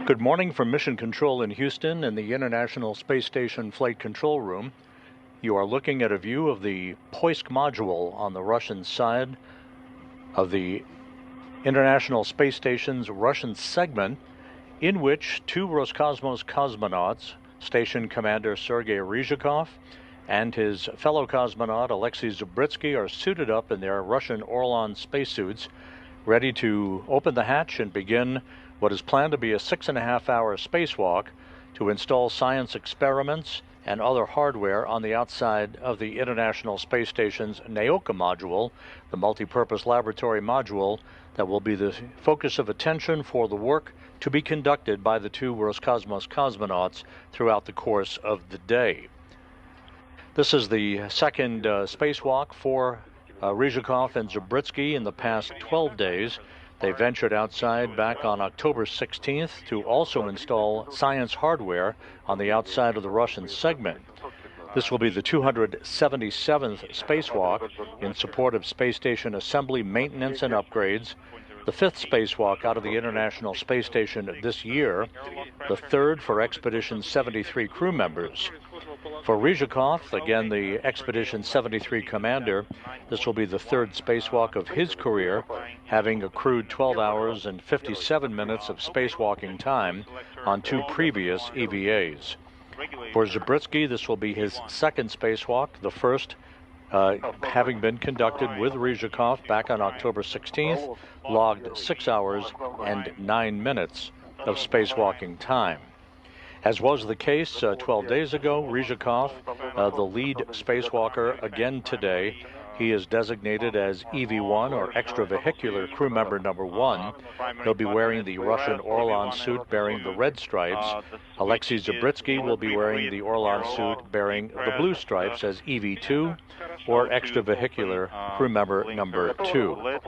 Good morning from Mission Control in Houston in the International Space Station Flight Control Room. You are looking at a view of the Poisk module on the Russian side of the International Space Station's Russian segment, in which two Roscosmos cosmonauts, Station Commander Sergei Ryzhikov and his fellow cosmonaut Alexei Zubritsky, are suited up in their Russian Orlan spacesuits, ready to open the hatch and begin what is planned to be a 6.5-hour spacewalk to install science experiments and other hardware on the outside of the International Space Station's Naoka module, the multi-purpose laboratory module that will be the focus of attention for the work to be conducted by the two Roscosmos cosmonauts throughout the course of the day. This is the second spacewalk for Ryzhikov and Zubritsky in the past 12 days. They ventured outside back on October 16th to also install science hardware on the outside of the Russian segment. This will be the 277th spacewalk in support of space station assembly, maintenance, and upgrades, the 5th spacewalk out of the International Space Station this year, the 3rd for Expedition 73 crew members. For Ryzhikov, again the Expedition 73 commander, this will be the 3rd spacewalk of his career, having accrued 12 hours and 57 minutes of spacewalking time on two previous EVAs. For Zubritsky, this will be his 2nd spacewalk, the first having been conducted with Ryzhikov back on October 16th, logged 6 hours and 9 minutes of spacewalking time. As was the case 12 days ago, Ryzhikov, the lead spacewalker again today, he is designated as EV1, or Extravehicular Crew Member Number 1. He'll be wearing the Russian Orlan suit bearing the red stripes. Alexei Zubritsky will be wearing the Orlan suit bearing the blue stripes as EV2, or Extravehicular Crew Member Number 2.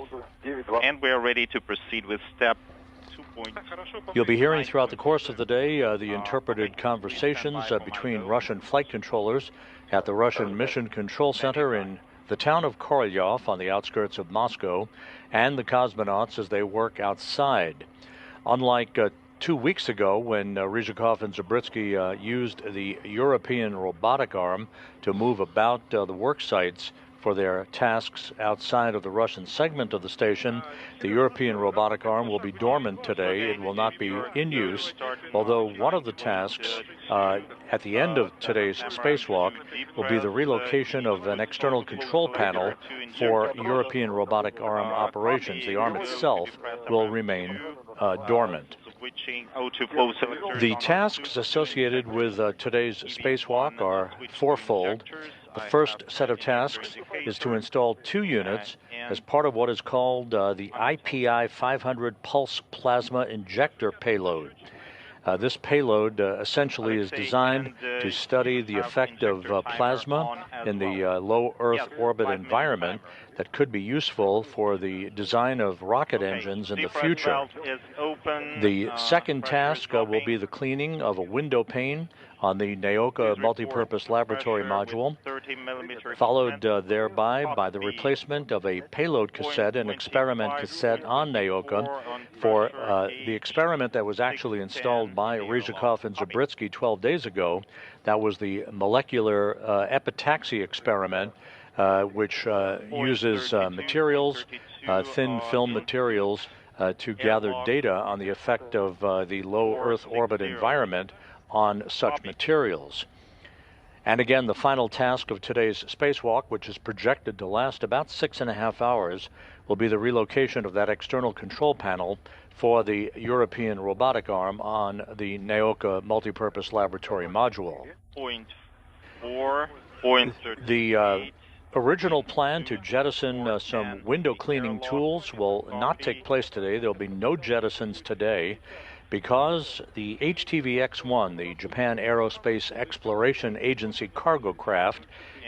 And we are ready to proceed with step. You'll be hearing throughout the course of the day the interpreted conversations between Russian flight controllers at the Russian Mission Control Center in the town of Korolyov on the outskirts of Moscow, and the cosmonauts as they work outside. Unlike 2 weeks ago, when Ryzhikov and Zubritsky used the European robotic arm to move about the work sites for their tasks outside of the Russian segment of the station, the European robotic arm will be dormant today. It will not be in use, although one of the tasks at the end of today's spacewalk will be the relocation of an external control panel for European robotic arm operations. The arm itself will remain dormant. The tasks associated with today's spacewalk are fourfold. The first set of tasks is to install 2 units as part of what is called the IPI 500 pulse plasma injector payload. This payload essentially is designed to study the effect of plasma in the low Earth orbit environment that could be useful for the design of rocket engines in the future. The second task will be the cleaning of a window pane on the Naoka multipurpose laboratory module, followed thereby by the replacement of a payload cassette and experiment cassette on Naoka for the experiment that was actually installed by Ryzhikov and Zubritsky 12 days ago. That was the molecular epitaxy experiment, which uses materials, thin film materials, to gather data on the effect of the low Earth orbit environment on such materials. And again, the final task of today's spacewalk, which is projected to last about 6.5 hours, will be the relocation of that external control panel for the European robotic arm on the Naoka multipurpose laboratory module. The original plan to jettison some window cleaning tools will not take place today. There will be no jettisons today, because the HTV-X1, the Japan Aerospace Exploration Agency cargo craft,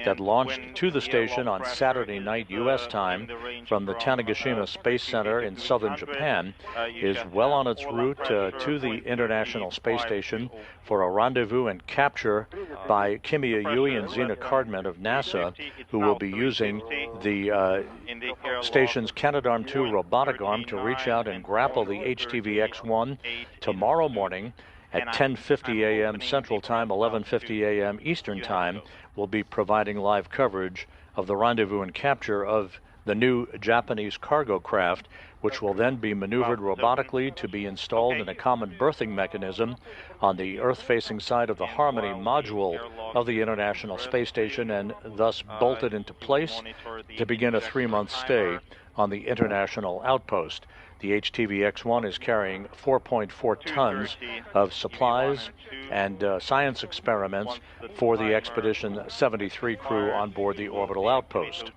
that launched to the station on Saturday night U.S. time from the Tanegashima Space Center in southern Japan is well on its route to the International Space Station for a rendezvous and capture by Kimiya Yui and Zena Cardman of NASA, who will be using the station's Canadarm2 robotic arm to reach out and grapple the HTV-X1 tomorrow morning at 10:50 a.m. Central Time, 11:50 a.m. Eastern Time. Will be providing live coverage of the rendezvous and capture of the new Japanese cargo craft, which will then be maneuvered robotically to be installed in a common berthing mechanism on the Earth-facing side of the Harmony module of the International Space Station, and thus bolted into place to begin a 3-month stay on the International Outpost. The HTV-X1 is carrying 4.4 tons of supplies and science experiments for the Expedition 73 crew on board the orbital outpost.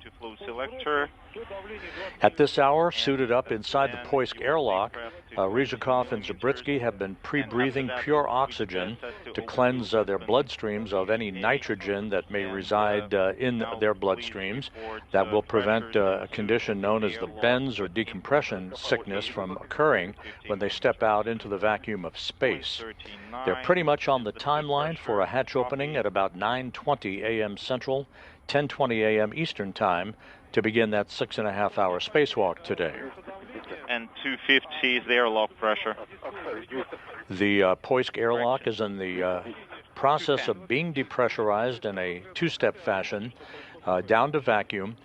At this hour, suited up inside the Poisk airlock, Ryzhikov and Zabritsky have been pre-breathing pure oxygen to cleanse their bloodstreams of any nitrogen that may reside in their bloodstreams that will prevent a condition known as the bends or decompression sickness from occurring when they step out into the vacuum of space. They're pretty much on the timeline for a hatch opening at about 9:20 a.m. Central, 10:20 a.m. Eastern Time to begin that 6.5-hour spacewalk today. And 250 is the airlock pressure. The Poisk airlock is in the process of being depressurized in a 2-step fashion down to vacuum.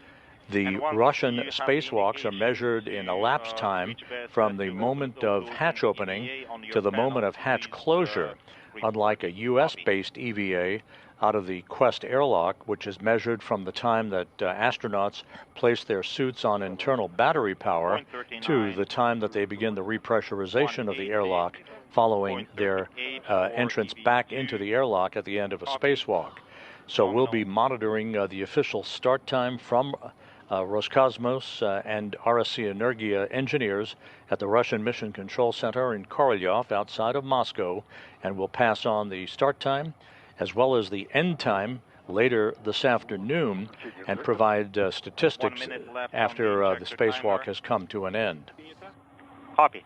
The Russian spacewalks are measured in elapsed time from the moment of hatch opening to the moment of hatch closure, unlike a U.S.-based EVA out of the Quest airlock, which is measured from the time that astronauts place their suits on internal battery power to the time that they begin the repressurization of the airlock following their entrance back into the airlock at the end of a spacewalk. So we'll be monitoring the official start time from Roscosmos and RSC Energia engineers at the Russian Mission Control Center in Korolyov outside of Moscow, and we'll pass on the start time as well as the end time later this afternoon and provide statistics after the spacewalk has come to an end. Copy.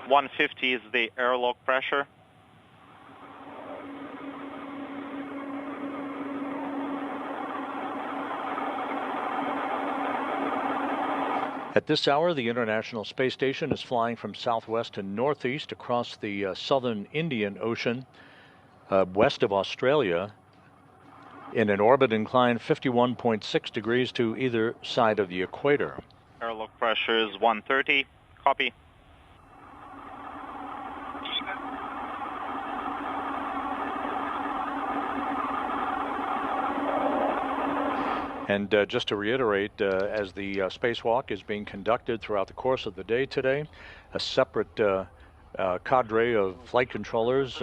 150 is the airlock pressure. At this hour, the International Space Station is flying from southwest to northeast across the southern Indian Ocean, west of Australia, in an orbit inclined 51.6 degrees to either side of the equator. Airlock pressure is 130. Copy. And just to reiterate, as the spacewalk is being conducted throughout the course of the day today, a separate cadre of flight controllers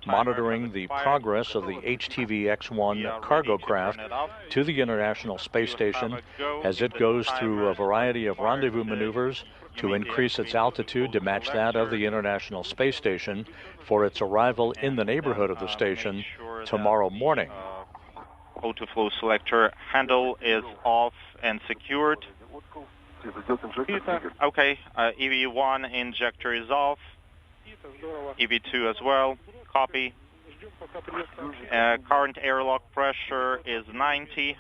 monitoring the progress of the HTV-X1 cargo craft to the International Space Station as it goes through a variety of rendezvous maneuvers to increase its altitude to match that of the International Space Station for its arrival in the neighborhood of the station tomorrow morning. Autoflow selector handle is off and secured. Okay, EV1 injector is off. EV2 as well. Copy. Current airlock pressure is 90.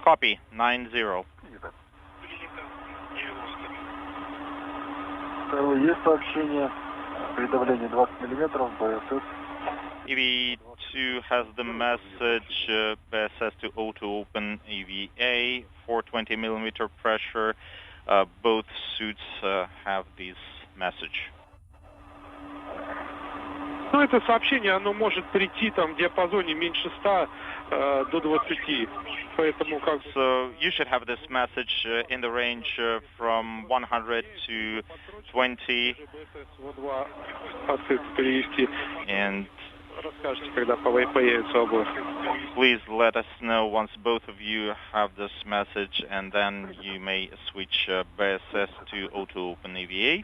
Copy. 90. Есть сообщение. При давлении 20 миллиметров БСС. EV2 has the message BSS to auto-open EVA, 420 millimeter pressure. Both suits have this message. Ну, это сообщение, оно может прийти там в диапазоне меньше 100 до 20. Поэтому как... So you should have this message in the range from 100 to 20. And расскажете, когда появится обоих. Please let us know once both of you have this message, and then you may switch BSS to auto-open EVA.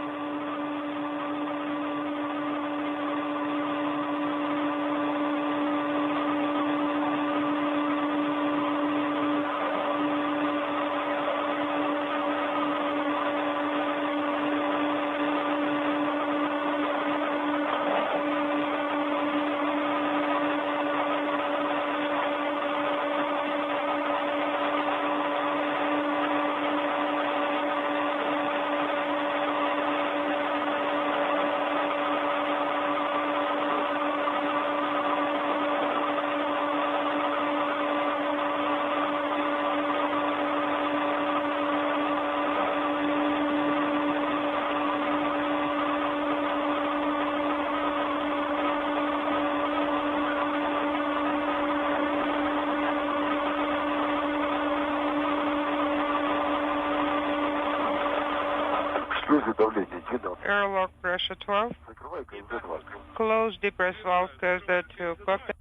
Снизу давление 12. Airlock pressure 12. Закрывай КСД-2. Close depress valve KSD2. Copy.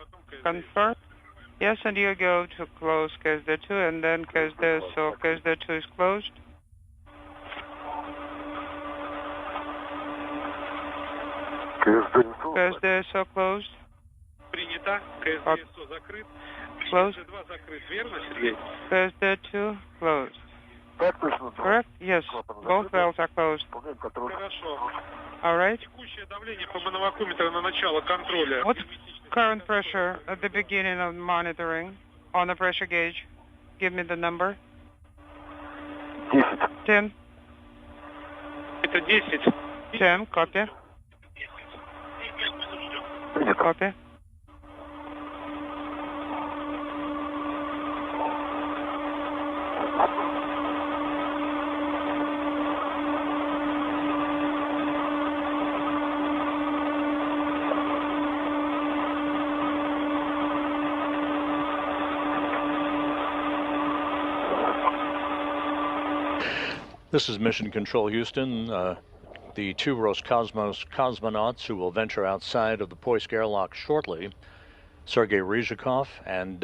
Confirm. Yes, and you go to close KSD2 and then KSD, so KSD2 is closed. КСД-2. KSD so closed. Принято. КСД закрыт. Closed. КСД-2 закрыт, верно, Сергей? KSD2 closed. Так точно. Correct? Yes. Both valves are closed. Выполняем контроль. Хорошо. All right. Текущее давление по мановакуметру на начало контроля. What's current pressure at the beginning of monitoring on the pressure gauge? Give me the number. 10. 10. Это 10. 10. Copy. Принято. Copy. This is Mission Control Houston. The two Roscosmos cosmonauts who will venture outside of the Poisk airlock shortly, Sergei Ryzhikov and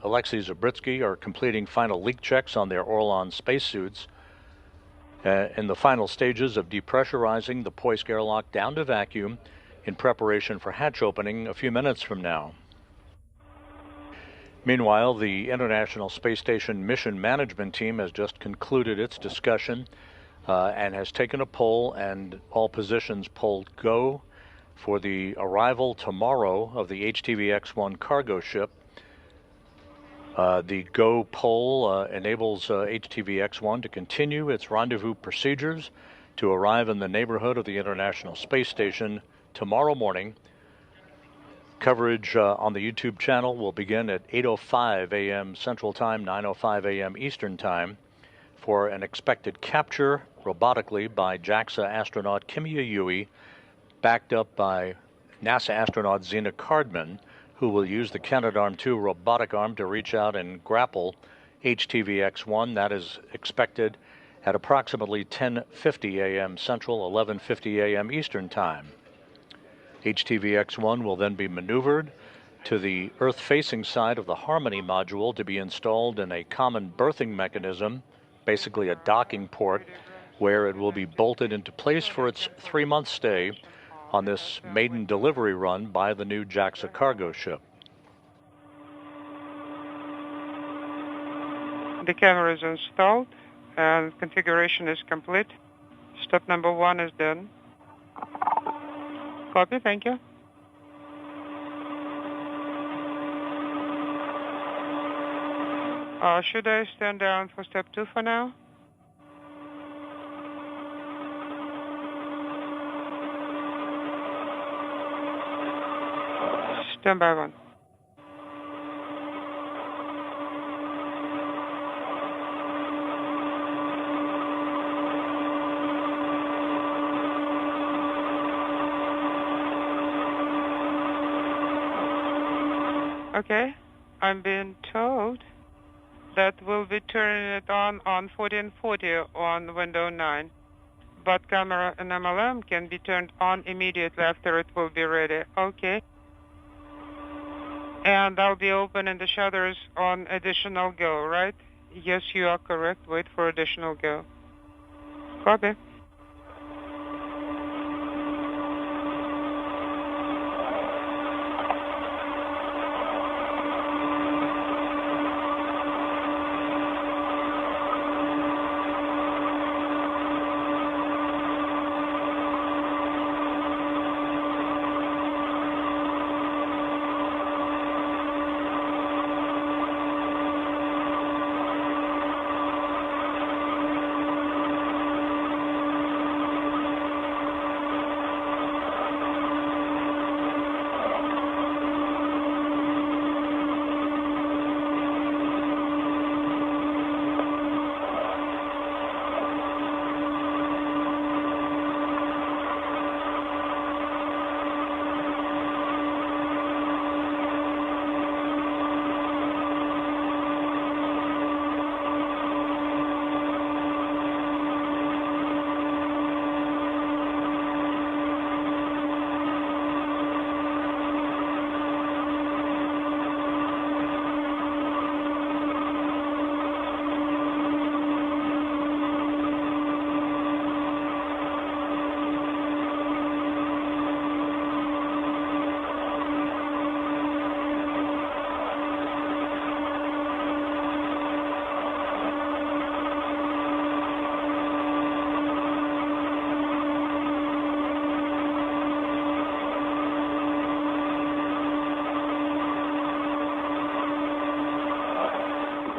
Alexei Zabritsky, are completing final leak checks on their Orlan spacesuits in the final stages of depressurizing the Poisk airlock down to vacuum in preparation for hatch opening a few minutes from now. Meanwhile, the International Space Station Mission Management Team has just concluded its discussion and has taken a poll, and all positions polled go for the arrival tomorrow of the HTV-X1 cargo ship. The go poll enables HTV-X1 to continue its rendezvous procedures to arrive in the neighborhood of the International Space Station tomorrow morning. Coverage on the YouTube channel will begin at 8:05 a.m. Central Time, 9:05 a.m. Eastern Time, for an expected capture robotically by JAXA astronaut Kimia Yui, backed up by NASA astronaut Zena Cardman, who will use the Canadarm2 robotic arm to reach out and grapple HTV-X1. That is expected at approximately 10:50 a.m. Central, 11:50 a.m. Eastern Time. HTV-X1 will then be maneuvered to the Earth-facing side of the Harmony module to be installed in a common berthing mechanism, basically a docking port, where it will be bolted into place for its 3-month stay on this maiden delivery run by the new JAXA cargo ship. The camera is installed and configuration is complete. Step number 1 is done. Copy, thank you. Should I stand down for step 2 for now? Stand by 1. Okay, I'm being told that we'll be turning it on 1440 on window 9, but camera and MLM can be turned on immediately after it will be ready. Okay. And I'll be opening the shutters on additional go, right? Yes, you are correct. Wait for additional go. Copy.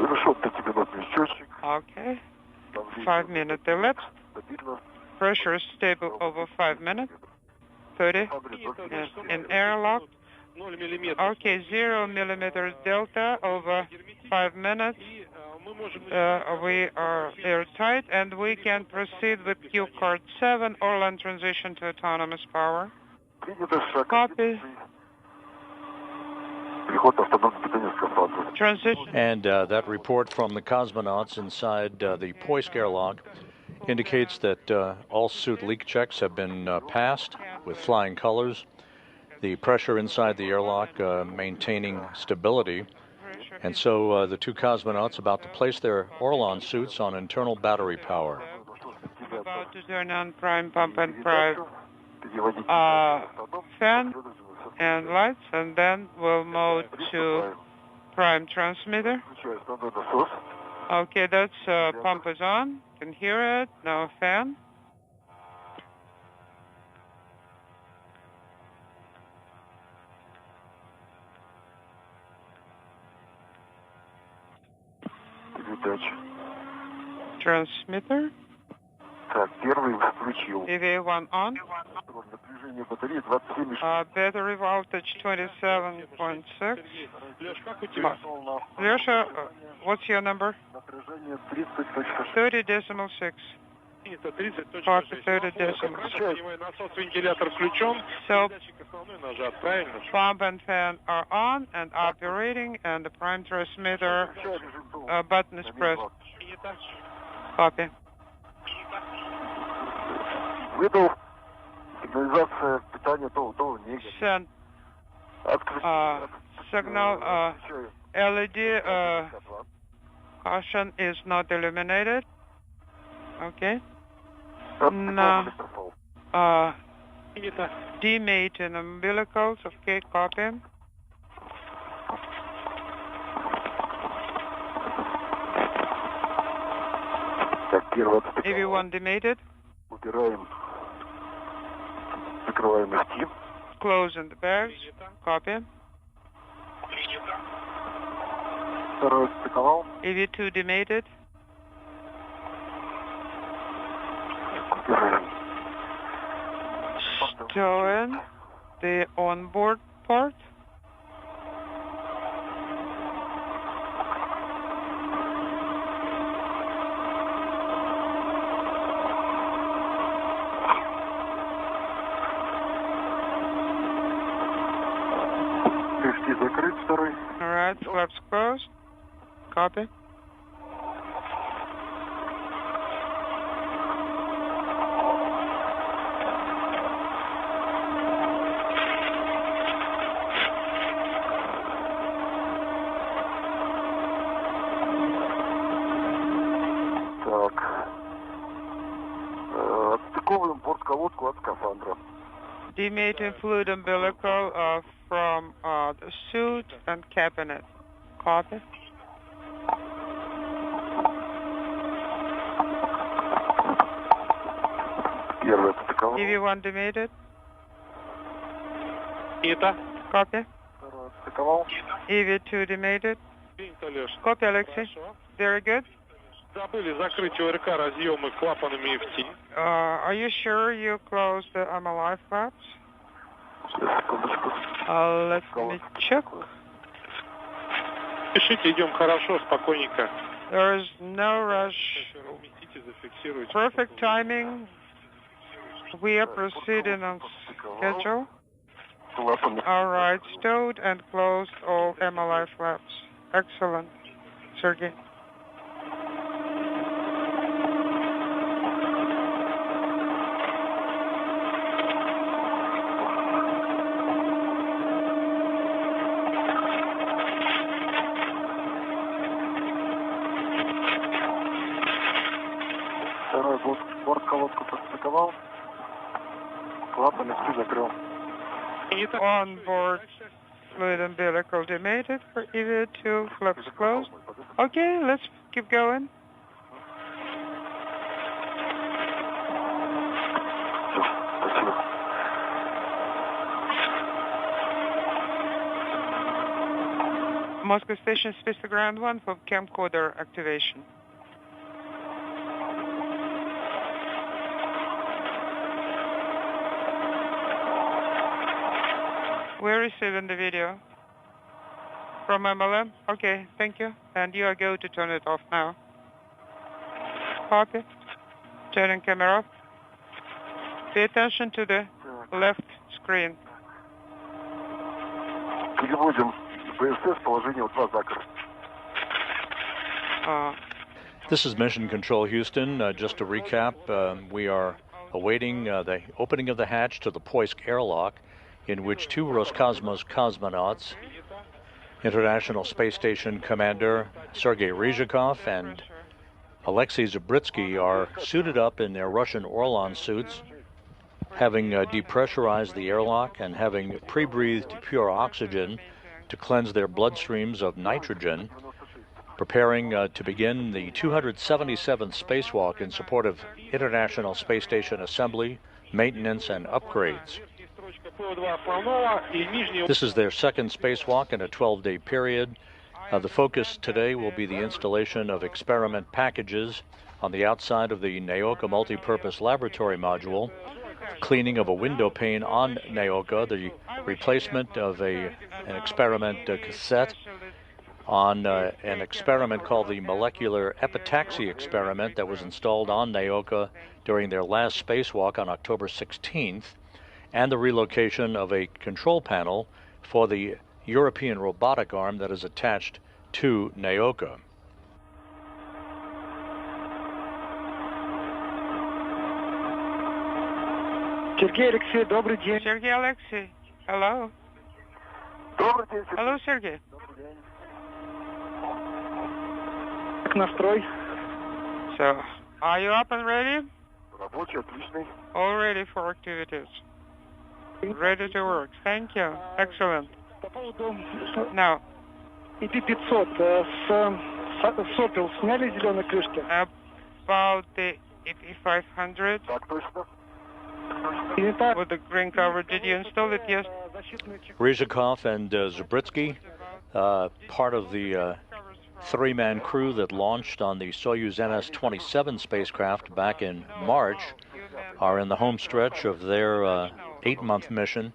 Завершен 5-минутный счетчик. Okay. 5 minutes elapsed. Pressure is stable over 5 minutes. 30 in airlock. Okay, 0 millimeters delta over 5 minutes. We are airtight, and we can proceed with Q card 7 or land transition to autonomous power. Copy. Transition. And that report from the cosmonauts inside the Poisk airlock indicates that all suit leak checks have been passed with flying colors. The pressure inside the airlock maintaining stability. And so the two cosmonauts about to place their Orlon suits on internal battery power. About to turn on prime pump and prime fan and lights, and then we'll move to prime transmitter. Okay, that's pump is on. Can hear it. Now fan. Transmitter. EVA 1 on. Battery voltage 27.6. Lesha, what's your number? 30.6. Copy 30.6. So, pump and fan are on and operating, and the prime transmitter button is pressed. Copy. Send signal LED caution is not illuminated. Okay. Now, demate in umbilicals. Okay, copy. Everyone demated. Closing the bags. Copy. EV2 demated. Stowing the onboard part. All right, flaps closed. Copy. Demating fluid umbilical from the suit and cabinet. Copy. EV1 demated. Copy. EV2 demated. Copy, Alexei. Very good. Are you sure you closed the MLI flaps? Let me check. There is no rush. Perfect timing. We are proceeding on schedule. All right, stowed and closed all MLI flaps. Excellent, Sergey. On board fluid umbilical demated for EV2, flaps closed. Okay, let's keep going. Moscow Station, space to ground 1 for camcorder activation. We're receiving the video from MLM. Okay, thank you. And you are going to turn it off now. Copy. Turning camera off. Pay attention to the left screen. Переводим ВСС в положение 2 закора. This is Mission Control Houston. Just to recap, we are awaiting the opening of the hatch to the Poisk airlock, in which 2 Roscosmos cosmonauts, International Space Station Commander Sergei Ryzhikov and Alexei Zabritsky, are suited up in their Russian Orlan suits, having depressurized the airlock and having pre-breathed pure oxygen to cleanse their bloodstreams of nitrogen, preparing to begin the 277th spacewalk in support of International Space Station assembly, maintenance, and upgrades. This is their second spacewalk in a 12-day period. The focus today will be the installation of experiment packages on the outside of the Naoka multipurpose laboratory module, cleaning of a window pane on Naoka, the replacement of an experiment cassette on an experiment called the molecular epitaxy experiment that was installed on Naoka during their last spacewalk on October 16th, and the relocation of a control panel for the European robotic arm that is attached to Naoka. Сергей Алексей, добрый день. Sergey Alexei, hello. Добрый день, Сергей. Hello, Sergey. Как настрой? So, are you up and ready? Рабочий, отличный. All ready for activities. Ready to work. Thank you. Excellent. По поводу Now, EP-500 с сопел сняли зеленые крышки? about the EP-500 Так точно. with the green cover, did you install it? Yes. Ryzhikov and Zabritsky, part of the 3-man crew that launched on the Soyuz NS-27 spacecraft back in March, are in the home stretch of their 8-month mission.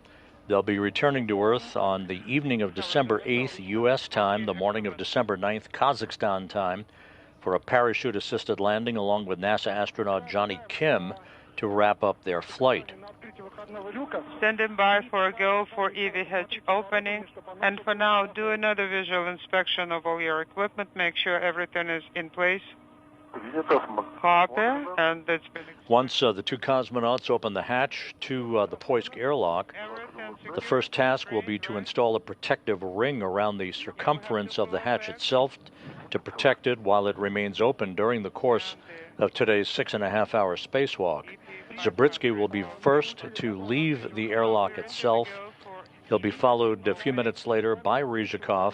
They'll be returning to Earth on the evening of December 8th, U.S. time, the morning of December 9th, Kazakhstan time, for a parachute-assisted landing along with NASA astronaut Johnny Kim to wrap up their flight. Standing by for a go for EVA hatch opening. And for now, do another visual inspection of all your equipment. Make sure everything is in place. Copy. And it's been... Once the 2 cosmonauts open the hatch to the Poisk airlock, the first task will be to install a protective ring around the circumference of the hatch itself to protect it while it remains open during the course of today's 6.5-hour spacewalk. Zabritsky will be first to leave the airlock itself. He'll be followed a few minutes later by Ryzhikov.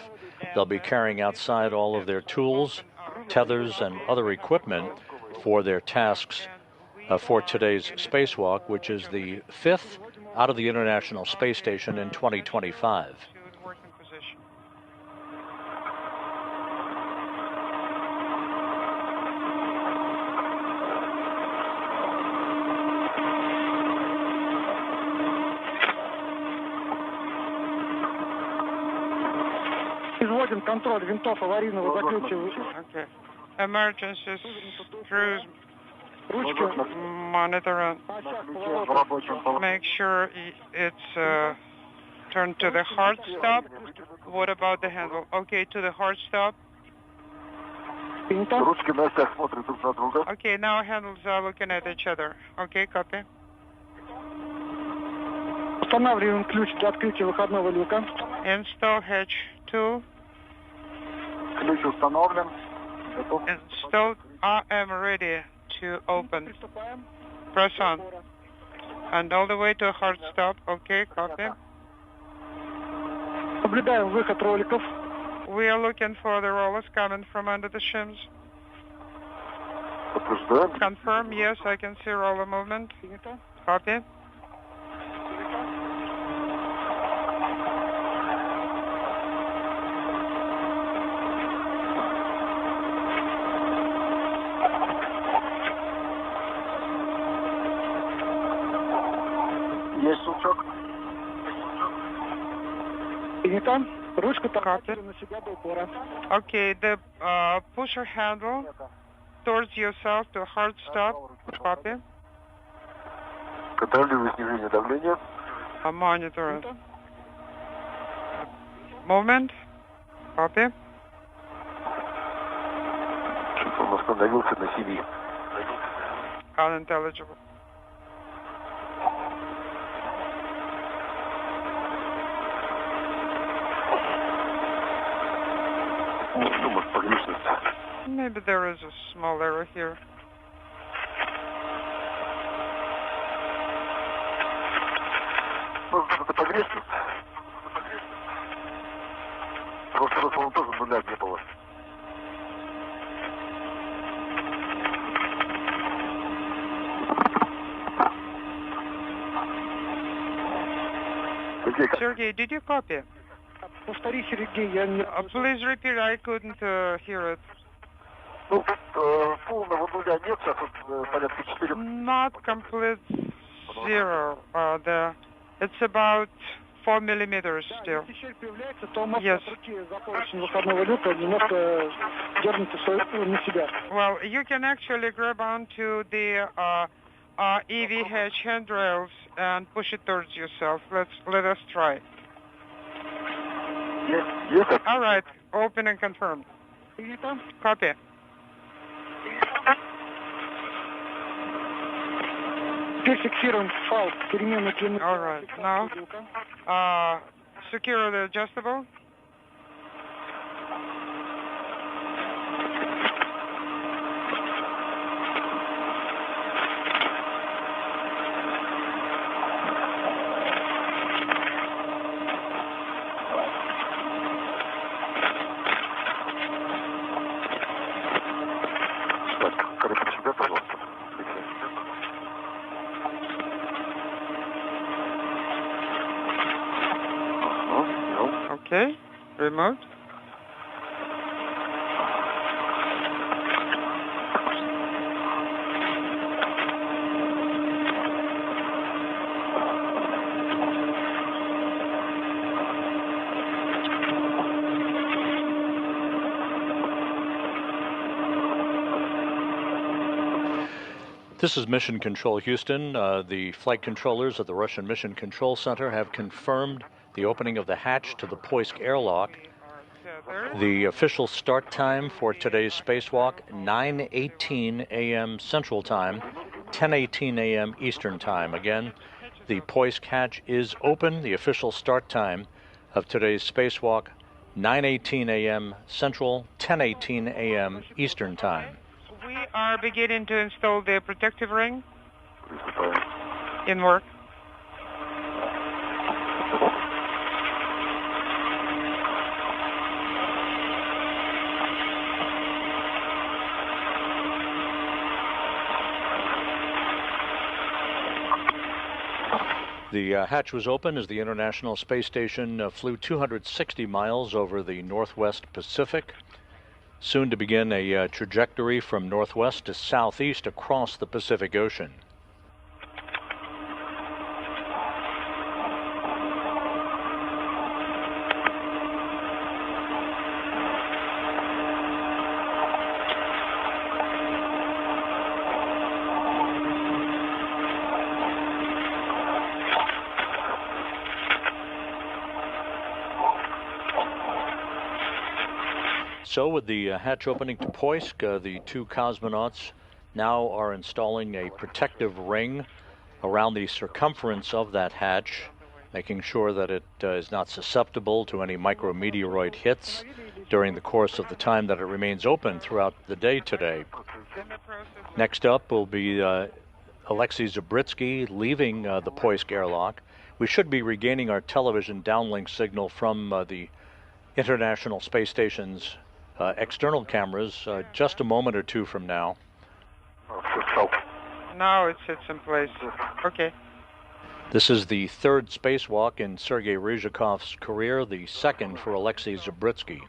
They'll be carrying outside all of their tools, tethers, and other equipment for their tasks for today's spacewalk, which is the 5th out of the International Space Station in 2025. Изводим контроль винтов аварийного закрытия. Okay. Emergency screws Ручки. monitor. Make sure it's turned to the hard stop. What about the handle? Okay, to the hard stop. Принято. Ручки на осях смотрят друг на друга. Okay, now handles are looking at each other. Okay, copy. Устанавливаем ключ для открытия выходного люка. Install hatch 2. Ключ установлен. Готов. Installed. I am ready to open. Press on. And all the way to a hard stop. Okay, copy. Наблюдаем выход роликов. We are looking for the rollers coming from under the shims. Подтверждаем. Confirm, yes, I can see roller movement. Copy. Есть сучок. Принято. Ручку Copy. на себя до упора. Okay, the pusher handle towards yourself to a hard stop. Copy. Контролирую снижение давления. Monitor. Movement. Copy. Он остановился на Сиви. Unintelligible. Ну, может, погрешность. Maybe there is a small error here. Может, это погрешность? Просто раз он тоже нуля не было. Sergey, did you copy? Повтори, Сергей, я не... Please repeat, I couldn't hear it. Ну, полного нуля нет, сейчас вот порядка 4. Not complete zero. It's about 4 millimeters still. Если щель появляется, то можете Yes. от руки за поручень выходного люка немножко дерните на себя. Well, you can actually grab onto the EVA hatch handrails and push it towards yourself. Let us try. Есть? All right, open and confirmed. Принято. Copy. Теперь фиксируем файл переменной длины. All right, now secure the adjustable. Короче, себя, пожалуйста. Okay, remote. This is Mission Control Houston. The flight controllers at the Russian Mission Control Center have confirmed the opening of the hatch to the Poisk airlock. The official start time for today's spacewalk, 9:18 a.m. Central Time, 10:18 a.m. Eastern Time. Again, the Poisk hatch is open. The official start time of today's spacewalk, 9:18 a.m. Central, 10:18 a.m. Eastern Time. We are beginning to install the protective ring in work. The hatch was open as the International Space Station flew 260 miles over the Northwest Pacific, soon to begin a trajectory from northwest to southeast across the Pacific Ocean. So with the hatch opening to Poisk, the two cosmonauts now are installing a protective ring around the circumference of that hatch, making sure that it is not susceptible to any micrometeoroid hits during the course of the time that it remains open throughout the day today. Next up will be Alexei Zabritsky leaving the Poisk airlock. We should be regaining our television downlink signal from the International Space Station's external cameras just a moment or two from now. Now it sits in place. Okay. This is the third spacewalk in Sergei Ryzhikov's career, the second for Alexei Zabritsky.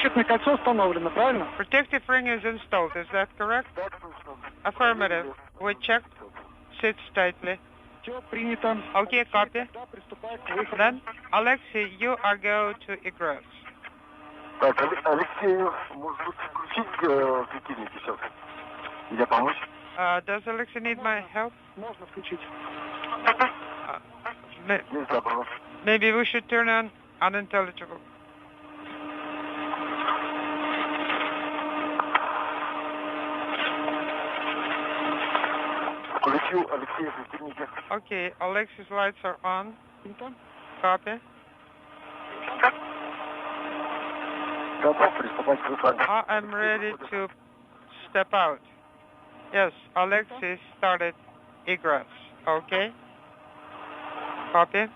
Защитное кольцо установлено, правильно? Protective ring is installed, is that correct? Affirmative. We checked. Sits tightly. Все принято. Okay, copy. Then, Alexei, you are go to egress. Так, Алексей, может быть, включить светильники сейчас? Или помочь? Does Alexei need my help? Можно включить. Nельзя, maybe we should turn on unintelligible. Включу Алексея светильники. Okay, Alexei's lights are on. Copy. Готов приступать к высадке. I am ready to step out. Yes, Alexei started egress. Okay. Copy.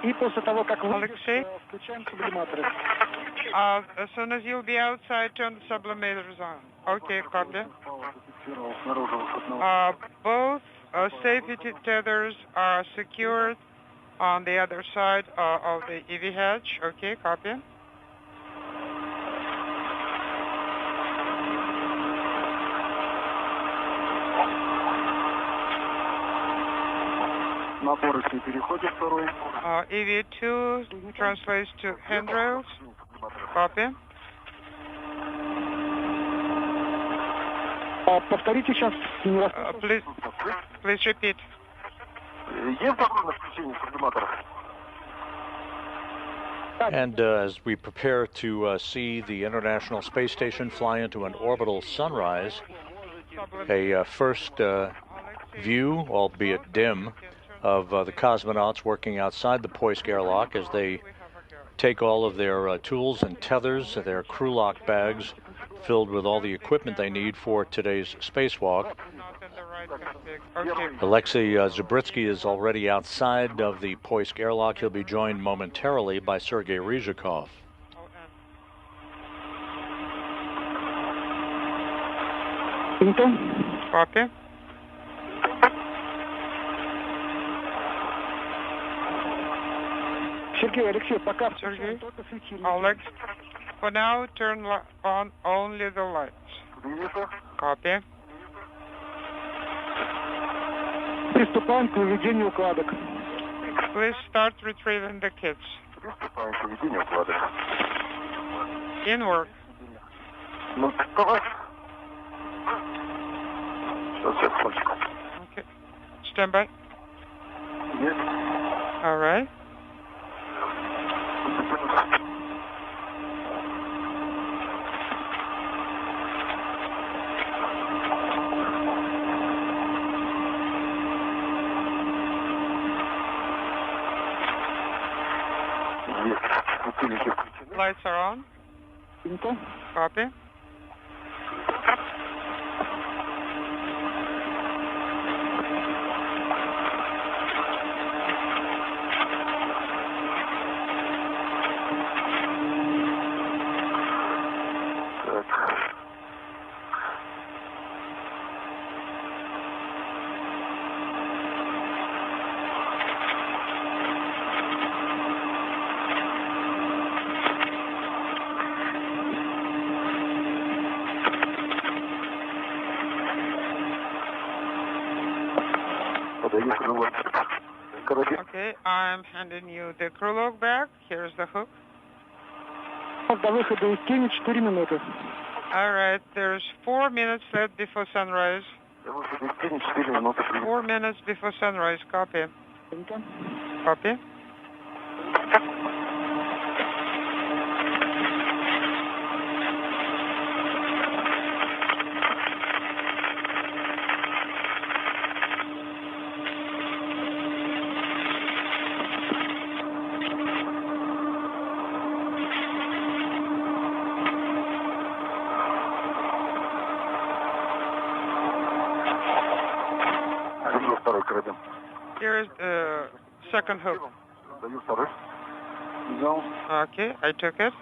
И после того, как вы Alexei, включаем сублиматоры. as soon as you'll be outside, turn the sublimators on. Okay, copy. Both safety tethers are secured on the other side of the EV hatch. Okay, copy. Наборочный переходит второй. EV2 translates to handrails. Copy. Повторите сейчас. Please repeat. Есть возможность включения сублиматора? And as we prepare to see the International Space Station fly into an orbital sunrise, a first view, albeit dim, of the cosmonauts working outside the Poisk airlock as they take all of their tools and tethers, their crew lock bags filled with all the equipment they need for today's spacewalk. Alexei Zabritsky is already outside of the Poisk airlock. He'll be joined momentarily by Sergei Ryzhikov. Copy. Sergey, Alex, for now, turn on only the lights. Copy. Приступаем к выведению укладок. Please start retrieving the kits. Приступаем к выведению укладок. In work. Ну, давай. Сейчас, Okay. Stand by. Yes. All right. Lights are on. Copy. Okay, I'm handing you the crew log back. Here's the hook. До выхода из тени 4 минуты. All right, there's 4 minutes left before sunrise. 4 minutes before sunrise. Copy. Copy. Here is the second hook. Даю второй. Взял. Okay, I took it.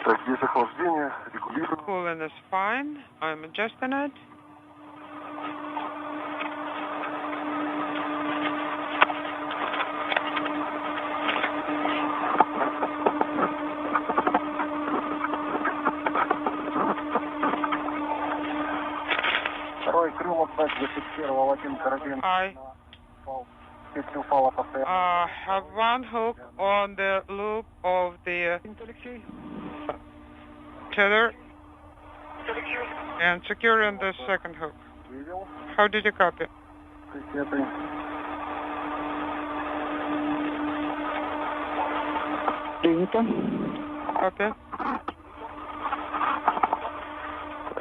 Так, есть охлаждение, регулирую. Cooling is fine. I'm adjusting it. Второй крыло, кстати, зафиксировал один карабин. I Если упало постоянно. have one hook on the loop of the tether and securing the second hook. Вывел. How did you copy? Кассеты. Принято. Copy.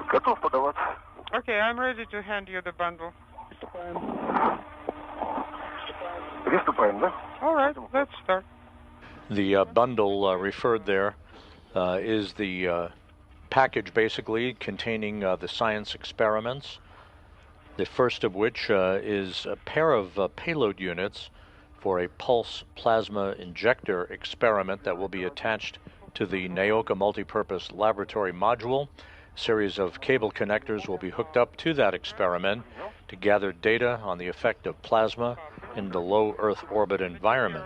Готов подаваться. Okay, I'm ready to hand you the bundle. Приступаем, да? All right, let's start. The bundle referred there is the package basically containing the science experiments, the first of which is a pair of payload units for a pulse plasma injector experiment that will be attached to the Naoka multipurpose laboratory module. A series of cable connectors will be hooked up to that experiment to gather data on the effect of plasma in the low Earth orbit environment.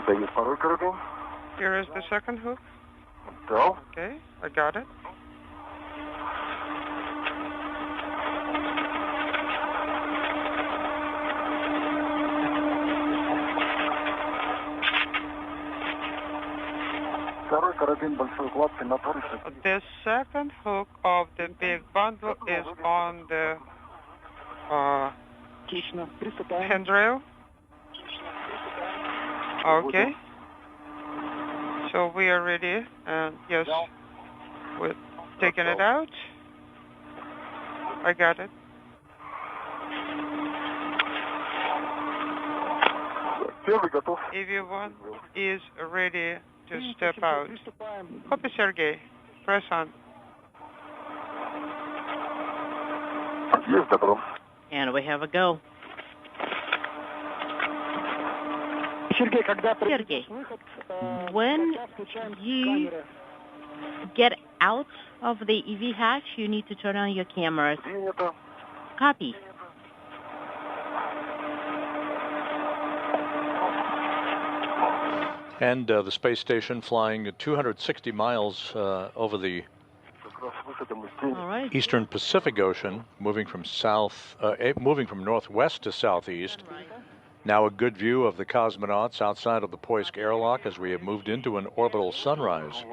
Даю второй карабин. Here is the second hook. Дал. Okay, I got it. Второй карабин большой гладкий на торсе. The second hook of the big bundle is on the Отлично. Приступаем. handrail. Okay. So we are ready, and yes, we're taking it out. I got it. Первый готов. Everyone is ready to step out. Copy, Sergey. Press on. Есть добро. And we have a go. Сергей, когда Sergey, when you get out of the EV hatch, you need to turn on your cameras. принято. Copy. And the space station flying at 260 miles over the Как раз выходом из тени. All right. Eastern Pacific Ocean, moving from northwest to southeast. Now a good view of the cosmonauts outside of the Poisk airlock as we have moved into an orbital sunrise.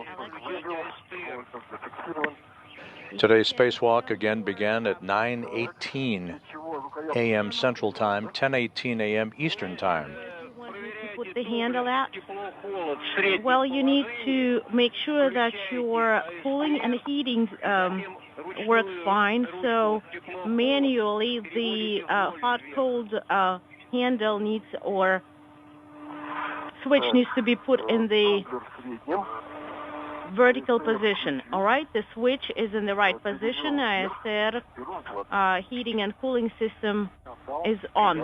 Today's spacewalk again began at 9:18 a.m. Central Time, 10:18 a.m. Eastern Time. Put the handle out. Well, you need to make sure that your cooling and heating works fine. So manually, the hot-cold handle needs or switch needs to be put in the vertical position. All right, the switch is in the right position. I said heating and cooling system is on.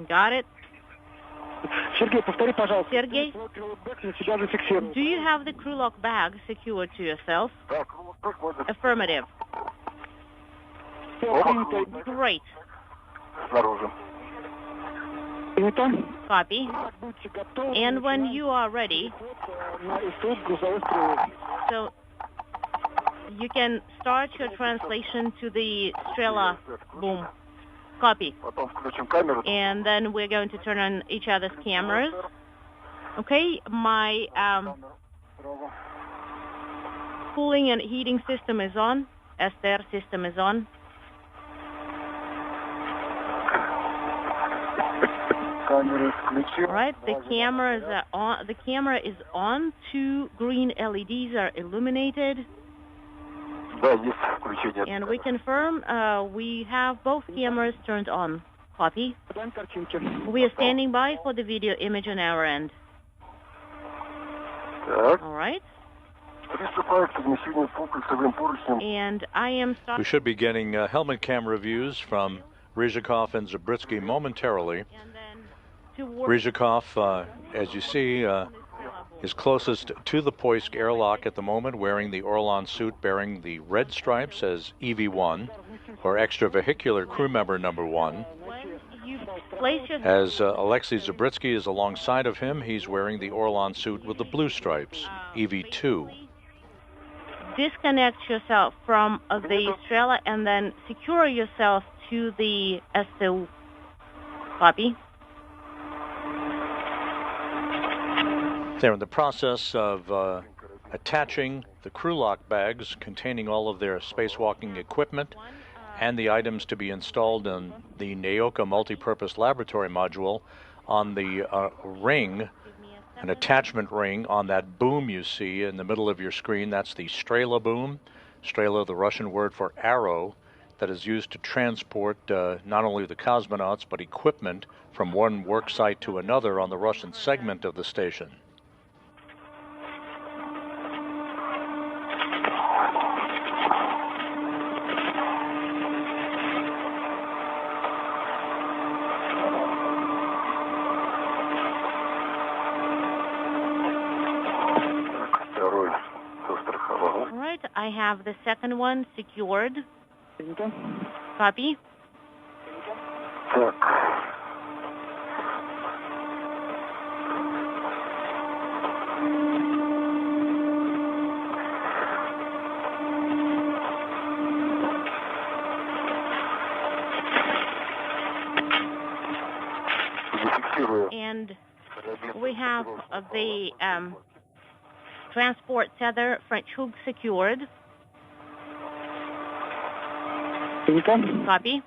Got it? Сергей, повтори, пожалуйста. Sergey, На себя зафиксировал. do you have the crew lock bag secured to yourself? Так, Affirmative. Great. снаружи. Copy. And when you are ready, so you can start your translation to the Strela boom. Copy. Потом включим камеру. And then we're going to turn on each other's cameras. Okay, my cooling and heating system is on. STR system is on. All right, the cameras are on. The camera is on. 2 green LEDs are illuminated. And we confirm we have both cameras turned on. Copy. We are standing by for the video image on our end. All right. And I am starting. We should be getting helmet camera views from Ryzhikov and Zabritsky momentarily. Ryzhikov, as you see, is closest to the Poisk airlock at the moment, wearing the Orlan suit bearing the red stripes as EV1, or extravehicular crew member number 1. As Alexei Zabritsky is alongside of him, he's wearing the Orlan suit with the blue stripes, EV2. Disconnect yourself from the Strela and then secure yourself to the STU. Copy. They're in the process of attaching the crew lock bags containing all of their spacewalking equipment and the items to be installed in the Naoka multipurpose laboratory module on the ring, an attachment ring on that boom you see in the middle of your screen. That's the Strela boom. Strela, the Russian word for arrow, that is used to transport not only the cosmonauts but equipment from one work site to another on the Russian segment of the station. I have the second one secured. Copy. And we have the transport tether French hook secured. Copy.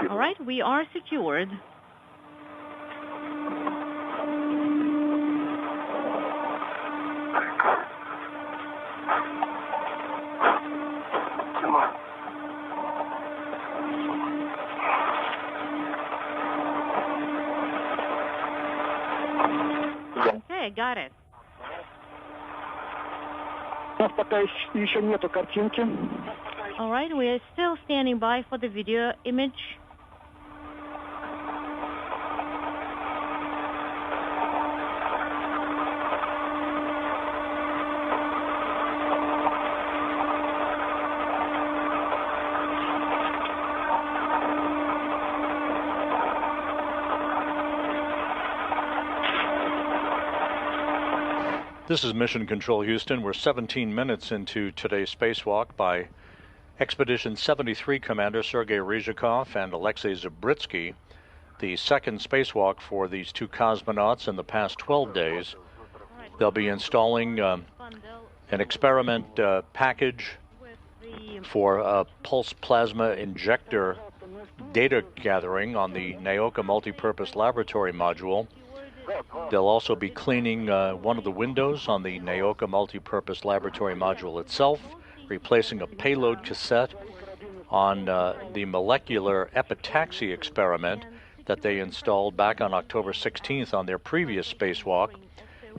All right, we are secured. Okay, got it. All right, we are still standing by for the video image. This is Mission Control Houston. We're 17 minutes into today's spacewalk by Expedition 73 Commander Sergei Ryzhikov and Alexei Zabritsky, the second spacewalk for these two cosmonauts in the past 12 days. They'll be installing an experiment package for a pulse plasma injector data gathering on the Naoka multipurpose laboratory module. They'll also be cleaning one of the windows on the Naoka multipurpose laboratory module itself, replacing a payload cassette on the molecular epitaxy experiment that they installed back on October 16th on their previous spacewalk,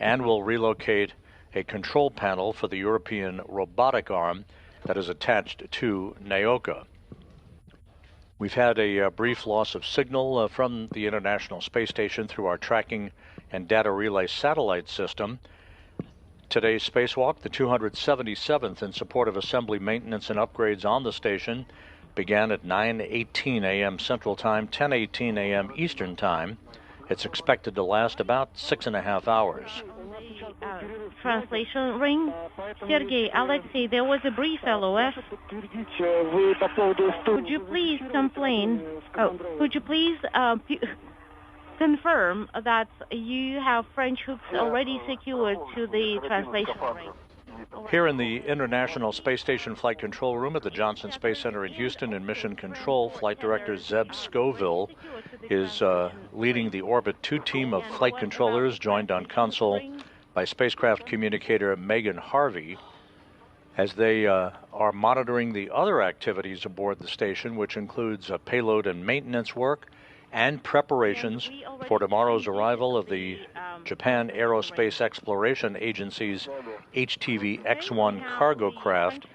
and will relocate a control panel for the European robotic arm that is attached to Naoka. We've had a brief loss of signal from the International Space Station through our tracking and data relay satellite system. Today's spacewalk, the 277th in support of assembly maintenance and upgrades on the station, began at 9:18 a.m. Central Time, 10:18 a.m. Eastern Time. It's expected to last about 6.5 hours. Translation ring. Sergei, Alexei, there was a brief LOS. Could you please complain? Could you please confirm that you have French hooks already secured to the translation ring. Here in the International Space Station Flight Control Room at the Johnson Space Center in Houston in Mission Control, Flight Director Zeb Scoville is leading the Orbit 2 team of flight controllers, joined on console by spacecraft communicator Megan Harvey, as they are monitoring the other activities aboard the station, which includes payload and maintenance work and preparations for tomorrow's arrival of the Japan Aerospace Exploration Agency's HTV-X1 cargo craft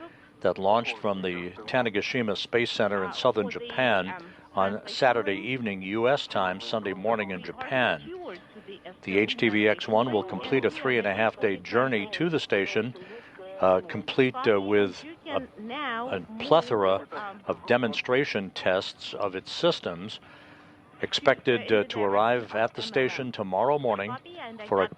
that launched from the Tanegashima Space Center in southern Japan on Saturday evening U.S. time, Sunday morning in Japan. The HTV-X1 will complete a 3.5-day journey to the station, complete with a plethora of demonstration tests of its systems, expected to arrive at the station tomorrow morning for a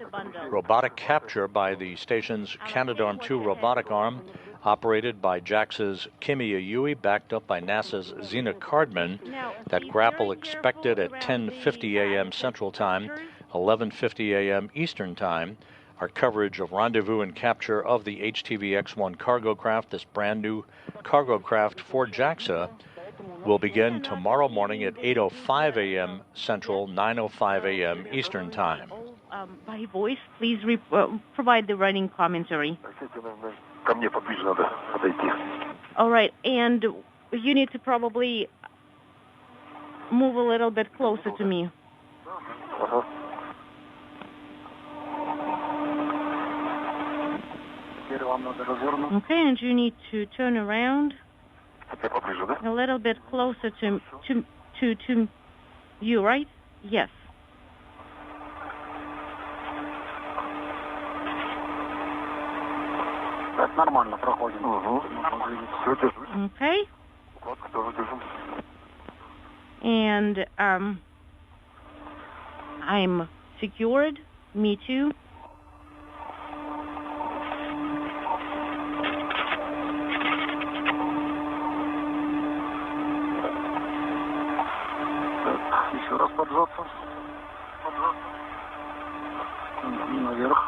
robotic capture by the station's Canadarm2 robotic arm, operated by JAXA's Kimi Yui, backed up by NASA's Zena Cardman. That grapple expected at 10:50 a.m. Central Time, 11:50 a.m. Eastern Time. Our coverage of rendezvous and capture of the HTV-X1 cargo craft, this brand new cargo craft for JAXA, will begin tomorrow morning at 8:05 a.m. Central, 9:05 a.m. Eastern Time. By voice, please provide the running commentary. All right, and you need to probably move a little bit closer to me. Okay, and you need to turn around a little bit closer to you, right? Yes. Okay. And I'm secured. Me too. Еще раз поджаться. Наверх.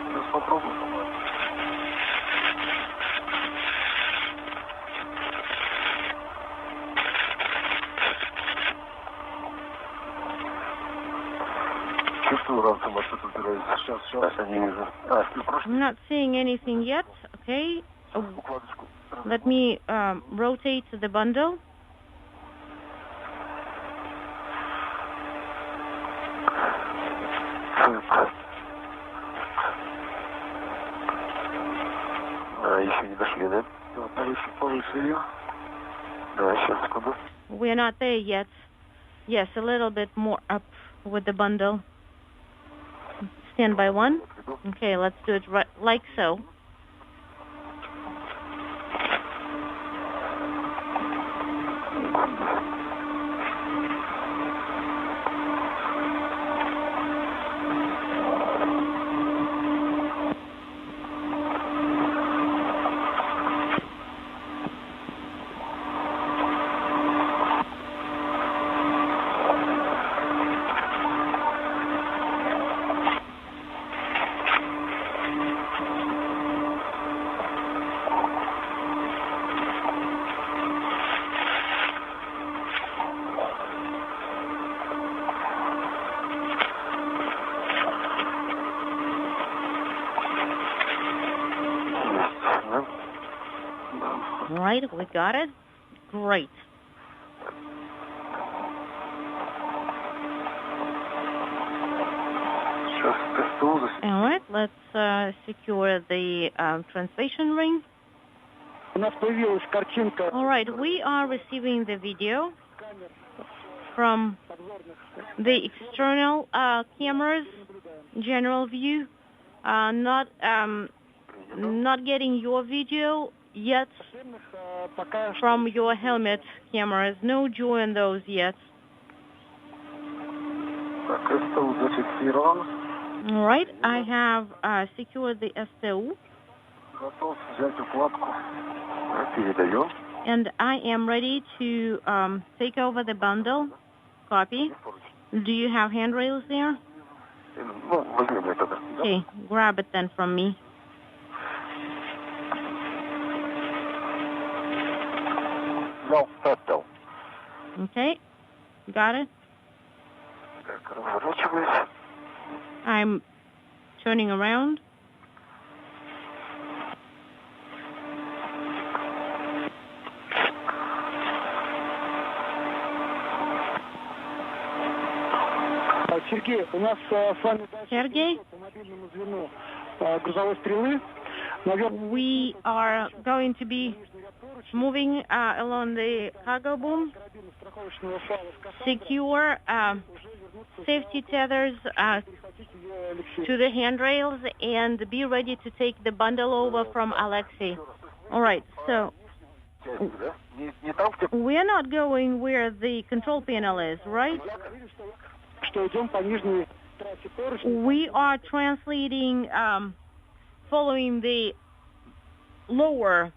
Сейчас попробуем. Чувствую, раз у вас это убирается. Сейчас я не вижу. I'm not seeing anything yet. Okay. Let me rotate the bundle. Еще не дошли, да? Повыше ее. Да, сейчас, секунду. We're not there yet. Yes, a little bit more up with the bundle. Stand by one. Okay, let's do it right like so. Right, we got it. Great. All right, let's secure the translation ring. All right, we are receiving the video from the external cameras, general view. Not getting your video yet from your helmet cameras. No joy on those yet. All right, I have secured the STU. And I am ready to take over the bundle Copy. Do you have handrails there? Ну, возьми мне тогда. Okay, grab it then from me. Взял, отдал. Okay, got it? Так, разворачиваюсь. I'm turning around. Сергей, у нас с вами Sergey, по мобильному звену грузовой стрелы. we are going to be moving along the cargo boom. Secure safety tethers to the handrails and be ready to take the bundle over from Alexei. All right, so we are not going where the control panel is, right? We are translating, following the lower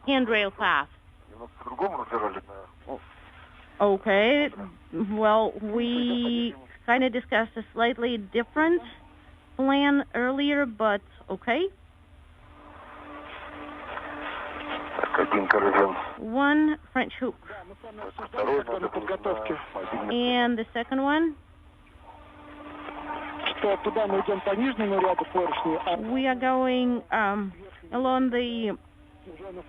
handrail path. Okay, well, we kind of discussed a slightly different plan earlier, but okay. One French hook. And the second one? We are going along the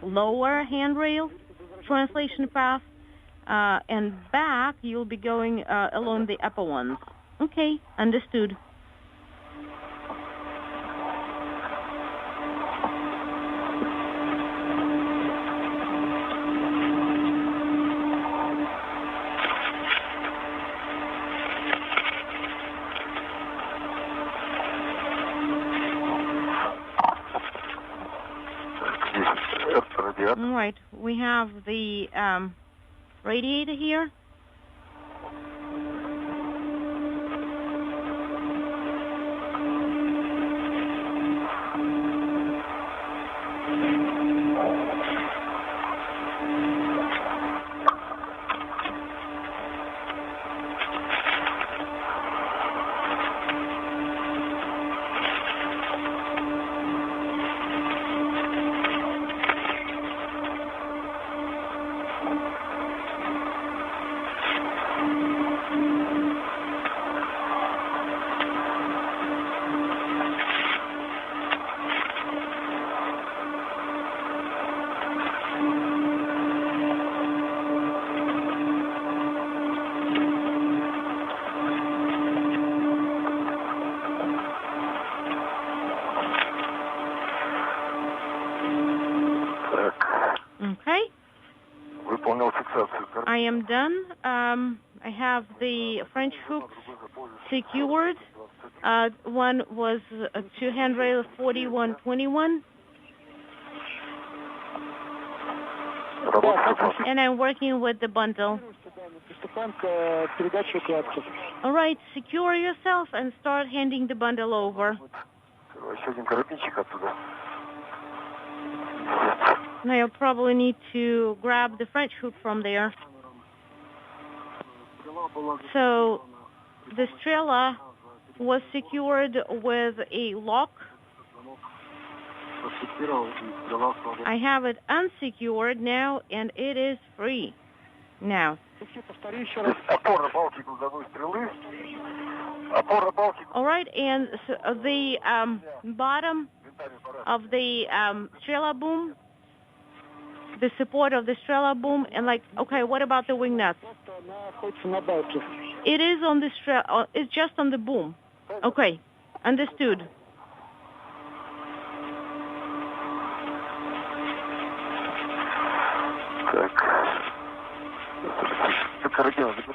lower handrail translation path, and back you'll be going along the upper ones. Okay, understood. All right, we have the radiator here. Okay. I am done. I have the French hooks secured. One was to handrail 4121. And I'm working with the bundle. All right, secure yourself and start handing the bundle over. Now you'll probably need to grab the French hook from there. So the Strela was secured with a lock. I have it unsecured now, and it is free now. All right, and so the bottom of the Strela boom, the support of the Strela boom, and okay, what about the wing nuts? It is on the Strela, it's just on the boom. Okay, understood.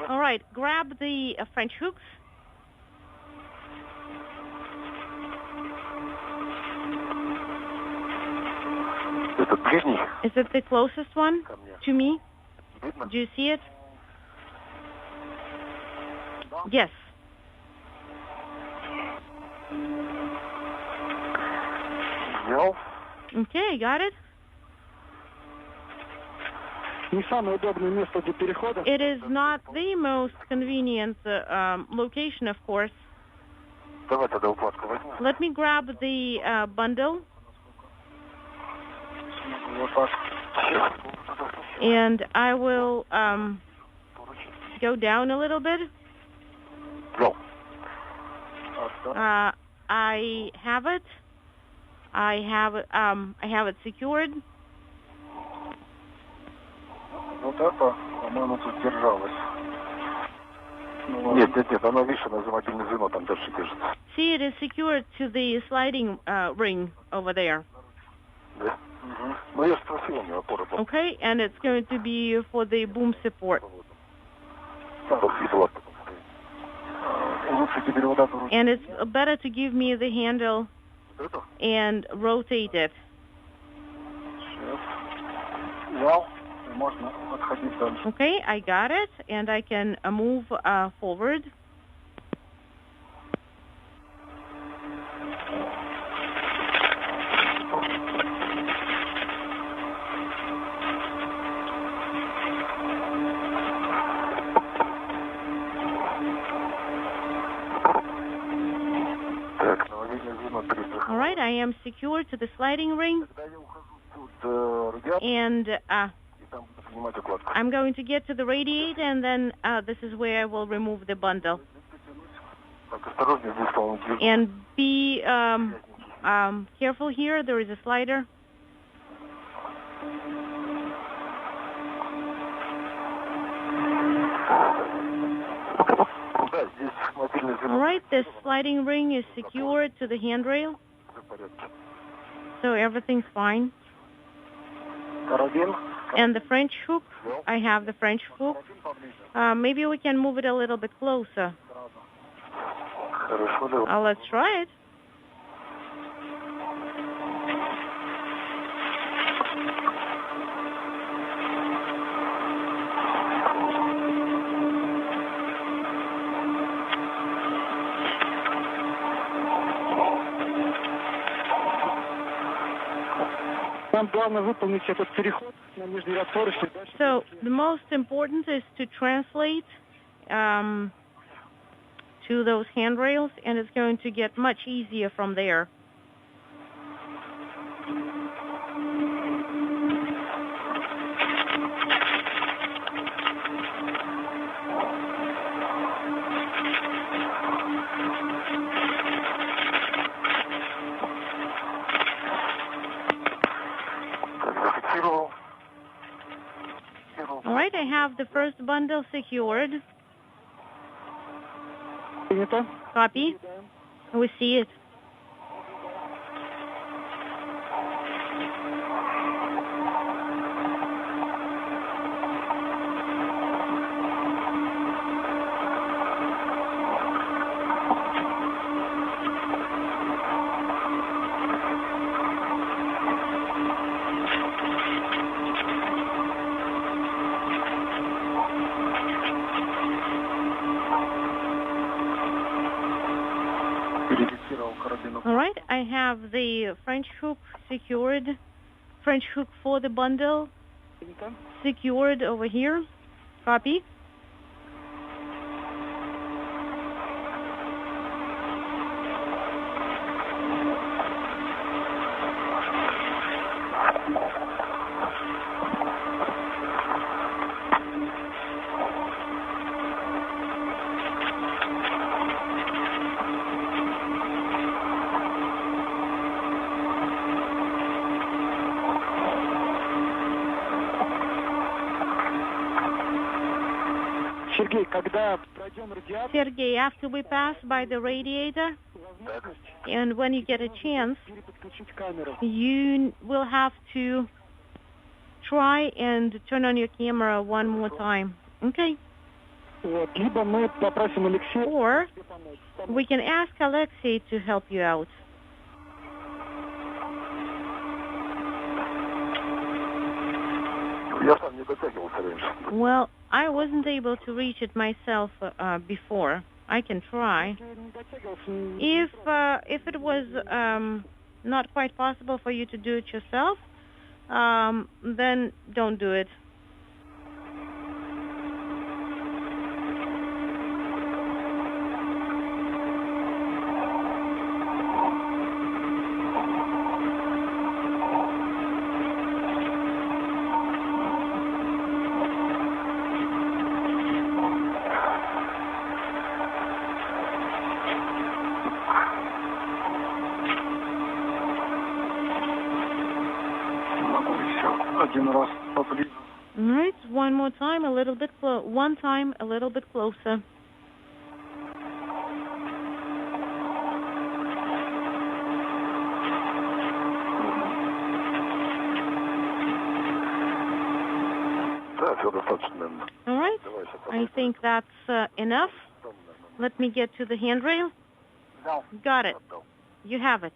All right, grab the French hooks. Is it the closest one to me? Do you see it? Yes. Okay, got it. It is not the most convenient location, of course. Let me grab the bundle. And I will go down a little bit. I have it. I have it secured. See, it is secured to the sliding ring over there. Okay, and it's going to be for the boom support. And it's better to give me the handle and rotate it. Okay, I got it, and I can move forward. All right, I am secured to the sliding ring, and I'm going to get to the radiator, and then this is where I will remove the bundle. And be careful here, there is a slider. All right, this sliding ring is secured to the handrail, so everything's fine. And the French hook, I have the French hook. Maybe we can move it a little bit closer. Let's try it. So the most important is to translate to those handrails, and it's going to get much easier from there. All right, I have the first bundle secured. Copy. We see it. All right, I have the French hook secured, French hook for the bundle secured over here. Copy. Sergey, after we pass by the radiator, and when you get a chance, you will have to try and turn on your camera one more time. Okay? Or we can ask Alexei to help you out. Well, I wasn't able to reach it myself before. I can try. If it was not quite possible for you to do it yourself, then don't do it. Один раз поближе. All right, one more time, a little bit one time, a little bit closer. Да, все достаточно. All right, I think that's enough. Let me get to the handrail. Got it. You have it.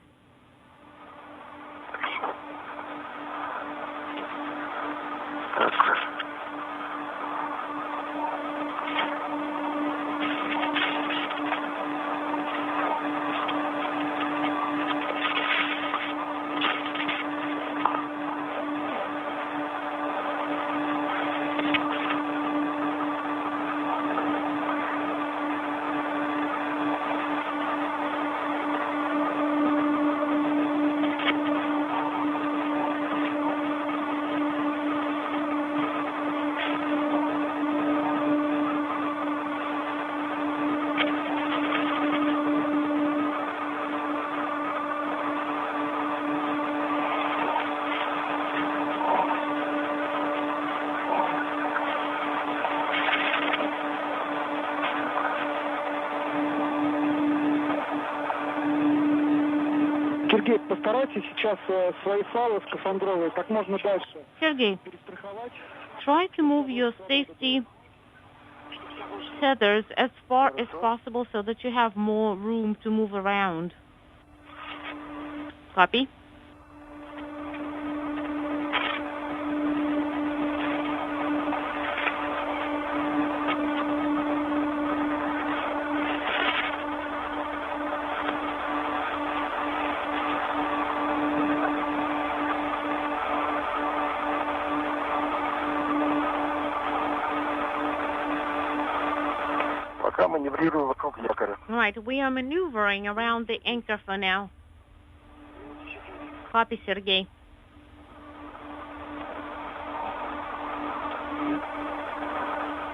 Сергей, постарайтесь сейчас свои файлы скафандровые как можно дальше Sergey, перестраховать. try to move your safety tethers as far as possible so that you have more room to move around. Copy? Пока маневрируем вокруг якоря. Right, we are maneuvering around the anchor for now. Copy, Sergey.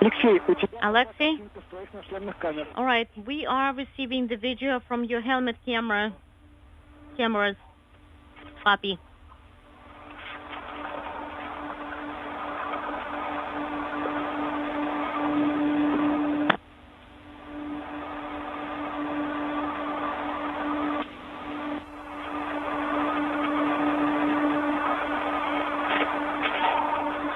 Алексей, у тебя Alexei? картинка с твоих нашлемных камер. All right, we are receiving the video from your helmet cameras. Copy.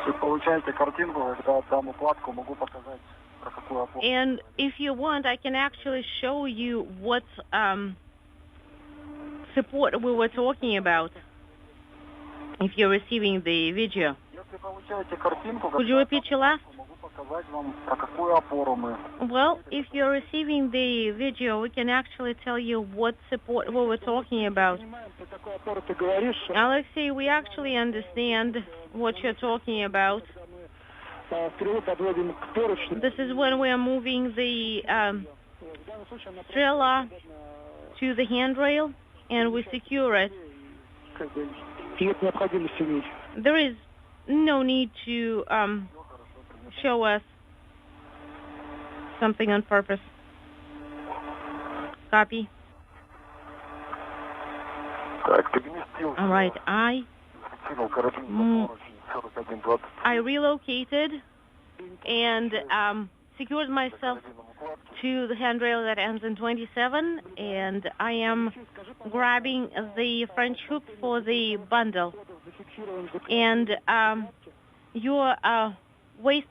Если получаете картинку, когда отдам укладку, могу показать, про какую опору. And if you want, I can actually show you what support we were talking about if you're receiving the video. Если получаете картинку, Could you repeat your last? могу показать вам, про какую опору мы. Well, if you're receiving the video, we can actually tell you what support we were talking about. Понимаем, про какую опору ты говоришь. Alexei, we actually understand what you're talking about. Стрелу подводим к поручню. This is when we are moving the В данном случае она Strela to the handrail and we secure it. как бы нет необходимости иметь. There is no need to show us something on purpose. Copy. Так, переместился. All right, Скинул карабин на поручень 41-20. I relocated and secured myself to the handrail that ends in 27, and I am grabbing the French hook for the bundle. And your waste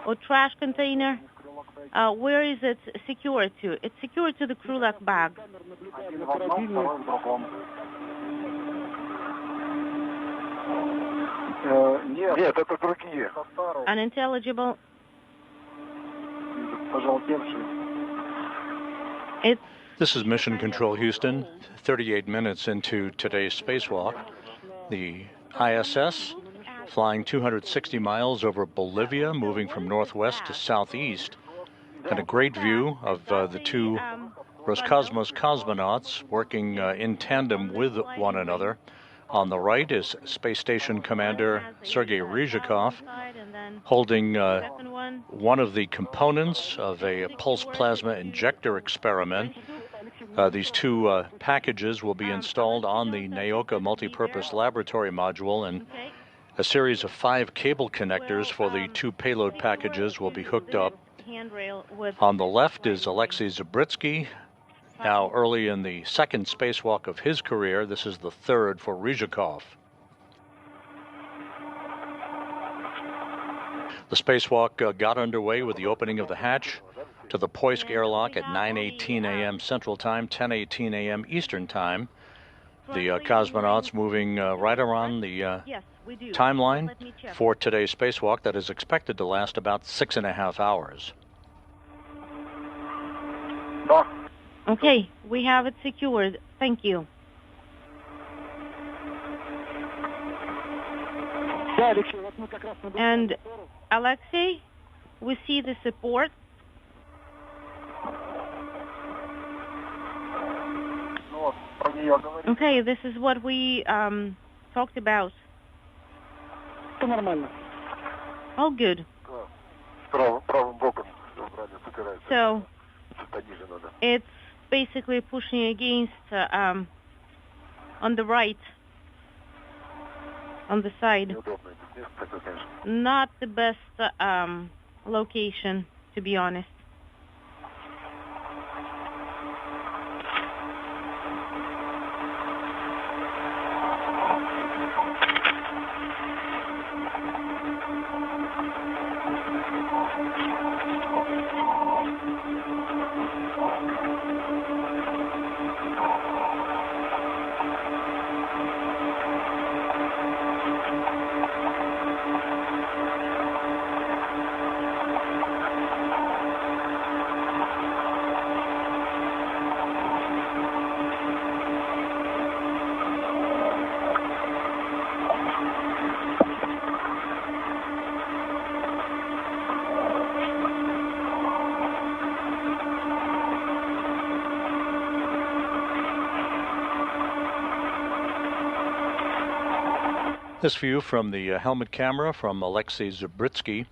or trash container, where is it secured to? It's secured to the crew lock bag. Один в одном, второй в другом. Нет, это другие. Старые, Unintelligible. пожелтевшие. It's This is Mission Control Houston, 38 minutes into today's spacewalk. The ISS flying 260 miles over Bolivia, moving from northwest to southeast, and a great view of the two Roscosmos cosmonauts working in tandem with one another. On the right is Space Station Commander Sergei Ryzhikov, holding one of the components of a pulse plasma injector experiment These two packages will be installed on the Naoka multipurpose laboratory module, and a series of 5 cable connectors for the 2 payload packages will be hooked up. On the left is Alexei Zabritsky, now early in the 2nd spacewalk of his career. This is the 3rd for Ryzhikov. The spacewalk got underway with the opening of the hatch to the Poisk airlock at 9:18 a.m. Central Time, 10:18 a.m. Eastern Time. The cosmonauts moving right around the timeline for today's spacewalk that is expected to last about 6.5 hours. Okay, we have it secured. Thank you. And Alexei, we see the support. Okay, this is what we talked about. All good. So it's basically pushing against on the right, on the side. Not the best location, to be honest. This view from the helmet camera from Alexei Zabritsky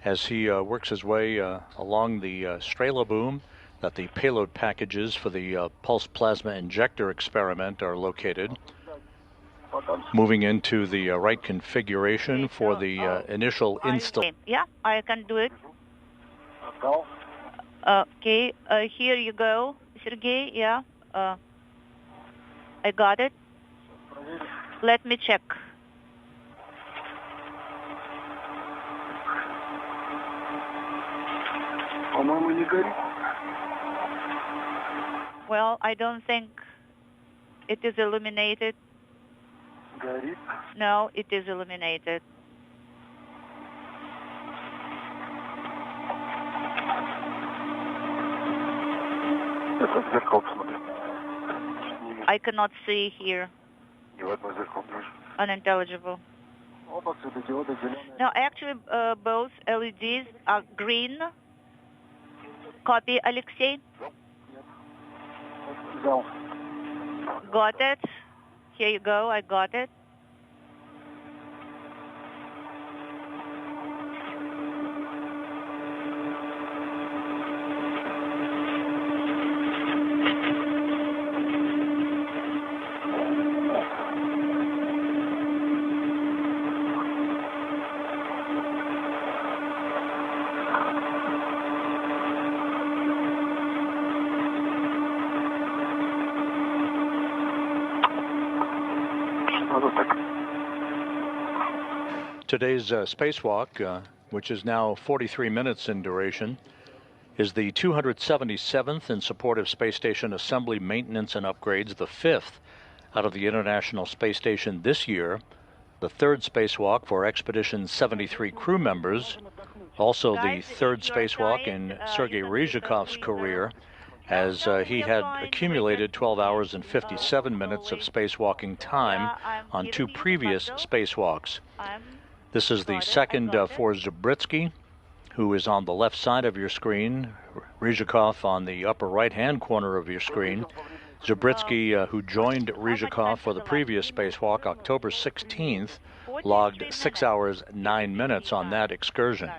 as he works his way along the Strela boom that the payload packages for the pulse plasma injector experiment are located. Moving into the right configuration for the initial install. Yeah, I can do it. Okay, here you go, Sergey. Yeah, I got it. Let me check. Well, I don't think it is illuminated. No, it is illuminated. I cannot see here. Unintelligible. No, actually, both LEDs are green. Copy, Alexei. Got it. Here you go. I got it. Today's spacewalk, which is now 43 minutes in duration, is the 277th in support of space station assembly, maintenance, and upgrades, the 5th out of the International Space Station this year, the 3rd spacewalk for Expedition 73 crew members, also the 3rd spacewalk in Sergei Ryzhikov's career, as he had accumulated 12 hours and 57 minutes of spacewalking time on 2 previous spacewalks. This is the 2nd for Zabritsky, who is on the left side of your screen, Ryzhikov on the upper right-hand corner of your screen. Zabritsky, who joined Ryzhikov for the previous spacewalk, October 16th, logged 6 hours, 9 minutes on that excursion.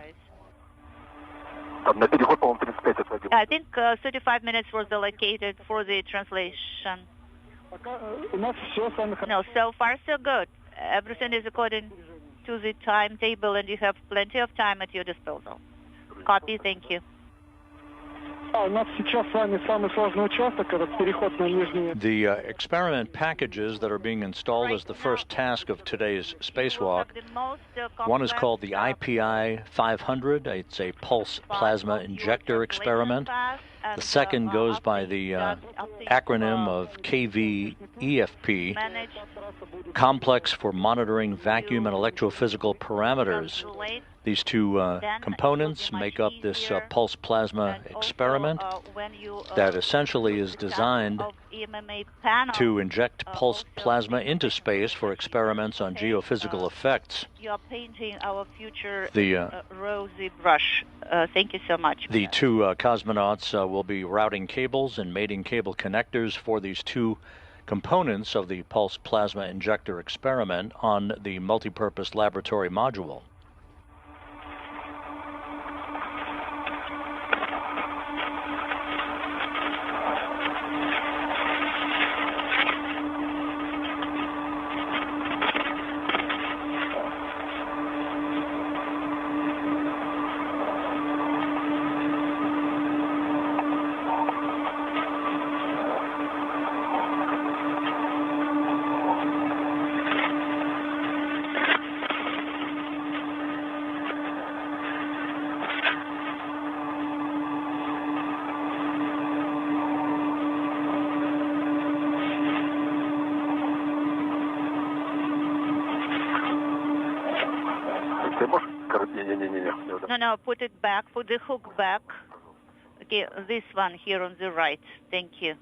Там на переход, по-моему, 35 отводил. I think 35 minutes was allocated for the translation. У нас все сами No, so far so good. Everything is according to the timetable and you have plenty of time at your disposal. Copy, thank you. У нас сейчас с вами самый сложный участок, этот переход на нижние. The experiment packages that are being installed as the first task of today's spacewalk. One is called the IPI 500. It's a pulse plasma injector experiment. The second goes by the acronym of KVEFP, Complex for Monitoring Vacuum and Electrophysical Parameters. These two components make up this pulse plasma experiment that essentially is designed to inject pulsed plasma into space for experiments on geophysical effects. You are painting our future The rosy brush. Thank you so much. The two cosmonauts will be routing cables and mating cable connectors for these two components of the pulse plasma injector experiment on the multipurpose laboratory module. No, put it back, put the hook back. Okay, this one here on the right. Thank you.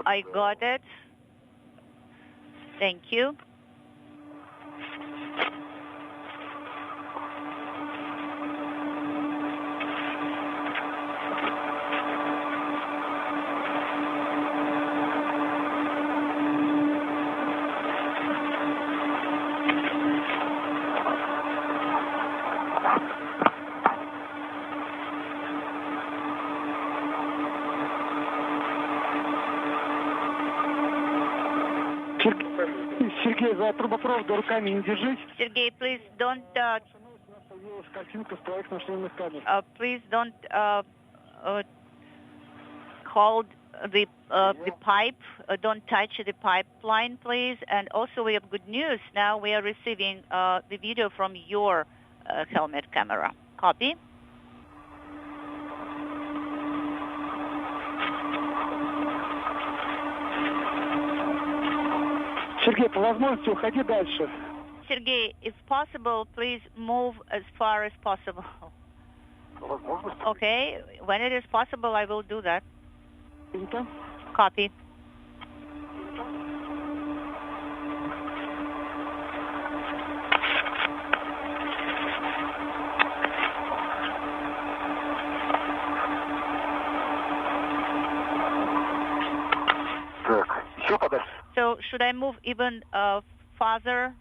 I got it. Thank you. Сергей, за трубопроводу руками не держись. Sergey, please don't Картинка с твоих нашлемных камер. please don't hold the pipe. Don't touch the pipeline, please. And also, we have good news. Now we are receiving the video from your helmet camera. Copy. Сергей, по возможности уходи дальше. Sergey, if possible, please move as far as possible. Okay, when it is possible, I will do that. Copy. Так, еще подальше. So should I move even farther?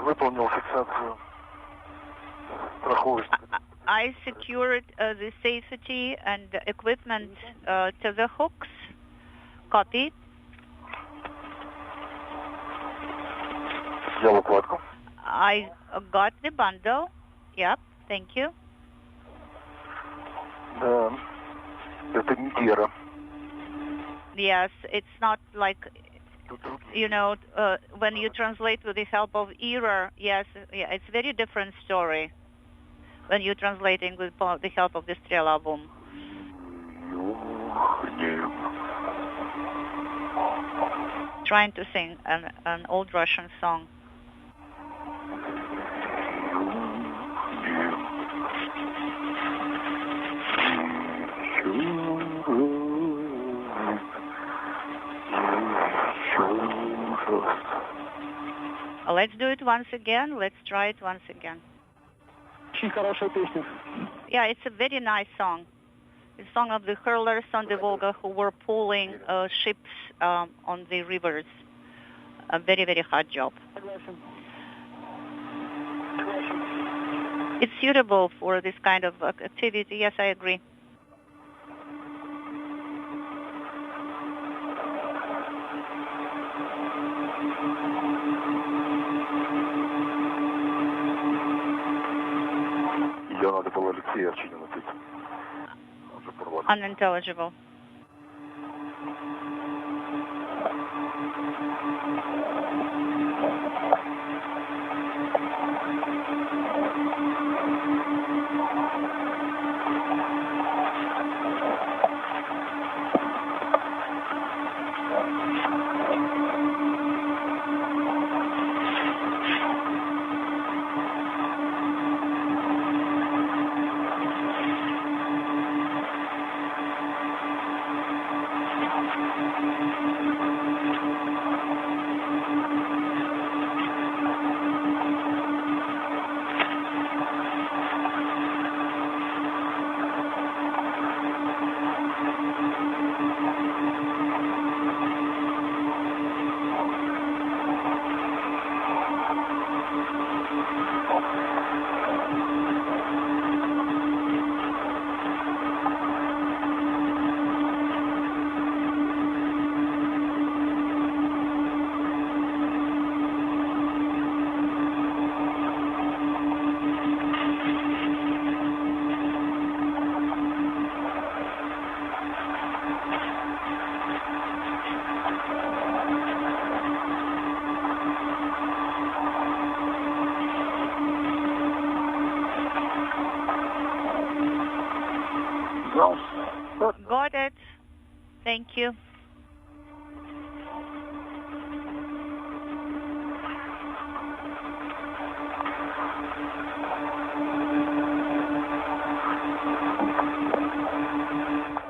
Выполнил фиксацию страховочной. I secured the safety and equipment to the hooks. Copy. Взял укладку. I got the bundle. Yep, thank you. Да, это не Тера. Yes, it's not like when you translate with the help of error, yes, yeah, it's a very different story when you're translating with the help of the Strela boom. Trying to sing an old Russian song. Let's do it once again. Let's try it once again. Очень хорошая песня. Yeah, it's a very nice song. The song of the hurlers on the Volga who were pulling ships on the rivers. A very, very hard job. It's suitable for this kind of activity. Yes, I agree. Ее надо было Алексея Овчинина петь. Unintelligible. Got it. Thank you.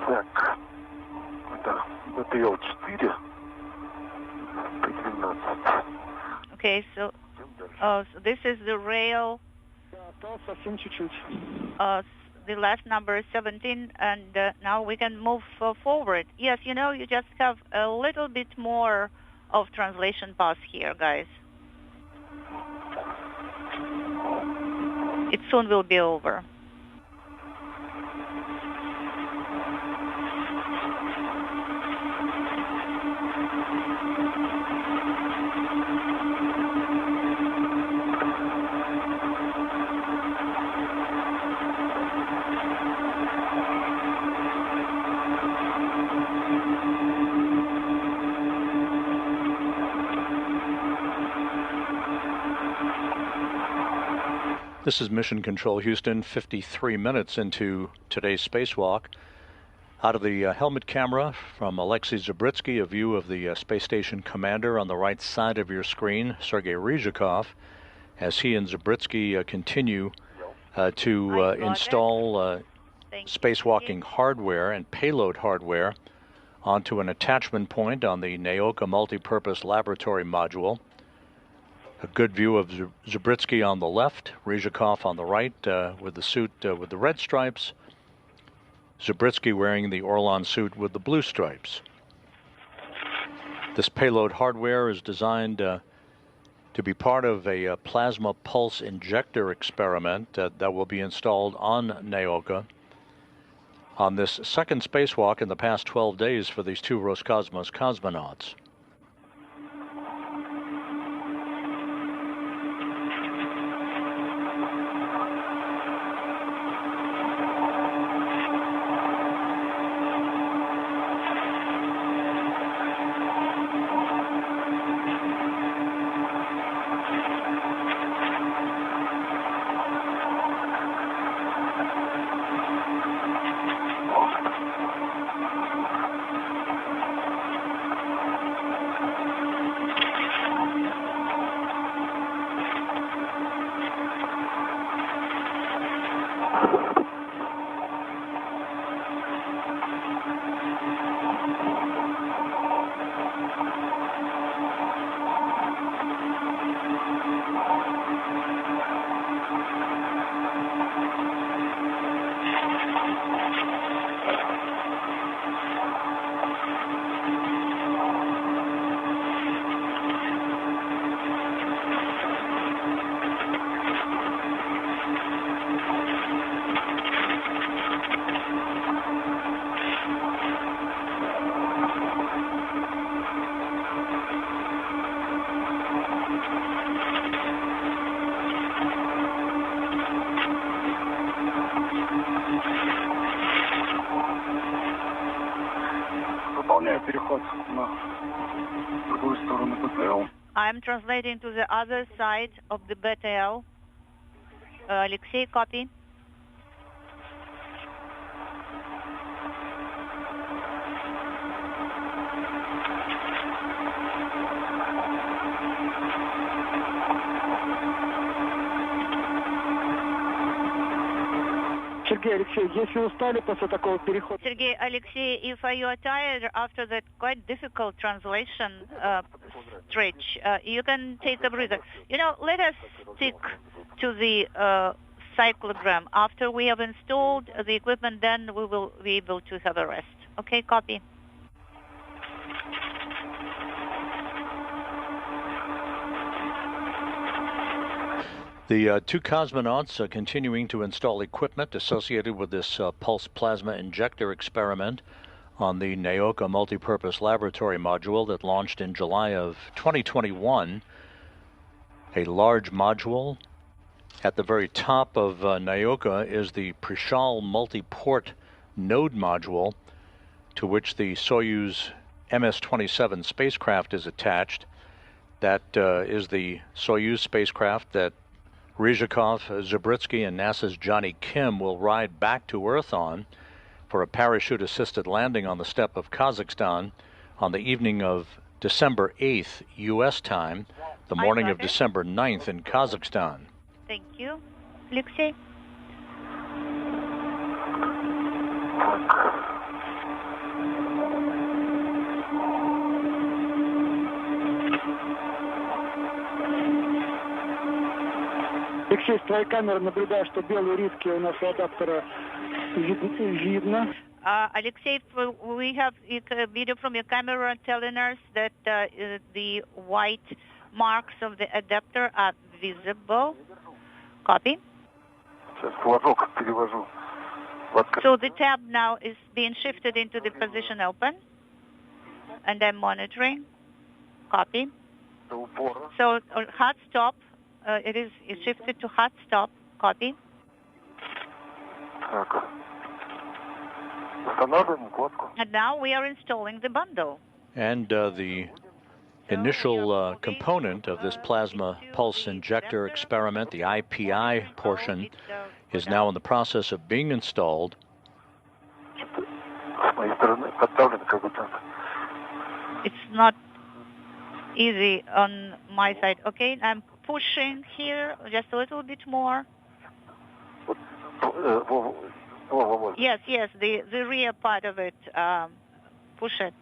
Так, это Л4, 12. Okay, so this is the rail. Совсем чуть-чуть. The last number is 17, and now we can move forward. Yes, you just have a little bit more of translation pass here, guys. It soon will be over. This is Mission Control Houston, 53 minutes into today's spacewalk. Out of the helmet camera from Alexei Zabritsky, a view of the space station commander on the right side of your screen, Sergei Ryzhikov, as he and Zabritsky continue to install spacewalking hardware and payload hardware onto an attachment point on the Naoka multipurpose laboratory module. A good view of Zabritsky on the left, Ryzhikov on the right with the suit with the red stripes, Zabritsky wearing the Orlan suit with the blue stripes. This payload hardware is designed to be part of a plasma pulse injector experiment that will be installed on Naoka on this second spacewalk in the past 12 days for these two Roscosmos cosmonauts. I'm translating to the other side of the BTL. Alexei, copy. Сергей, Алексей, если устали после такого перехода... Sergey, Alexei, if you are tired after that quite difficult translation stretch, you can take a breather. You know, let us stick to the cyclogram. After we have installed the equipment, then we will be able to have a rest. Okay, copy. The two cosmonauts are continuing to install equipment associated with this pulse plasma injector experiment on the Naoka multipurpose laboratory module that launched in July of 2021. A large module. At the very top of Naoka is the Prishal multi-port node module, to which the Soyuz MS-27 spacecraft is attached. That is the Soyuz spacecraft that Ryzhikov, Zabritsky, and NASA's Johnny Kim will ride back to Earth on for a parachute-assisted landing on the steppe of Kazakhstan on the evening of December 8th, U.S. time, the morning of December 9th in Kazakhstan. Thank you. Alexei? Алексей, с твоей камеры наблюдаю, что белые риски у нас у адаптера видно. Alexei, we have a video from your camera telling us that the white marks of the adapter are visible. Copy. So the tab now is being shifted into the position open, and I'm monitoring. Copy. So hard stop. It is shifted to hard stop. Copy. And now we are installing the bundle. And the initial component of this plasma pulse injector experiment, the IPI portion, is now in the process of being installed. It's not easy on my side. Okay, I'm pushing here just a little bit more. Yes, the rear part of it. Push it.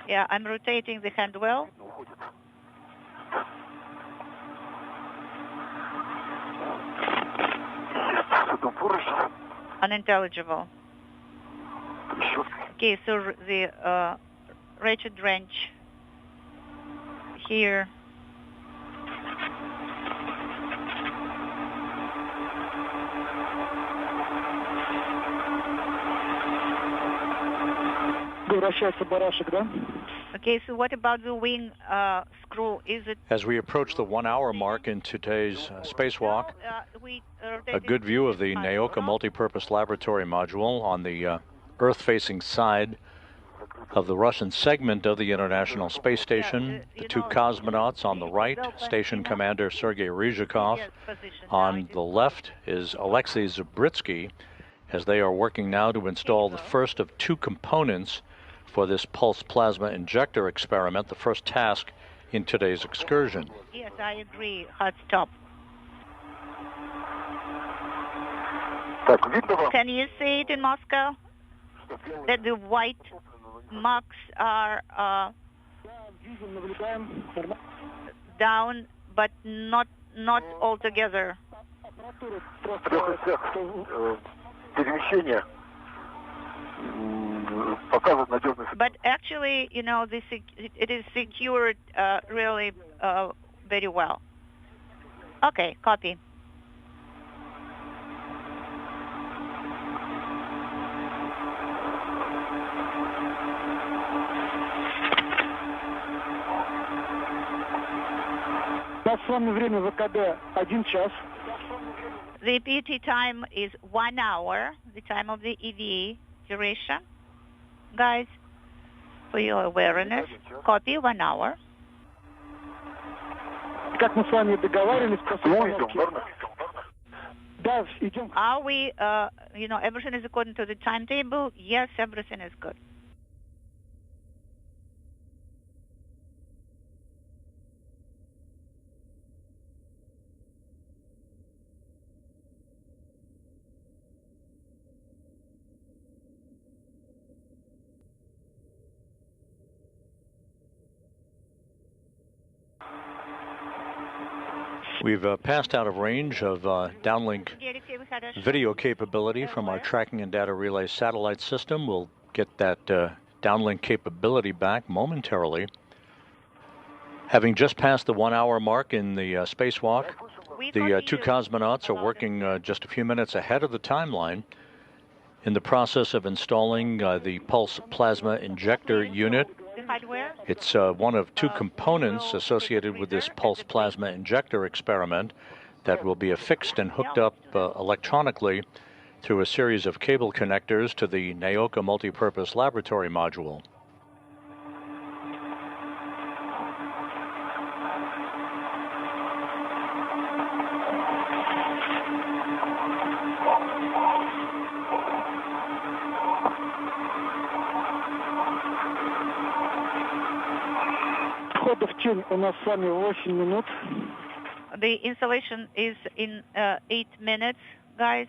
Yeah, I'm rotating the hand well. Unintelligible. Okay, so the wretched wrench here. Okay, so what about the wing screw? Is it? As we approach the 1 hour mark in today's spacewalk, a good view of the Naoka multipurpose laboratory module on the Earth-facing side of the Russian segment of the International Space Station. The two cosmonauts on the right, Station Commander Sergei Ryzhikov. On the left is Alexei Zabritsky, as they are working now to install the first of two components for this pulse plasma injector experiment. The first task in today's excursion. Yes, I agree. Hard stop. Can you see it in Moscow? That the white marks are down, but not altogether. But actually, you know, it is secured really very well. Okay, copy. The PT time is 1 hour, the time of the EVA duration. Guys, for your awareness, copy 1 hour. Are we, you know, everything is according to the timetable? Yes, everything is good. We've passed out of range of downlink video capability from our tracking and data relay satellite system. We'll get that downlink capability back momentarily. Having just passed the 1 hour mark in the spacewalk, the two cosmonauts are working just a few minutes ahead of the timeline in the process of installing the pulse plasma injector unit. It's one of two components associated with this pulse plasma injector experiment that will be affixed and hooked up electronically through a series of cable connectors to the Naoka multipurpose laboratory module. The installation is in 8 minutes, guys.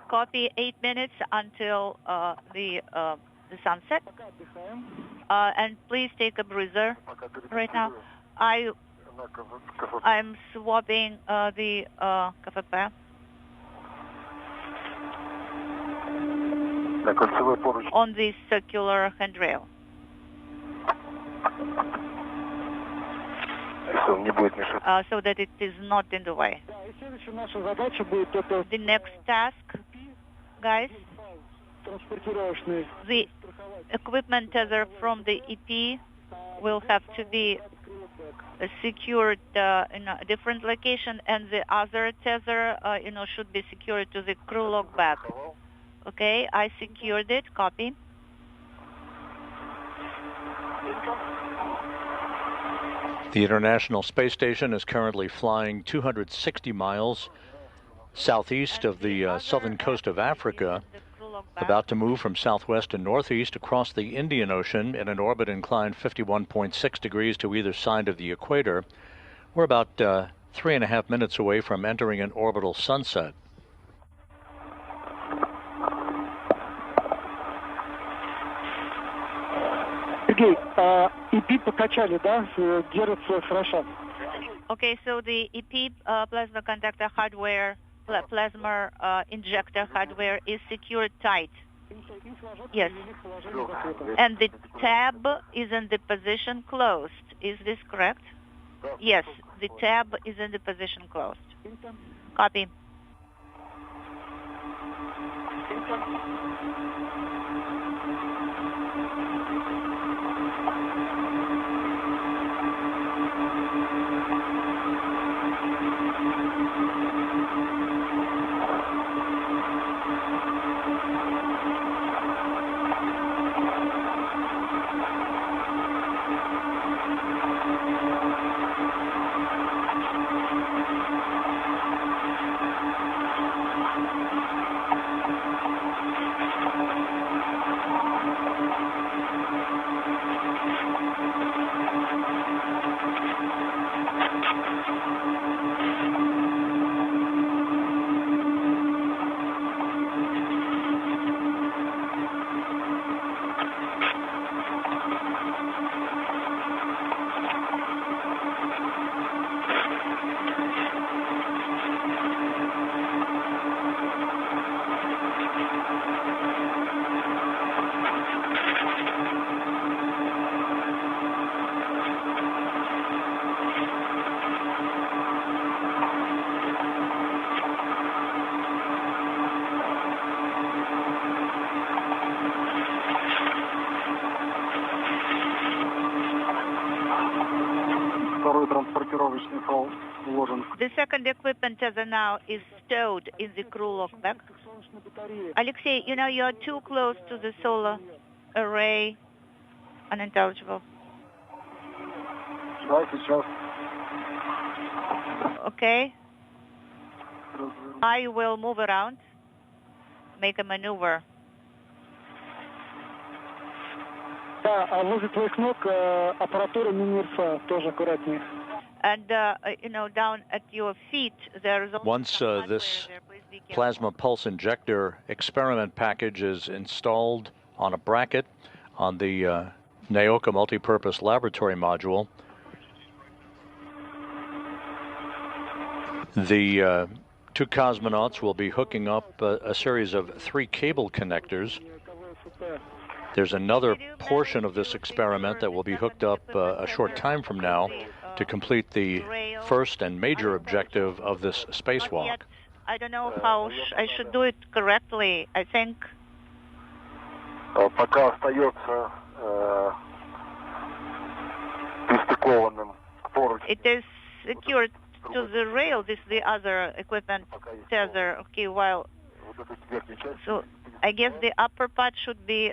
Copy 8 minutes until the sunset. And please take a breather right now. I'm swapping the KFP on the circular handrail. So that it is not in the way. The next task, guys, the equipment tether from the EP will have to be secured in a different location, and the other tether, should be secured to the crew log bag. Okay, I secured it. Copy. The International Space Station is currently flying 260 miles southeast of the southern coast of Africa, about to move from southwest to northeast across the Indian Ocean in an orbit inclined 51.6 degrees to either side of the equator. We're about 3.5 minutes away from entering an orbital sunset. Okay, so the EP plasma conductor hardware, plasma injector hardware is secured tight. Yes. And the tab is in the position closed. Is this correct? Yes, the tab is in the position closed. Copy. The second equipment tether now is stowed in the crew lockback. Alexei, you know you're too close to the solar array. Unintelligible. Okay. I will move around, make a maneuver. Да, а возле твоих ног аппаратура мини-РФ, тоже аккуратнее. And, down at your feet, there is also Once this plasma pulse injector experiment package is installed on a bracket on the Naoka multipurpose laboratory module, the two cosmonauts will be hooking up a series of 3 cable connectors. There's another portion of this experiment that will be hooked up a short time from now to complete the first and major objective of this spacewalk. I don't know how I should do it correctly. I think Пока остается пристыкованным к поручню. it is secured to the rail. This is the other equipment tether. Okay, so I guess the upper part should be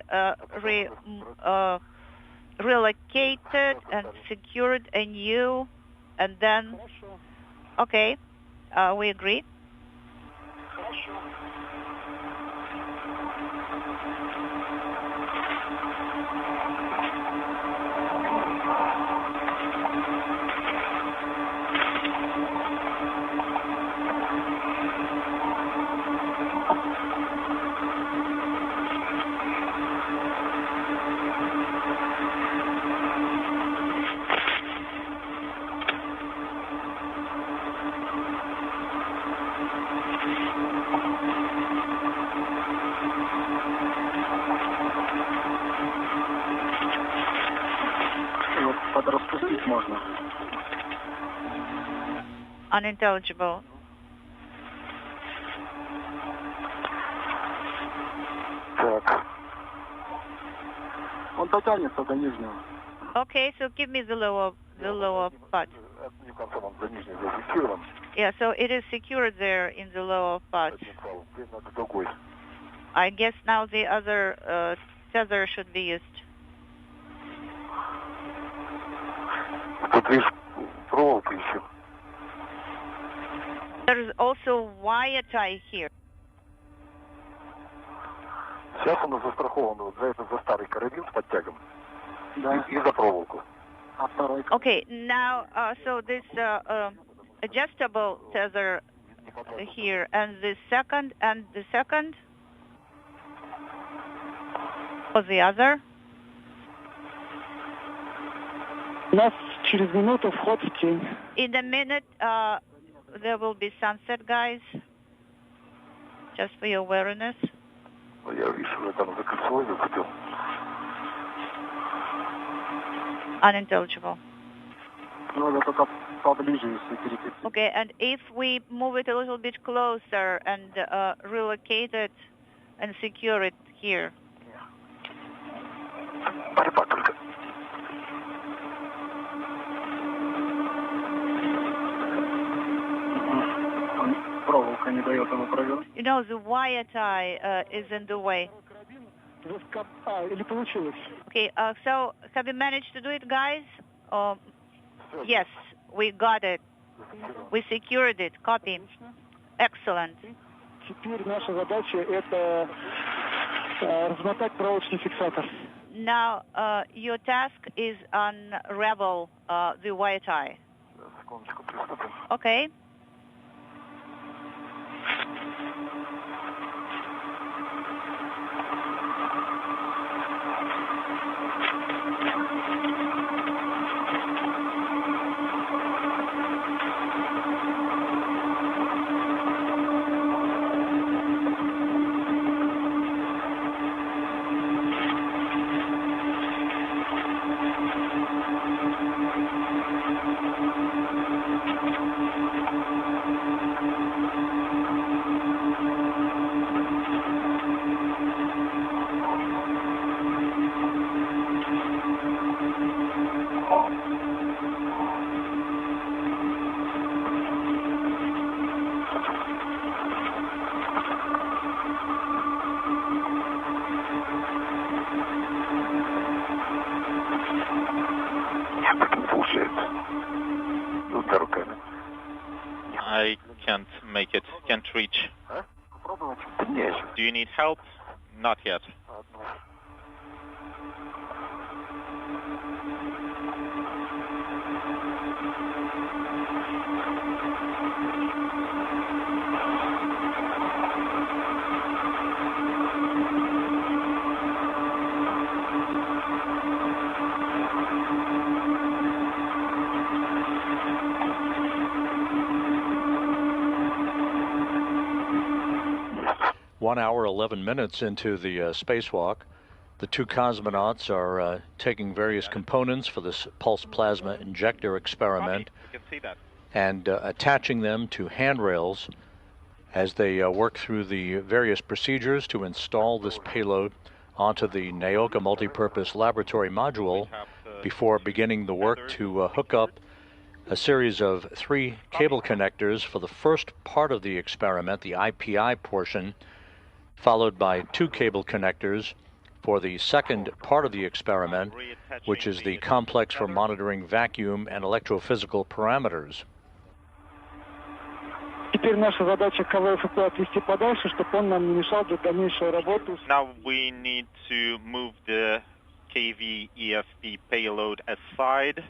relocated and secured anew, and then, okay, we agree. Подраспустить можно. Unintelligible. Так. Он дотянется до нижнего. Okay, so give me the lower part. Yeah, so it is secured there in the lower part. I guess now the other tether should be used. Тут видишь, проволока еще. There is also wire tie here. Сейчас он застрахован вот за этот, за старый карабин с подтягом. Да. И за проволоку. А второй? Okay, now, so this adjustable tether here, and the second, or the other? У нас через минуту вход в тень. In a minute, there will be sunset, guys. Just for your awareness. Я вижу, там за кольцевой закупил. Unintelligible. Надо только поближе, если перекрестить. Okay, and if we move it a little bit closer and relocate it and secure it here. Борьба только. Проволока не дает ему провернуть. You know, the wire tie is in the way. Или получилось? Okay, so have you managed to do it, guys? Yes, we got it. We secured it. Copy. Excellent. Теперь наша задача это размотать проволочный фиксатор. Now, your task is unravel the wire tie. Okay. can't make it, can't reach. Do you need help? Not yet. One hour, 11 minutes into the spacewalk, the two cosmonauts are taking various components for this pulse plasma injector experiment and attaching them to handrails as they work through the various procedures to install this payload onto the Naoka multipurpose laboratory module before beginning the work to hook up a series of 3 cable connectors for the first part of the experiment, the IPI portion, followed by 2 cable connectors for the second part of the experiment, which is the complex for monitoring vacuum and electrophysical parameters. Now we need to move the KV EFP payload aside.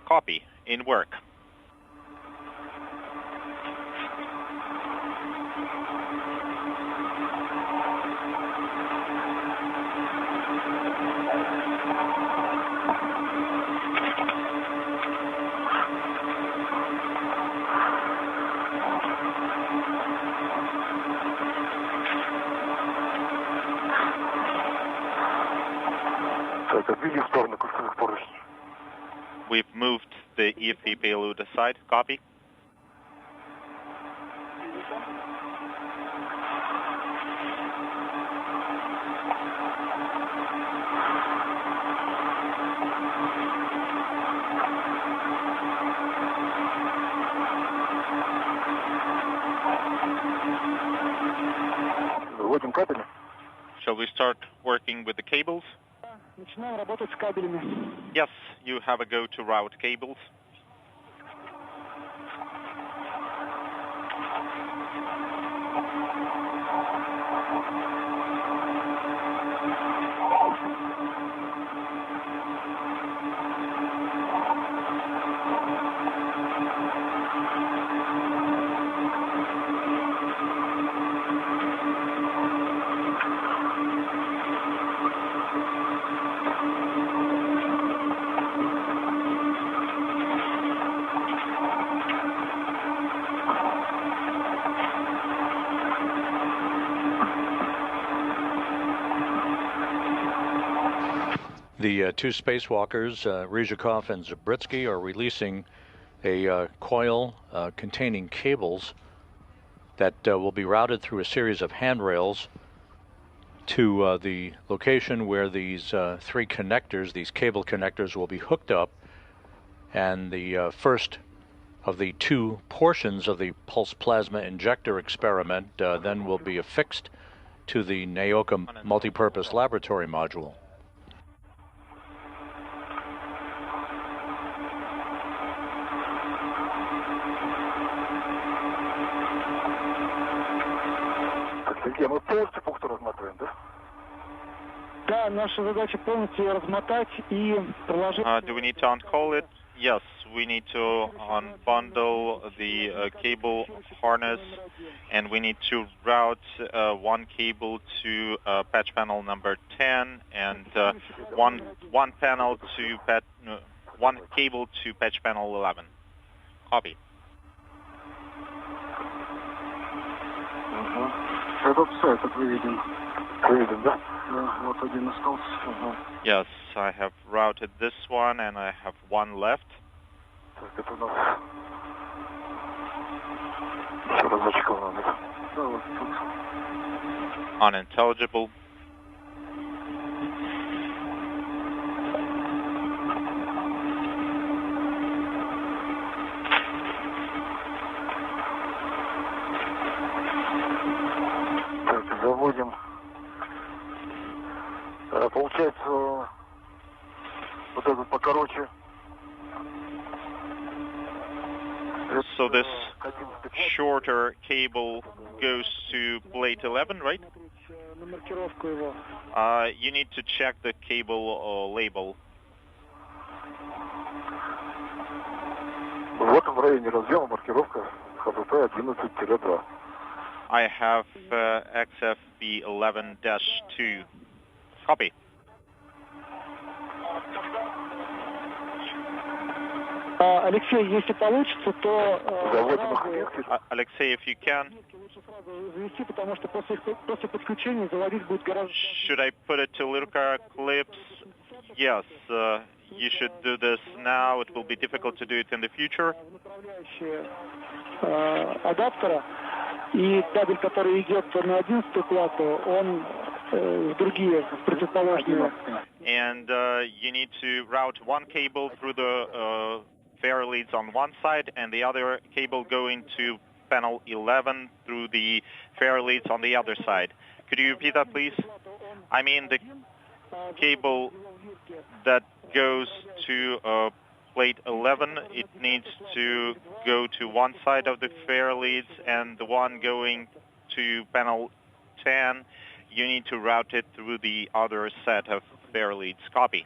Copy. In work. We've moved the EFP payload aside. Copy. Shall we start working with the cables? Yes, you have a go to route cables. The 2 spacewalkers, Ryzhikov and Zabritsky, are releasing a coil containing cables that will be routed through a series of handrails to the location where these 3 connectors, these cable connectors, will be hooked up, and the first of the 2 portions of the pulse plasma injector experiment then will be affixed to the Naoka multipurpose laboratory module. Do we need to uncall it? Yes, we need to unbundle the cable harness, and we need to route 1 cable to patch panel number 10 and one cable to patch panel 11. Copy. Yes, I have routed this one, and I have 1 left. Unintelligible. Заводим. Получается, вот этот покороче. So this shorter cable goes to plate 11, right? You need to check the cable label. В этом районе разъема маркировка ХПП 11-2. I have XFB11-2. Copy. Алексей, если получится, то... Alexei, if you can. Завести, потому что после подключения заводить будет гораздо... Should I put it to Lurka clips? Yes, you should do this now. It will be difficult to do it in the future. Адаптера и кабель, который идет на 11-ю плату, он в другие противоположные. And you need to route one cable through the fair leads on one side and the other cable going to panel 11 through the fair leads on the other side. Could you repeat that, please? I mean the cable that goes to plate 11, it needs to go to one side of the fair leads, and the one going to panel 10, you need to route it through the other set of fair leads. Copy.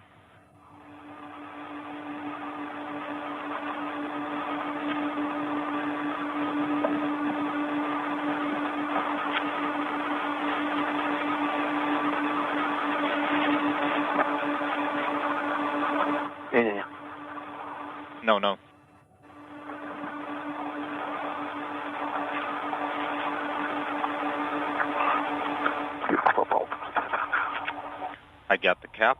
No. I got the cap.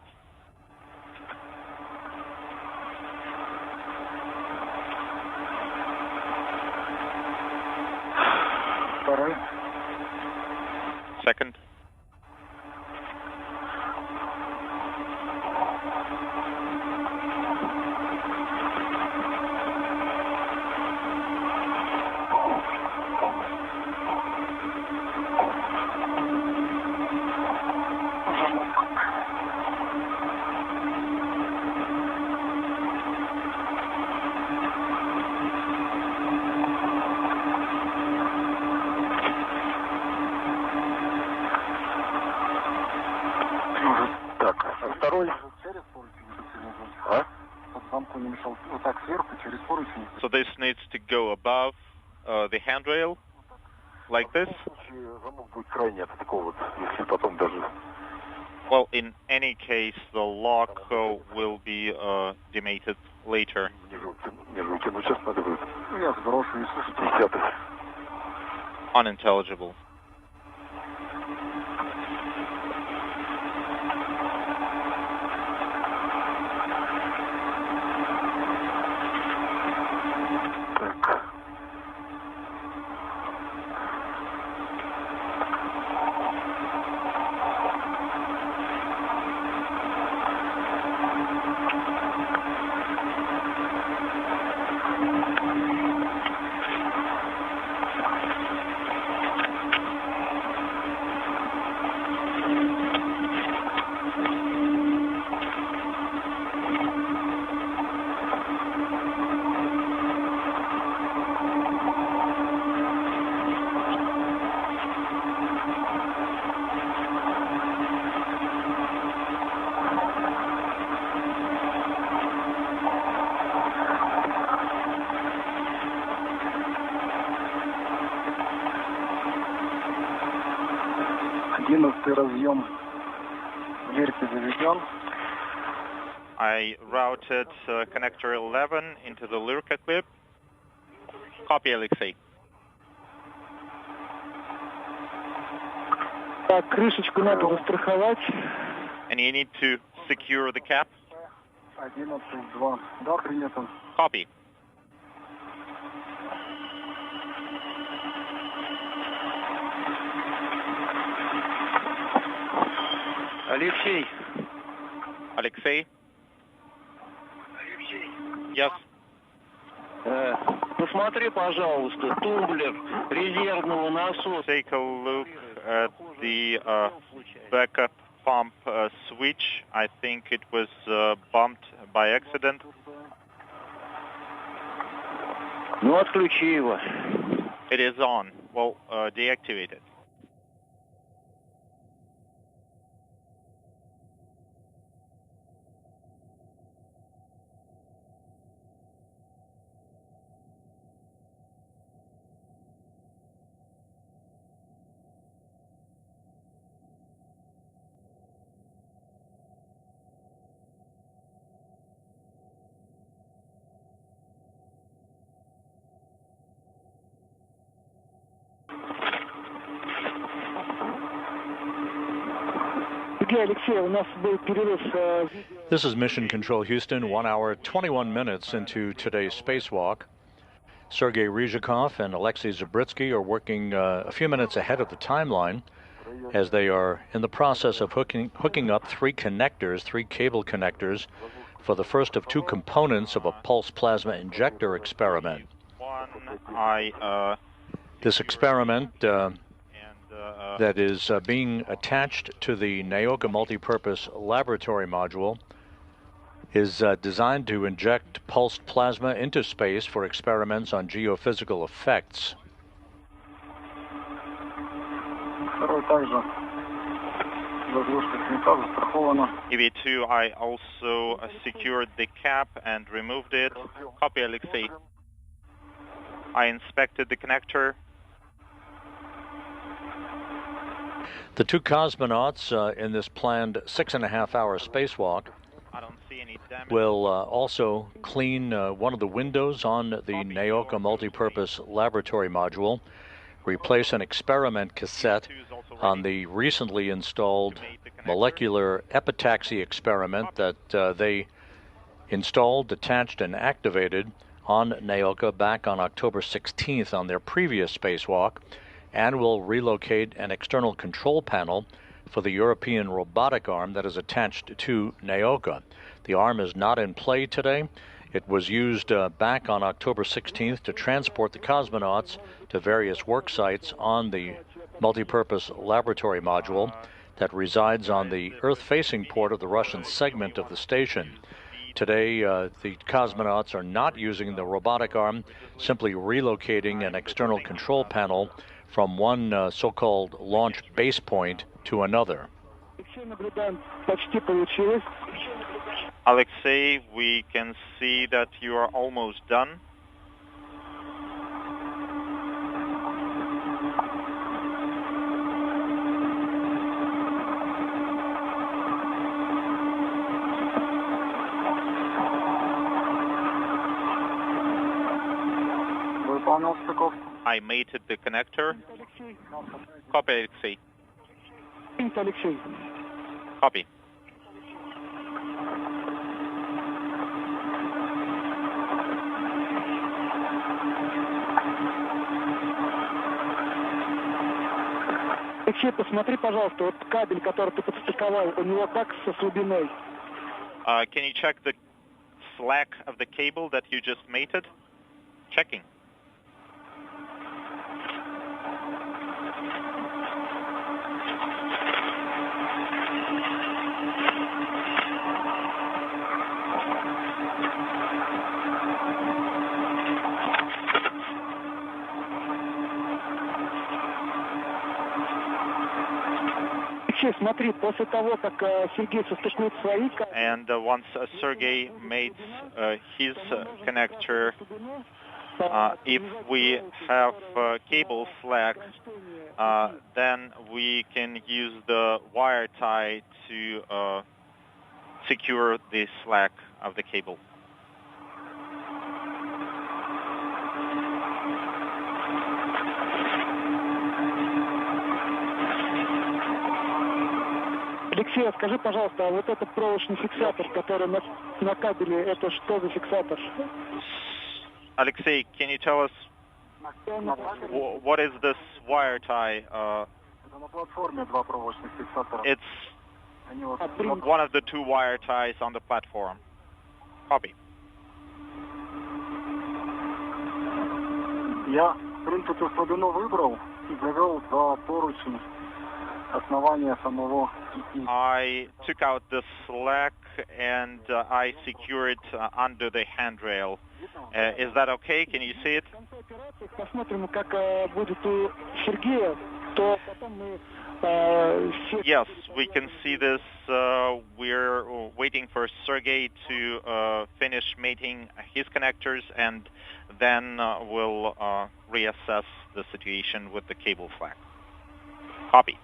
Second. So this needs to go above the handrail, like this? Well, in any case, the lock will be demated later. Unintelligible. I routed connector 11 into the Lurka clip. Copy, Alexei. Крышечку надо застраховать. And you need to secure the cap. 11-2. Да, принято. Copy. Алексей. Alexei? Yes. Посмотри, пожалуйста, тумблер резервного насоса. Take a look at the backup pump switch. I think it was bumped by accident. Ну, отключи его. It is on. Well, deactivate it. This is Mission Control Houston, 1 hour, 21 minutes into today's spacewalk. Sergei Ryzhikov and Alexei Zabritsky are working a few minutes ahead of the timeline as they are in the process of hooking up three cable connectors for the first of two components of a pulse plasma injector experiment. This experiment that is being attached to the Naoka multipurpose laboratory module is designed to inject pulsed plasma into space for experiments on geophysical effects. EV2, I also secured the cap and removed it. Copy, Alexei. I inspected the connector. The two cosmonauts in this planned 6.5-hour spacewalk will also clean one of the windows on the Naoka multipurpose laboratory module, replace an experiment cassette on the recently installed molecular epitaxy experiment that they installed, detached, and activated on Naoka back on October 16th on their previous spacewalk, and will relocate an external control panel for the European robotic arm that is attached to Naoka. The arm is not in play today. It was used back on October 16th to transport the cosmonauts to various work sites on the multipurpose laboratory module that resides on the Earth-facing port of the Russian segment of the station. Today, the cosmonauts are not using the robotic arm, simply relocating an external control panel from one so-called launch base point to another. Alexei, we can see that you are almost done. I mated the connector. Copy, Alexei. Copy. Алексей, посмотри, пожалуйста, вот кабель, который ты подстыковал, у него как со слабиной? Can you check the slack of the cable that you just mated? Checking. Смотри, после того, как Сергей состыкует свои... And once Sergey mates his connector, if we have cable slack, then we can use the wire tie to secure the slack of the cable. Алексей, скажи, пожалуйста, а вот этот проволочный фиксатор, который на кабеле, это что за фиксатор? Alexei, can you tell us what is this wire tie? It's one of the two wire ties on the platform. Copy. Я, в принципе, слабину выбрал и завел два поручня. I took out the slack and I secured under the handrail Is that okay? Can you see it? Посмотрим, как будет у Сергея, то потом мы Yes, we can see this. We're waiting for Sergey to finish mating his connectors, and then we'll reassess the situation with the cable flag. Copy.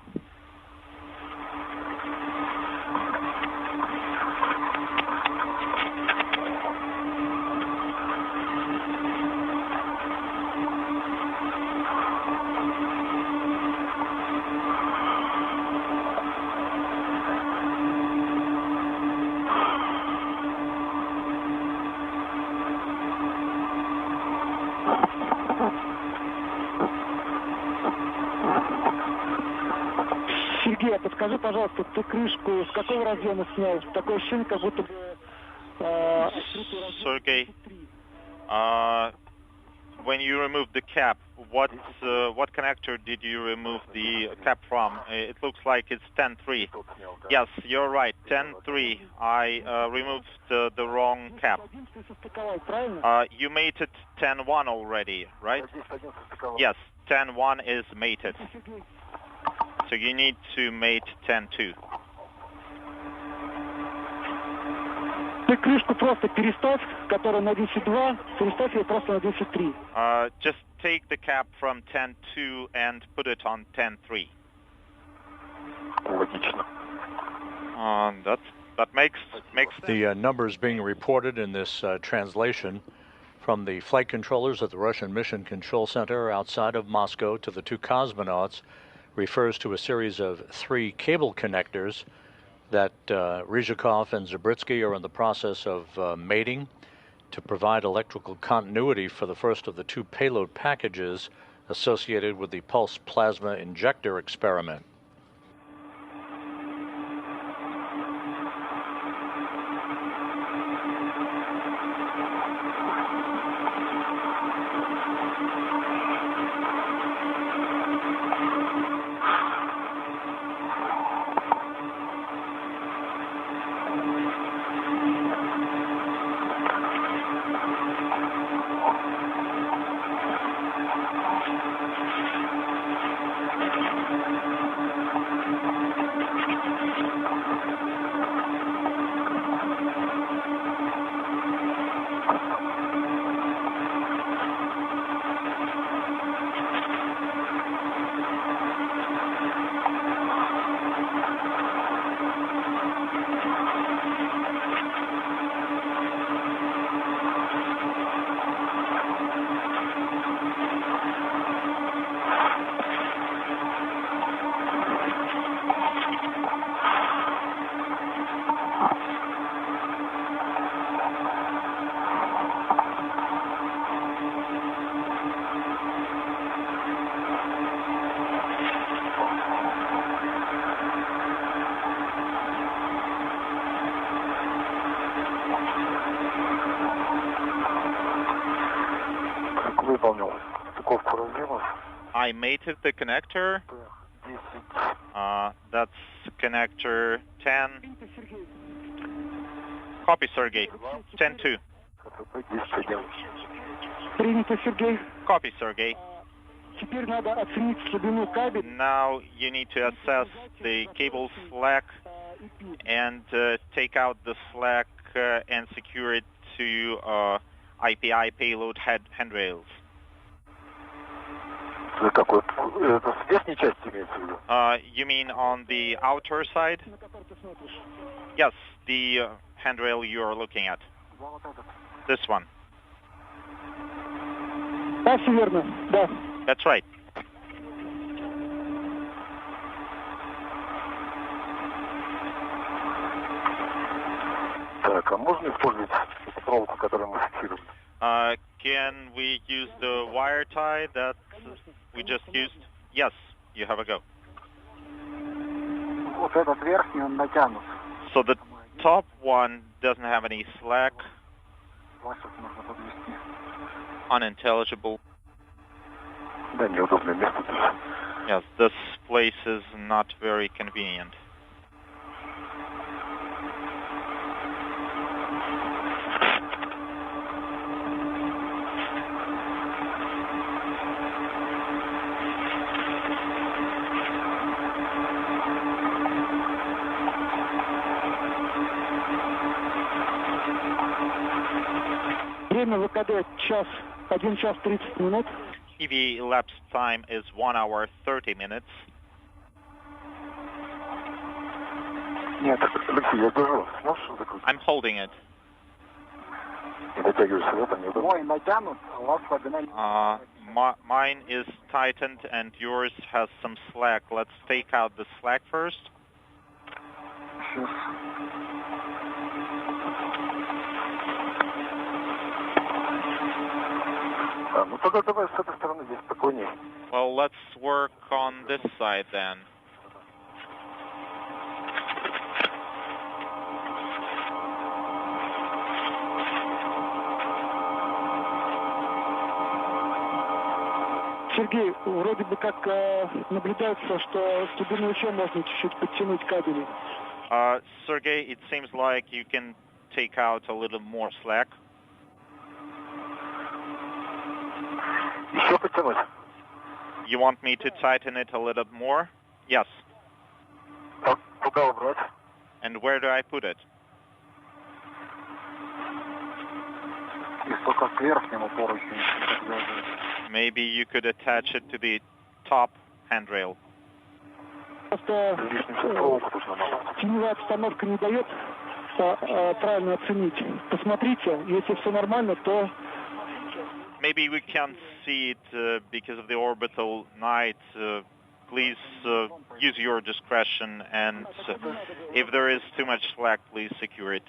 Сергей, подскажи, пожалуйста, ты крышку с какого разъема снял? Такое ощущение, как будто бы... Sergey, when you removed the cap, what connector did you remove the cap from? It looks like it's 10.3. Yes, you're right, 10.3. I removed the wrong cap. You mated 10.1 already, right? Yes, 10.1 is mated. So you need to mate 10.2. Ты крышку просто переставь, которая на 10.2, переставь ее просто на 10.3. Just take the cap from 10.2 and put it on 10.3. That makes the numbers being reported in this translation from the flight controllers at the Russian Mission Control Center outside of Moscow to the two cosmonauts refers to a series of 3 cable connectors that Ryzhikov and Zabritsky are in the process of mating to provide electrical continuity for the first of the 2 payload packages associated with the pulse plasma injector experiment. I mated the connector. That's connector 10. Copy, Sergey. 10.2. Принято, Сергей. Copy, Sergey. Теперь надо оценить слабину кабеля. Now you need to assess the cable slack and take out the slack and secure it to IPI payload handrails. You mean on the outer side? Yes, the handrail you are looking at. This one. Да, все верно, да. That's right. Так, а можно использовать эту проволоку, которую мы фиксировали? Can we use the wire tie that we just used? Yes, you have a go. Вот этот верхний, он натянут. So the top one doesn't have any slack. Unintelligible. Да, неудобное место. Yes, this place is not very convenient. Время ВКД 1 час 30 минут. EVA elapsed time is 1 hour 30 minutes. Нет, Алексей, я держу. Сможешь закрутить? I'm holding it. Не дотягиваешься, да, там не удобно? Мой натянут, а у вас погнали. Mine is tightened and yours has some slack. Let's take out the slack first. Сейчас. Ну тогда давай с этой стороны здесь спокойнее. Well, let's work on this side then. Сергей, вроде бы как наблюдается, что с глубины еще можно чуть-чуть подтянуть кабели. Sergey, it seems like you can take out a little more slack. Еще подтянуть? You want me to tighten it a little more? Yes. Куда убрать? And where do I put it? И только к верхнему поручню. Maybe you could attach it to the top handrail. Просто теневая обстановка не дает правильно оценить. Посмотрите, если все нормально, то... Maybe we can't see it because of the orbital night. Please use your discretion, and if there is too much slack, please secure it.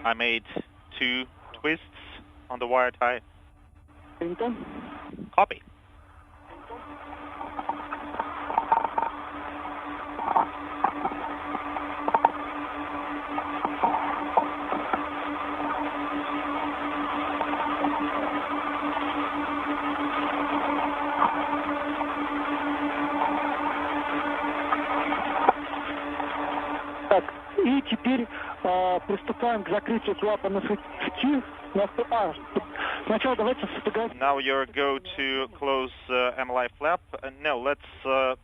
I made 2 twists on the wire tie. Copy. Так, и теперь приступаем к закрытию клапана сети. Сначала давайте сфотографируем. Now you're go to close MLI flap. No, let's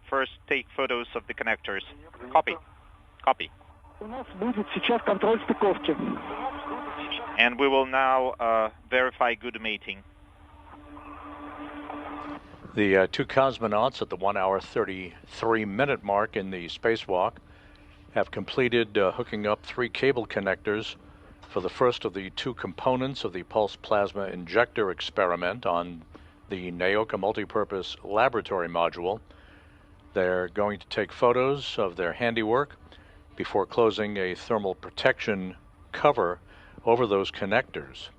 first take photos of the connectors. Copy. Copy. У нас будет сейчас контроль стыковки. And we will now verify good mating. The 2 cosmonauts at the 1 hour 33 minute mark in the spacewalk have completed hooking up 3 cable connectors for the first of the 2 components of the pulse plasma injector experiment on the Naoka multipurpose laboratory module. They're going to take photos of their handiwork before closing a thermal protection cover over those connectors.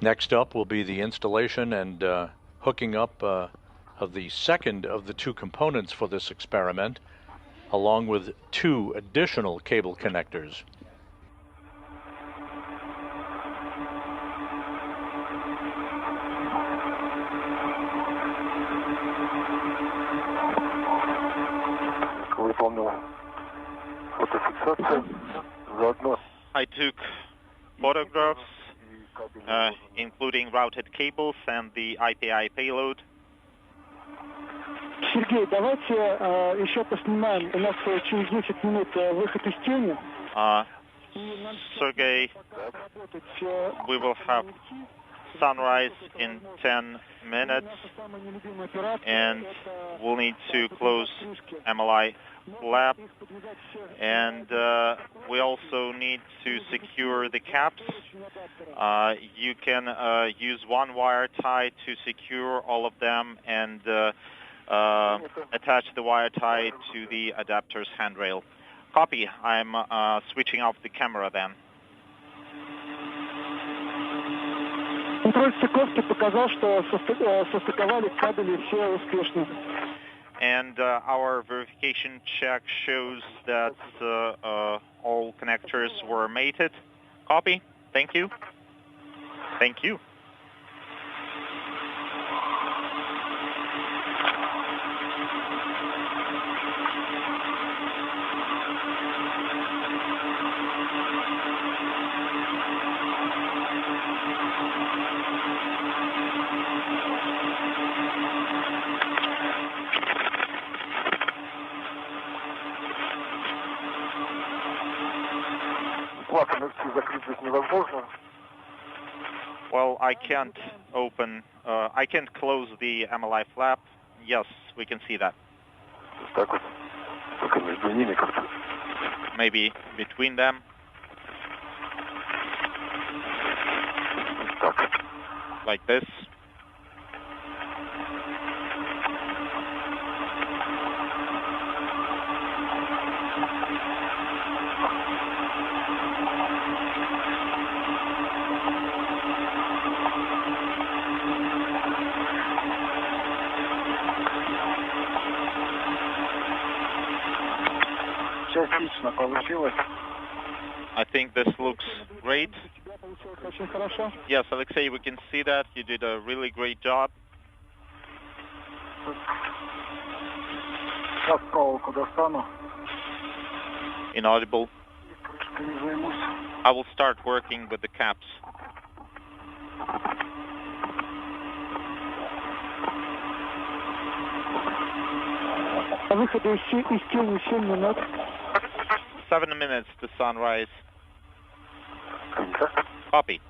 Next up will be the installation and hooking up of the second of the 2 components for this experiment, along with 2 additional cable connectors. I took photographs, including routed cables and the IPI payload. Сергей, давайте еще поснимаем. У нас через 10 минут выход из тени. Sergey, we will have sunrise in 10 minutes, and we'll need to close MLI flap, and we also need to secure the caps. You can use 1 wire tie to secure all of them and attach the wire tie to the adapter's handrail. Copy. I'm switching off the camera then. Контроль стыковки показал, что состыковали кабели все успешно. And our verification check shows that all connectors were mated. Copy. Thank you. Thank you. Well, I can't open, I can't close the MLI flap. Yes, we can see that. Maybe between them. Like this. Частично получилось. I think this looks great. Yes, Alexei, we can see that. You did a really great job. Сейчас проволоку достану. Inaudible. I will start working with the caps. Выходы из тени 7 минут. 7 minutes to sunrise. Copy.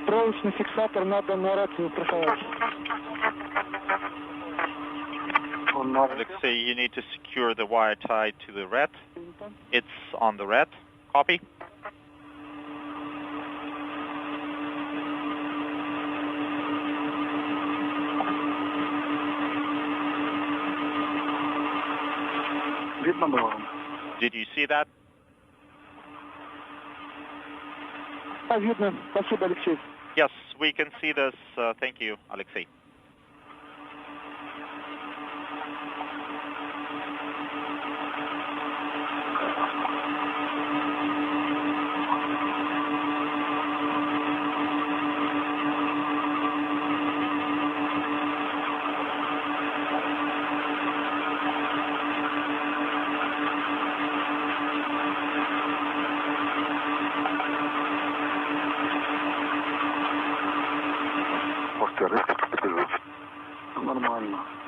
Проволочный фиксатор надо на рацию страховать. Alexei, you need to secure the wire tied to the red. It's on the red. Copy. Видно было? Did you see that? Видно. Спасибо, Алексей. Yes, we can see this. Thank you, Alexei.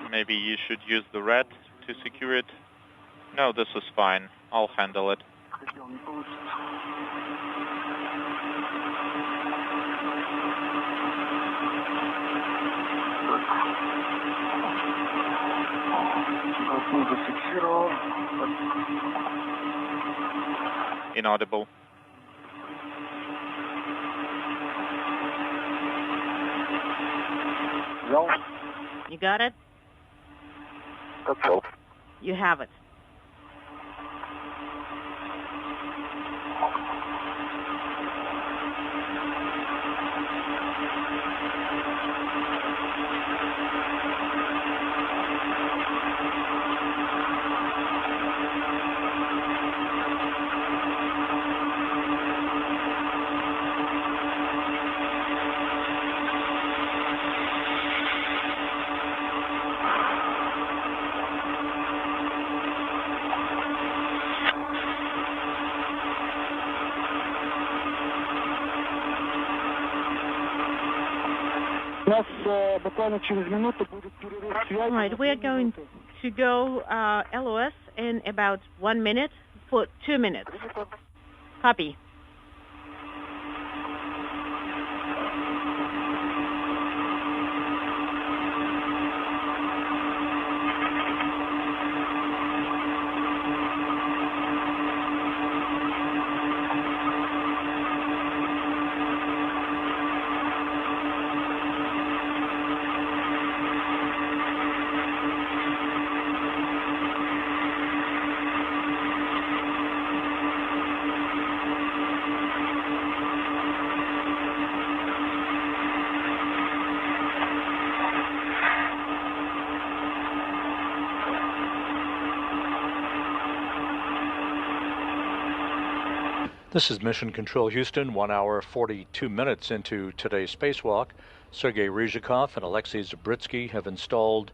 Maybe you should use the red to secure it. No, this is fine. I'll handle it. Inaudible. You got it? That's all. You have it. All right, we are going to go LOS in about 1 minute for 2 minutes. Copy. This is Mission Control Houston, 1 hour, 42 minutes into today's spacewalk. Sergei Ryzhikov and Alexei Zabritsky have installed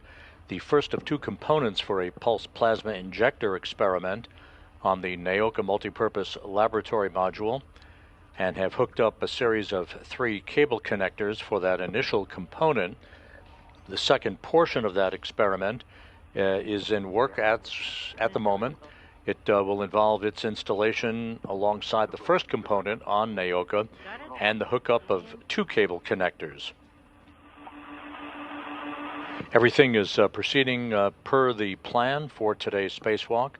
the first of 2 components for a pulse plasma injector experiment on the Naoka multipurpose laboratory module and have hooked up a series of 3 cable connectors for that initial component. The second portion of that experiment is in work at the moment. It will involve its installation alongside the first component on Naoka and the hookup of 2 cable connectors. Everything is proceeding per the plan for today's spacewalk,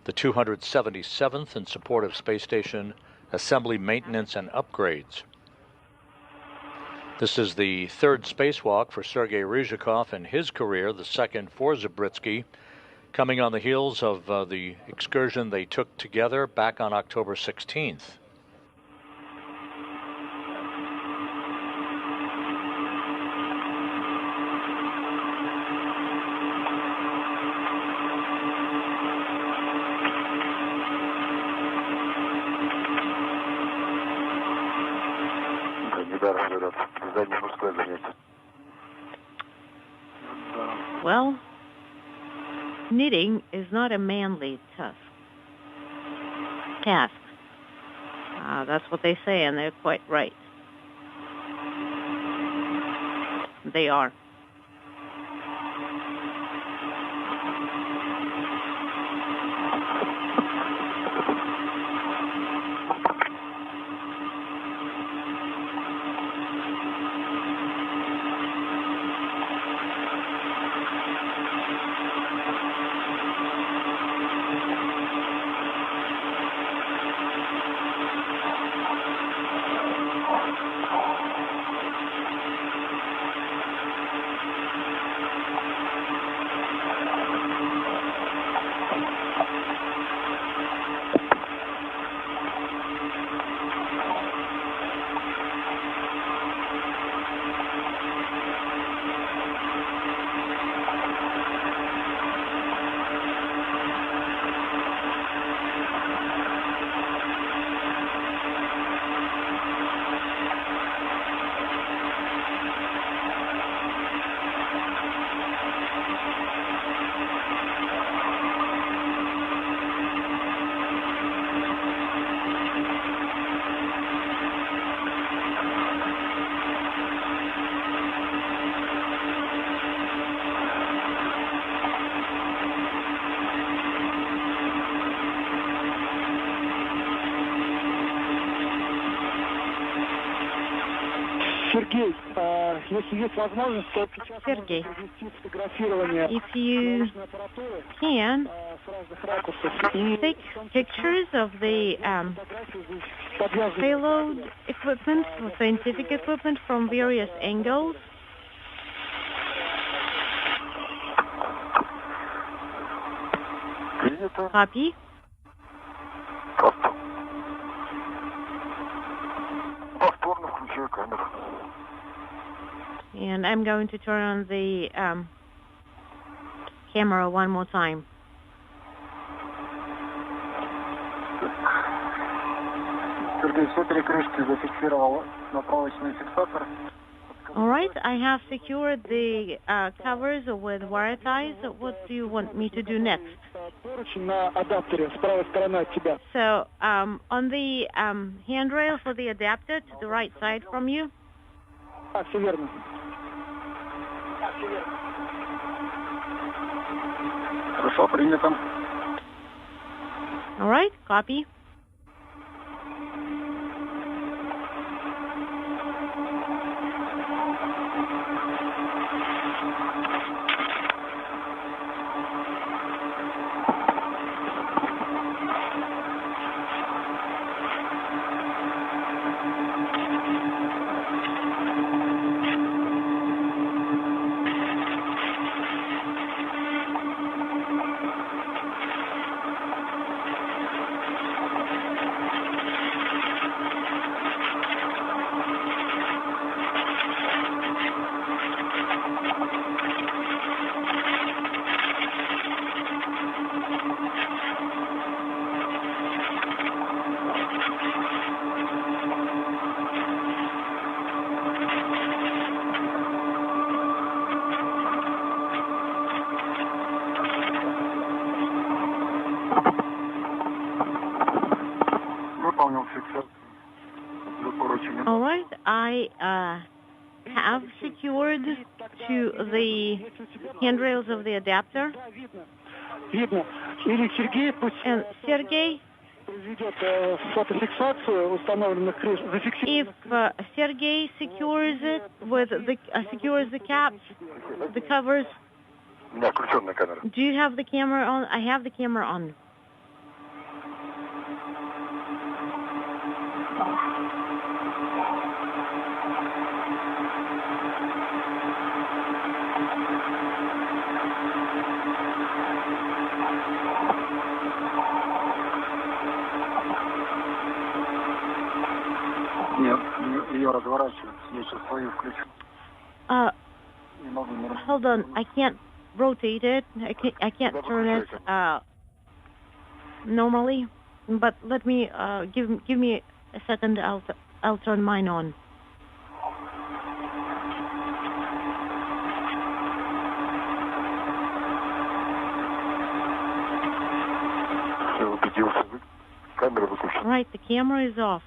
the 277th in support of space station assembly, maintenance, and upgrades. This is the 3rd spacewalk for Sergei Ryzhikov in his career, the 2nd for Zabritsky, coming on the heels of the excursion they took together back on October 16th. Well, knitting is not a manly task. That's what they say, and they're quite right. They are. Sergei, if you can, take pictures of the payload equipment, or scientific equipment, from various angles. Copy. And I'm going to turn on the camera one more time. All right, I have secured the covers with wire ties. What do you want me to do next? So on the handrail for the adapter to the right side from you. Хорошо, принято. All right, copy. All right, I have secured to the handrails of the adapter. And Sergey, if Sergey secures it with secures the caps, the covers. Do you have the camera on? I have the camera on. Hold on, I can't rotate it. I can't turn it normally. But let me give me a second. I'll turn mine on. All right, the camera is off.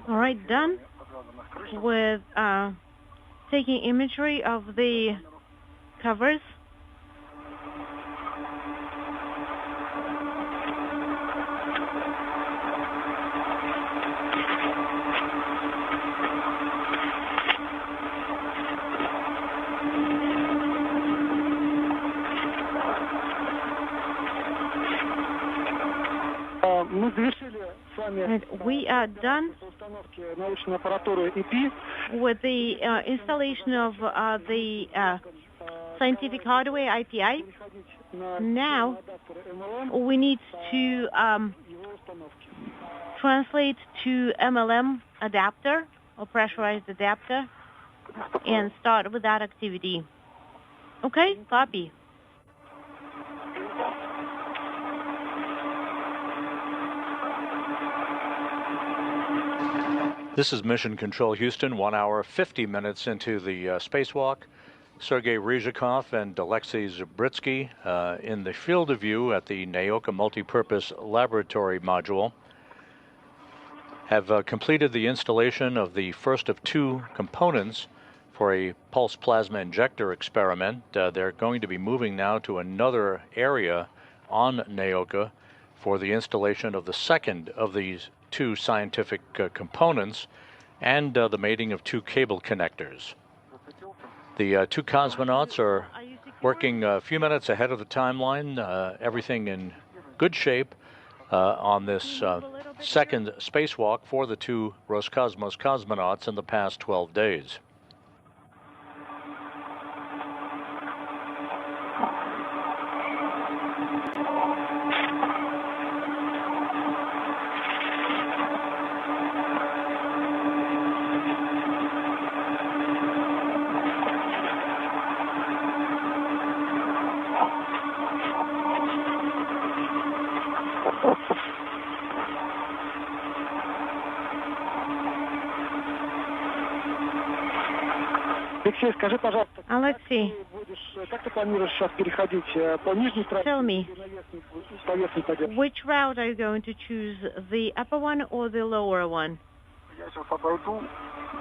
All right, done with taking imagery of the covers. And we are done with the installation of the scientific hardware IPI. Now we need to translate to MLM adapter or pressurized adapter and start with that activity. Okay, copy. This is Mission Control Houston, 1 hour, 50 minutes into the spacewalk. Sergei Ryzhikov and Alexei Zabritsky in the field of view at the Naoka Multipurpose Laboratory Module have completed the installation of the first of two components for a pulse plasma injector experiment. They're going to be moving now to another area on Naoka for the installation of the second of these two scientific components and the mating of two cable connectors. The two cosmonauts are working a few minutes ahead of the timeline, everything in good shape on this second spacewalk for the two Roscosmos cosmonauts in the past 12 days. Скажи, пожалуйста, Alexei, как ты планируешь сейчас переходить по нижней трассе? tell me, По верхней поддержке? which route are you going to choose, the upper one or the lower one? Я сейчас обойду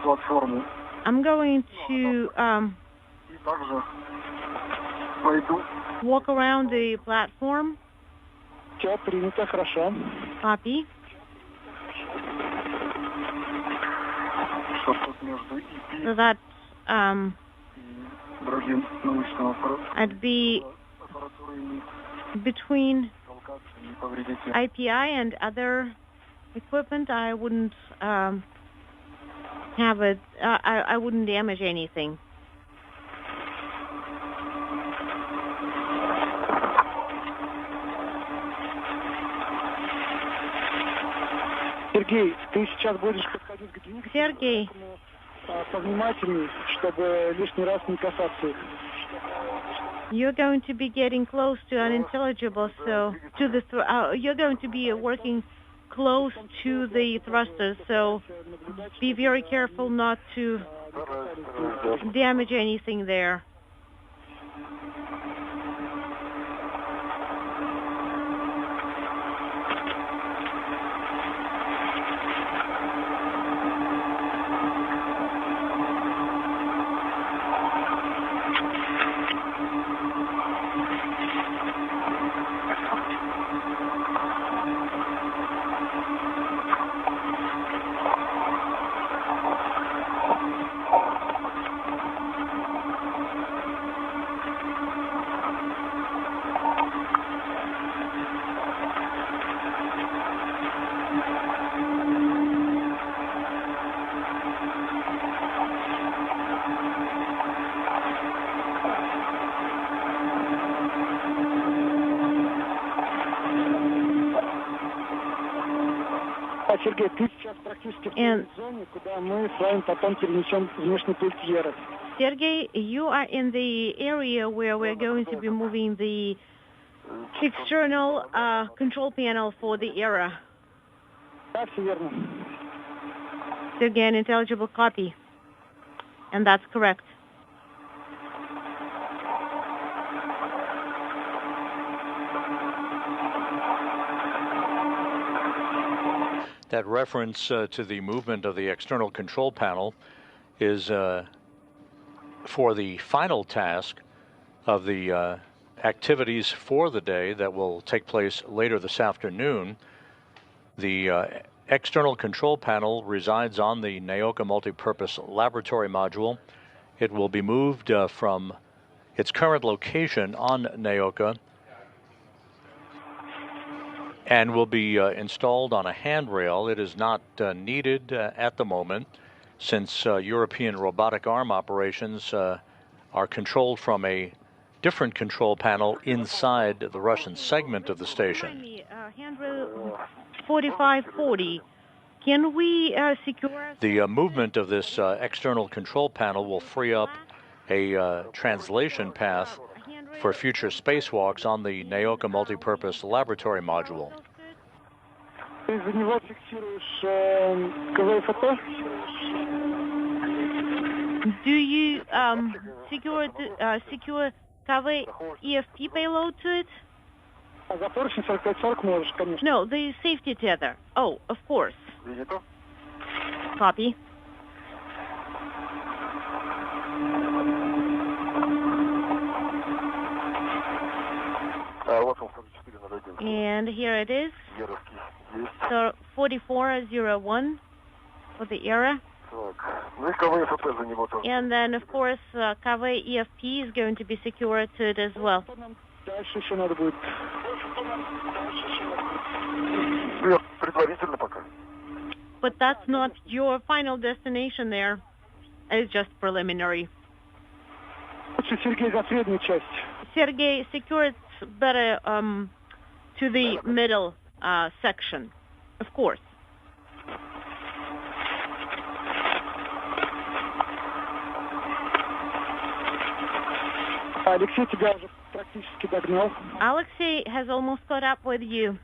платформу I'm going to и также пойду. walk around the platform. Все, принято, хорошо. Copy. Что тут между ИП So that и другим научным I'd be аппаратурой between толкаться, не повредите. IPI and other equipment. I wouldn't have it. I wouldn't damage anything. Сергей, ты сейчас будешь подходить к двигателю. Sergey, Повнимательней, чтобы лишний раз не касаться их. you're going to be getting close to unintelligible, so to the you're going to be working close to the thrusters, so be very careful not to damage anything there. Сергей, ты сейчас практически в той зоне, куда мы с вами потом перенесем внешний пульт Еры. Sergey, you are in the area where we're going to be moving the external control panel for the ERA. Да, все верно. Sergey, an intelligible copy. And that's correct. That reference to the movement of the external control panel is for the final task of the activities for the day that will take place later this afternoon. The external control panel resides on the Naoka multipurpose laboratory module. It will be moved from its current location on Naoka and will be installed on a handrail. It is not needed at the moment, since European robotic arm operations are controlled from a different control panel inside the Russian segment of the station. Handrail 4540. Can we secure... The movement of this external control panel will free up a translation path for future spacewalks on the Naoka multipurpose laboratory module. Do you secure cover EFP payload to it? No, the safety tether. Oh, of course. Copy. And here it is. So 4401 for the ERA. And then, of course, KV EFP is going to be secured to it as well. But that's not your final destination there. It's just preliminary. Sergei, secure it better to the middle section, of course. Alexei has almost caught up with you.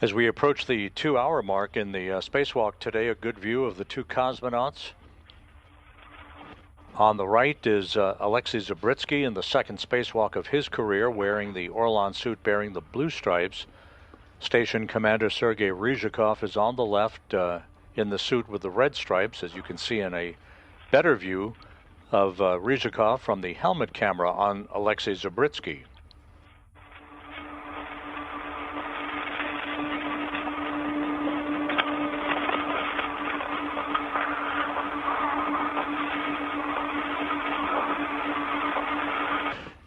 As we approach the 2-hour mark in the spacewalk today, a good view of the two cosmonauts. On the right is Alexei Zabritsky in the second spacewalk of his career, wearing the Orlan suit bearing the blue stripes. Station Commander Sergei Ryzhikov is on the left in the suit with the red stripes, as you can see in a better view of Ryzhikov from the helmet camera on Alexei Zabritsky.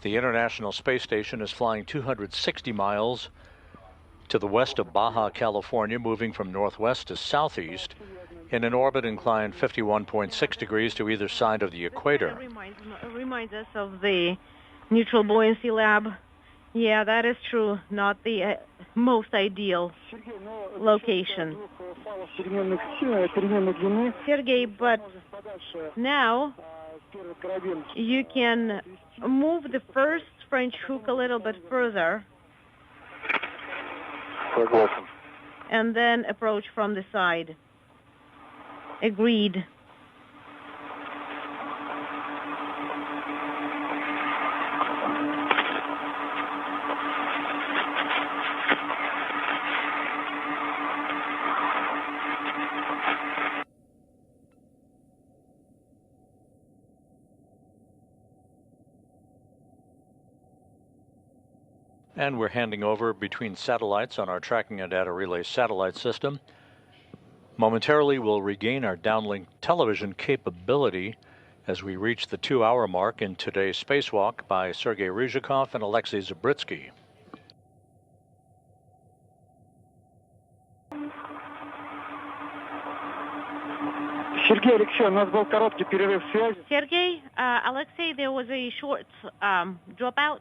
The International Space Station is flying 260 miles to the west of Baja California, moving from northwest to southeast in an orbit inclined 51.6 degrees to either side of the equator. It reminds us of the neutral buoyancy lab. Yeah, that is true. Not the most ideal location. Sergei, but now you can move the first French hook a little bit further and then approach from the side. Agreed. And we're handing over between satellites on our tracking and data relay satellite system. Momentarily, we'll regain our downlink television capability as we reach the 2-hour mark in today's spacewalk by Sergei Ryzhikov and Alexei Zabritsky. Sergei, Alexei, there was a short dropout.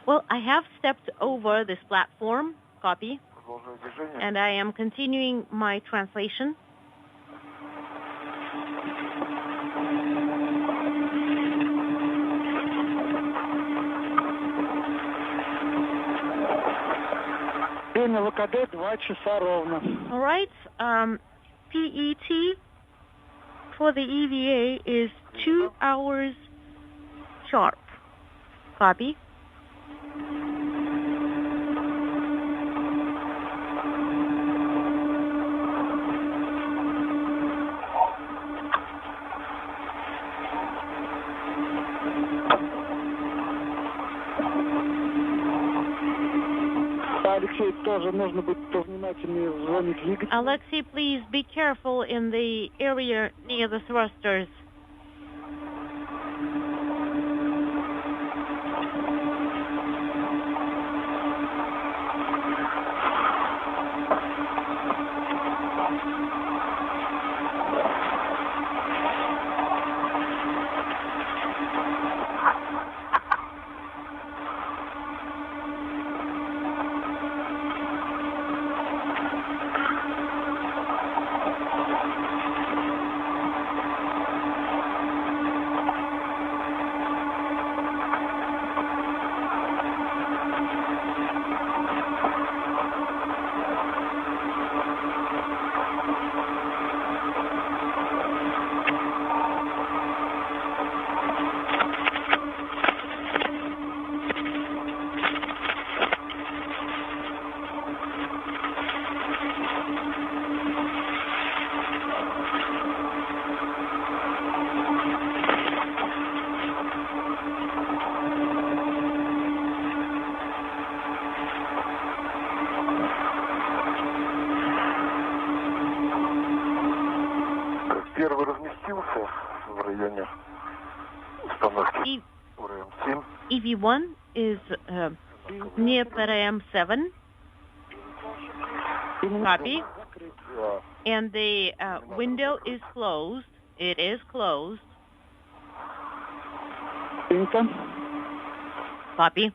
Well, I have stepped over this platform, copy, and I am continuing my translation. All right, PET for the EVA is 2 hours sharp. Copy. Alexei, please be careful in the area near the thrusters. EV1 is near Perém 7. Copy. And the window is closed. It is closed. Copy.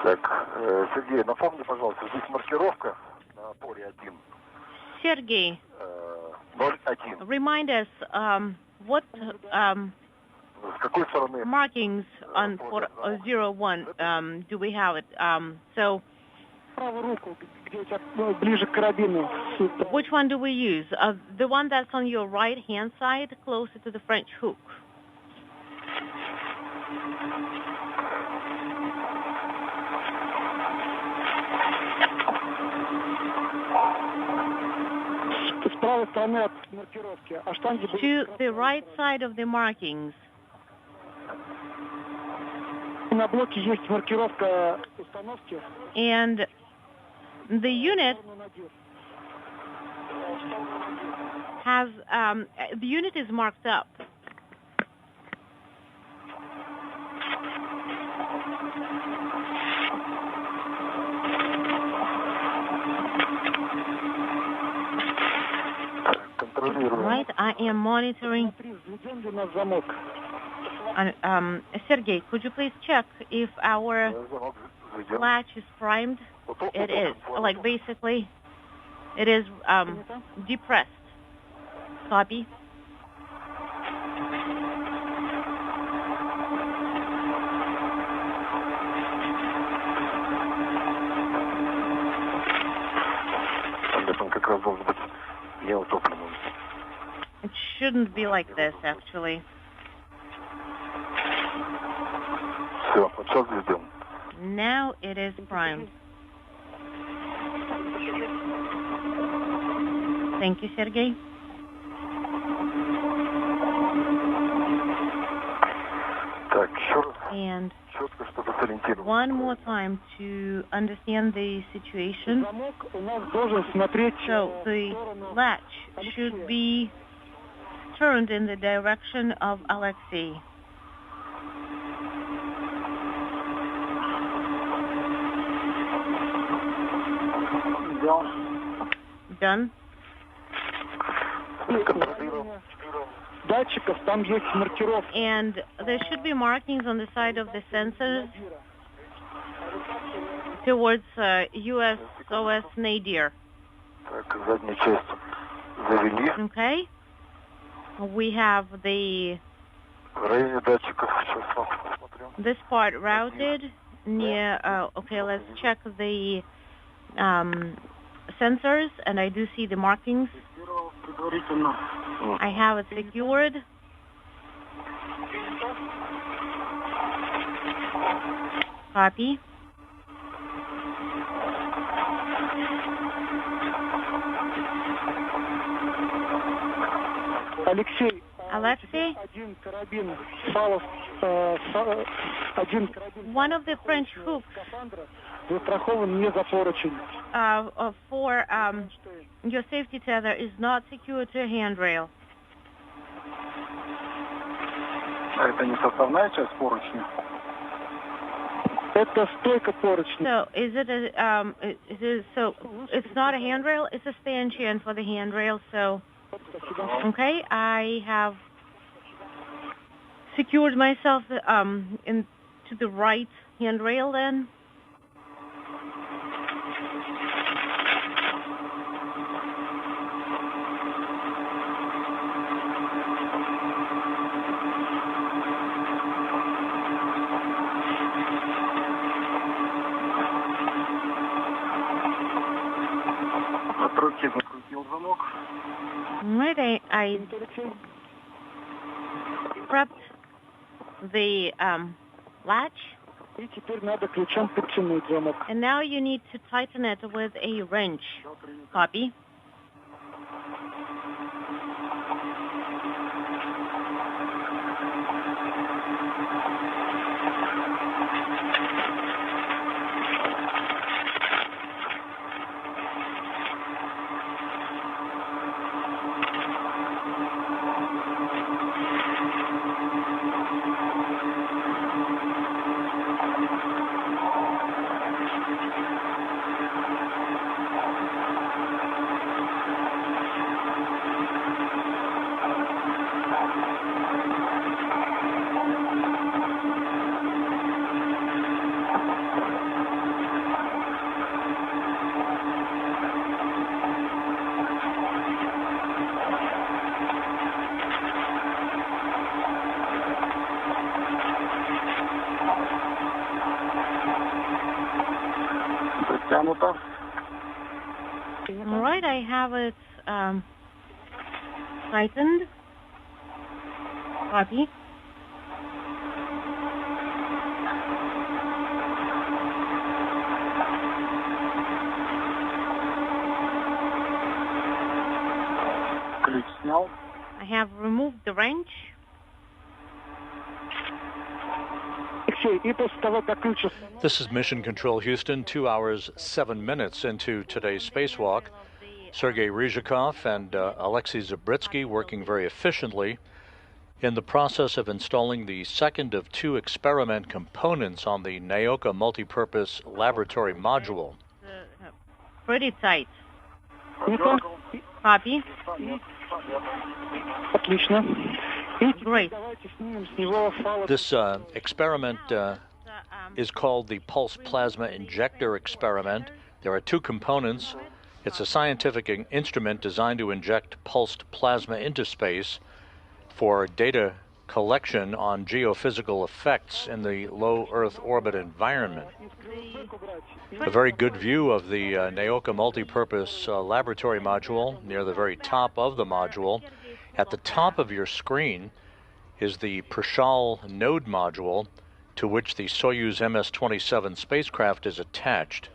Так, Сергей, напомни, пожалуйста, здесь маркировка на поле 1. Sergey, 01. remind us what С какой стороны? markings on for 01 do we have it? So which one do we use? The one that's on your right-hand side, closer to the French hook. To the right side of the markings. And the unit has the unit is marked up. Right, I am monitoring. Sergey, could you please check if our latch is primed? It is. Like basically, it is depressed. Copy. It shouldn't be like this, actually. Now it is primed. Thank you, Sergey. And one more time to understand the situation. So the latch should be turned in the direction of Alexei. Done. And there should be markings on the side of the sensors towards USOS Nadir. Okay. We have this part routed near. Okay, let's check the sensors, and I do see the markings. I have it secured. Copy. Alexei? One of the French hooks for your safety tether is not secured to a handrail. So is it so it's not a handrail, it's a stanchion for the handrail, so okay, I have secured myself into the right handrail then. Right, I prepped the latch, and now you need to tighten it with a wrench. Copy. All right, I have it tightened. Copy. I have removed the wrench. This is Mission Control Houston, 2 hours, 7 minutes into today's spacewalk. Sergei Ryzhikov and Alexei Zabritsky working very efficiently in the process of installing the second of 2 experiment components on the Naoka multipurpose laboratory module. Pretty tight. Copy. Great. This experiment is called the Pulse Plasma Injector Experiment. There are 2 components. It's a scientific instrument designed to inject pulsed plasma into space for data collection on geophysical effects in the low Earth orbit environment. A very good view of the Naoka multipurpose laboratory module near the very top of the module. At the top of your screen is the Prashal node module to which the Soyuz MS-27 spacecraft is attached.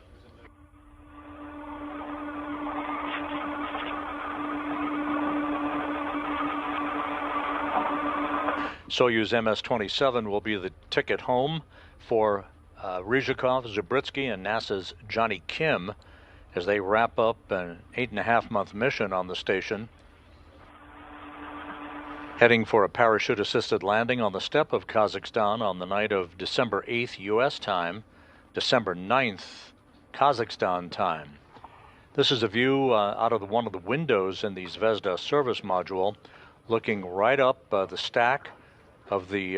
Soyuz MS-27 will be the ticket home for Ryzhikov, Zabritsky, and NASA's Johnny Kim as they wrap up an 8.5-month mission on the station, heading for a parachute-assisted landing on the steppe of Kazakhstan on the night of December 8th U.S. time, December 9th Kazakhstan time. This is a view out of one of the windows in the Zvezda service module, looking right up the stack of the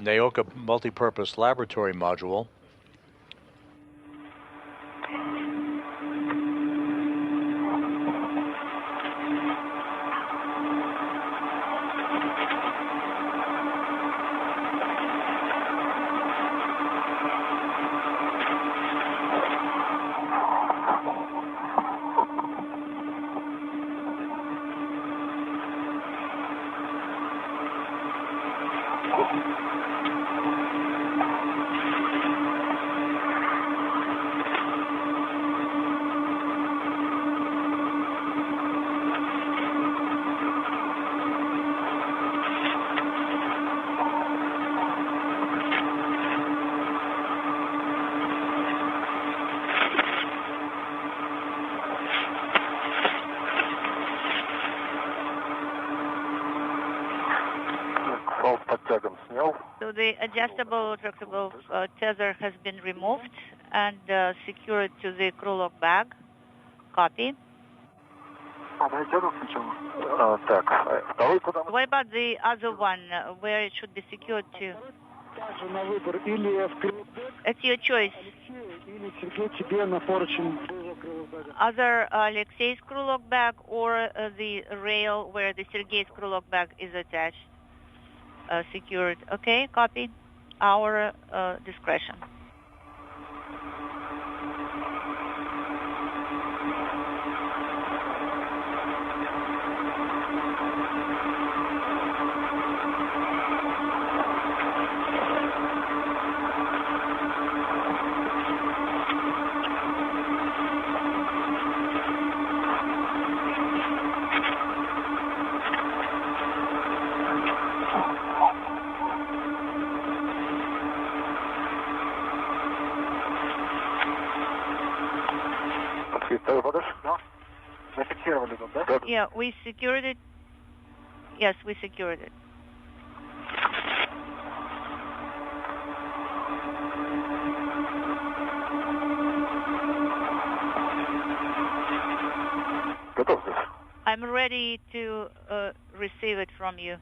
Naoka multipurpose laboratory module. So the adjustable retractable tether has been removed and secured to the crew lock bag. Copy. What about the other one, where it should be secured to? It's your choice. Either Alexei's crew lock bag or the rail where the Sergei's crew lock bag is attached. Secured. Okay, copy. Our discretion. Yeah, we secured it. Yes, we secured it. I'm ready to receive it from you.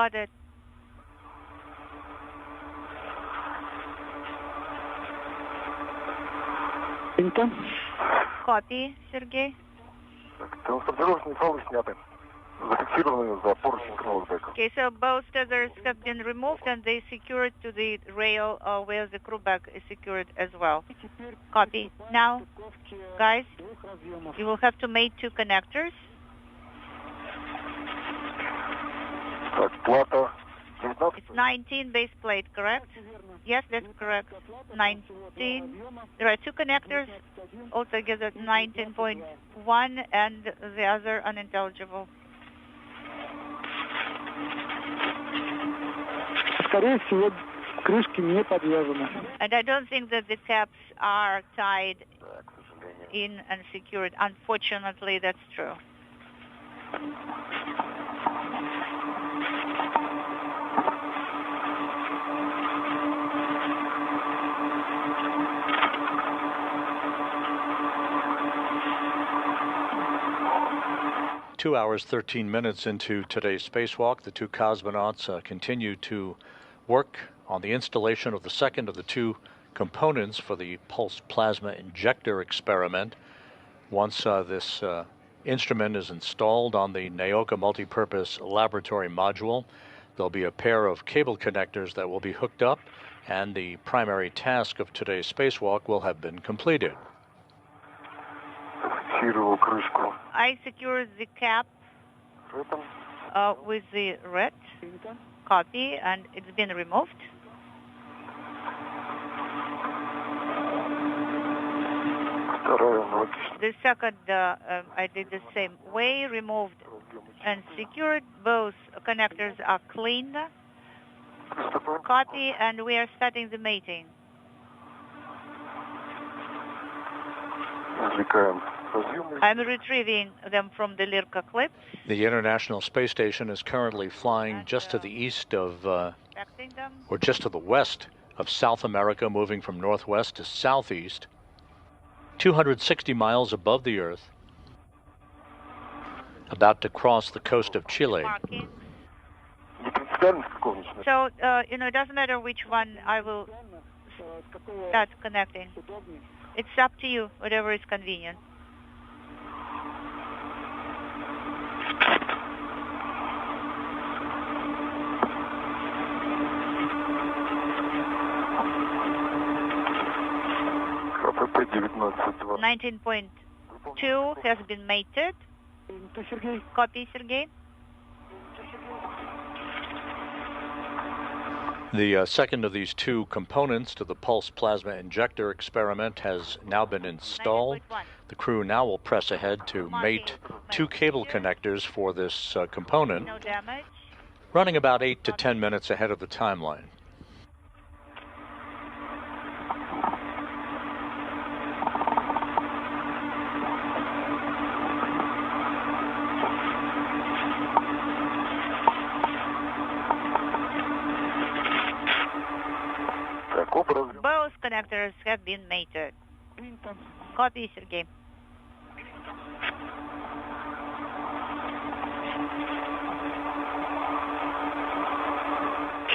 Got it. Copy, Sergey. Транспортировочные фалы сняты. Зафиксированы за поручень кровотека. Okay, so both tethers have been removed and they secured to the rail where the crew bag is secured as well. Copy. Now, guys, you will have to mate 2 connectors. Так, плата 19. It's 19 base plate, correct? Yes, that's correct. 19. There are 2 connectors, altogether 19.1, and the other unintelligible. Скорее всего, крышки не подвязаны. And I don't think that the caps are tied in and secured. Unfortunately, that's true. Two hours, 13 minutes into today's spacewalk, the 2 cosmonauts continue to work on the installation of the second of the 2 components for the pulsed plasma injector experiment. Once this instrument is installed on the Naoka multipurpose laboratory module, there'll be a pair of cable connectors that will be hooked up, and the primary task of today's spacewalk will have been completed. I secured the cap with the red. Copy, and it's been removed. The second, I did the same way, removed and secured. Both connectors are clean. Copy, and we are starting the mating. I'm retrieving them from the Lirka clips. The International Space Station is currently flying just to the east of, or just to the west of South America, moving from northwest to southeast, 260 miles above the Earth, about to cross the coast of Chile. So, it doesn't matter which one I will start connecting. It's up to you, whatever is convenient. КПП-19. 19.2 has been mated. Copy, Sergey. The second of these 2 components to the pulse plasma injector experiment has now been installed. The crew now will press ahead to mate 2 cable connectors for this component, running about 8 to 10 minutes ahead of the timeline. Both connectors have been mated. Copy, Sergey.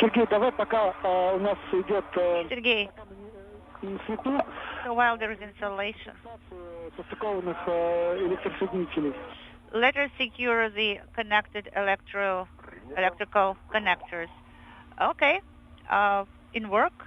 Сергей, давай пока у нас идет Sergey, институт so while there is installation, состыкованных электросоединителей. let us secure the connected electrical connectors. Okay, in work.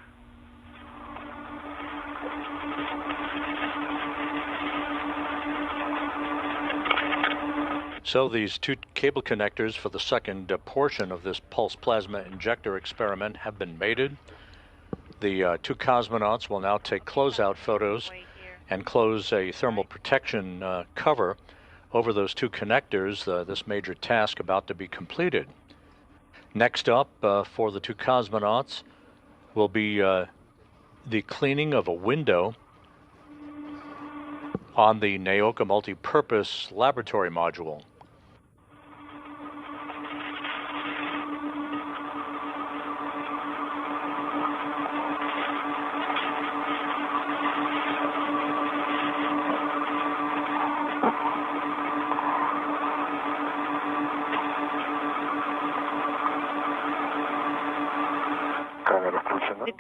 So these 2 cable connectors for the second portion of this pulse plasma injector experiment have been mated. The 2 cosmonauts will now take closeout photos and close a thermal protection cover over those 2 connectors, this major task about to be completed. Next up for the 2 cosmonauts will be the cleaning of a window on the Naoka multipurpose laboratory module.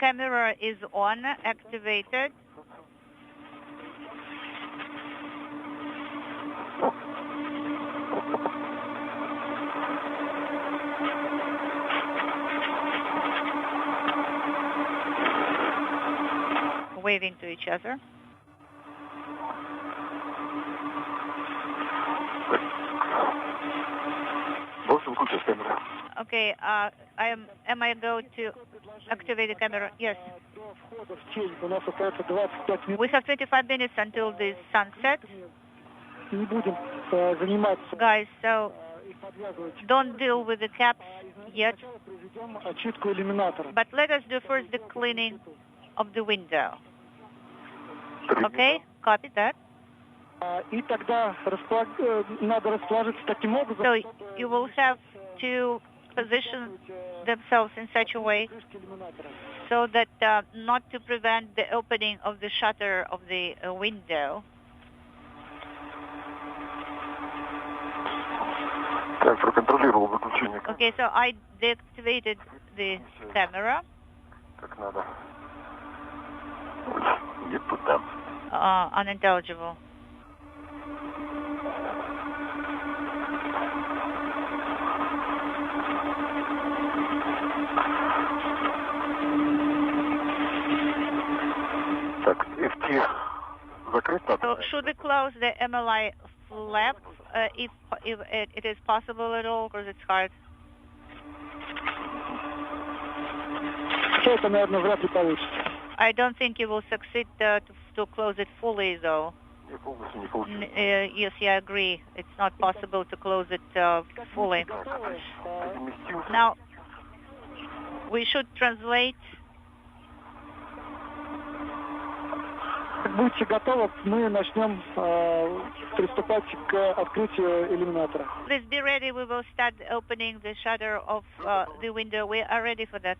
camera is on, activated. Waving to each other. Okay, am I going to activate the camera? Yes. We have 25 minutes until the sunset. Guys, so don't deal with the caps yet. But let us do first the cleaning of the window. Okay, copy that. So you will have to position themselves in such a way so that not to prevent the opening of the shutter of the window. Okay, so I deactivated the camera. Unintelligible. So should we close the MLI flap if it is possible at all, because it's hard? I don't think you will succeed to close it fully, though. Yes, I agree. It's not possible to close it fully. Now, we should translate. Будьте готовы, мы начнем приступать к открытию иллюминатора. Please be ready. We will start opening the shutter of the window. We are ready for that.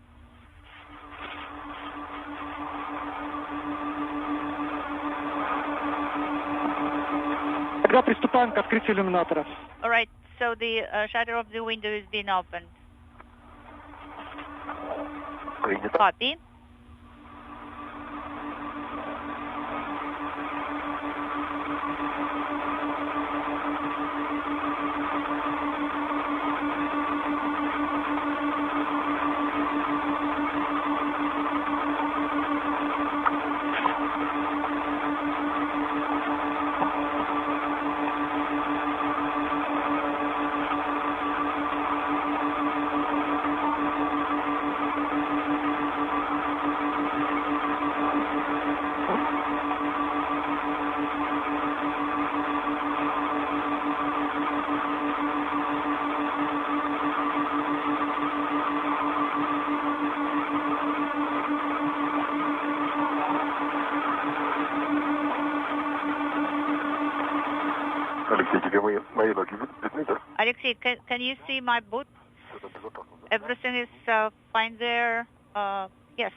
Тогда приступаем к открытию иллюминатора. All right. So the shutter of the window is being opened. Copy. Alexei, can you see my boot? Everything is fine there? Yes.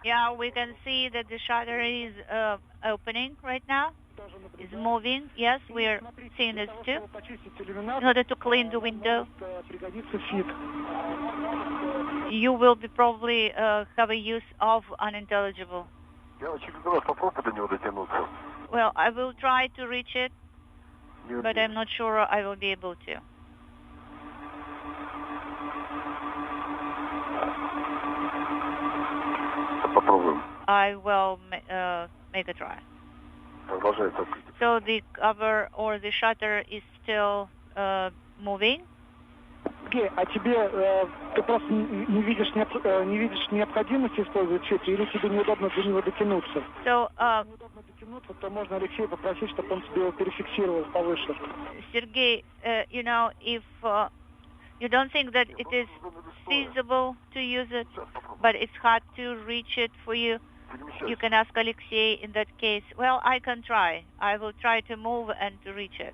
Yeah, we can see that the shutter is opening right now. It's moving. Yes, we're seeing this too. In order to clean the window, you will be probably have a use of unintelligible. Well, I will try to reach it, but I'm not sure I will be able to. I will make a try. So the cover or the shutter is still moving. Сергей, а тебе ты просто не видишь необходимости использовать щит, или тебе неудобно до него дотянуться? So, неудобно дотянуться, то можно Алексея попросить, чтобы он тебе его перефиксировал повыше. Sergey, you know, if you don't think that it is feasible to use it, but it's hard to reach it for you, you can ask Alexei in that case. Well, I can try. I will try to move and to reach it.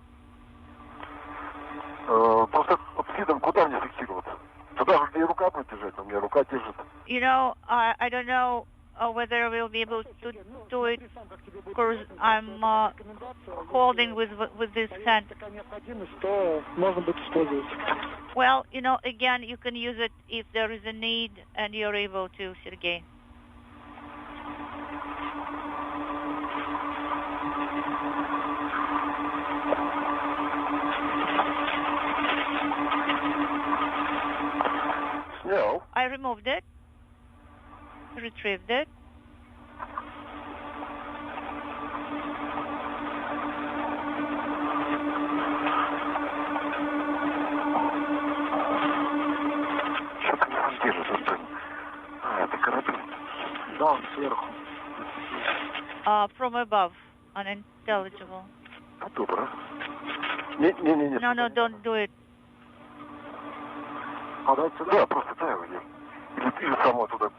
Просто следом куда мне фиксироваться? Туда же, где и рука будет держать, у меня рука держит. You know, I don't know whether we'll be able to do it because I'm holding with this hand. Well, you know, again, you can use it if there is a need and you're able to, Sergey. No. I removed it, retrieved it. Что-то не держит, Антон. Это корабль. Да, он сверху. From above, unintelligible. Добро. Не. No, don't do it. Да, просто дай его. Или само туда,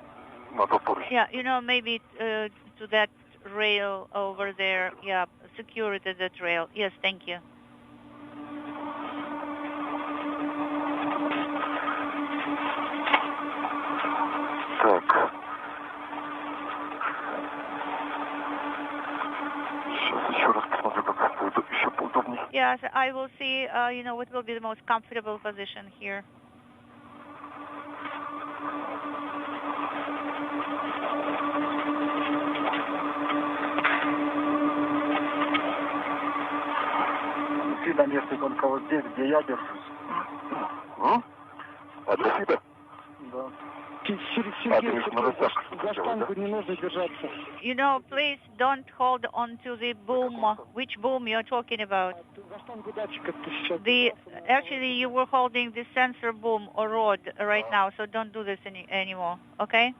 на тот поручень. Yeah, you know, maybe to that rail over there. Yeah, secure it at that rail. Yes, thank you. Так. Сейчас еще раз посмотрю, как будет еще поудобнее. Yes, I will see, you know, what will be the most comfortable position here. На месте только вот здесь, где я держусь. А для себя? Да. Сергей, за штангу не нужно держаться. You know, please don't hold on to the boom. Which boom you're talking about? За штангу датчика ты сейчас. Actually, you were holding the sensor boom or rod right now, so don't do this anymore, okay?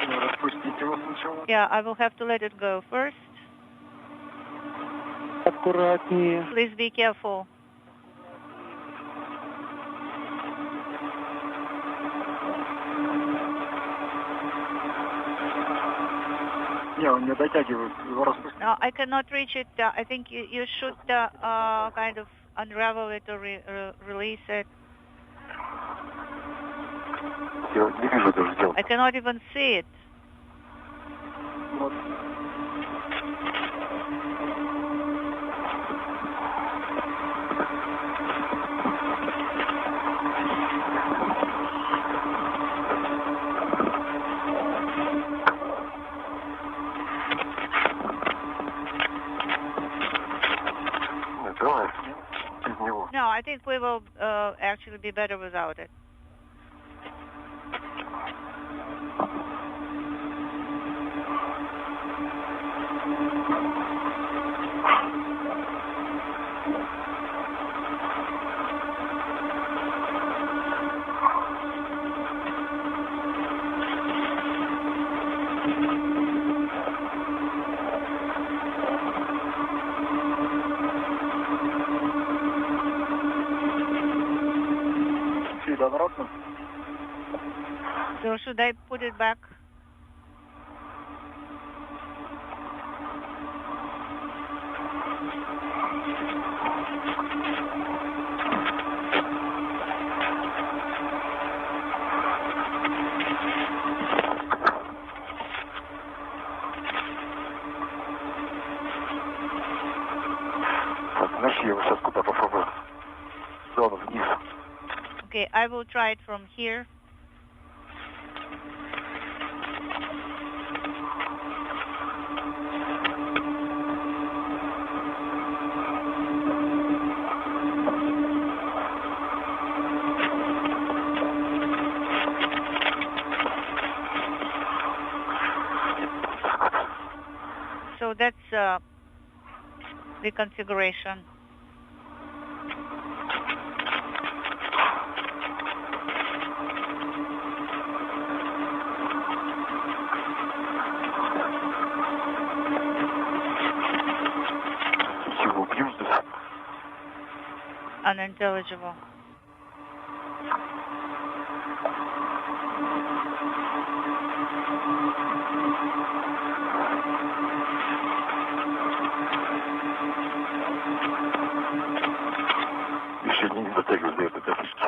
Распустите его сначала. Yeah, I will have to let it go first. Аккуратнее. Please be careful. Не, он не дотягивает, его распустить. No, I cannot reach it. I think you should kind of unravel it or release it. Я не вижу даже дела. I cannot even see it. Вот. No, I think we will actually be better without it. So should I put it back? Okay, I will try it from here. So that's the configuration. Unintelligible.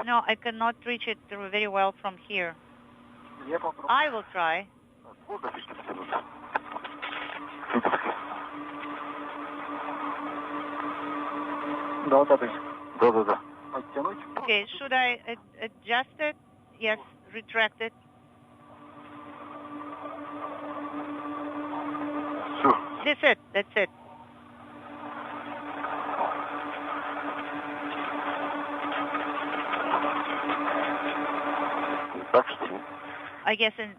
No, I cannot reach it very well from here. I will try. Okay, should I adjust it? Yes, retract it. That's it, that's it. I guess in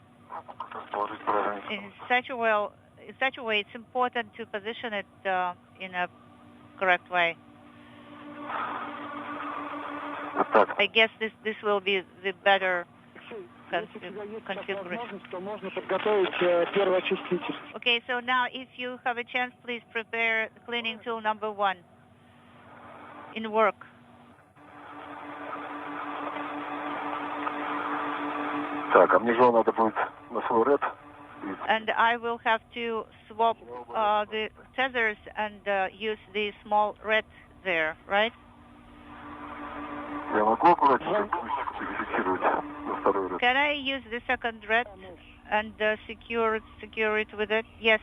such a way, it's important to position it in a correct way. I guess this will be the better configuration. Okay, so now if you have a chance, please prepare cleaning tool number 1 in work. And I will have to swap the tethers and use the small red there, right? Can I use the second red and secure it with it? Yes.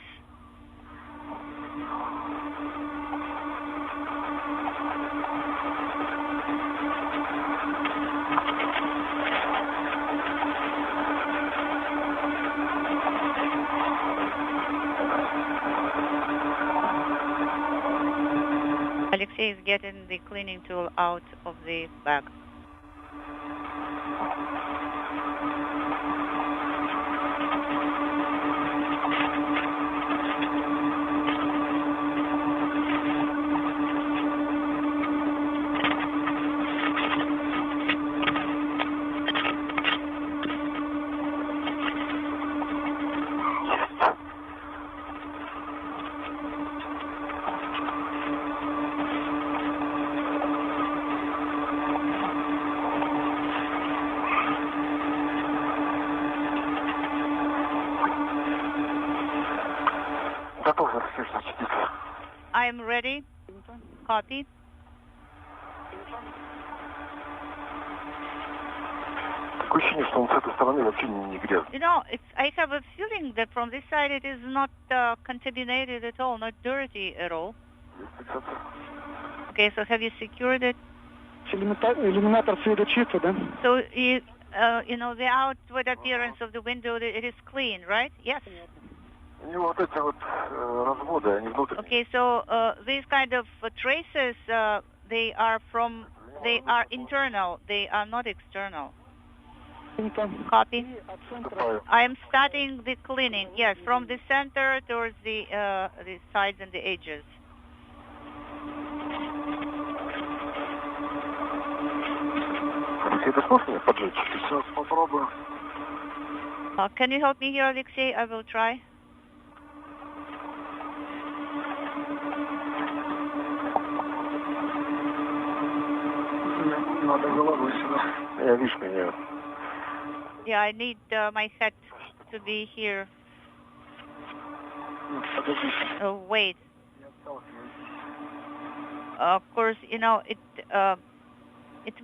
Alexei is getting the cleaning tool out of the bag. I am ready. Copy. You know, I have a feeling that from this side it is not contaminated at all, not dirty at all. Okay, so have you secured it? So, you know, the outward appearance of the window, it is clean, right? Yes. Okay, so these kind of traces, they are internal, they are not external. Copy. I am starting the cleaning, yes, from the center towards the sides and the edges. Can you help me here, Alexei? I will try. Yeah, I need my head to be here. Oh, wait. Of course, you know, it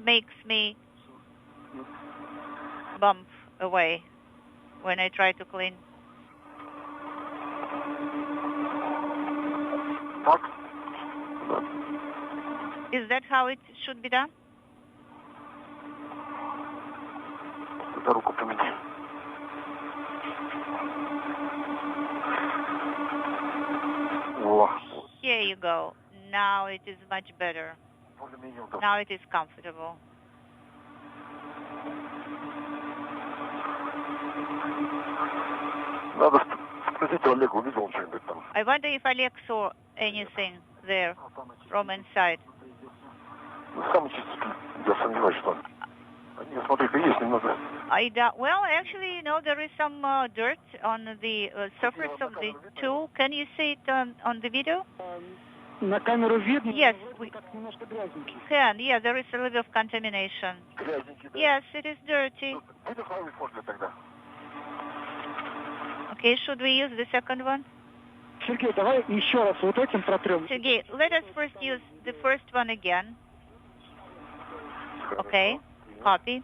makes me bump away when I try to clean. Is that how it should be done? руку помени. Here you go. Now it is much better. Now it is comfortable. Надо спросить у Олега, увидел он что-нибудь там. I wonder if Oleg saw anything there from inside. Самый чистый, я сомневаюсь, что... Нет, смотри-ка, есть немного. Well, actually, you know, there is some dirt on the surface of the tool. Can you see it on the video? На камеру видно? Yes, we немножко грязненький. can. Yeah, there is a little bit of contamination. Грязненький, да? Yes, it is dirty. Будет правый фольга тогда. Okay, should we use the second one? Сергей, давай еще раз вот этим протрем. Sergey, let us first use the first one again. Okay, copy.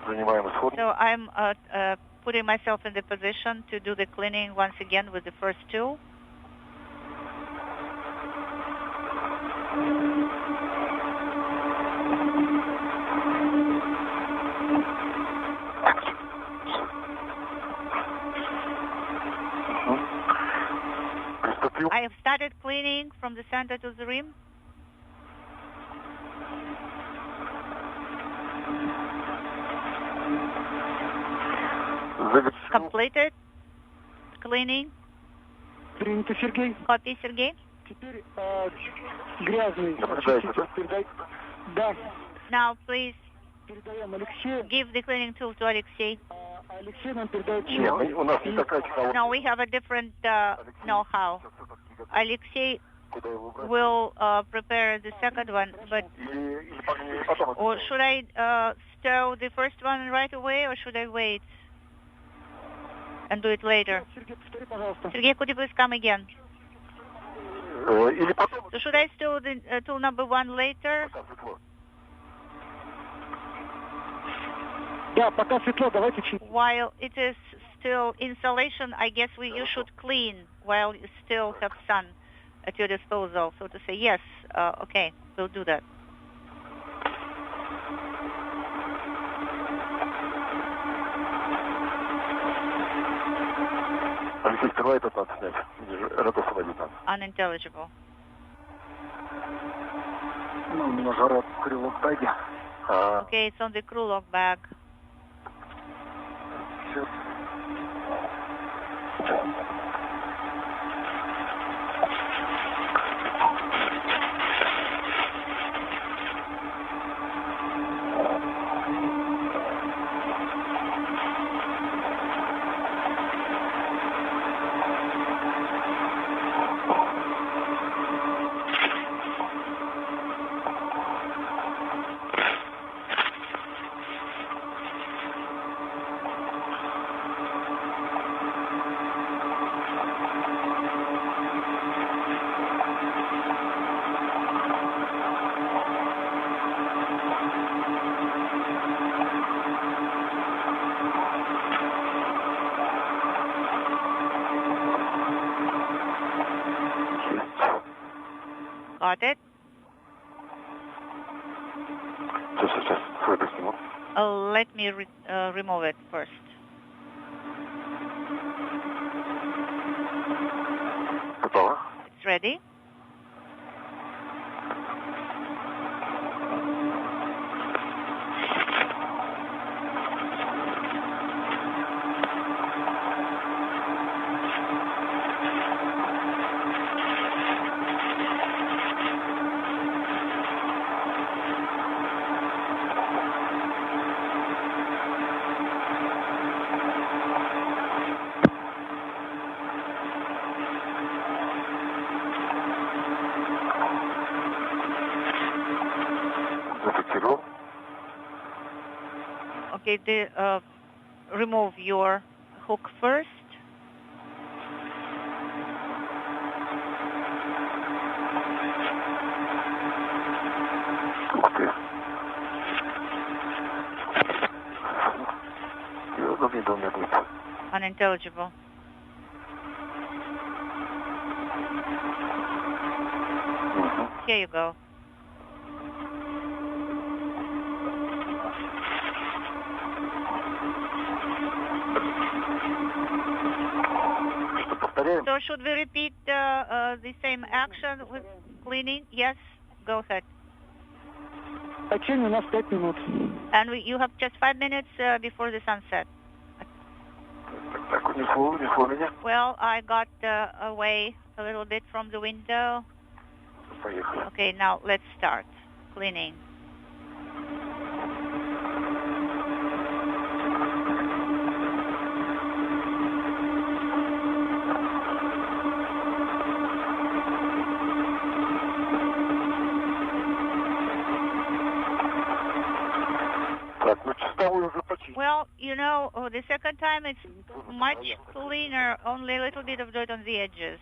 Занимаем исходник. So I'm putting myself in the position to do the cleaning once again with the first tool. I have started cleaning from the center to the rim. Completed cleaning. Принято, Сергей. Copy, Sergey. Теперь грязный. Да. Now, please Передаем Алексею. give the cleaning tool to Alexei. Алексей нам передает Нет, у нас не такая технология. No, we have a different know-how. Alexei will prepare the second one, but or should I stow the first one right away, or should I wait and do it later? Sergey, could you please come again? So should I stow the tool number one later? Да, пока светло, давайте чуть. While it is still installation, I guess you should clean while you still have sun at your disposal. So to say, yes, okay, we'll do that. Алексей, сперва этот надо снять. Рот освободить надо. Unintelligible. Ну, у меня жара в крылок баги. Okay, it's on the crew log bag. Got it? Сейчас, это сниму. Let me remove it first. Готово? It's ready. Зафиксировал. Okay, remove your hook first. Окей. Удобнее для меня будет. Unintelligible. Here you go. So should we repeat the same action with cleaning? Yes, go ahead. Точение у нас 5 минут. And you have just 5 minutes before the sunset. Well, I got away a little bit from the window. Okay, now let's start cleaning. Well, you know, the second time it's much cleaner, only a little bit of dirt on the edges.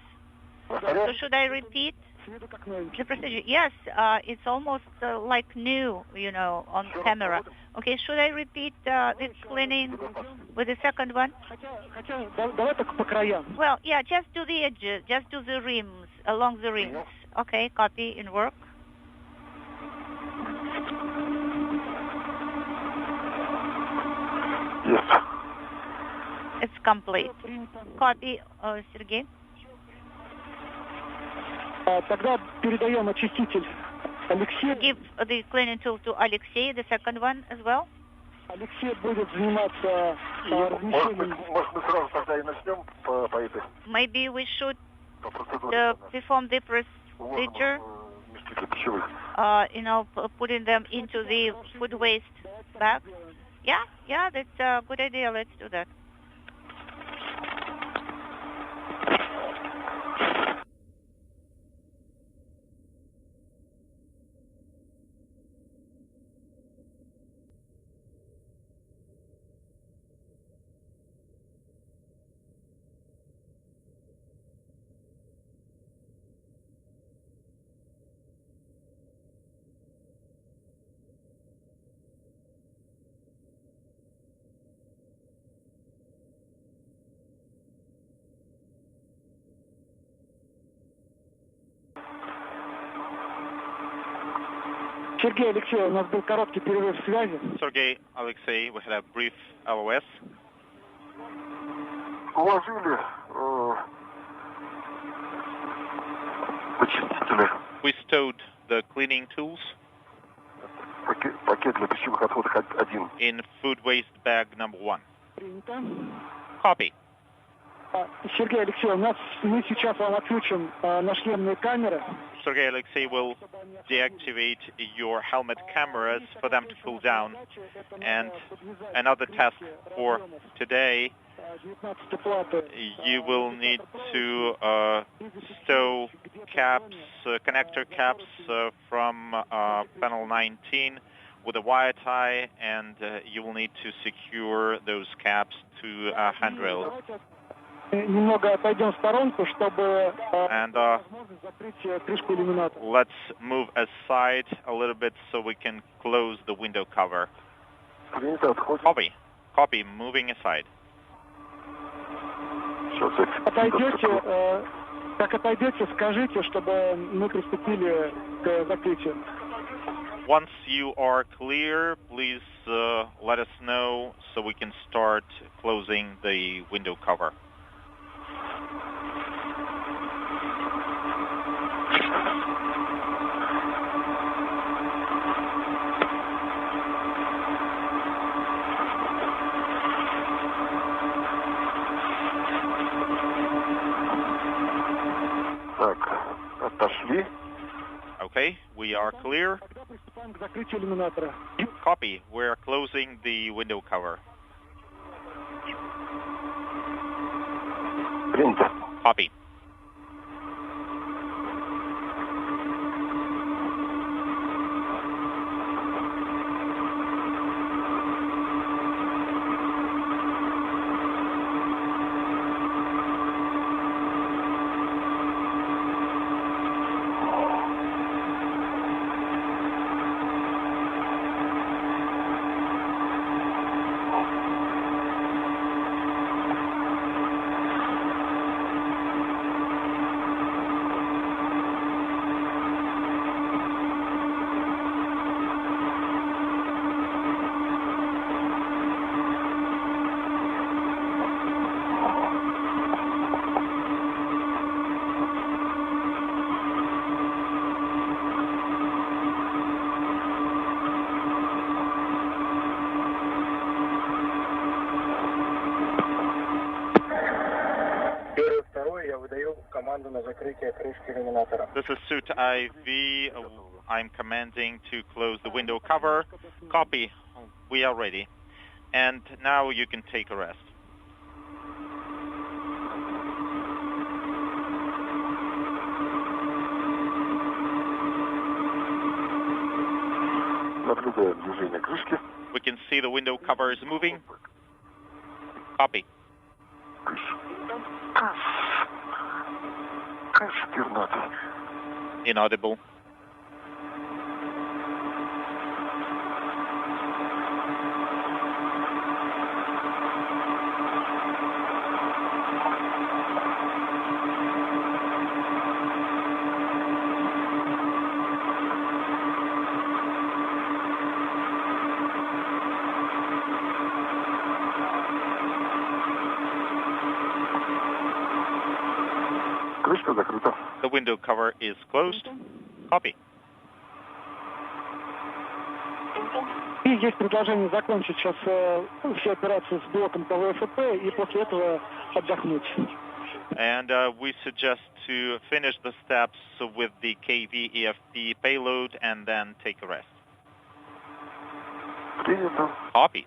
So should I repeat the procedure? Yes, it's almost like new, you know, on camera. Okay, should I repeat the cleaning with the second one? Well, yeah, just do the edges, just do the rims, along the rims. Okay, copy in work. Yes. It's complete. Copy, Sergey. Тогда передаем очиститель Алексею. Give the cleaning tool to Alexei, the second one as well. Алексей будет заниматься размещением. Может, мы сразу тогда и начнем по этой... Maybe we should perform the procedure, you know, putting them into the food waste bag. Yeah, that's a good idea. Let's do that. Сергей, Алексей, у нас был короткий перерыв связи. Sergey, Alexei, we had a brief LOS. Уложили очистители. We stowed the cleaning tools Пакет для пищевых отходов 1. in food waste bag number 1. Принято. Copy. Сергей, Алексей, мы сейчас вам отключим нашлемные камеры. Sergey, Alexei will deactivate your helmet cameras for them to cool down. And another task for today, you will need to stow caps, connector caps from panel 19 with a wire tie, and you will need to secure those caps to a handrail. Немного отойдем в сторонку, чтобы закрыть крышку иллюминатора. Let's move aside a little bit so we can close the window cover. Copy, moving aside. Как отойдете, скажите, чтобы мы приступили к закрытию. Once you are clear, please let us know so we can start closing the window cover. Отошли. Okay, we are clear. Copy, we're closing the window cover. Принято. Copy. This is suit IV. I'm commanding to close the window cover. Copy. We are ready. And now you can take a rest. We can see the window cover is moving. Copy. Inaudible. The window cover is closed. Copy. И есть предложение закончить сейчас всю операцию с блоком ПВФП и после этого отдохнуть. And we suggest to finish the steps with the KV-EFP payload and then take a rest. Copy.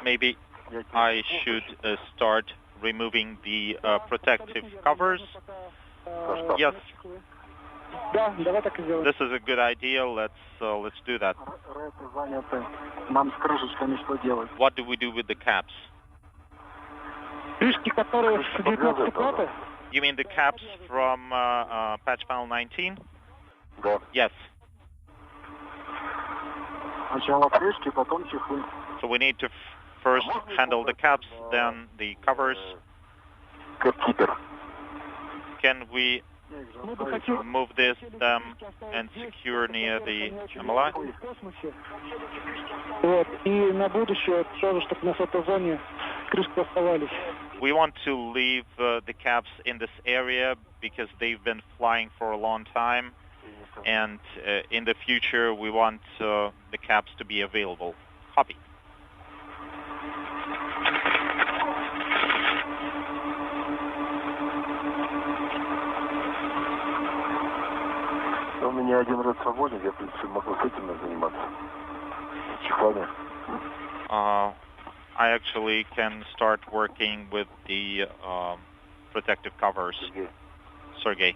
Maybe I should start removing the protective covers. Yes. This is a good idea. Let's do that. What do we do with the caps? You mean the caps from patch panel 19? Yes. So we need to first handle the caps, then the covers. Can we move this and secure near the MLI? We want to leave the caps in this area because they've been flying for a long time, and in the future we want the caps to be available. Copy. У меня один ряд свободен, я, в принципе, могу с этим заниматься. Чехлами. I actually can start working with the protective covers. Sergey.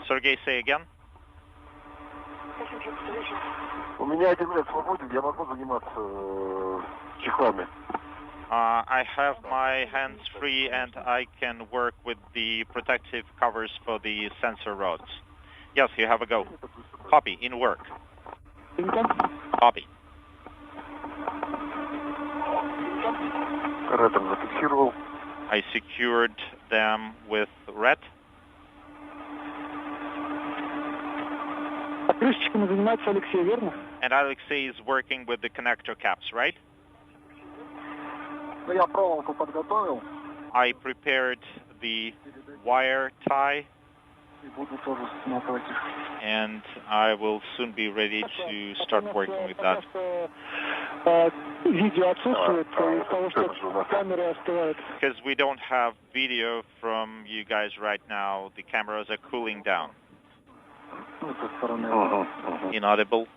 Sergey, say again. У меня один ряд свободен, я могу заниматься чехлами. I have my hands free and I can work with the protective covers for the sensor rods. Yes, you have a go. Copy, in work. Copy. I secured them with red. And Alexei is working with the connector caps, right? I prepared the wire tie, and I will soon be ready to start working with that. Because we don't have video from you guys right now, the cameras are cooling down. Inaudible.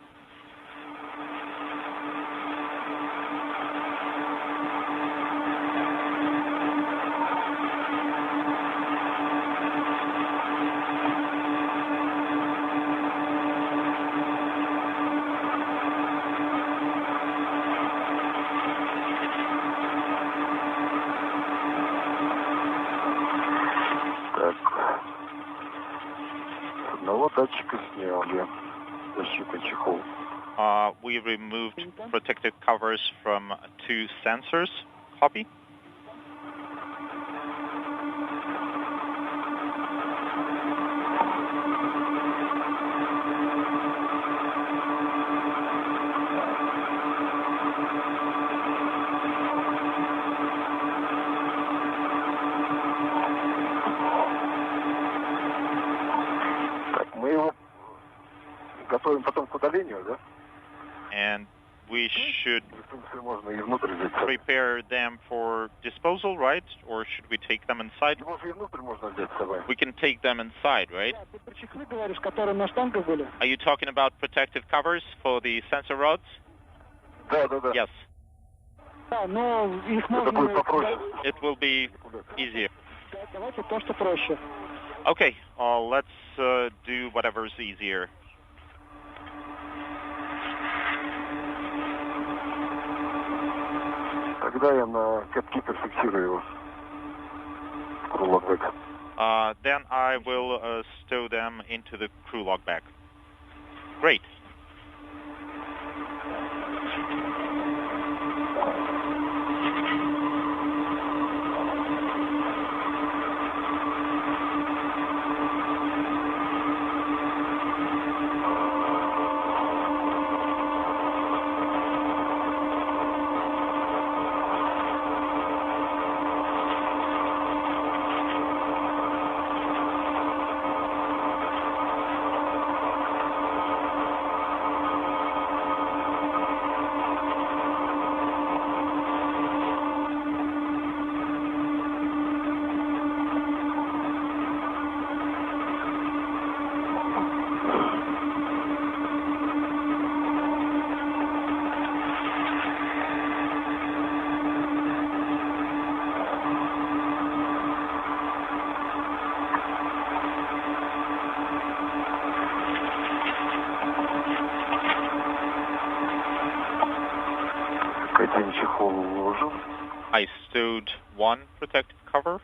We removed protective covers from 2 sensors. Copy. And we should prepare them for disposal, right? Or should we take them inside? We can take them inside, right? Are you talking about protective covers for the sensor rods? Yes. It will be easier. Okay, let's do whatever's easier. Then I will stow them into the crew log bag. Great. I stowed 1 protective cover.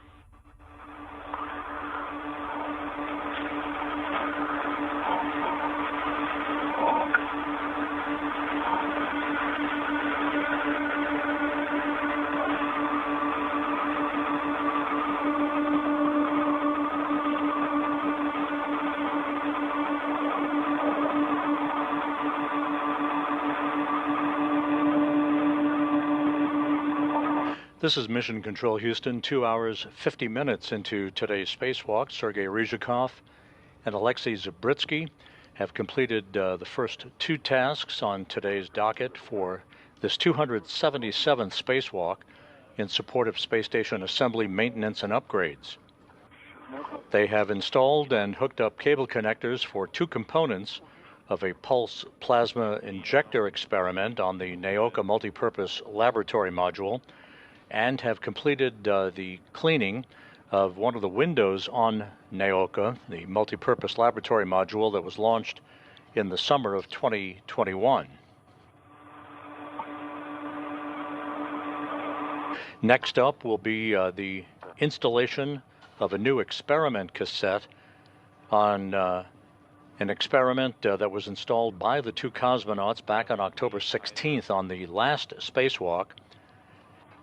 This is Mission Control Houston, 2 hours, 50 minutes into today's spacewalk. Sergei Ryzhikov and Alexei Zabritsky have completed the first 2 tasks on today's docket for this 277th spacewalk in support of space station assembly, maintenance, and upgrades. They have installed and hooked up cable connectors for 2 components of a pulse plasma injector experiment on the Naoka multipurpose laboratory module, and have completed the cleaning of one of the windows on Naoka, the multipurpose laboratory module that was launched in the summer of 2021. Next up will be the installation of a new experiment cassette on an experiment that was installed by the 2 cosmonauts back on October 16th on the last spacewalk,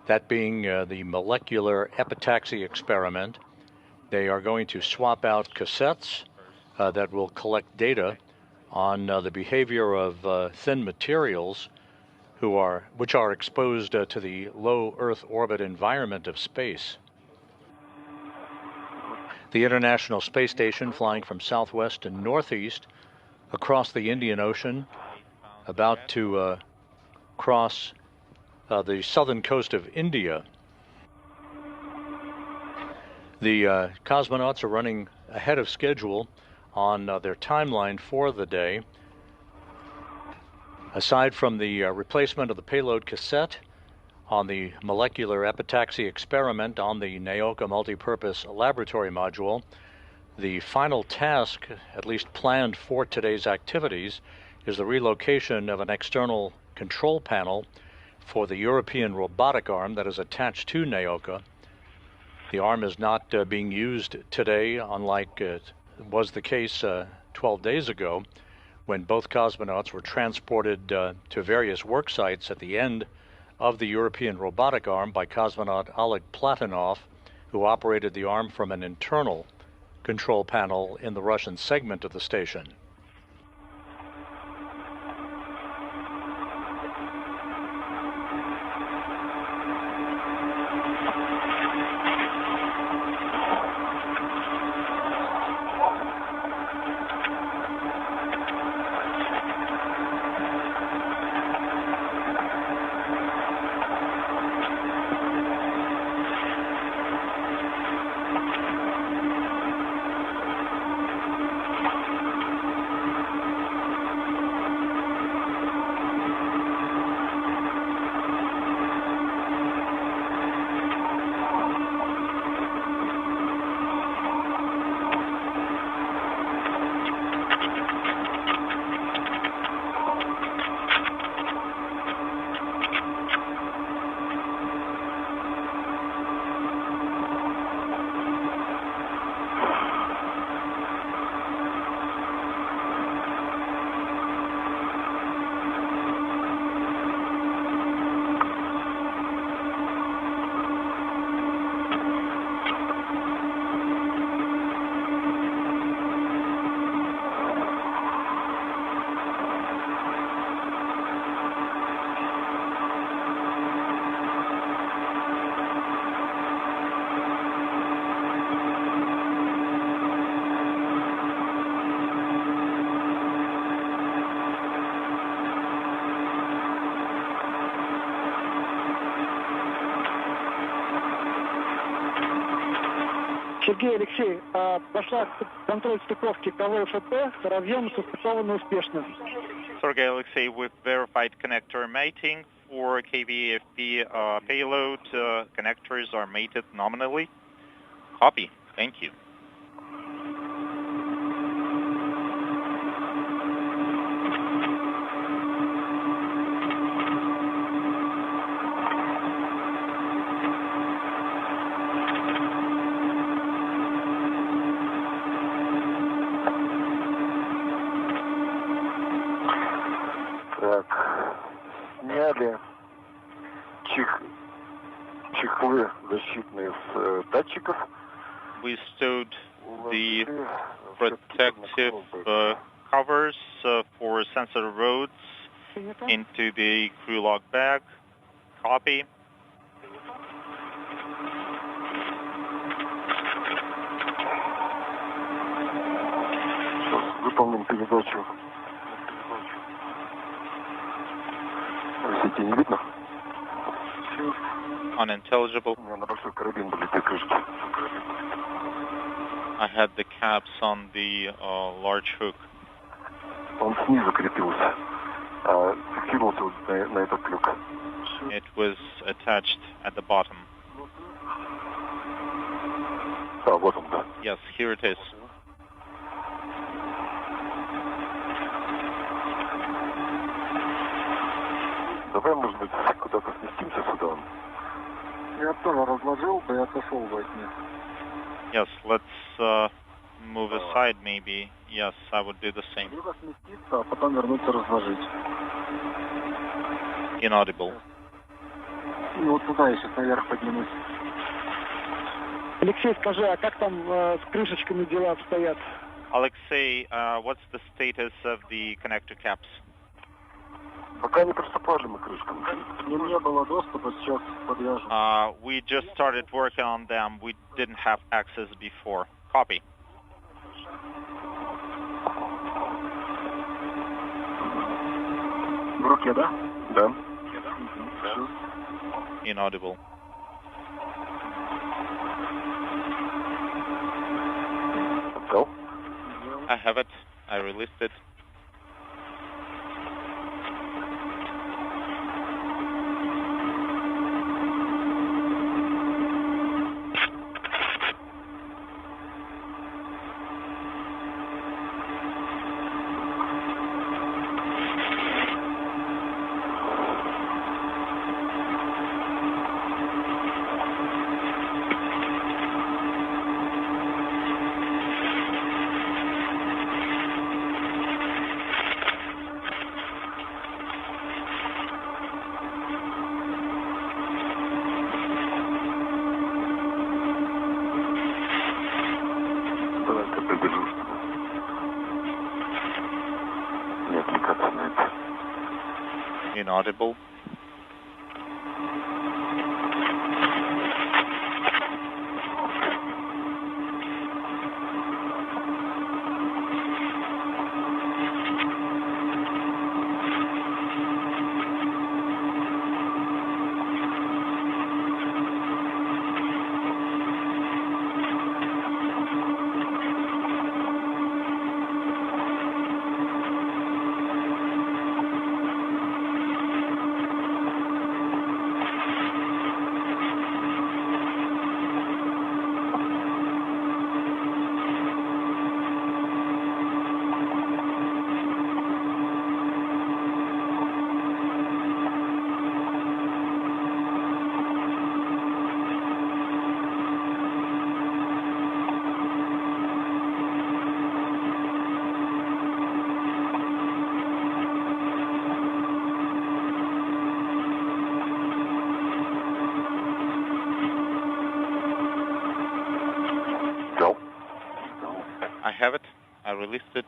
that being the molecular epitaxy experiment. They are going to swap out cassettes that will collect data on the behavior of thin materials which are exposed to the low Earth orbit environment of space. The International Space Station, flying from southwest to northeast across the Indian Ocean, about to cross the southern coast of India. The cosmonauts are running ahead of schedule on their timeline for the day. Aside from the replacement of the payload cassette on the molecular epitaxy experiment on the Naoka multipurpose laboratory module, the final task, at least planned for today's activities, is the relocation of an external control panel for the European robotic arm that is attached to Naoka. The arm is not being used today, unlike was the case 12 days ago, when both cosmonauts were transported to various work sites at the end of the European robotic arm by cosmonaut Oleg Platonov, who operated the arm from an internal control panel in the Russian segment of the station. Сергей, Алексей, пошла контроль стыковки КВ-ФП, разъем состыкован успешно. Sergey, Alexei, we've verified connector mating for KVFP payload. Connectors are mated nominally. Copy. Thank you. Сняли чехлы защитные с датчиков. We stowed the protective covers for sensor rods into the crew log bag. Copy. Сейчас выполним передачу. Сети не видно? Unintelligible. У меня на большой карабин были две крышки. I had the caps on the large hook. Он снизу крепился, фиксировался вот на этот крюк. It was attached at the bottom. Вот он, да. Yes, here it is. Давай, может быть, куда-то сместимся сюда. Я тоже разложил бы и отошел бы от них. Yes, let's move aside maybe. Yes, I would do the same. Либо сместиться, а потом вернуться разложить. Inaudible. И вот туда я сейчас наверх поднимусь. Алексей, скажи, а как там с крышечками дела обстоят? Alexei, what's the status of the connector caps? Пока не приступали мы к крышкам. К ним не было доступа, сейчас подвяжем. We just started working on them. We didn't have access before. Copy. В руке, да? Да. Inaudible. Go. I have it. I released it. Нет, никак нет. Inaudible. I have it. I released it.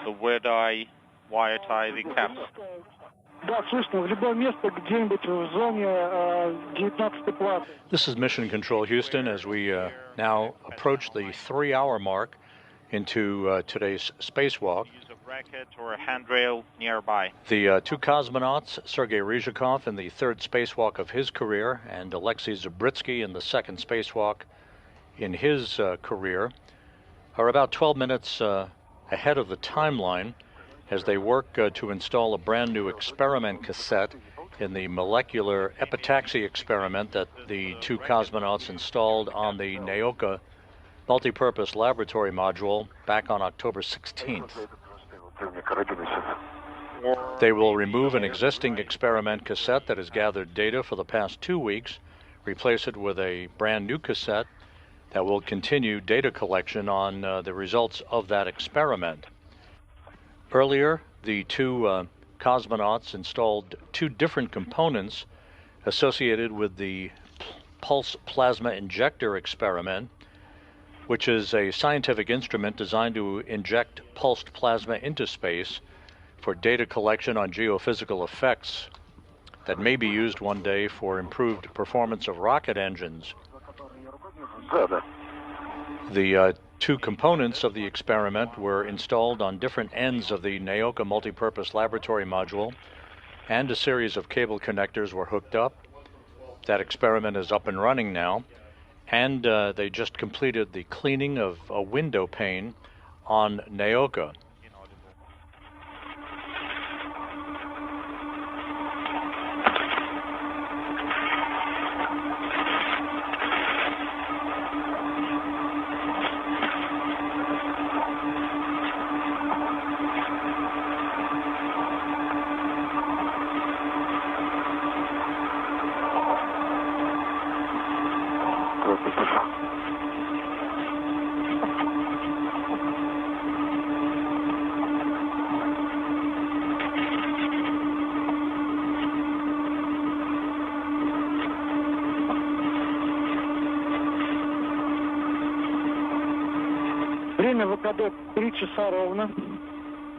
So where do I wire tie the caps? This is Mission Control Houston as we now approach the 3-hour mark into today's spacewalk. Use a bracket or a handrail nearby. The two cosmonauts, Sergei Ryzhikov in the third spacewalk of his career, and Alexei Zabritsky in the second spacewalk in his career, are about 12 minutes ahead of the timeline as they work to install a brand new experiment cassette in the molecular epitaxy experiment that the two cosmonauts installed on the Naoka multipurpose laboratory module back on October 16th. They will remove an existing experiment cassette that has gathered data for the past 2 weeks, replace it with a brand new cassette that will continue data collection on the results of that experiment. Earlier, the two cosmonauts installed two different components associated with the pulse plasma injector experiment, which is a scientific instrument designed to inject pulsed plasma into space for data collection on geophysical effects that may be used one day for improved performance of rocket engines. The two components of the experiment were installed on different ends of the Naoka multipurpose laboratory module, and a series of cable connectors were hooked up. That experiment is up and running now, and they just completed the cleaning of a window pane on Naoka.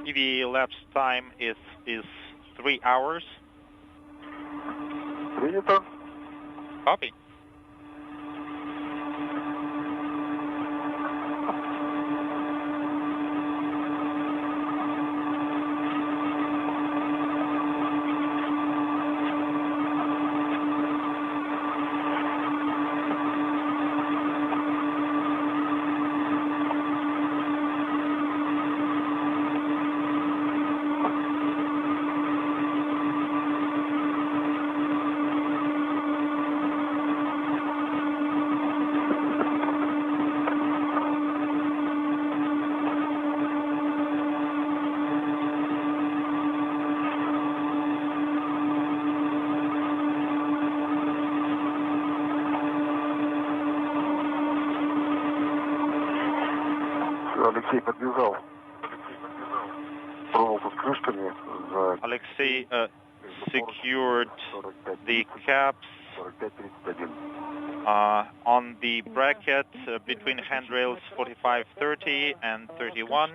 EVA elapsed time is 3 hours. Riunito. Copy. Алексей подвязал проволоку с крышками. Alexei secured the caps On the bracket between handrails 45-30 and 31.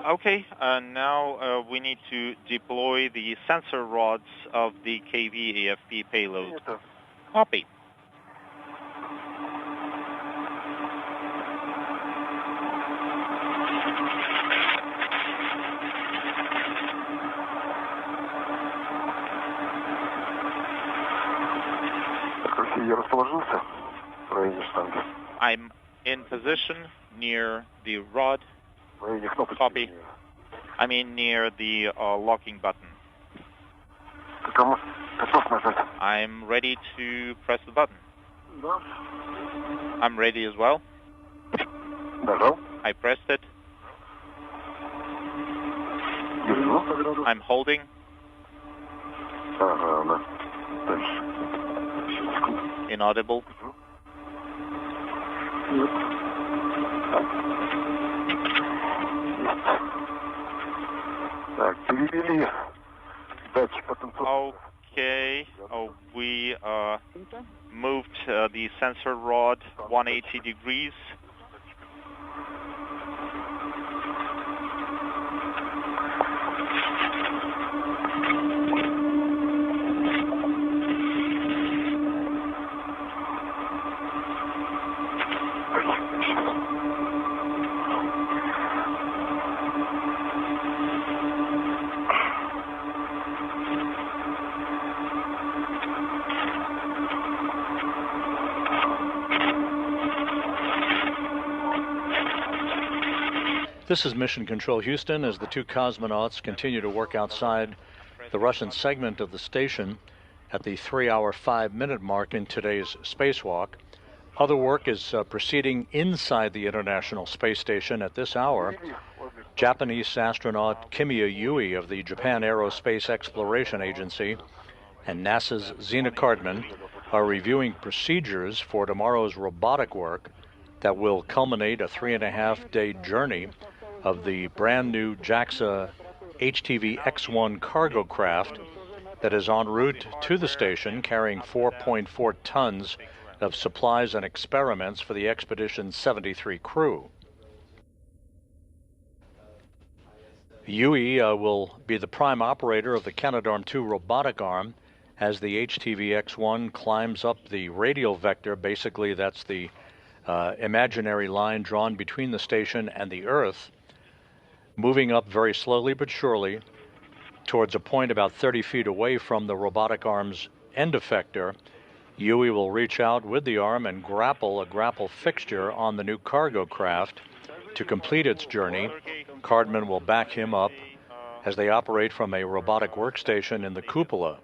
Okay, now we need to deploy the sensor rods of the KV AFP payload. Copy. I'm in position near the rod. Copy. I mean near the locking button. I'm ready to press the button. I'm ready as well. I pressed it. I'm holding. Inaudible. Okay. We moved the sensor rod 180 degrees. This is Mission Control Houston as the two cosmonauts continue to work outside the Russian segment of the station at the 3-hour 5-minute mark in today's spacewalk. Other work is proceeding inside the International Space Station at this hour. Japanese astronaut Kimiya Yui of the Japan Aerospace Exploration Agency and NASA's Zena Cardman are reviewing procedures for tomorrow's robotic work that will culminate a 3.5-day journey of the brand new JAXA HTV X1 cargo craft that is en route to the station carrying 4.4 tons of supplies and experiments for the Expedition 73 crew. Yui will be the prime operator of the Canadarm2 robotic arm as the HTV X1 climbs up the radial vector. Basically, that's the imaginary line drawn between the station and the Earth, moving up very slowly but surely towards a point about 30 feet away from the robotic arm's end effector. Yui will reach out with the arm and grapple a grapple fixture on the new cargo craft to complete its journey. Cardman will back him up as they operate from a robotic workstation in the cupola.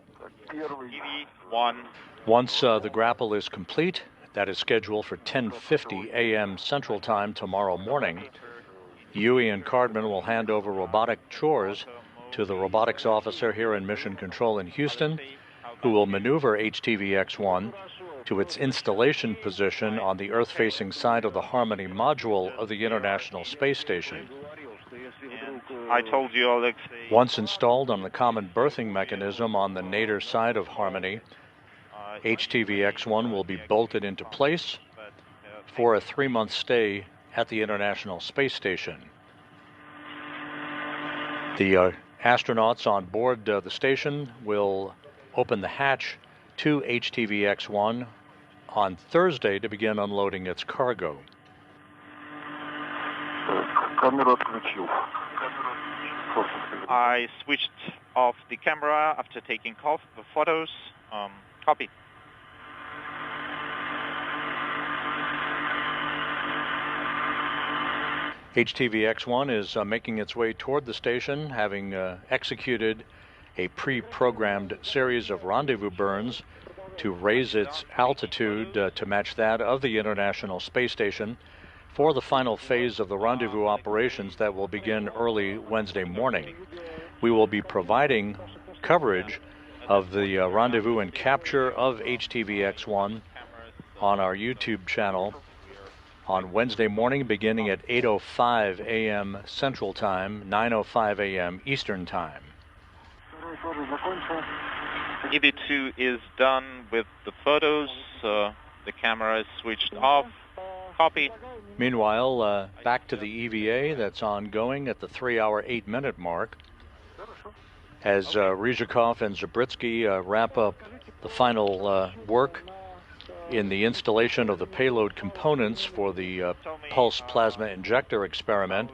Once the grapple is complete, that is scheduled for 10:50 a.m. Central Time tomorrow morning, Yui and Cardman will hand over robotic chores to the robotics officer here in Mission Control in Houston, who will maneuver HTV X1 to its installation position on the Earth-facing side of the Harmony module of the International Space Station. I told you, Alex. Once installed on the common berthing mechanism on the nadir side of Harmony, HTV X1 will be bolted into place for a 3-month stay at the International Space Station. The astronauts on board the station will open the hatch to HTV X1 on Thursday to begin unloading its cargo. I switched off the camera after taking photos. Copy. HTV X1 is making its way toward the station, having executed a pre-programmed series of rendezvous burns to raise its altitude to match that of the International Space Station for the final phase of the rendezvous operations that will begin early Wednesday morning. We will be providing coverage of the rendezvous and capture of HTV X1 on our YouTube channel on Wednesday morning beginning at 8:05 a.m. Central Time, 9:05 a.m. Eastern Time. EV2 is done with the photos. The camera is switched off. Copy. Meanwhile, back to the EVA that's ongoing at the 3-hour, 8-minute mark as Ryzhikov and Zabritsky wrap up the final work in the installation of the payload components for the pulse plasma injector experiment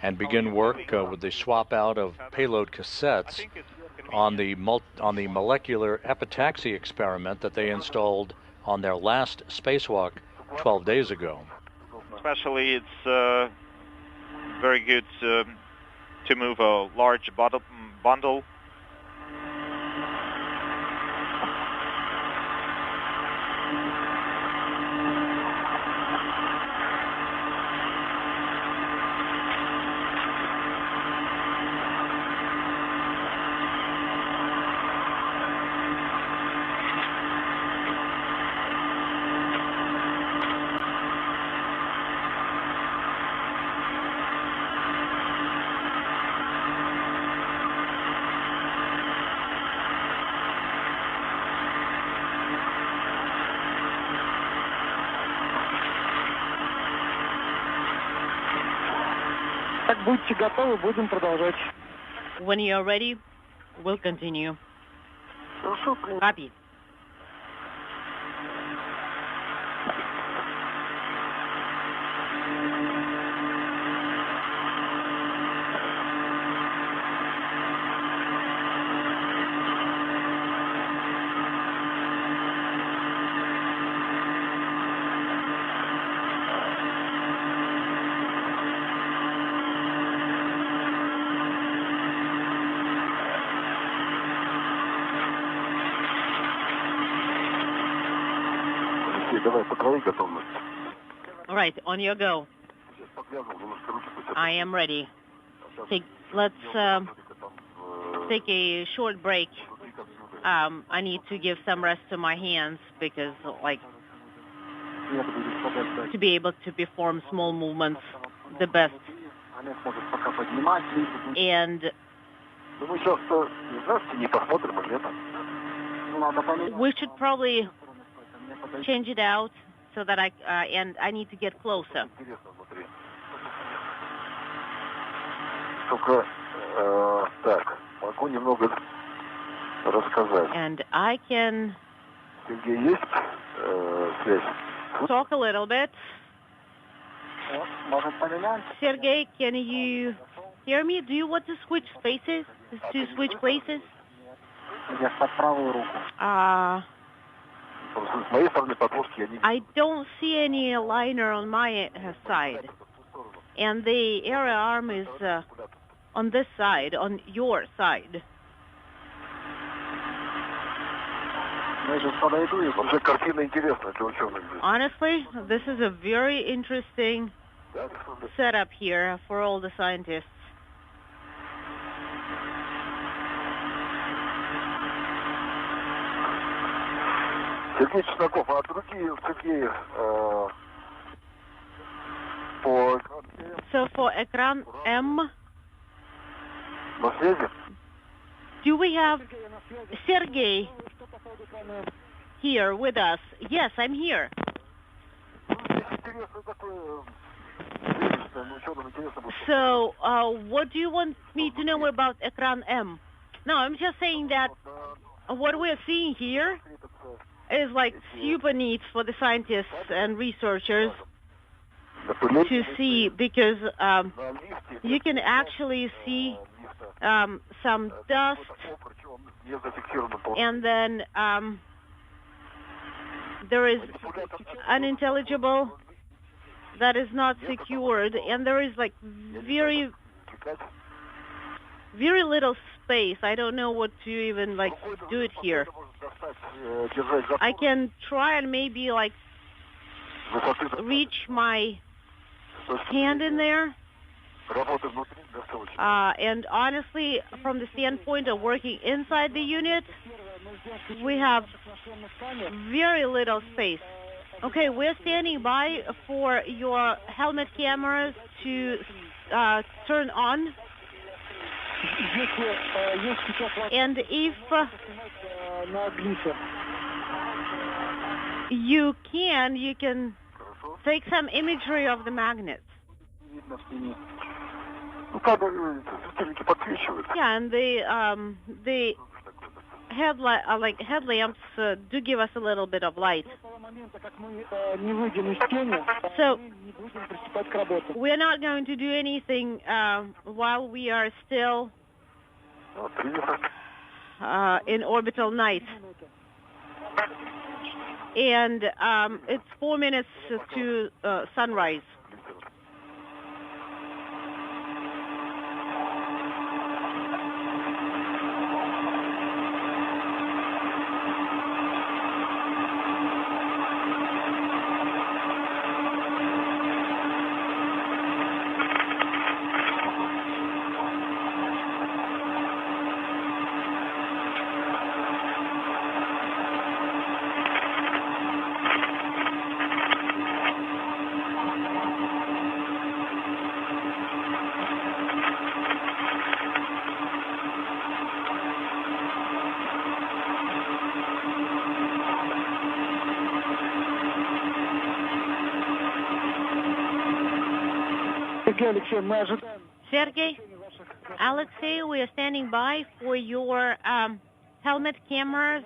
and begin work with the swap out of payload cassettes on the molecular epitaxy experiment that they installed on their last spacewalk 12 days ago. Especially, it's very good to move a large bundle. Так, будьте готовы, будем продолжать. When you're ready, we'll continue. Copy. All right, on your go. I am ready. Let's take a short break. I need to give some rest to my hands because, like, to be able to perform small movements the best. And we should probably change it out so that I need to get closer. And I can talk a little bit. Sergey, can you hear me? Do you want to switch spaces? To switch places? I don't see any liner on my side. And the area arm is on this side, on your side. Honestly, this is a very interesting setup here for all the scientists. So for Ekran M, do we have Sergey here with us? Yes, I'm here. So what do you want me to know about Ekran M? No, I'm just saying that what we're seeing here is like super neat for the scientists and researchers to see, because you can actually see some dust, and then there is unintelligible that is not secured, and there is like very, very little space. I don't know what to even like do it here. I can try and maybe like reach my hand in there. And honestly, from the standpoint of working inside the unit, we have very little space. Okay, we're standing by for your helmet cameras to turn on. And if You can take some imagery of the magnets. Yeah, and the headlamps do give us a little bit of light. So we're not going to do anything while we are still in orbital night. And it's 4 minutes to sunrise. Sergey, Alexei, we are standing by for your helmet cameras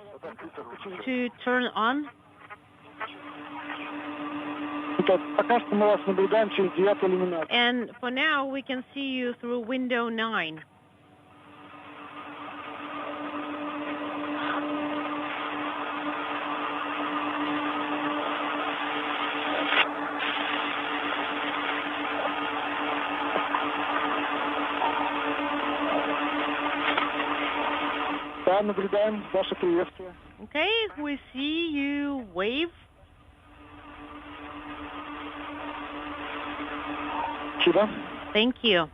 to turn on. And for now, we can see you through window 9. Okay, we see you wave. Thank you.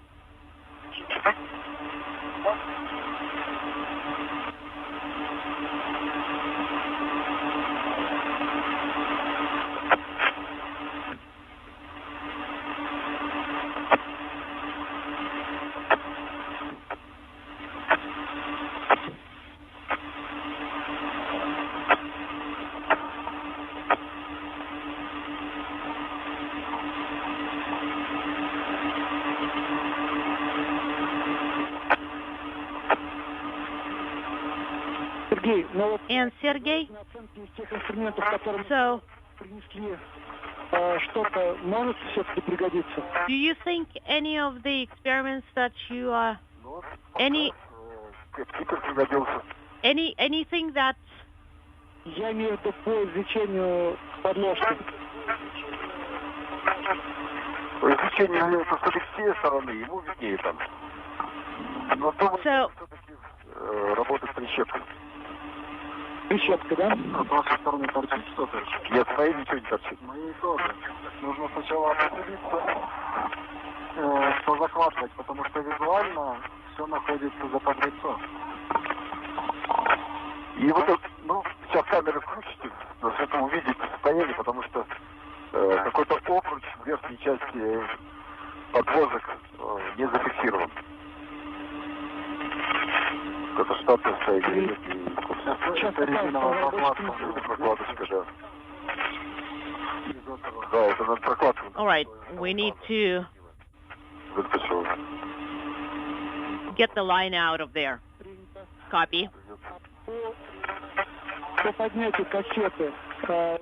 And Sergey, so do you think any of the experiments that you anything that so Прищепка, да? А с вашей стороны торчит что-то? Нет, своей ничего не торчит. Моей тоже. Нужно сначала определиться, что закладывать, потому что визуально все находится за подрецом. И вот, сейчас камеры включите, но с этого увидите состояние, потому что какой-то обруч в верхней части подвозок не зафиксирован. Это штатная стоит. Это резиновая прокладочка, да. Да, это на прокладку. All right, we need to get the line out of there. Copy.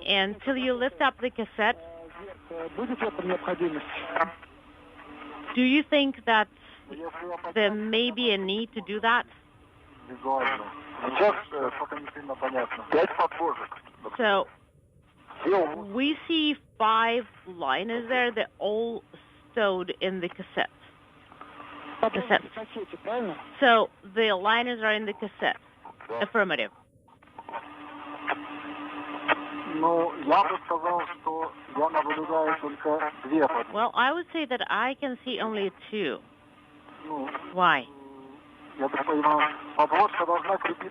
Until you lift up the cassette, do you think that there may be a need to do that? So we see 5 liners there. They're all stowed in the cassette. So the liners are in the cassette. Affirmative. Well, I would say that I can see only 2. Why?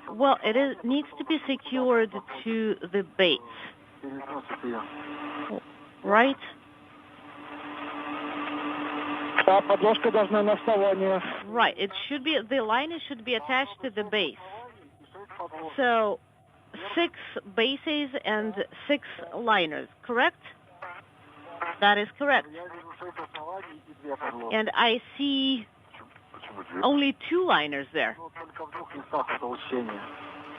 Well, it needs to be secured to the base. Right? Right. It should be, the liner should be attached to the base. So 6 bases and 6 liners, correct? That is correct. And I see only 2 liners there.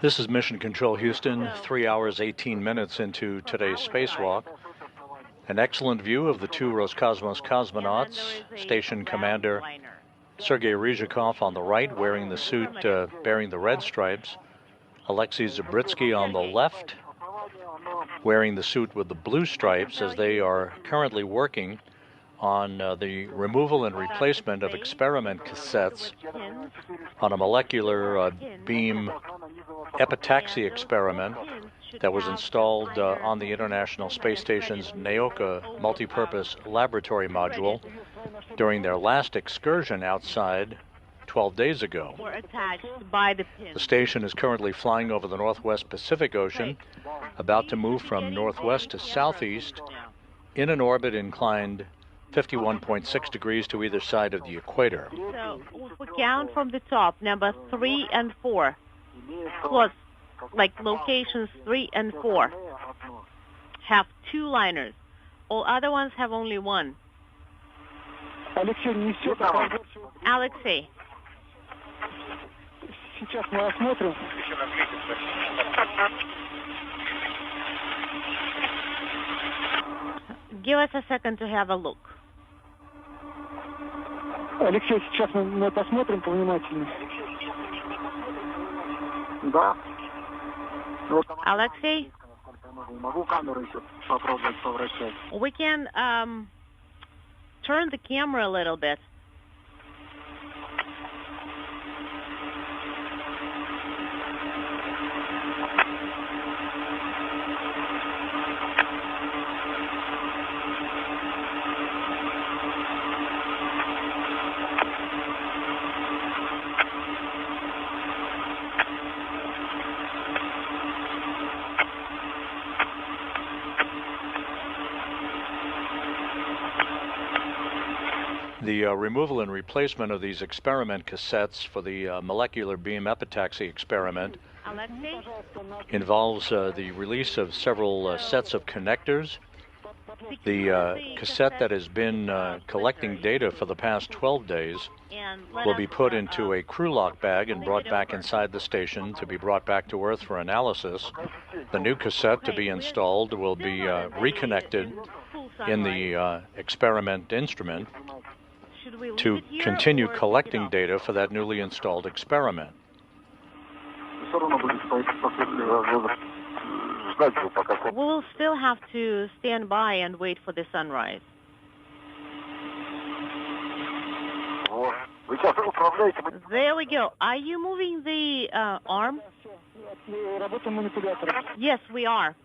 This is Mission Control Houston, 3 hours, 18 minutes into today's spacewalk. An excellent view of the 2 Roscosmos cosmonauts, Station Commander Sergei Ryzhikov on the right, wearing the suit bearing the red stripes, Alexei Zabritsky on the left, wearing the suit with the blue stripes, as they are currently working on the removal and replacement of experiment cassettes on a molecular beam epitaxy experiment that was installed on the International Space Station's Naoka multipurpose laboratory module during their last excursion outside 12 days ago. The station is currently flying over the Northwest Pacific Ocean, about to move from northwest to southeast in an orbit inclined 51.6 degrees to either side of the equator. So if we count from the top, number 3 and 4, plus like locations 3 and 4, have 2 liners. All other ones have only 1. Alexei. Сейчас мы осмотрим. Give us a second to have a look. Алексей, сейчас мы посмотрим повнимательнее. Да. Alexei? Могу камеру еще попробовать повращать. We can turn the camera a little bit. The removal and replacement of these experiment cassettes for the molecular beam epitaxy experiment involves the release of several sets of connectors. The cassette that has been collecting data for the past 12 days will be put into a crew lock bag and brought back inside the station to be brought back to Earth for analysis. The new cassette to be installed will be reconnected in the experiment instrument to continue collecting data for that newly installed experiment. We'll still have to stand by and wait for the sunrise. There we go. Are you moving the arm? Yes, we are.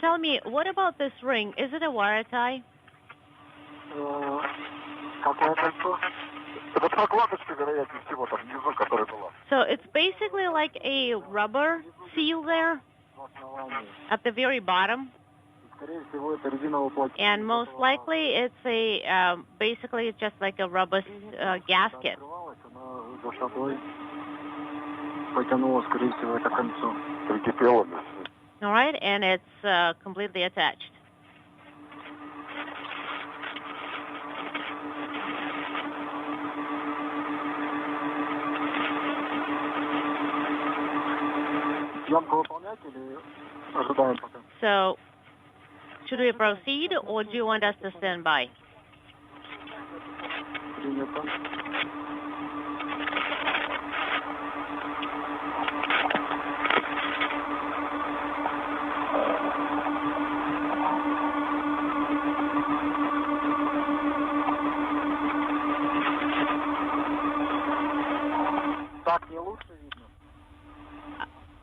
Tell me, what about this ring? Is it a wire tie? So it's basically like a rubber seal there at the very bottom. And most likely it's a, basically it's just like a rubber gasket. All right, and it's completely attached. So, should we proceed, or do you want us to stand by?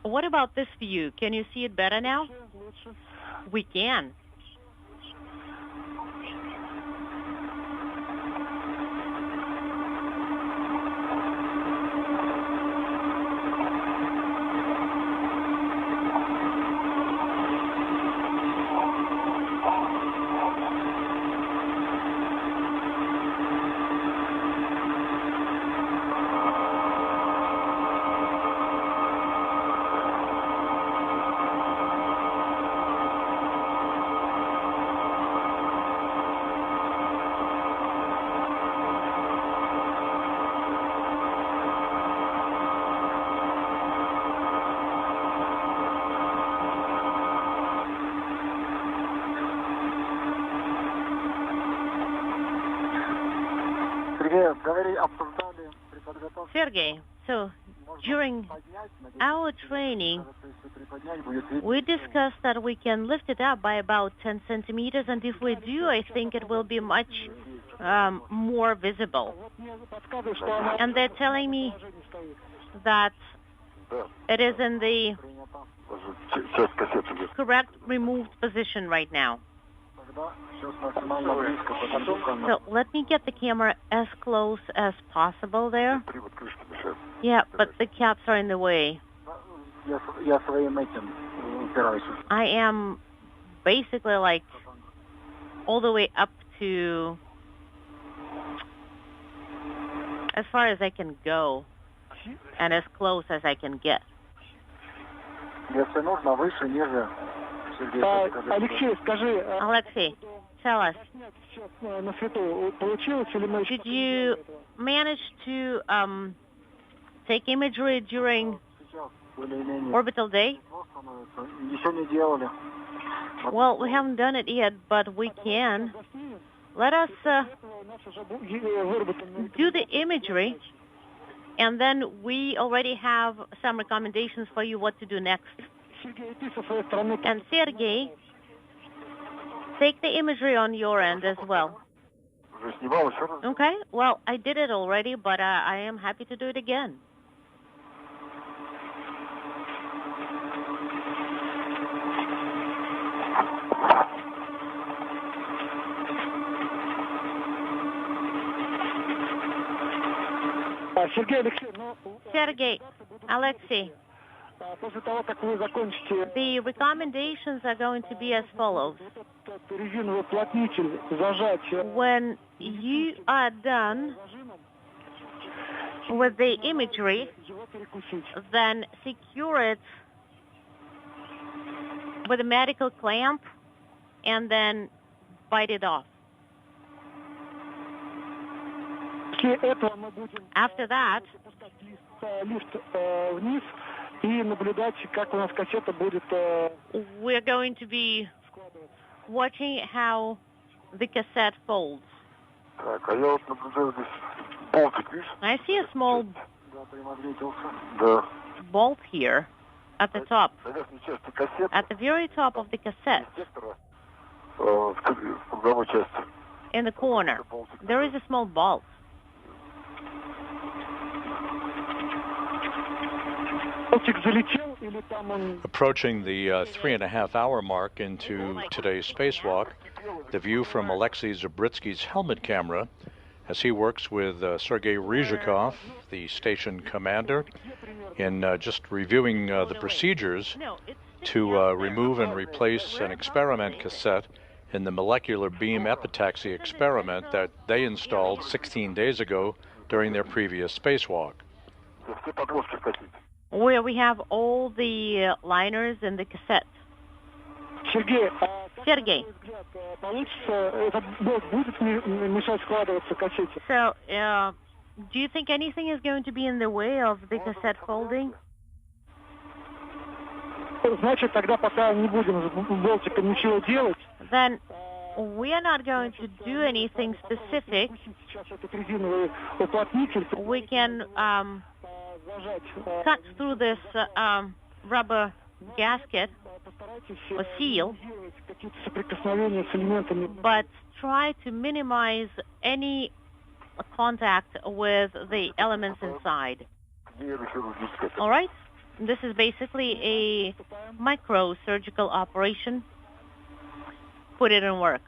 What about this view? Can you see it better now? We can. Sergey, so during our training, we discussed that we can lift it up by about 10 centimeters, and if we do, I think it will be much more visible. And they're telling me that it is in the correct removed position right now. So let me get the camera as close as possible there. Yeah, but the caps are in the way. I am basically like all the way up to as far as I can go and as close as I can get. Alexei, tell us, did you manage to take imagery during orbital day? Well, we haven't done it yet, but we can. Let us do the imagery, and then we already have some recommendations for you what to do next. And Sergey, take the imagery on your end as well. Okay, well, I did it already, but I am happy to do it again. Sergey, Alexei, the recommendations are going to be as follows. When you are done with the imagery, then secure it with a medical clamp and then bite it off. After that, we're going to be watching how the cassette folds. I see a small bolt here at the top, at the very top of the cassette. In the corner, there is a small bolt. Approaching the 3.5-hour mark into today's spacewalk, the view from Alexei Zabritsky's helmet camera as he works with Sergei Ryzhikov, the station commander, in just reviewing the procedures to remove and replace an experiment cassette in the molecular beam epitaxy experiment that they installed 16 days ago during their previous spacewalk. Where we have all the liners in the cassette. Sergey. So, do you think anything is going to be in the way of the cassette folding? Then we are not going to do anything specific. We can cut through this rubber gasket or seal, but try to minimize any contact with the elements inside. All right? This is basically a micro-surgical operation. Put it in work.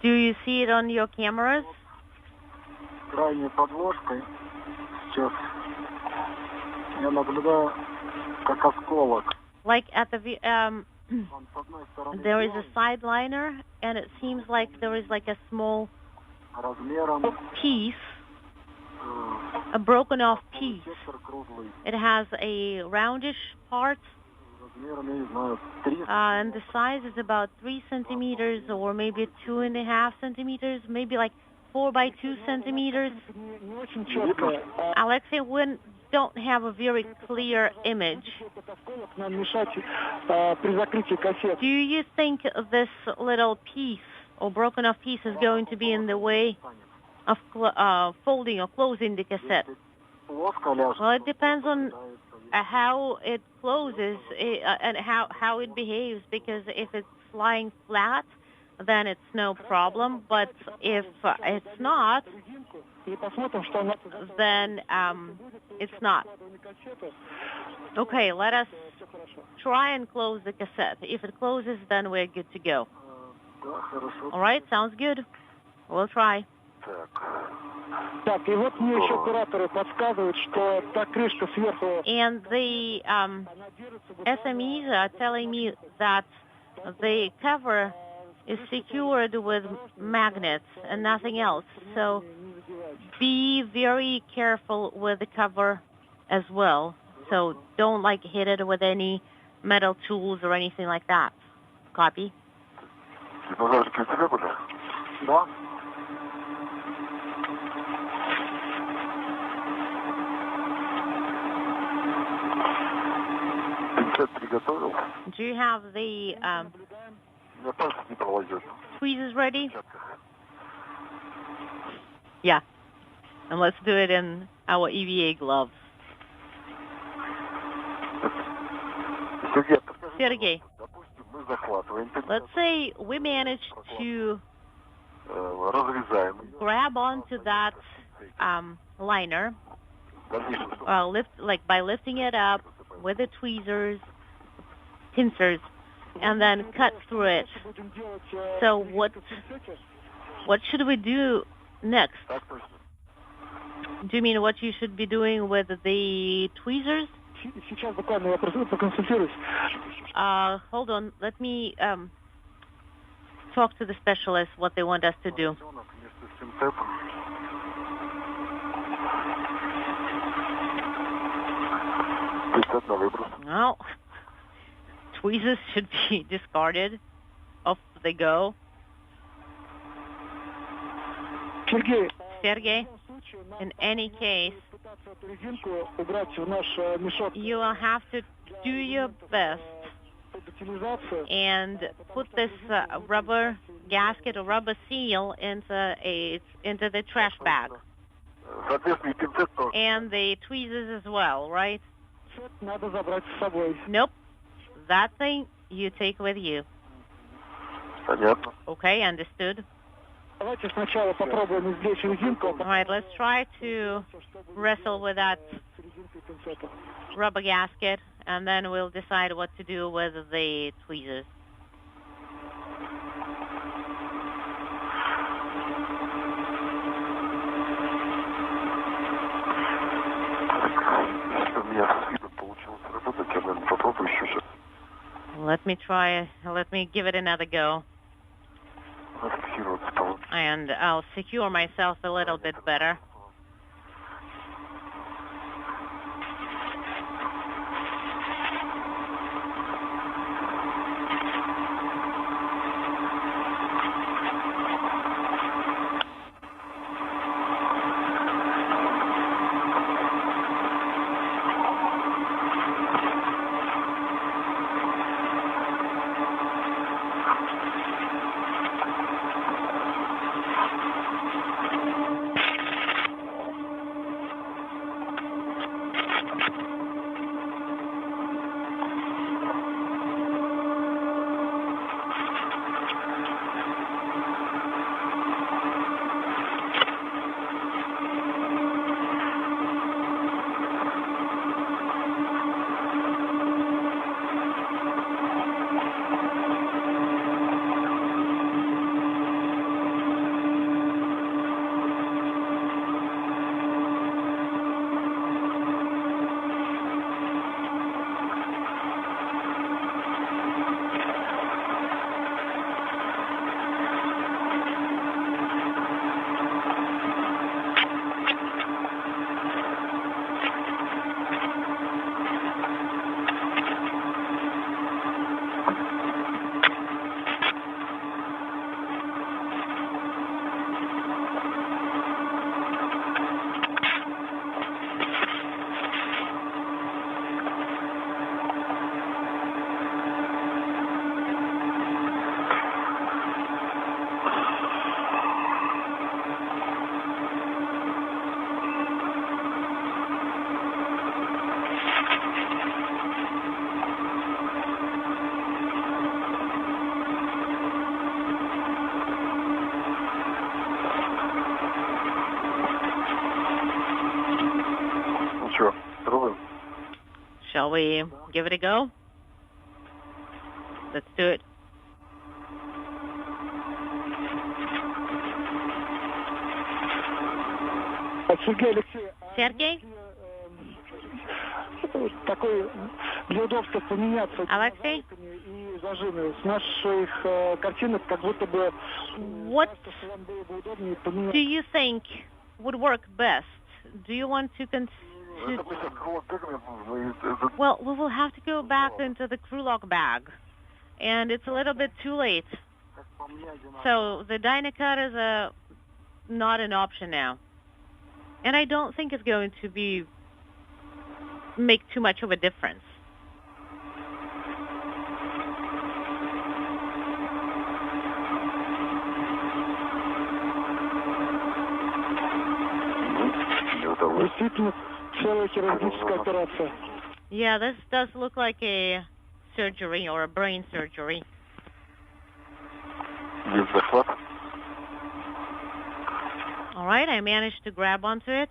Do you see it on your cameras? Like at the there is a side liner, and it seems like there is like a small piece, a broken off piece. It has a roundish part, and the size is about 3 centimeters or maybe 2.5 centimeters, maybe like 4 by 2 centimeters. Alexei, we don't have a very clear image. Do you think this little piece or broken off piece is going to be in the way of folding or closing the cassette? Well, it depends on how it closes and how it behaves, because if it's lying flat, then it's no problem. But if it's not, then it's not. Okay, let us try and close the cassette. If it closes, then we're good to go. All right, sounds good. We'll try. Так, и вот мне еще операторы подсказывают, что та крышка сверху... And the SMEs are telling me that the cover is secured with magnets and nothing else. So be very careful with the cover as well. So don't hit it with any metal tools or anything like that. Copy? Да. Do you have the tweezers ready? Yeah. And let's do it in our EVA gloves. Sergey, let's say we managed to grab onto that liner, by lifting it up with the tweezers, pincers, and then cut through it. So what should we do next? Do you mean what you should be doing with the tweezers? Hold on. Let me talk to the specialist what they want us to do. No. Tweezers should be discarded. Off they go. Sergey, in any case, you will have to do your best and put this rubber gasket or rubber seal into the trash bag. And the tweezers as well, right? Nope. That thing you take with you. Okay, understood. All right, let's try to wrestle with that rubber gasket, and then we'll decide what to do with the tweezers. Let me try. Let me give it another go. And I'll secure myself a little bit better. Shall we give it a go? Let's do it. Sergey? Такой для удобства поменяться Alexei? и зажимы. С наших картинок как будто бы What do you think would work best? Do you want to Well, we will have to go back into the crew lock bag, and it's a little bit too late. So the Dynacut is not an option now. And I don't think it's going to make too much of a difference. Yeah, this does look like a surgery or a brain surgery. All right, I managed to grab onto it.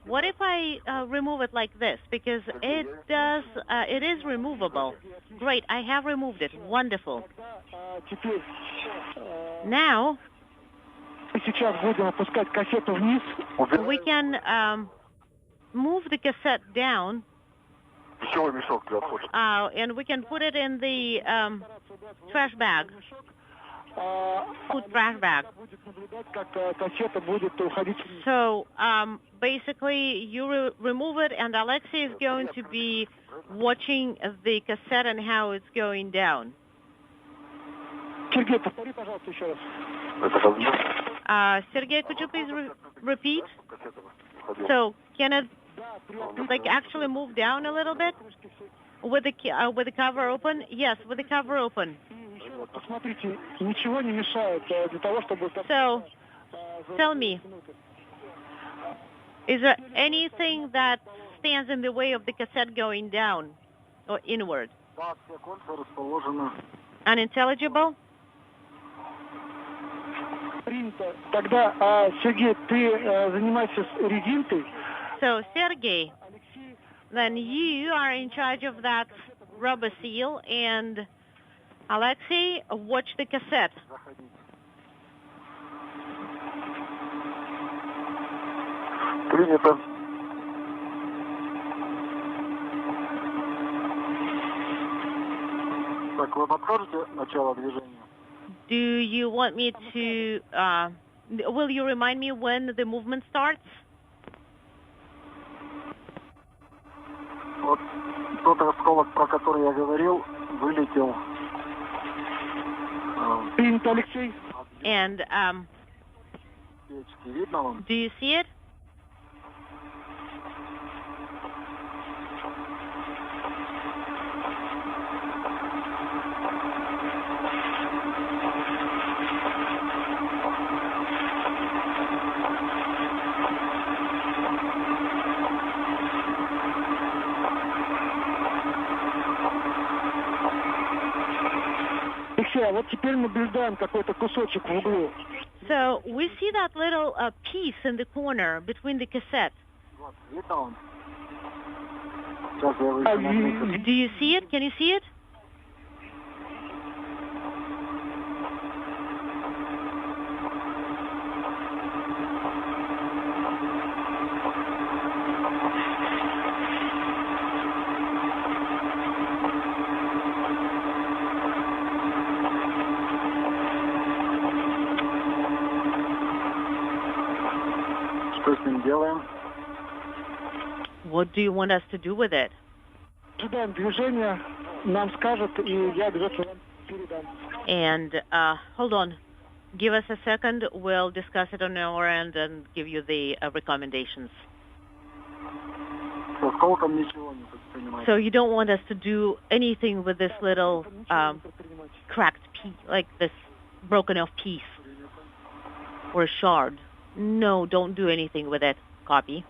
What if I remove it like this? Because it is removable. Great, I have removed it. Wonderful. Now, we can move the cassette down, and we can put it in the trash bag. Food trash bag. So basically, you remove it, and Alexei is going to be watching the cassette and how it's going down. Sergey, could you please repeat? So can it actually move down a little bit with the cover open? Yes, with the cover open. So, tell me, is there anything that stands in the way of the cassette going down or inward? Unintelligible? So, Sergey, then you are in charge of that rubber seal, and Alexei, watch the cassette. Do you want me to, will you remind me when the movement starts? Вот тот осколок, про который я говорил, вылетел. And do you see it? So we see that little piece in the corner between the cassette. Do you see it? Can you see it? What do you want us to do with it? And hold on. Give us a second. We'll discuss it on our end and give you the recommendations. So you don't want us to do anything with this little cracked piece, like this broken off piece or shard. No, don't do anything with it. Copy.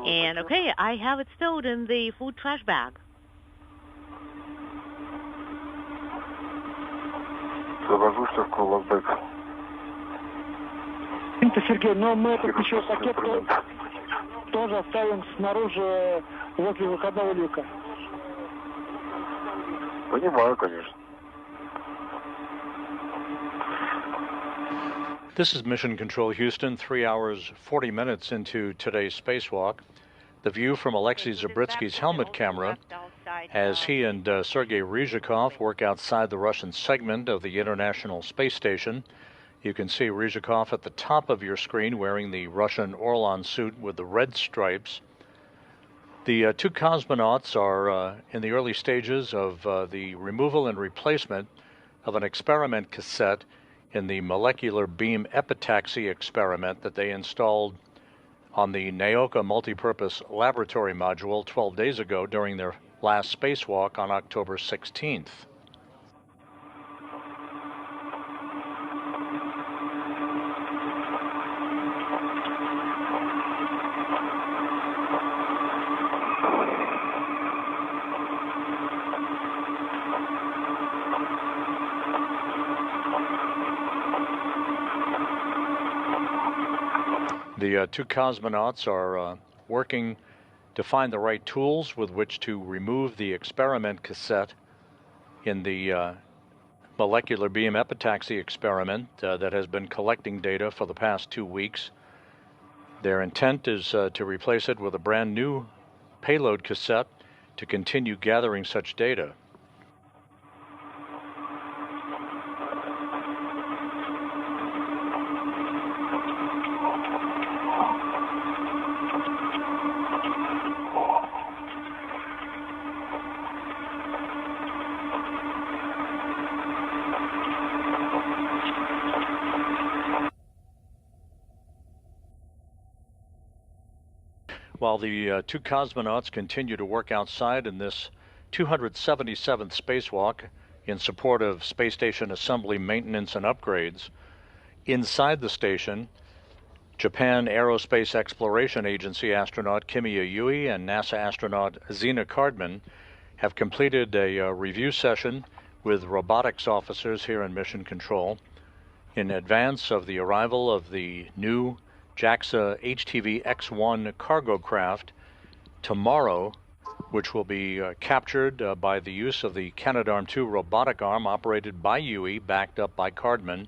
And okay, I have it stowed in the food trash bag. Сергей, но мы этот еще пакет тоже оставим снаружи возле выходного люка. Понимаю, конечно. This is Mission Control Houston, 3 hours, 40 minutes into today's spacewalk. The view from Alexei Zabritsky's helmet camera as he and Sergei Ryzhikov work outside the Russian segment of the International Space Station. You can see Ryzhikov at the top of your screen wearing the Russian Orlan suit with the red stripes. The two cosmonauts are in the early stages of the removal and replacement of an experiment cassette in the molecular beam epitaxy experiment that they installed on the Naoka multipurpose laboratory module 12 days ago during their last spacewalk on October 16th. The two cosmonauts are working to find the right tools with which to remove the experiment cassette in the molecular beam epitaxy experiment that has been collecting data for the past 2 weeks. Their intent is to replace it with a brand new payload cassette to continue gathering such data. While the two cosmonauts continue to work outside in this 277th spacewalk in support of space station assembly, maintenance, and upgrades, inside the station, Japan Aerospace Exploration Agency astronaut Kimiya Yui and NASA astronaut Zena Cardman have completed a review session with robotics officers here in Mission Control in advance of the arrival of the new JAXA HTV X-1 cargo craft tomorrow, which will be captured by the use of the Canadarm2 robotic arm operated by Yui, backed up by Cardman,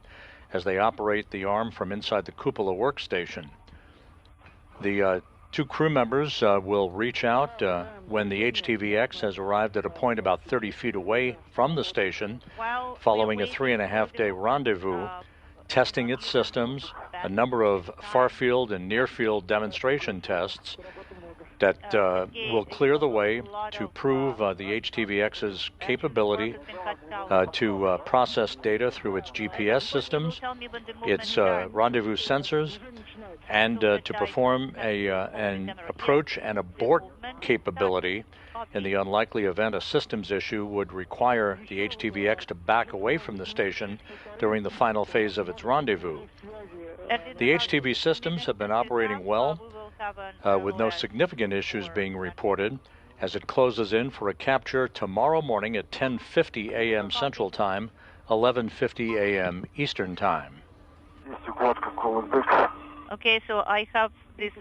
as they operate the arm from inside the cupola workstation. The two crew members will reach out when the HTVX has arrived at a point about 30 feet away from the station, following a 3.5-day rendezvous, testing its systems, a number of far-field and near-field demonstration tests that will clear the way to prove the HTVX's capability to process data through its GPS systems, its rendezvous sensors, and to perform an approach and abort capability in the unlikely event a systems issue would require the HTVX to back away from the station during the final phase of its rendezvous. The HTV systems have been operating well, with no significant issues being reported, as it closes in for a capture tomorrow morning at 10:50 a.m. Central Time, 11:50 a.m. Eastern Time. Okay, so I have this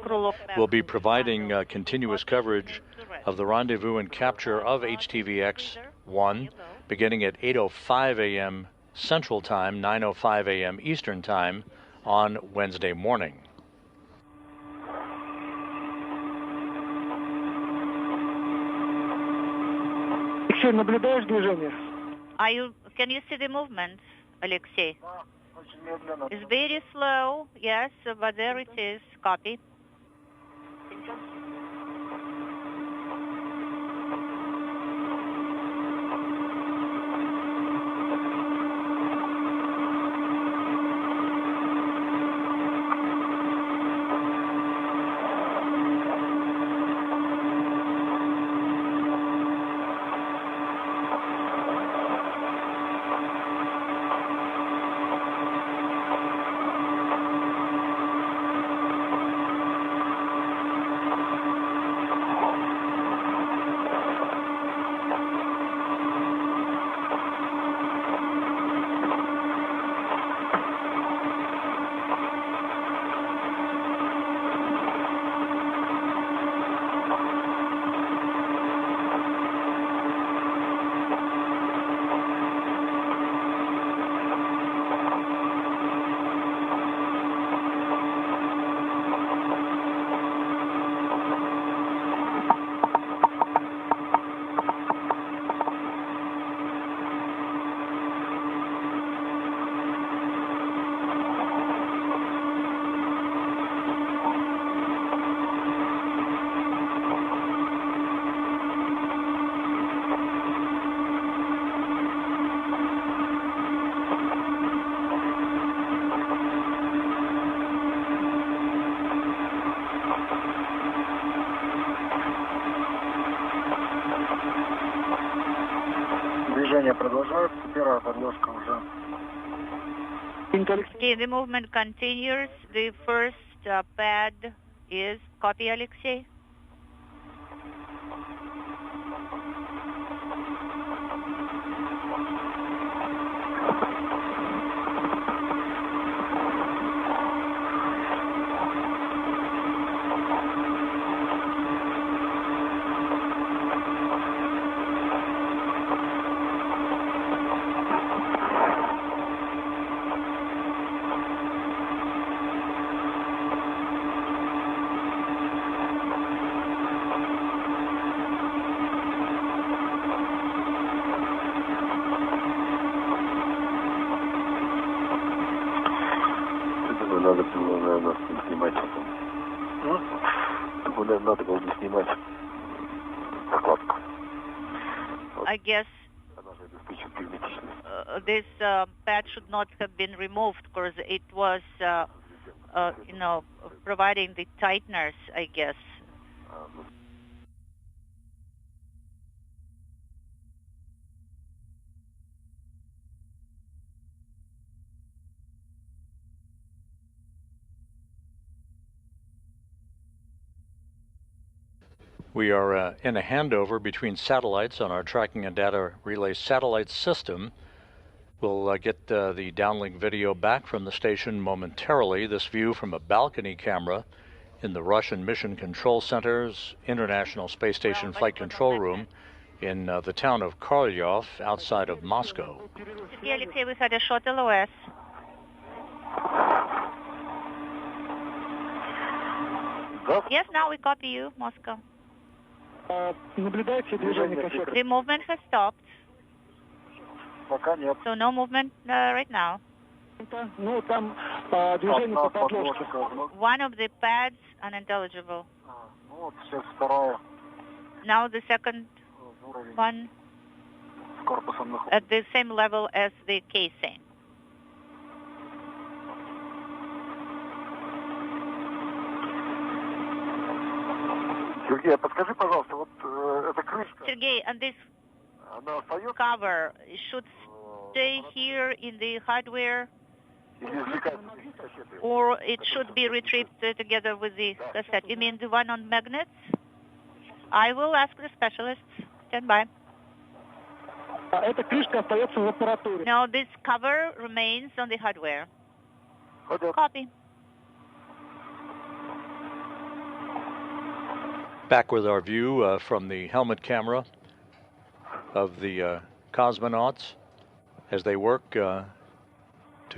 crew. We'll be providing continuous coverage of the rendezvous and capture of HTVX-1 beginning at 8:05 a.m. Central Time, 9:05 a.m. Eastern Time on Wednesday morning. Наблюдаешь движение? Can you see the movement, Alexei? It's very slow, yes, but there it is. Copy. Движение продолжается, первая подложка уже. Okay, the movement continues. The first pad is copy, Alexei. Надо было, наверное, снимать. Надо было не снимать прокладку. I guess this pad should not have been removed because it was, providing the tighteners, I guess. We are in a handover between satellites on our tracking and data relay satellite system. We'll get the downlink video back from the station momentarily. This view from a balcony camera in the Russian Mission Control Center's International Space Station Flight Control Room in the town of Korolyov outside of Moscow. Alexei, we had a short LOS. Yes, now we copy you, Moscow. The movement has stopped. So no movement right now. One of the pads unintelligible. Now the second one at the same level as the casing. Сергей, подскажи, пожалуйста, вот эта крышка... Sergey, and this cover should stay here in the hardware, or it should be retrieved together with the cassette. You mean the one on magnets? I will ask the specialists. Stand by. No, this cover remains on the hardware. Copy. Back with our view from the helmet camera of the cosmonauts as they work to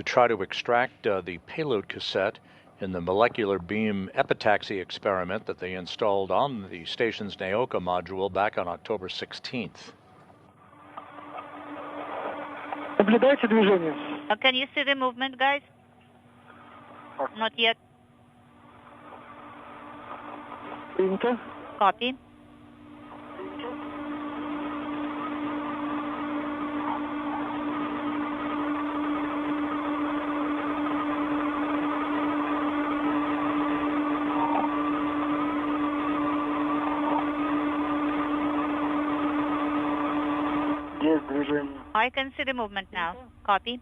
try to extract the payload cassette in the molecular beam epitaxy experiment that they installed on the station's Naoka module back on October 16th. Can you see the movement, guys? Not yet. Copy. I can see the movement now. Copy.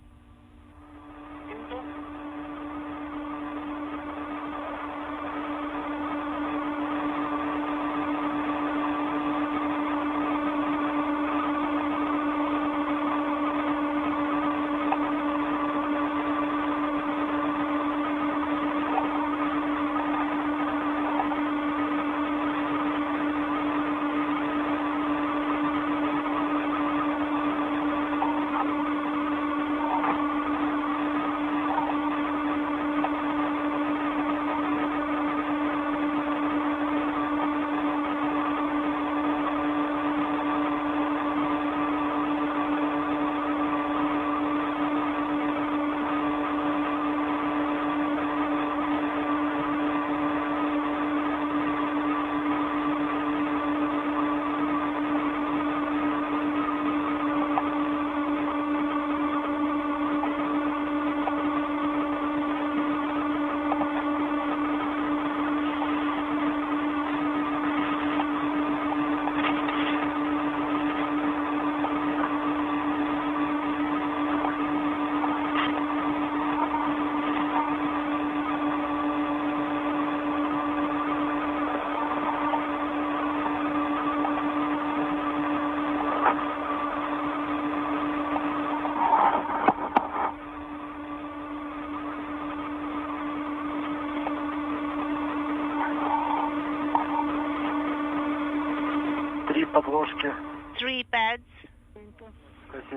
подложки. 3 pads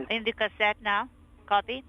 in the cassette now. Copy.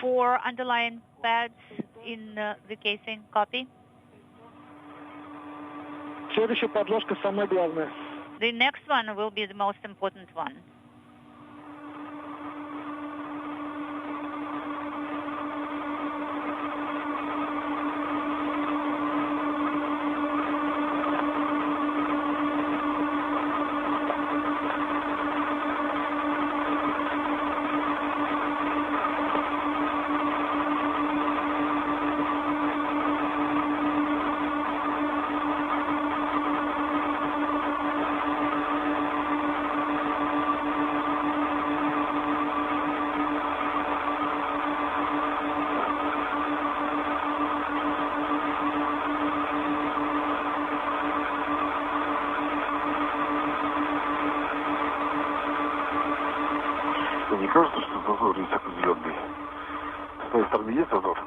Four underlying pads in the casing. Copy. Следующая подложка самая главная. The next one will be the most important one. Не кажется, что зазор есть определенный? С той стороны есть зазор?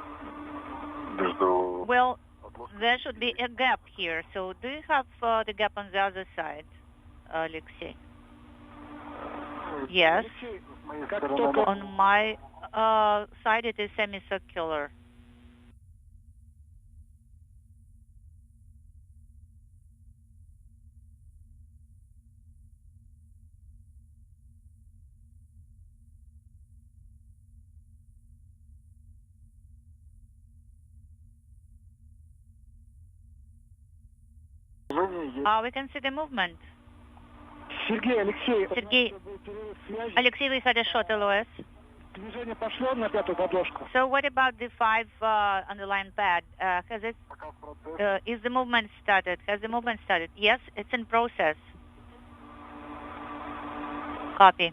Между... Well, there should be a gap here. So do you have the gap on the other side, Alexei? Yes. On my side it is semicircular. We can see the movement. Сергей, Алексей. Сергей, Alexei, we had a short LOS. Движение пошло на пятую подложку. So what about the 5 underlying pad? Has it? Is the movement started? Has the movement started? Yes, it's in process. Copy.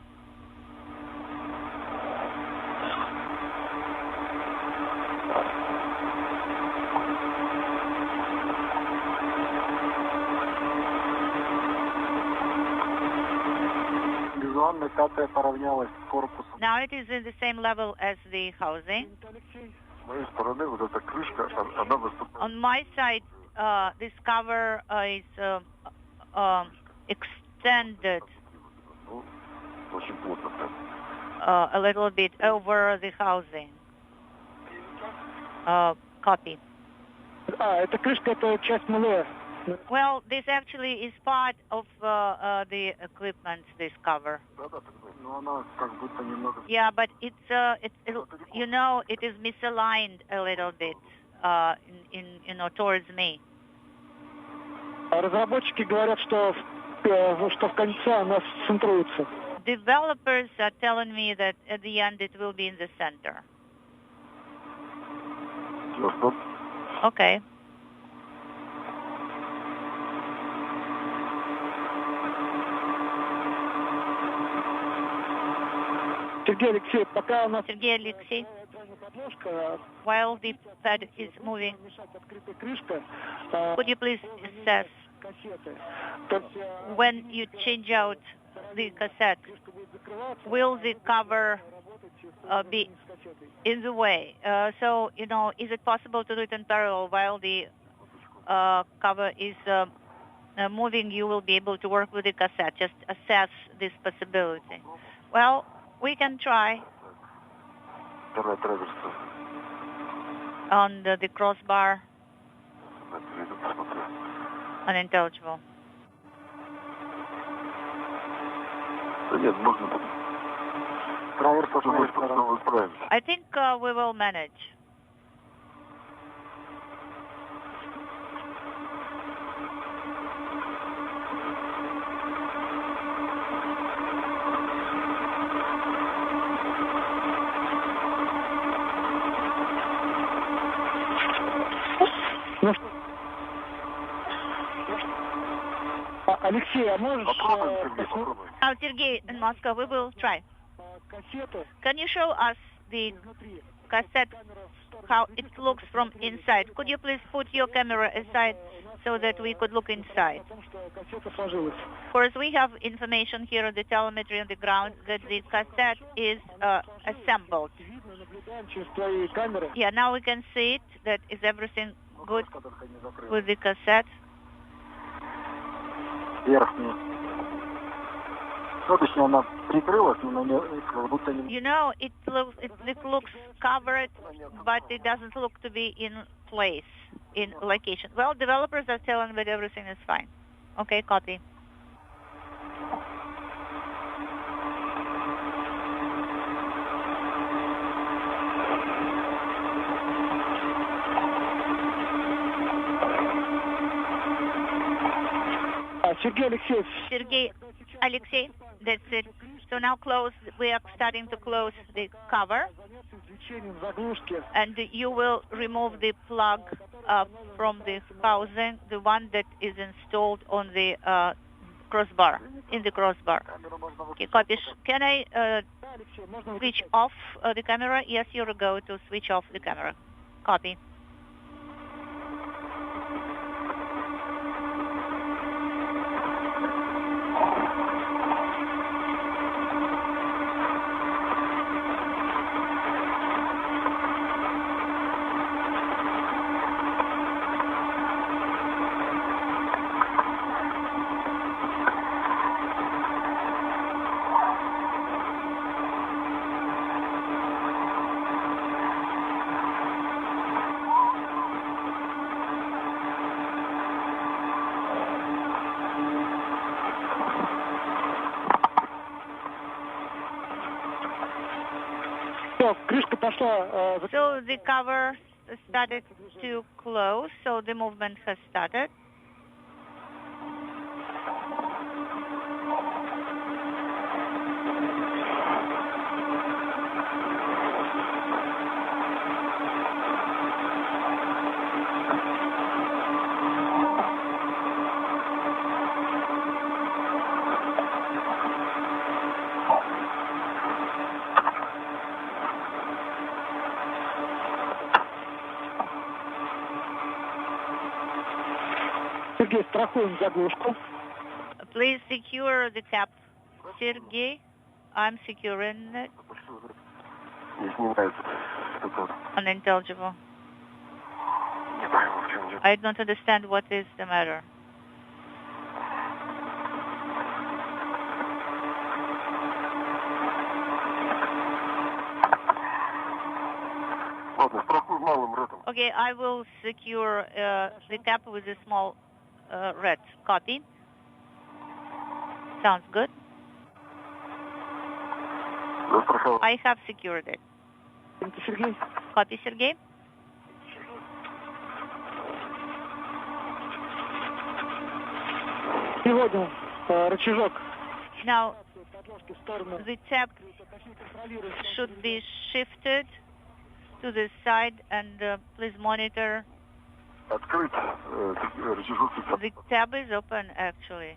Now it is in the same level as the housing. On my side, this cover is extended a little bit over the housing. Copy. Эта крышка, это часть муле. Well, this actually is part of the equipment, this cover. Yeah, but it you know, it is misaligned a little bit, towards me. Разработчики говорят, что в конце она центруется. Developers are telling me that at the end it will be in the center. Okay. Сергей Алексей, пока у нас... Сергей Алексей, while the pad is moving, could you please assess when you change out the cassette, will the cover be in the way. So, you know, is it possible to do it in parallel while the cover is moving? You will be able to work with the cassette. Just assess this possibility. Well, we can try on the crossbar. Unintelligible. I think we will manage. Алексей, а можешь... Now, Sergey in Moscow, we will try. Can you show us the cassette, how it looks from inside? Could you please put your camera aside so that we could look inside? Of course, we have information here on the telemetry on the ground that the cassette is assembled. Yeah, now we can see it. That is everything good with the cassette. You know, it looks covered, but it doesn't look to be in place, in location. Well, developers are telling that everything is fine. Okay, copy. Sergey, Alexei, that's it. So now we are starting to close the cover. And you will remove the plug from the housing, the one that is installed on the crossbar, in the crossbar. Okay, copy. Can I switch off the camera? Yes, you're going to switch off the camera. Copy. So the cover started to close, so the movement has started. Please secure the cap. Sergey, I'm securing it. Unintelligible. I don't understand what is the matter. Okay, I will secure the cap with a small red. Copy. Sounds good. I have secured it. Copy, Sergey. Now, the tab should be shifted to the side, and please monitor. The tab is open, actually.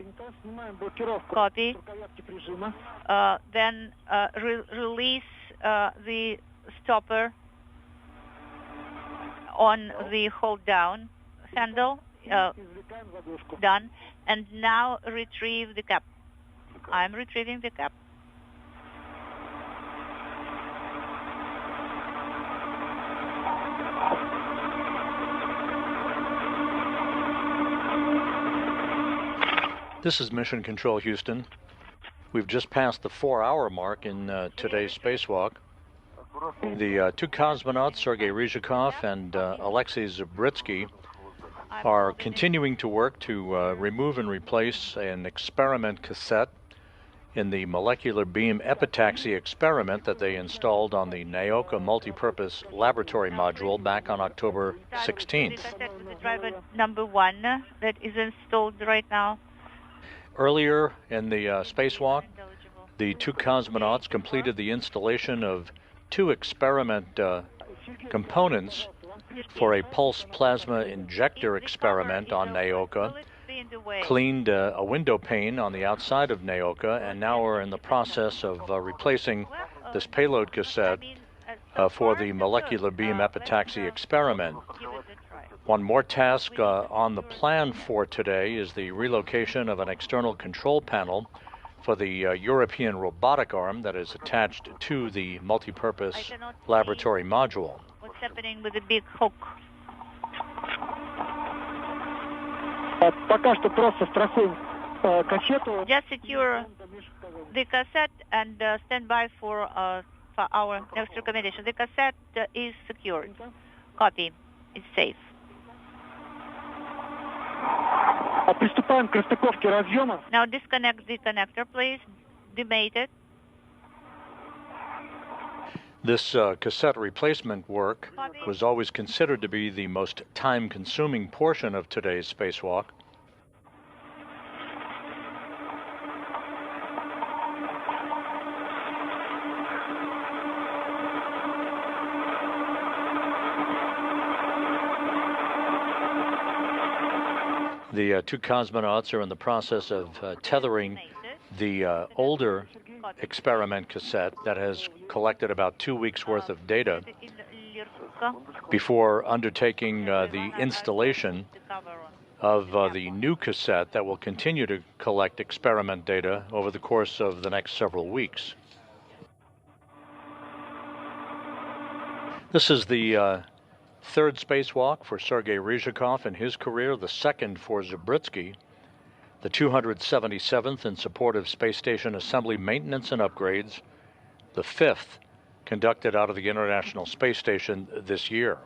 Copy. Then release the stopper on the hold down handle. Done. And now retrieve the cap. I'm retrieving the cap. This is Mission Control Houston. We've just passed the 4-hour mark in today's spacewalk. The two cosmonauts, Sergei Ryzhikov and Alexei Zabritsky, are continuing to work to remove and replace an experiment cassette in the molecular beam epitaxy experiment that they installed on the Naoka multipurpose laboratory module back on October 16th. The driver number 1 that is installed right now. Earlier in the spacewalk, the two cosmonauts completed the installation of two experiment components for a pulse plasma injector experiment on Naoka, cleaned a window pane on the outside of Naoka, and now we're in the process of replacing this payload cassette for the molecular beam epitaxy experiment. One more task on the plan for today is the relocation of an external control panel for the European robotic arm that is attached to the multipurpose laboratory module. What's happening with the big hook? Just secure the cassette and stand by for our next recommendation. The cassette is secured. Copy. It's safe. Now disconnect the connector, please. Demate it. This cassette replacement work was always considered to be the most time-consuming portion of today's spacewalk. The two cosmonauts are in the process of tethering the older experiment cassette that has collected about 2 weeks' worth of data before undertaking the installation of the new cassette that will continue to collect experiment data over the course of the next several weeks. This is the third spacewalk for Sergei Ryzhikov in his career, the second for Zabritsky, the 277th in support of space station assembly maintenance and upgrades, the fifth conducted out of the International Space Station this year.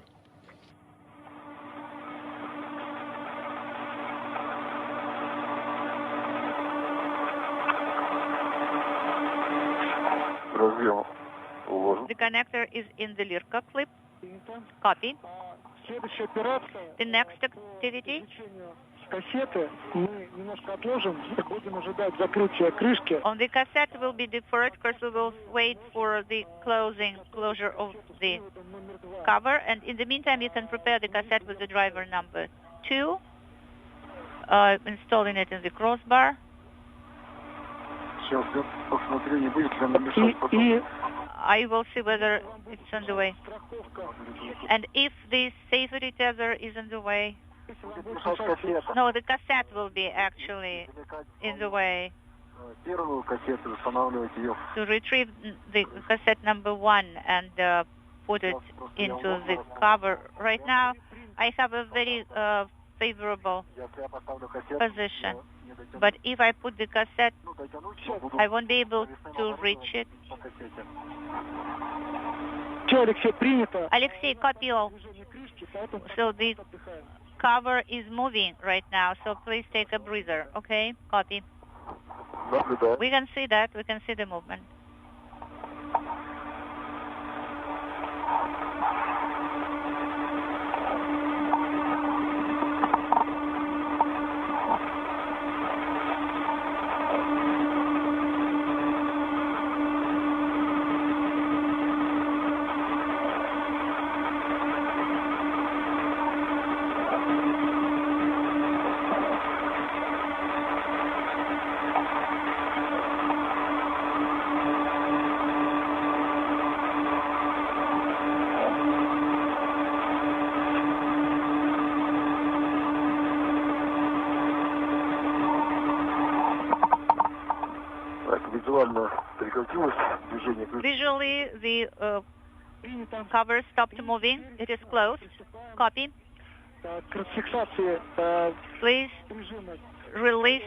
The connector is in the Lirka clip. Copy. The next activity. On the cassette will be deferred because we will wait for the closure of the cover, and in the meantime you can prepare the cassette with the driver number 2, installing it in the crossbar. I will see whether it's on the way. And if the safety tether is on the way, no, the cassette will be actually in the way. To retrieve the cassette number 1 and put it into the cover. Right now, I have a very favorable position. But if I put the cassette, I won't be able to reach it. Alexei, copy all. So the cover is moving right now, so please take a breather, okay? Copy. We can see that. We can see the movement. Visually, the Cover stopped moving. It is closed. Copy. Please release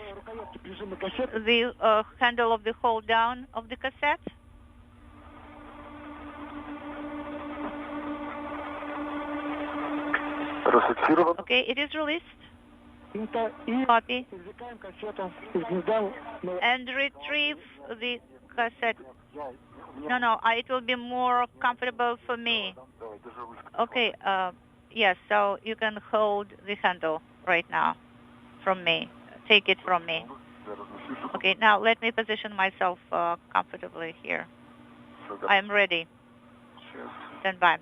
the handle of the hold down of the cassette. Okay, it is released. Copy. And retrieve the cassette. No, it will be more comfortable for me. Okay, yes, so you can hold the handle right now from me. Take it from me. Okay, now let me position myself comfortably here. I am ready. Stand by.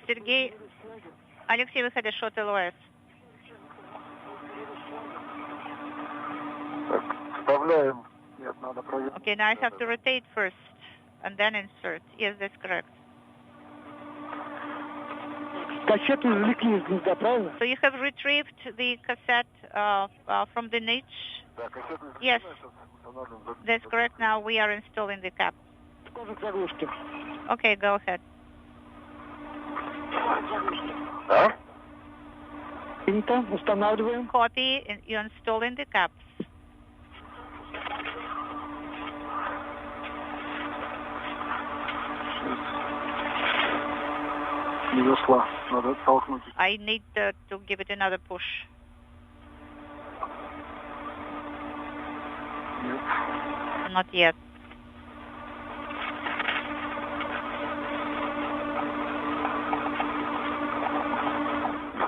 Сергей, Алексей, выходи, шот ЛОС. Вставляем. Нет, надо проверить. Okay, now I have to rotate first and then insert. Yes, that's correct. Кассету извлекли из гнезда, правильно? So you have retrieved the cassette from the niche? Yes, that's correct. Now we are installing the cap. Okay, go ahead. Да? Устанавливаем. Copy, you're installing the caps. Не зашла. Надо толкнуть. I need to give it another push. Нет. Not yet.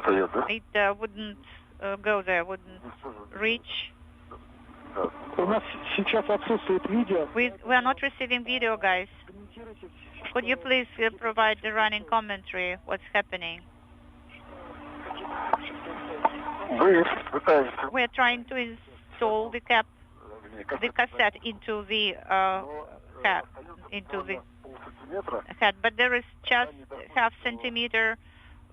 Стоят, да? It wouldn't go there, wouldn't reach. У нас сейчас отсутствует видео. We are not receiving video, guys. Could you please provide the running commentary? What's happening? Вы пытаетесь. We're trying to install the cassette into the cap, into the head, but there is just half centimeter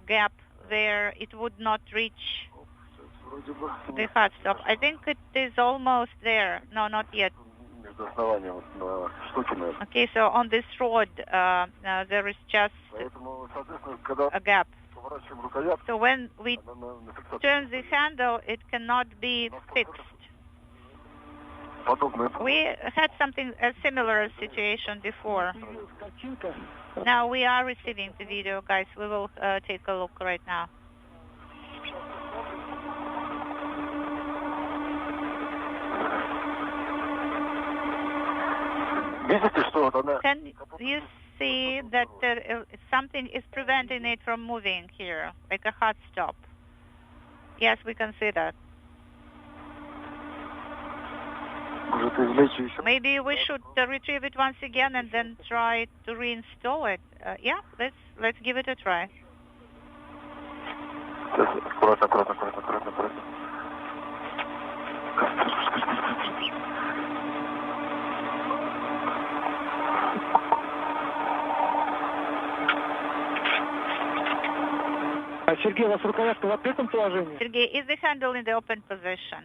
gap there. It would not reach the hard stop. I think it is almost there. No, not yet. Okay, so on this rod, there is just a gap. So when we turn the handle, it cannot be fixed. We had a similar situation before. Now we are receiving the video, guys. We will take a look right now. Can you see that something is preventing it from moving here, like a hot stop? Yes, we can see that. Maybe we should retrieve it once again and then try to reinstall it. Yeah, let's give it a try. Сергей, у вас рукоятка в открытом положении? Sergey, is the handle in the open position?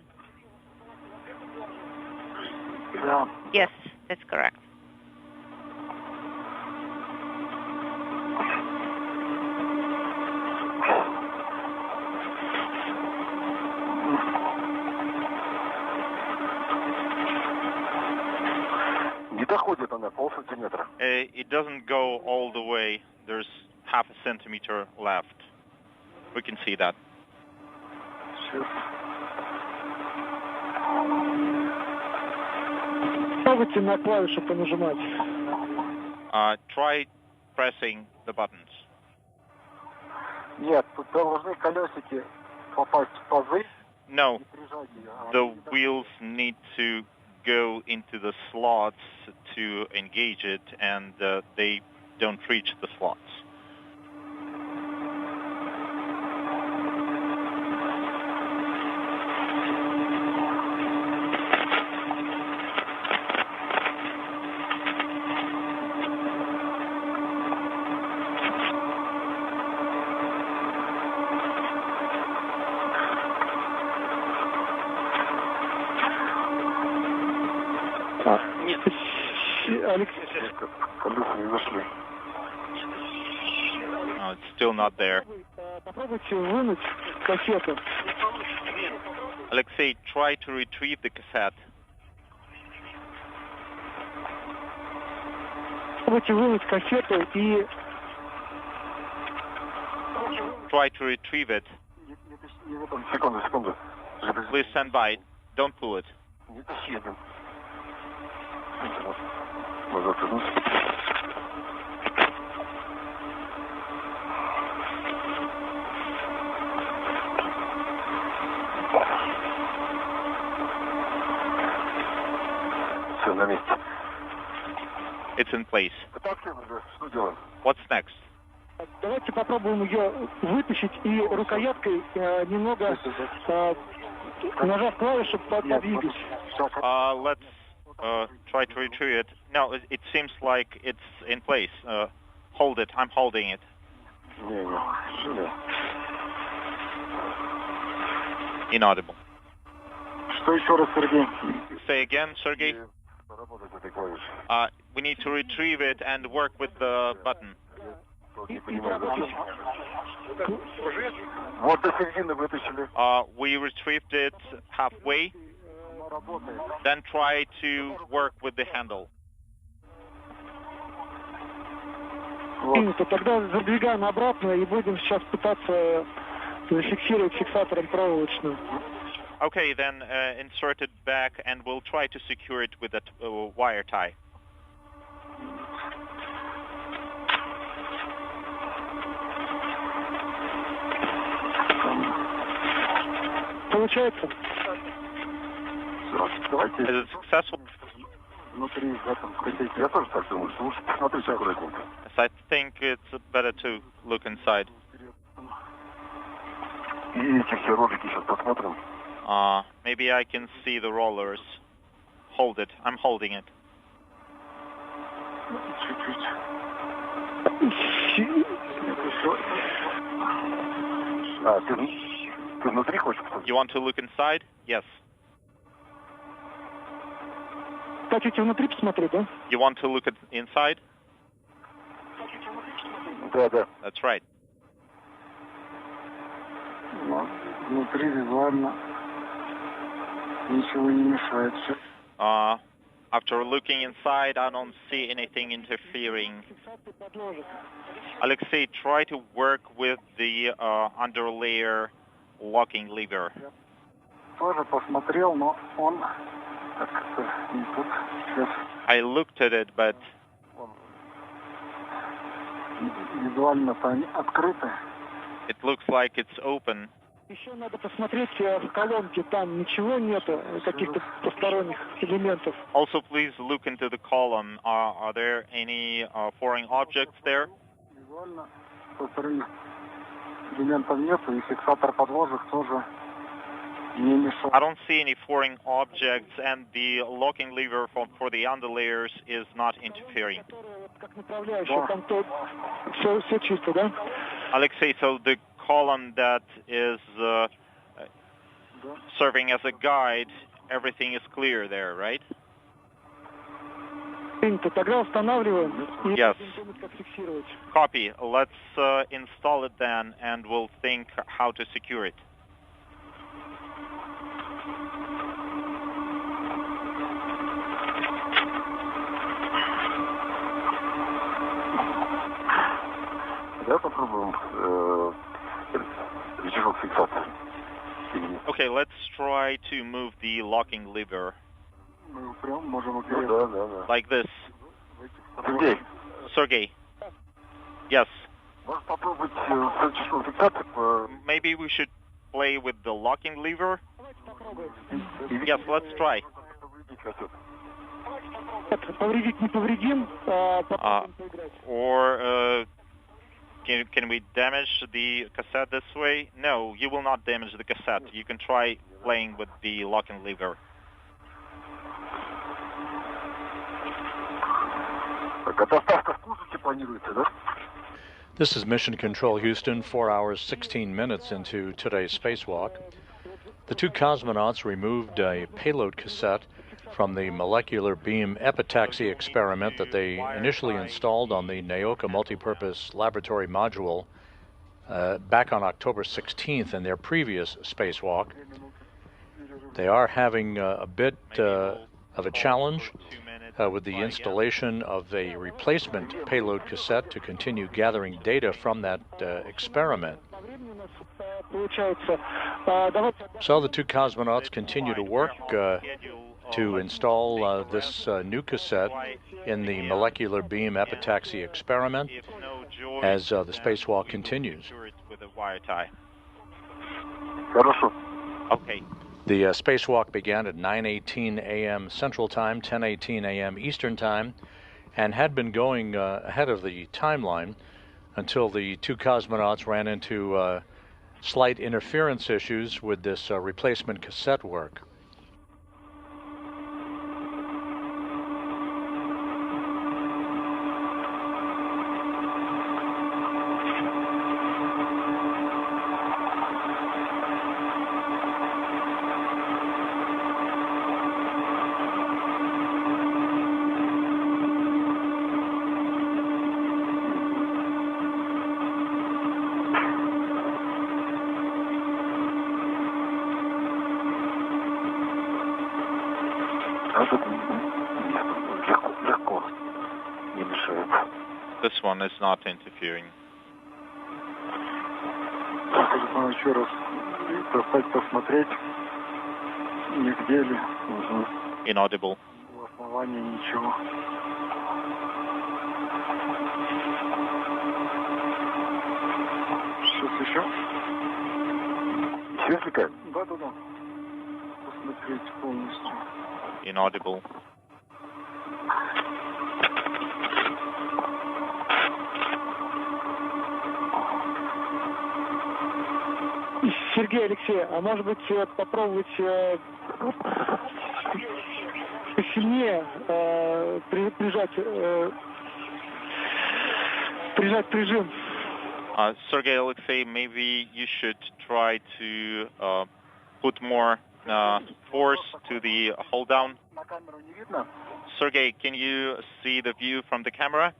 Yeah. Yes, that's correct. Не доходит она полсантиметра. It doesn't go all the way. There's half a centimeter left. We can see that. Попробуйте на клавишу понажимать. Try pressing the buttons. Нет, тут должны колесики попасть в пазы. No, the wheels need to go into the slots to engage it, and they don't reach the slots. No, it's still not there. Alexei, try to retrieve the cassette. Try to retrieve it. Please stand by. Don't pull it. It's in place. What's next? Давайте попробуем ее вытащить и рукояткой немного, нажав клавишу, подвигать. Let's try to retrieve it. No, it seems like it's in place. Hold it. I'm holding it. Inaudible. Say again, Sergey. We need to retrieve it and work with the button. We retrieved it halfway. Then try to work with the handle. Тогда задвигаем обратно и будем сейчас пытаться зафиксировать фиксатором проволочным. Okay, then insert it back and we'll try to secure it with a wire tie. Получается? Is it successful? Yes, I think it's better to look inside. Maybe I can see the rollers. Hold it. I'm holding it. You want to look inside? Yes. Хотите внутри посмотреть, да? You want to look at inside? Да. That's right. Внутри визуально ничего не мешает. After looking inside, I don't see anything interfering. Alexei, try to work with the underlayer locking lever. Тоже посмотрел, но он I looked at it, but визуально-то они открыты. It looks like it's open. Еще надо посмотреть в колонке, там ничего нету, каких-то посторонних элементов. Also, please look into the column. Are there any foreign objects there? Визуально посторонних элементов нету, и фиксатор подложек тоже не мешает. I don't see any foreign objects, and the locking lever for the underlayers is not interfering. Как направляющая, там то все чисто, да? Alexei, so the column that is serving as a guide, everything is clear there, right? Тогда устанавливаем и Yes. думать, как фиксировать. Copy. Let's install it then, and we'll think how to secure it. Okay, let's try to move the locking lever. Like this. Sergey. Yes. Maybe we should play with the locking lever. Yes, let's try. Or can we damage the cassette this way? No, you will not damage the cassette. You can try playing with the locking lever. This is Mission Control Houston, 4 hours, 16 minutes into today's spacewalk. The two cosmonauts removed a payload cassette from the molecular beam epitaxy experiment that they initially installed on the Naoka multipurpose laboratory module back on October 16th in their previous spacewalk. They are having a bit of a challenge with the installation of a replacement payload cassette to continue gathering data from that experiment. So the two cosmonauts continue to work to install this new cassette in the molecular beam epitaxy experiment as the spacewalk continues. Okay. The spacewalk began at 9:18 a.m. Central Time, 10:18 a.m. Eastern Time, and had been going ahead of the timeline until the two cosmonauts ran into slight interference issues with this replacement cassette work. This one is not interfering. Inaudible. Inaudible. Сергей, Алексей, а может быть попробовать посильнее прижать прижим? Sergey, Alexei, maybe you should try to put more force to the hold down. Sergey, can you see the view from the camera?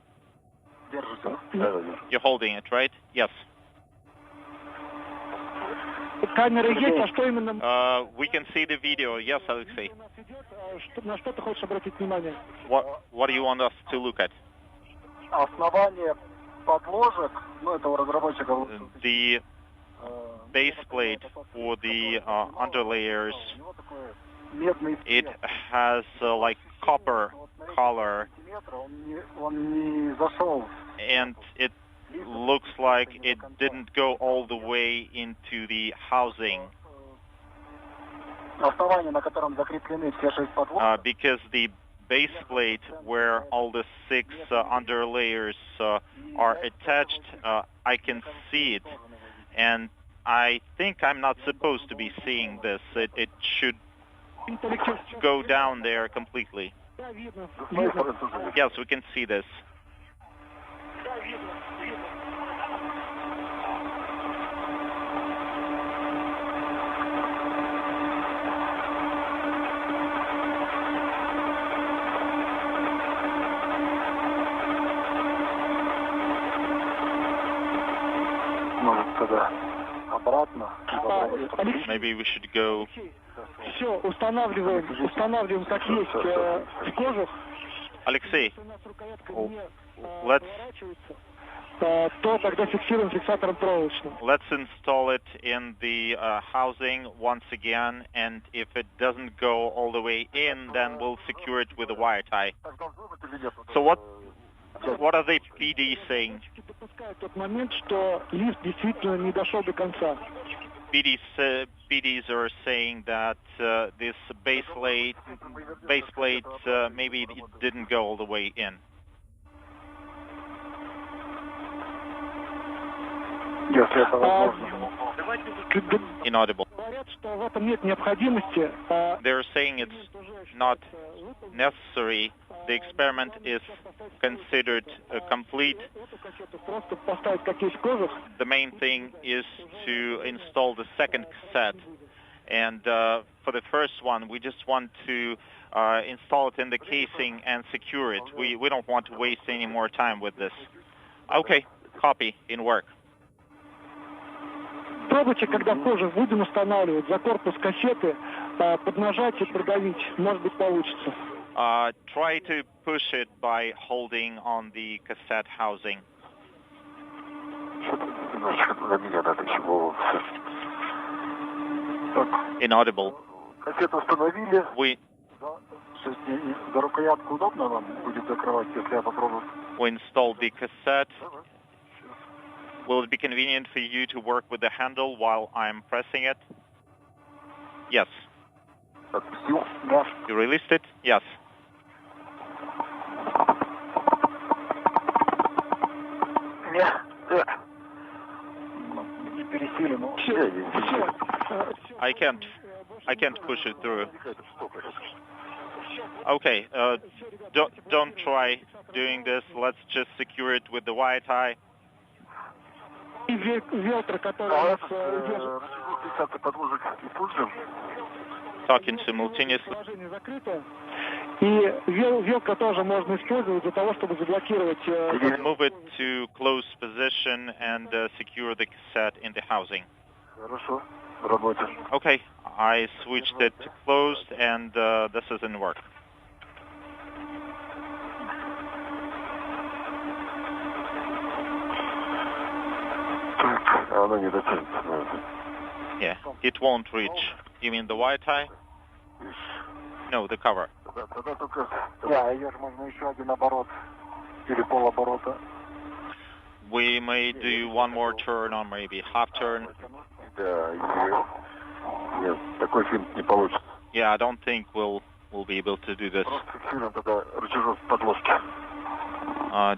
You're holding it, right? Yes. Камера есть, а что именно? We can see the video. Yes, Alexei. На что ты хочешь обратить внимание? What do you want us to look at? Основание подложек, ну это у разработчиков. The base plate for the underlayers. It has like copper color, and it looks like it didn't go all the way into the housing. Because the base plate where all the 6 underlayers are attached, I can see it, and I think I'm not supposed to be seeing this. It should go down there completely. Yes, we can see this. Maybe we should go. Все, устанавливаем как есть в кожух. Alexei, let's то тогда фиксируем фиксатором проволочным. Let's install it in the housing once again, and if it doesn't go all the way in, then we'll secure it with a wire tie. So what are the PD saying? Тот момент, что лифт действительно не дошел до конца. PDs are saying that this base plate maybe it didn't go all the way in. Inaudible. They're saying it's not necessary. The experiment is considered complete. The main thing is to install the second cassette. And for the first one, we just want to install it in the casing and secure it. We don't want to waste any more time with this. Okay, copy, in work. Пробуйте, когда позже будем устанавливать за корпус кассеты, поднажать и продавить. Может быть, получится. Try to push it by holding on the cassette housing. Inaudible. Кассету установили. We рукоятку удобно вам будет закрывать, если я попробую? We installed the cassette. Will it be convenient for you to work with the handle while I'm pressing it? Yes. You released it? Yes. I can't push it through. Okay, don't try doing this. Let's just secure it with the wire tie. Talking simultaneously. Move it to closed position and secure the cassette in the housing. Okay, I switched it to closed, and this is in work. Yeah, it won't reach. You mean the wire tie? No, the cover. We may do one more turn or maybe half turn. Yeah, I don't think we'll be able to do this.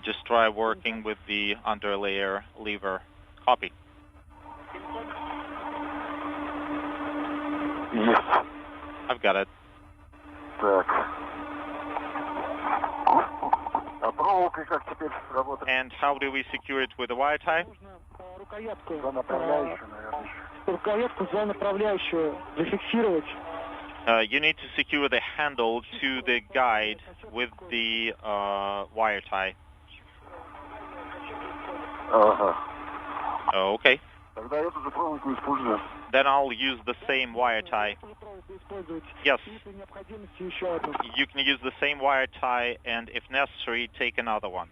Just try working with the underlayer lever. Copy. Yes. I've got it. And how do we secure it with a wire tie? You need to secure the handle to the guide with the wire tie. Okay. Then I'll use the same wire tie. Yes. You can use the same wire tie, and if necessary, take another one.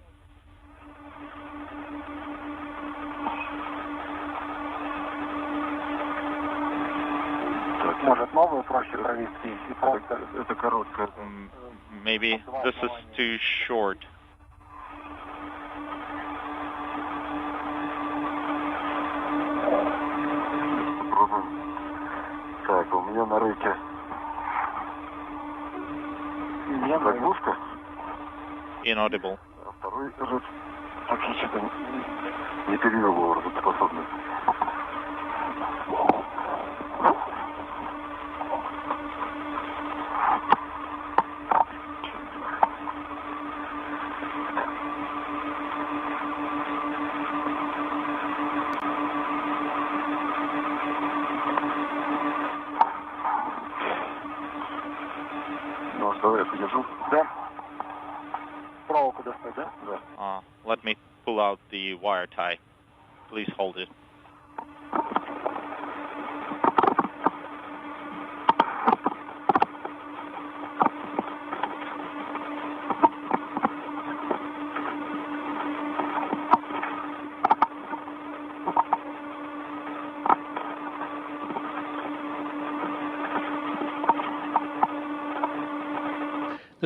Maybe this is too short. Так, у меня на руке заглушка. Inaudible. А второй этот фактически не перевел его работоспособность. Let me pull out the wire tie. Please hold it.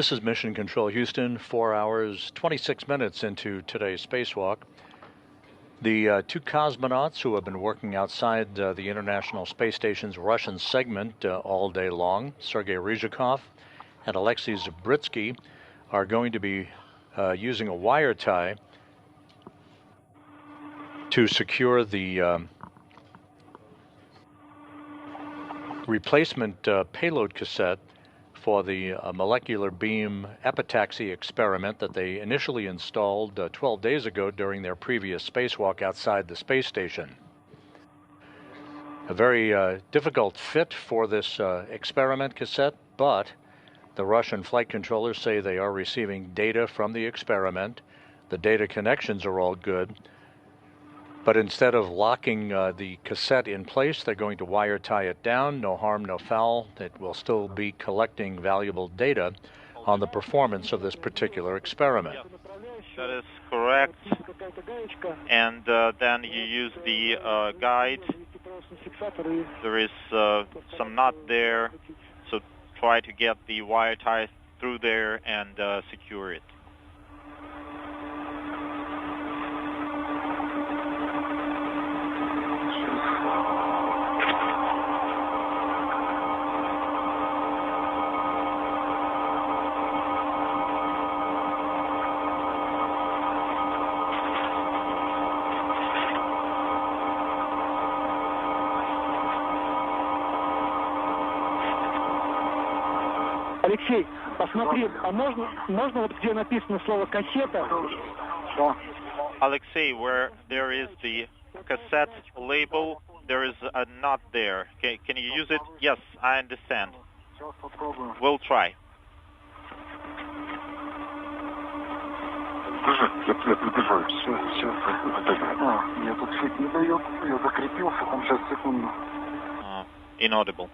This is Mission Control Houston, 4 hours, 26 minutes into today's spacewalk. The two cosmonauts who have been working outside the International Space Station's Russian segment all day long, Sergei Ryzhikov and Alexei Zabritsky, are going to be using a wire tie to secure the replacement payload cassette for the molecular beam epitaxy experiment that they initially installed 12 days ago during their previous spacewalk outside the space station. A very difficult fit for this experiment cassette, but the Russian flight controllers say they are receiving data from the experiment. The data connections are all good. But instead of locking the cassette in place, they're going to wire tie it down. No harm, no foul. It will still be collecting valuable data on the performance of this particular experiment. That is correct. And then you use the guide. There is some knot there, so try to get the wire tie through there and secure it. Алексей, посмотри, а можно вот где написано слово кассета? Да. Alexei, where there is the cassette label, there is a knot there. Can you use it? Yes, I understand. We'll try. Я прибежаю. Сейчас. Я тут чуть не дает. Я закрепился, там сейчас секунду. Inaudible.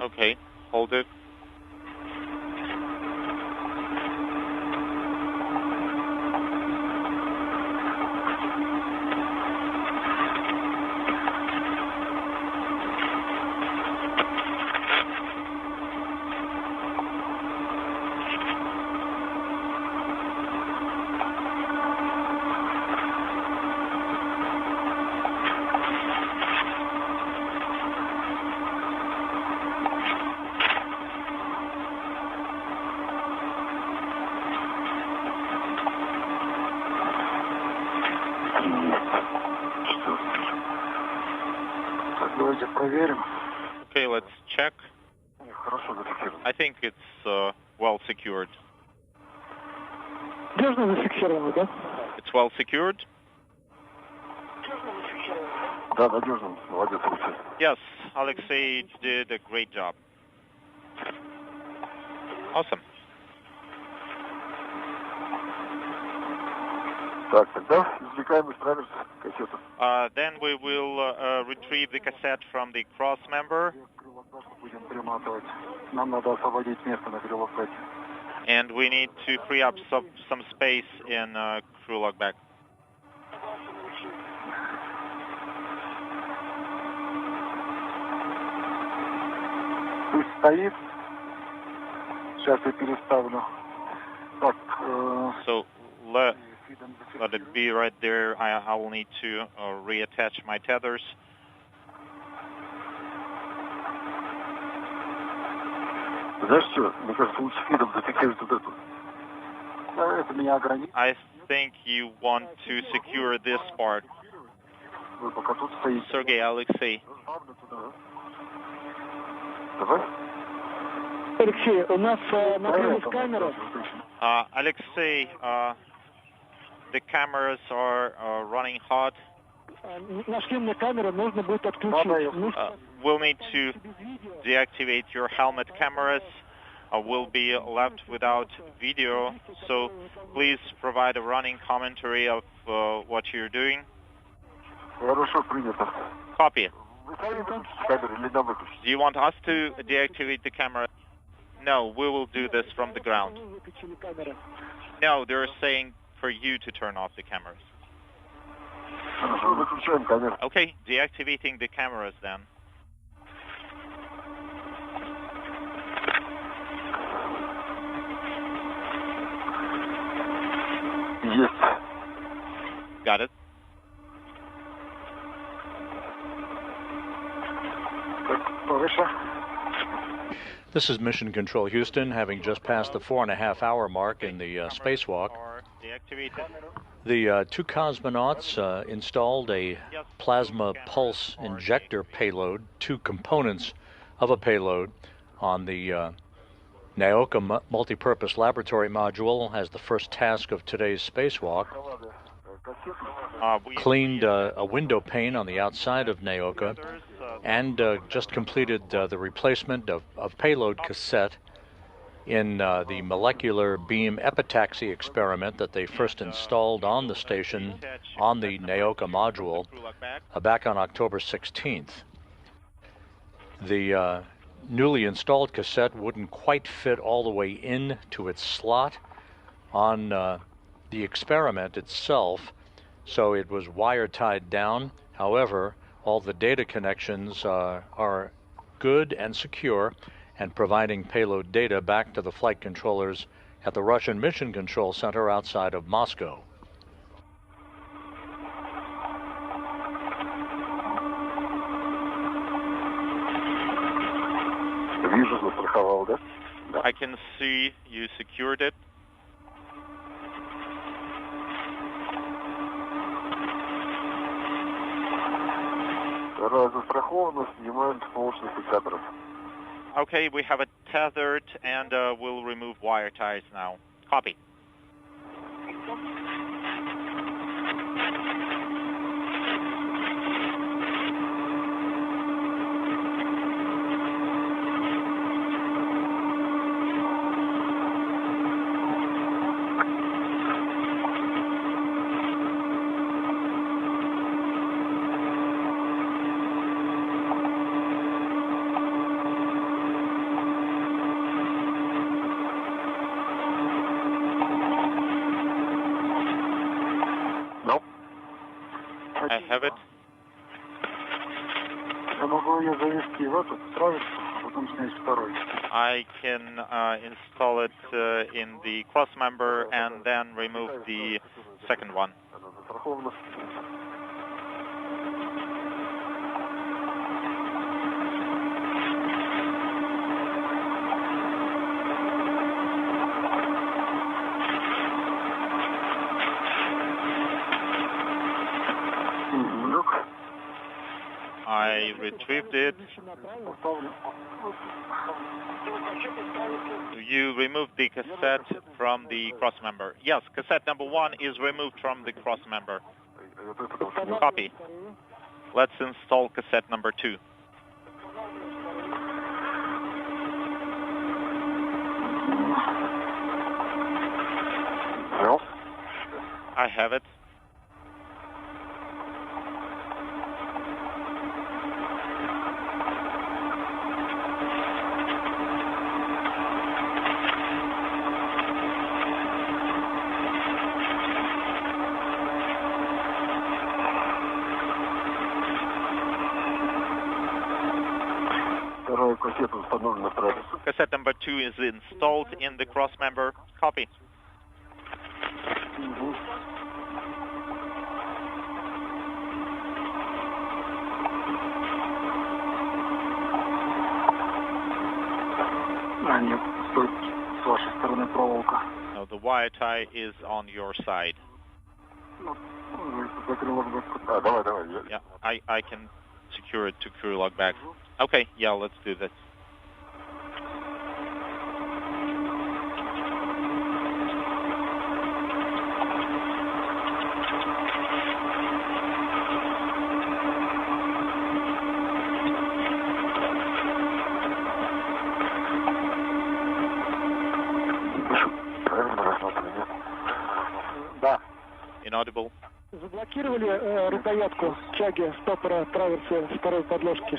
Okay, hold it. Okay, let's check. I think it's well secured. It's well secured? Yes, Alexei did a great job. Awesome. Then we will retrieve the cassette from the cross member. And we need to free up some space in crew logback. So let it be right there. I will need to reattach my tethers. I think you want to secure this part. Sergei, Alexei. Alexei, the cameras are running hot. We'll need to deactivate your helmet cameras. We'll be left without video, so please provide a running commentary of what you're doing. Copy. Do you want us to deactivate the camera? No, we will do this from the ground. No, they're saying for you to turn off the cameras. Okay, deactivating the cameras then. Yes. Got it. This is Mission Control Houston, having just passed the 4.5-hour mark in the spacewalk. The two cosmonauts installed a plasma pulse injector payload, two components of a payload, on the Naoka multipurpose laboratory module as the first task of today's spacewalk. Cleaned a window pane on the outside of Naoka, and just completed the replacement of payload cassette in the molecular beam epitaxy experiment that they first installed on the station on the Naoka module back on October 16th. The newly installed cassette wouldn't quite fit all the way into its slot on the experiment itself, so it was wire tied down. However, all the data connections are good and secure, and providing payload data back to the flight controllers at the Russian Mission Control Center outside of Moscow. I can see you secured it. Okay, we have it tethered, and we'll remove wire ties now. Copy. I have it. I can install it in the cross member and then remove the second one. I retrieved it. You removed the cassette from the cross member. Yes, cassette number 1 is removed from the cross member. Copy. Let's install cassette number 2. I have it. Cassette number 2 is installed in the cross member. Copy. Now the wire tie is on your side. Yeah, I can secure it to crew log back. Okay, yeah, let's do this. Inaudible. Заблокировали рукоятку тяги стопора траверса второй подложки.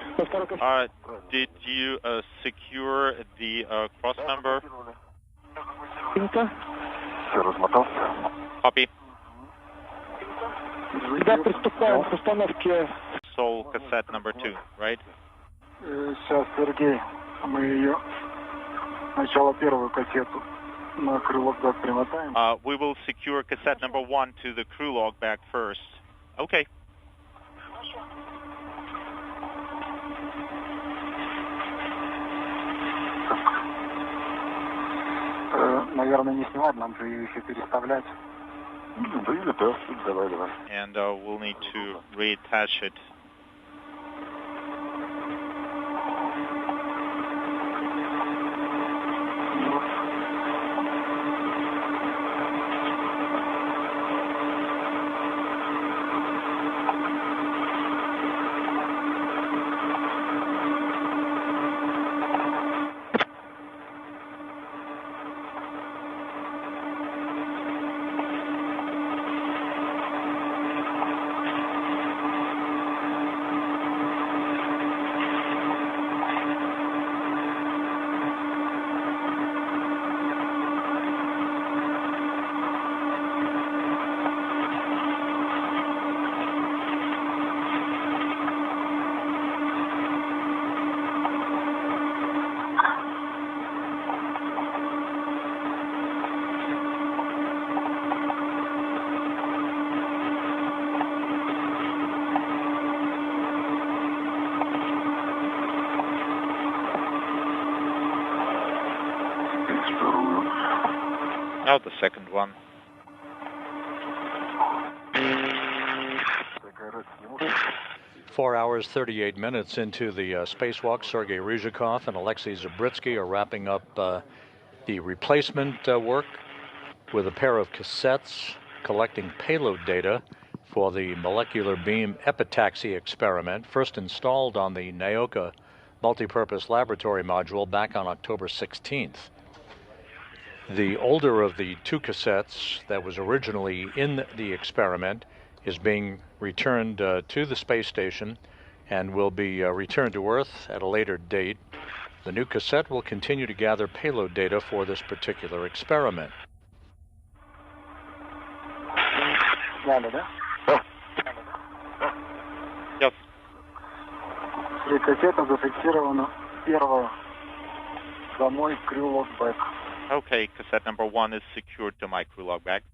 Did you secure the cross member? Copy. Когда приступаем к установке. Sol cassette number 2, right? Сейчас, Сергей, мы ее сначала первую кассету на крылок бак примотаем. We will secure cassette number 1 to the crew log bag first. Okay. Наверное, не снимать, нам же ее еще переставлять. And we'll need to reattach it. Now the second one. Four hours, 38 minutes into the spacewalk, Sergei Ryzhikov and Alexei Zabritsky are wrapping up the replacement work with a pair of cassettes collecting payload data for the molecular beam epitaxy experiment, first installed on the Naoka multipurpose laboratory module back on October 16th. The older of the two cassettes that was originally in the experiment is being returned to the space station and will be returned to Earth at a later date. The new cassette will continue to gather payload data for this particular experiment. Yes. Три кассеты зафиксировано. Первая домой, crew log back. Okay, cassette number 1 is secured to my crew log bag.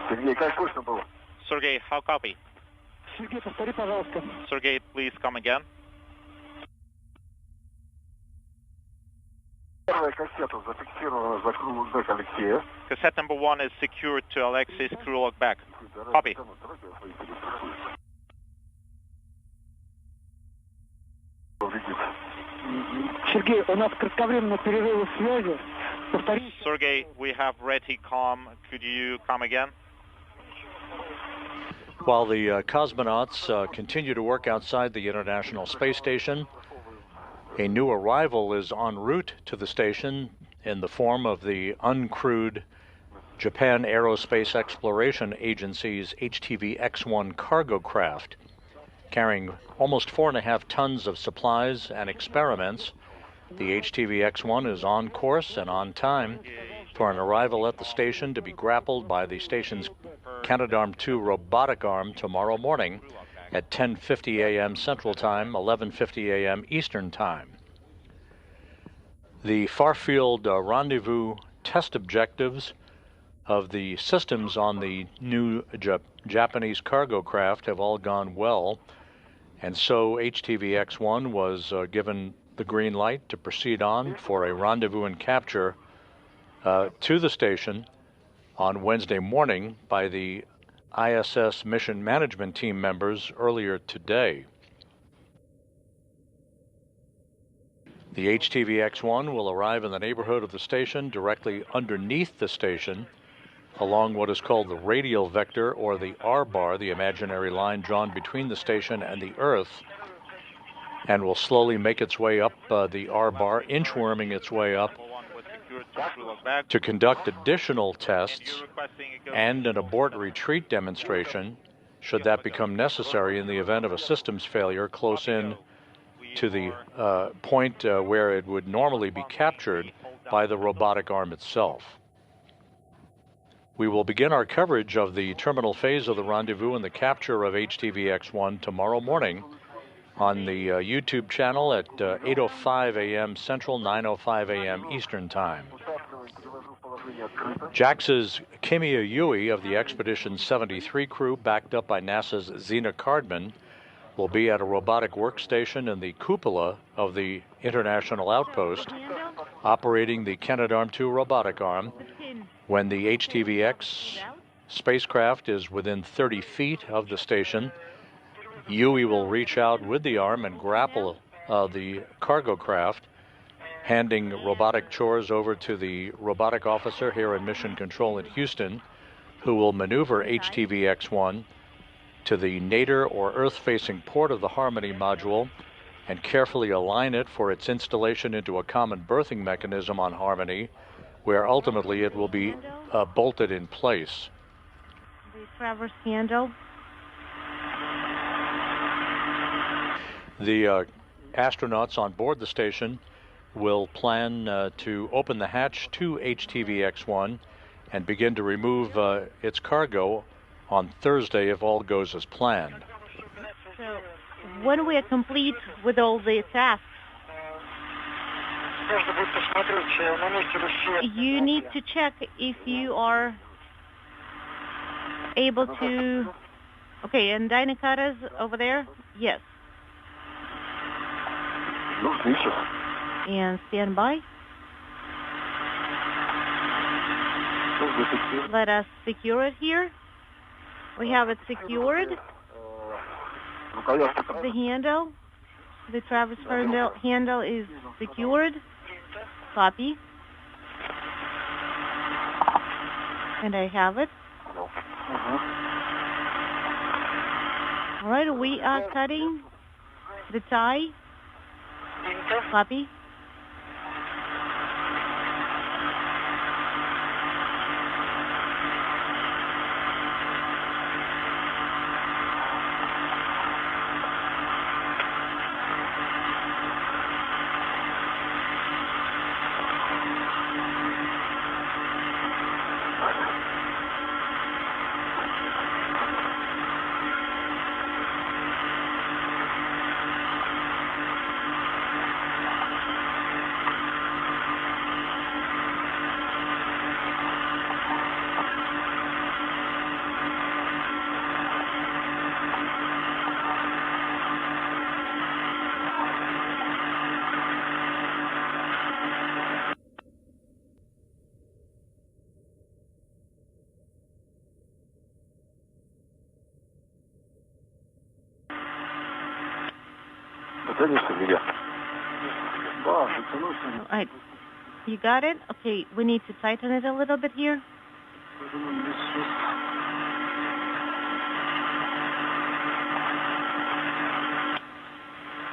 Сергей, как слышно было? Sergey, how copy? Сергей, повтори, пожалуйста. Sergey, please come again. Первая кассета зафиксирована за crew log back Алексея. Cassette number 1 is secured to Alexei's crew log bag. Copy. Сергей, у нас кратковременный перерыв связи. Повтори. Sergey, we have Reticom. Could you come again? While the cosmonauts continue to work outside the International Space Station, a new arrival is en route to the station in the form of the uncrewed Japan Aerospace Exploration Agency's HTV-X1 cargo craft, carrying almost 4.5 tons of supplies and experiments. The HTV-X1 is on course and on time for an arrival at the station to be grappled by the station's Canadarm2 robotic arm tomorrow morning at 10:50 a.m. Central Time, 11:50 a.m. Eastern Time. The far-field rendezvous test objectives of the systems on the new Japanese cargo craft have all gone well, and so HTV-X1 was given the green light to proceed on for a rendezvous and capture to the station on Wednesday morning by the ISS mission management team members earlier today. The HTV-X1 will arrive in the neighborhood of the station directly underneath the station along what is called the radial vector, or the R bar, the imaginary line drawn between the station and the Earth, and will slowly make its way up the R bar, inchworming its way up to conduct additional tests and an abort retreat demonstration, should that become necessary in the event of a systems failure close in to the point where it would normally be captured by the robotic arm itself. We will begin our coverage of the terminal phase of the rendezvous and the capture of HTVX-1 tomorrow morning on the YouTube channel at 8:05 a.m. Central, 9:05 a.m. Eastern Time. JAXA's Kimiya Yui of the Expedition 73 crew, backed up by NASA's Zena Cardman, will be at a robotic workstation in the cupola of the International Outpost, operating the Canadarm2 robotic arm when the HTVX spacecraft is within 30 feet of the station. Yui will reach out with the arm and grapple the cargo craft, handing robotic chores over to the robotic officer here in Mission Control in Houston, who will maneuver HTVX-1 to the nadir or Earth-facing port of the Harmony module and carefully align it for its installation into a common berthing mechanism on Harmony, where ultimately it will be bolted in place. The traverse handle. The astronauts on board the station will plan to open the hatch to HTVX-1 and begin to remove its cargo on Thursday if all goes as planned. So when we are complete with all the tasks, you need to check if you are able to... Okay, and Dynacata's over there? Yes. And stand by. Let us secure it here. We have it secured. The handle, the traverse handle is secured. Copy. And I have it. All right, we are cutting the tie. Copy. Alright, you got it? Okay, we need to tighten it a little bit here.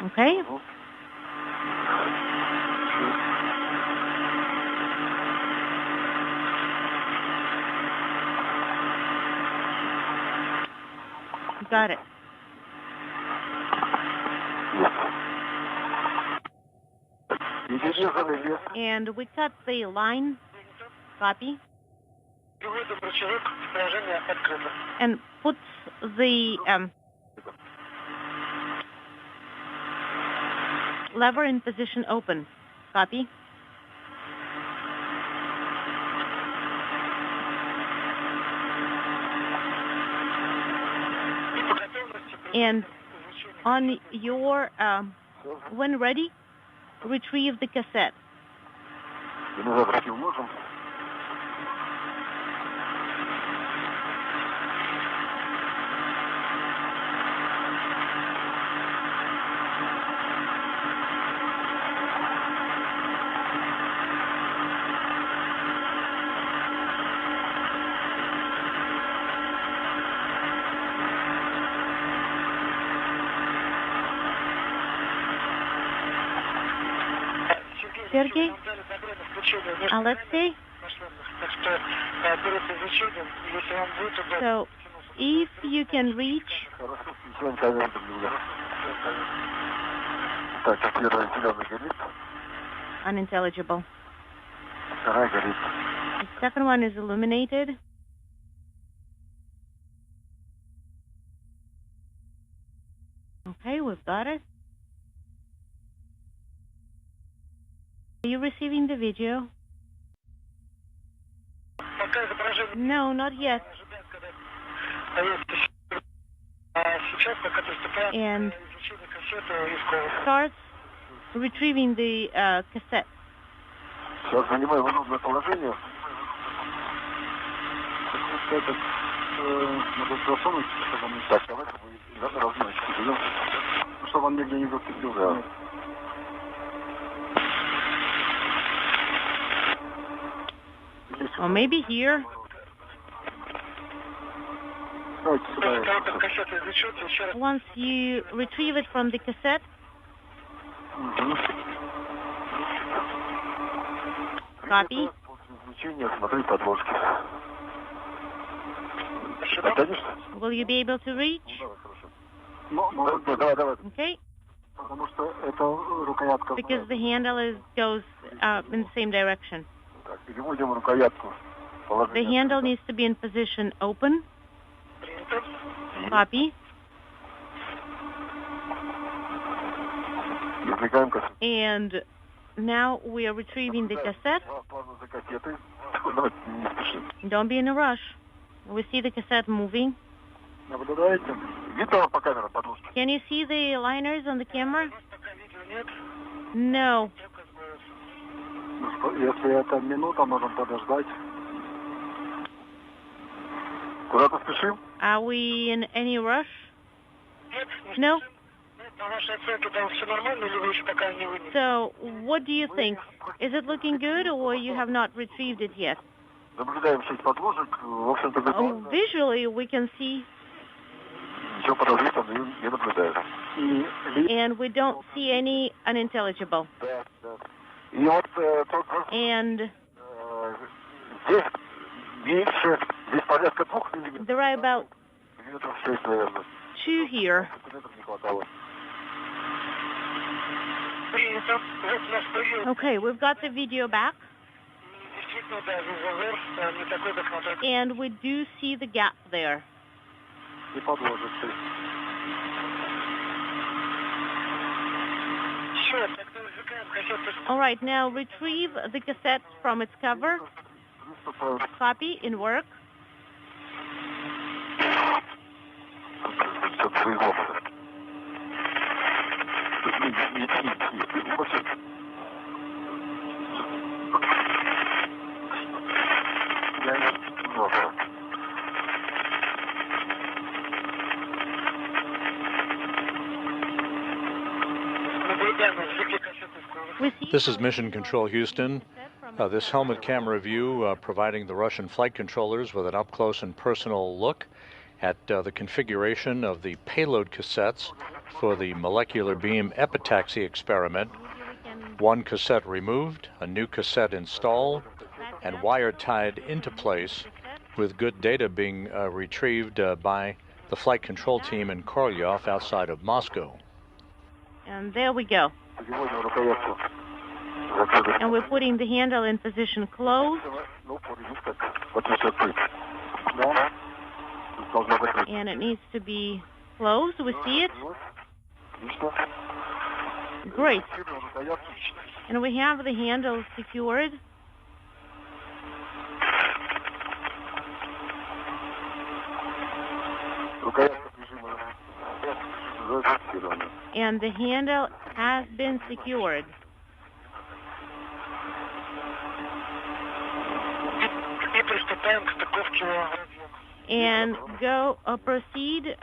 Okay. You got it. And we cut the line. Copy. And put the lever in position open. Copy. And on your, when ready, retrieve the cassette. Perché? Let's see. So, if you can reach... Unintelligible. The second one is illuminated. Okay, we've got it. Are you receiving the video? No, not yet. And starts retrieving the cassette. Сейчас занимаю удобное положение. Этот надо засунуть, чтобы он не так, давайте размочку берем, чтобы он нигде не зацепил. Да. Or maybe here. Once you retrieve it from the cassette, copy. Will you be able to reach? Okay. Because the handle goes in the same direction. The handle needs to be in position open. Copy. And now we are retrieving the cassette. Don't be in a rush. We see the cassette moving. Can you see the liners on the camera? No. Если это минута, можем подождать. Куда-то спешим? Are we in any rush? No? So, what do you think? Is it looking good, or you have not retrieved it yet? Oh, visually, we can see. And we don't see any unintelligible. And there are about 2 here. Okay, we've got the video back. And we do see the gap there. All right, now retrieve the cassette from its cover. Copy in work. This is Mission Control Houston. This helmet camera view providing the Russian flight controllers with an up-close and personal look at the configuration of the payload cassettes for the molecular beam epitaxy experiment. One cassette removed, a new cassette installed, and wire tied into place, with good data being retrieved by the flight control team in Korolyov outside of Moscow. And there we go. And we're putting the handle in position closed. And it needs to be closed. We see it. Great. And we have the handle secured. And the handle has been secured. And proceed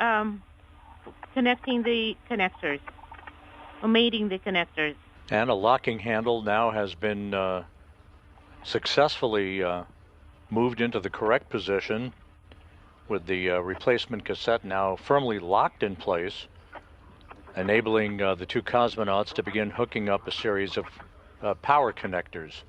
connecting the connectors, or mating the connectors. And a locking handle now has been successfully moved into the correct position, with the replacement cassette now firmly locked in place, enabling the 2 cosmonauts to begin hooking up a series of power connectors.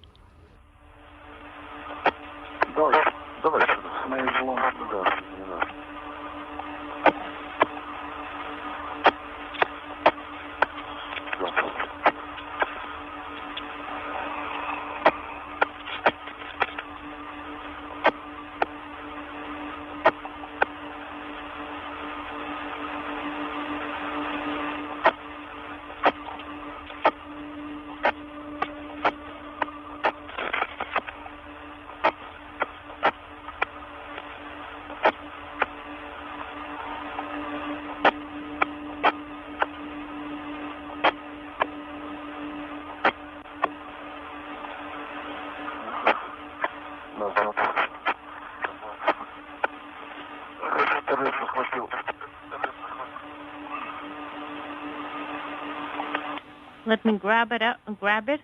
Let me grab it.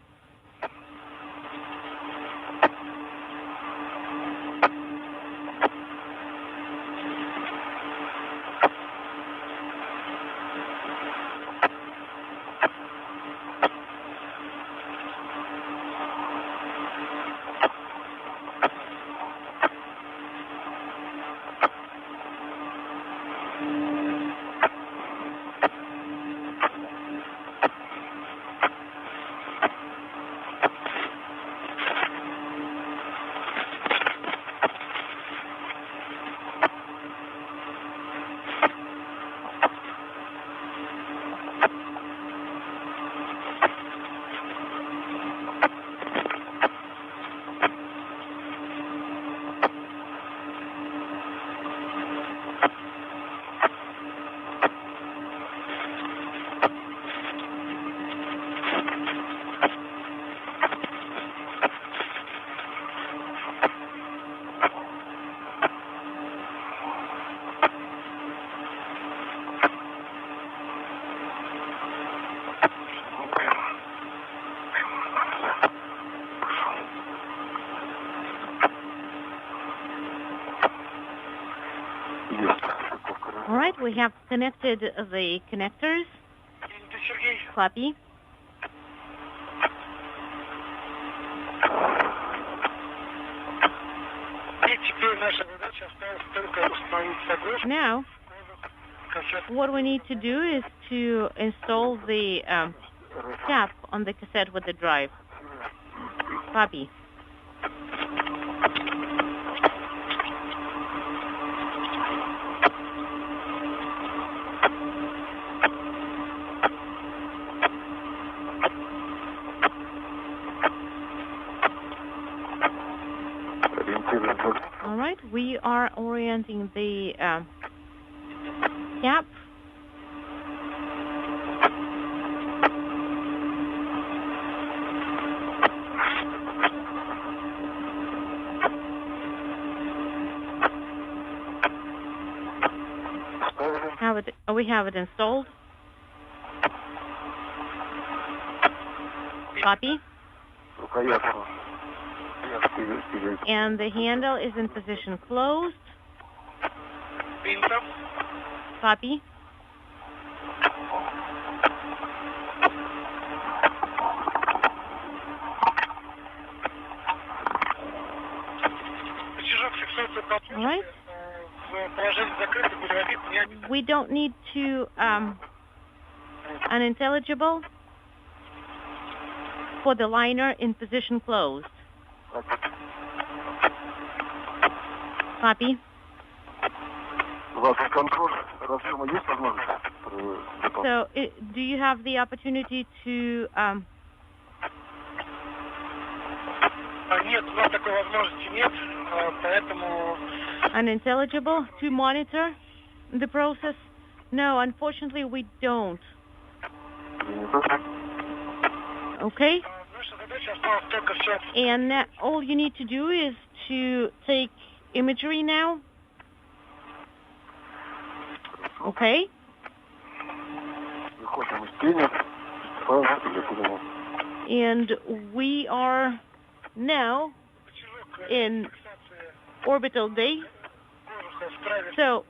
All right, we have connected the connectors. Copy. Now, what we need to do is to install the cap on the cassette with the drive. Copy. All right, we are orienting the cap. We have it installed. Copy. And the handle is in position closed. Copy. All right. We don't need to unintelligible for the liner in position closed. Copy. So, do you have the opportunity to unintelligible to monitor the process? No, unfortunately we don't. Okay? And all you need to do is to take imagery now. Okay? And we are now in orbital day. So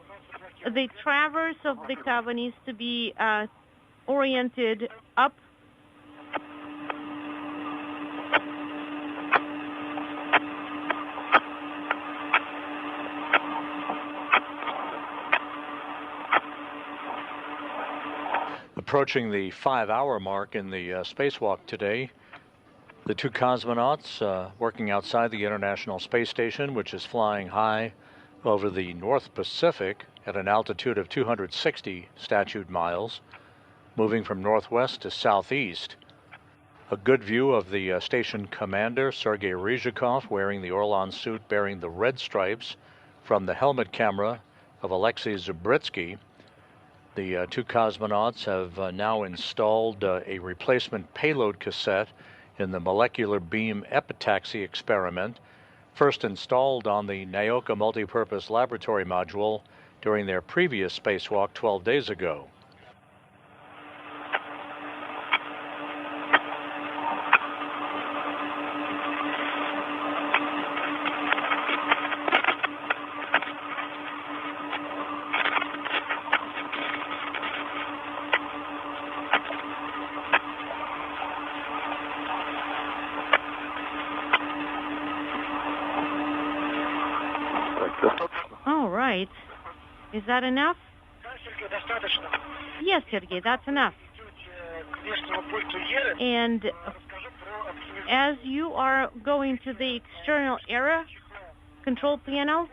the traverse of the cover needs to be oriented up. Approaching the 5-hour mark in the spacewalk today, the two cosmonauts working outside the International Space Station, which is flying high over the North Pacific at an altitude of 260 statute miles, moving from northwest to southeast. A good view of the station commander, Sergei Ryzhikov, wearing the Orlan suit bearing the red stripes from the helmet camera of Alexei Zubritsky. The two cosmonauts have now installed a replacement payload cassette in the molecular beam epitaxy experiment, first installed on the Naoka multipurpose laboratory module during their previous spacewalk 12 days ago. All right. Is that enough? Yes, Sergei, that's enough. And as you are going to the external area control panel,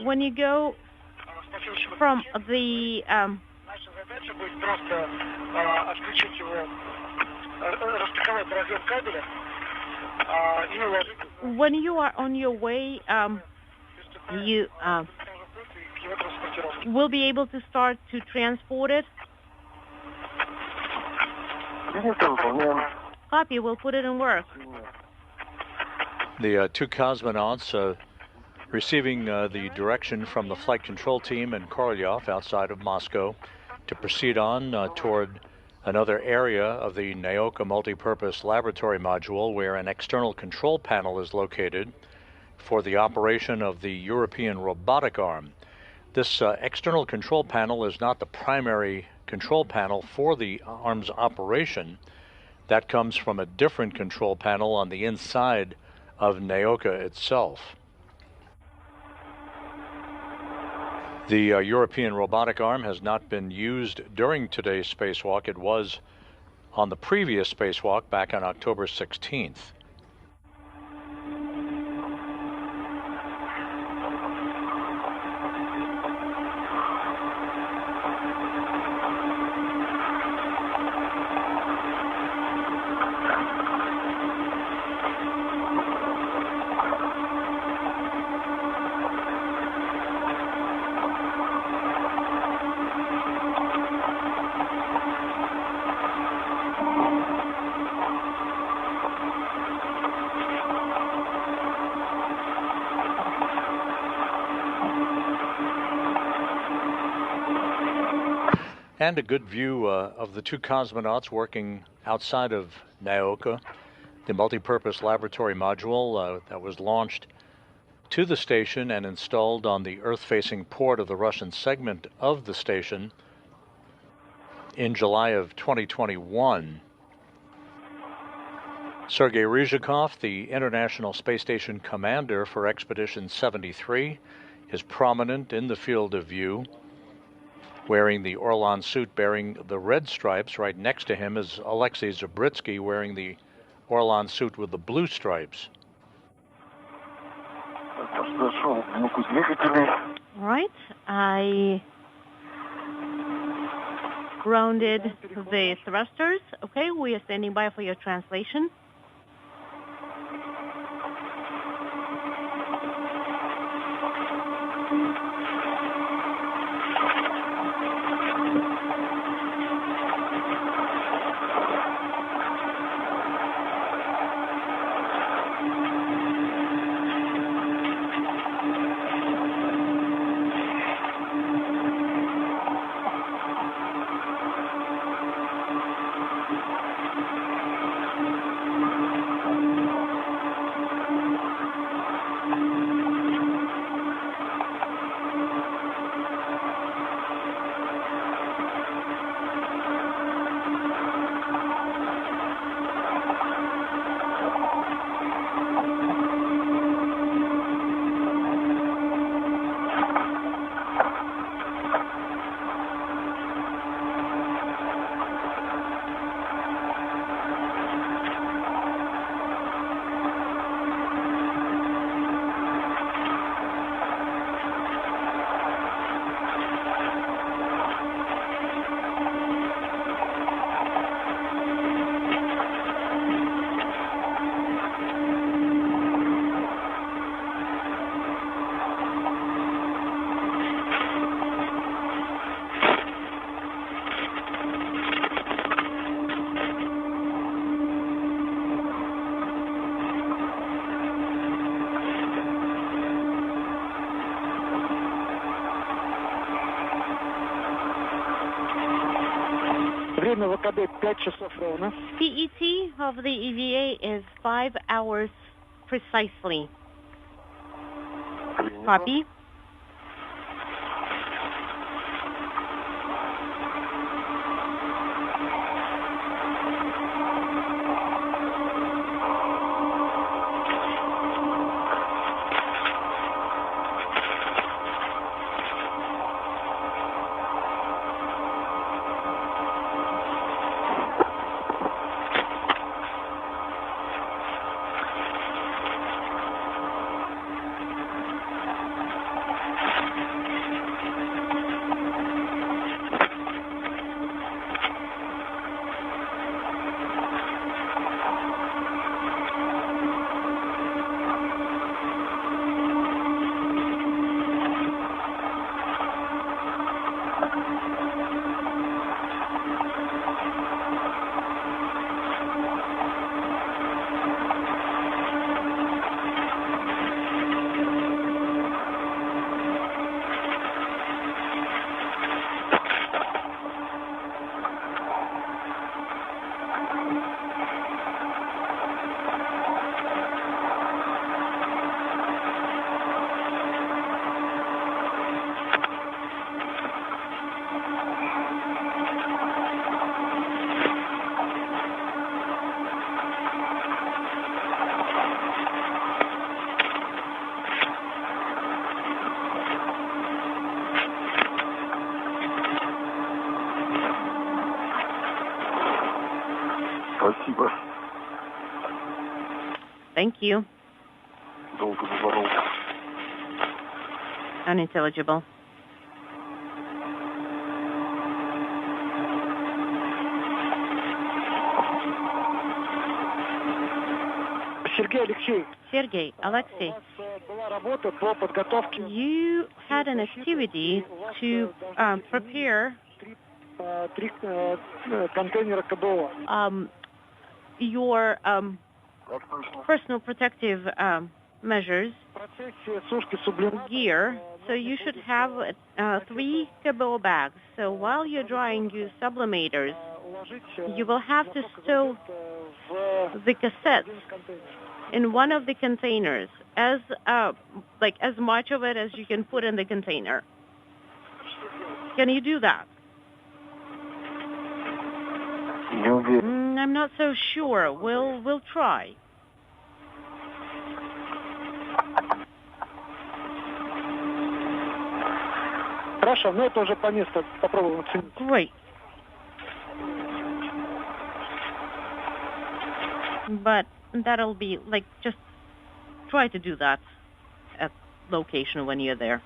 when you go from the when you are on your way, you will be able to start to transport it. Copy, we'll put it in work. The two cosmonauts receiving the direction from the flight control team in Korolyov outside of Moscow to proceed on toward another area of the Naoka multipurpose laboratory module where an external control panel is located for the operation of the European robotic arm. This external control panel is not the primary control panel for the arm's operation. That comes from a different control panel on the inside of Naoka itself. The European robotic arm has not been used during today's spacewalk. It was on the previous spacewalk back on October 16th. And a good view of the two cosmonauts working outside of Naoka, the multipurpose laboratory module that was launched to the station and installed on the Earth-facing port of the Russian segment of the station in July of 2021. Sergei Ryzhikov, the International Space Station commander for Expedition 73, is prominent in the field of view, wearing the Orlan suit bearing the red stripes. Right next to him is Alexei Zubritsky wearing the Orlan suit with the blue stripes. All right, I grounded the thrusters. Okay, we are standing by for your translation. КБ 5 часов ровно. PET of the EVA is 5 hours precisely. Copy. Спасибо. Thank you. Долго заборол. Unintelligible. Сергей Алексей. Sergey, Alexei, У вас была работа по подготовке you had an activity to prepare три контейнера КБО. your personal protective measures, В процессе сушки сублиматора gear. So you should have 3 KBO bags. So while you're drying your sublimators, you will have to stow the cassettes in one of the containers, as much of it as you can put in the container. Can you do that? Не уверен. I'm not so sure. We'll try. Хорошо, но это уже по месту попробуем оценить. Great. But that'll be just try to do that at location when you're there.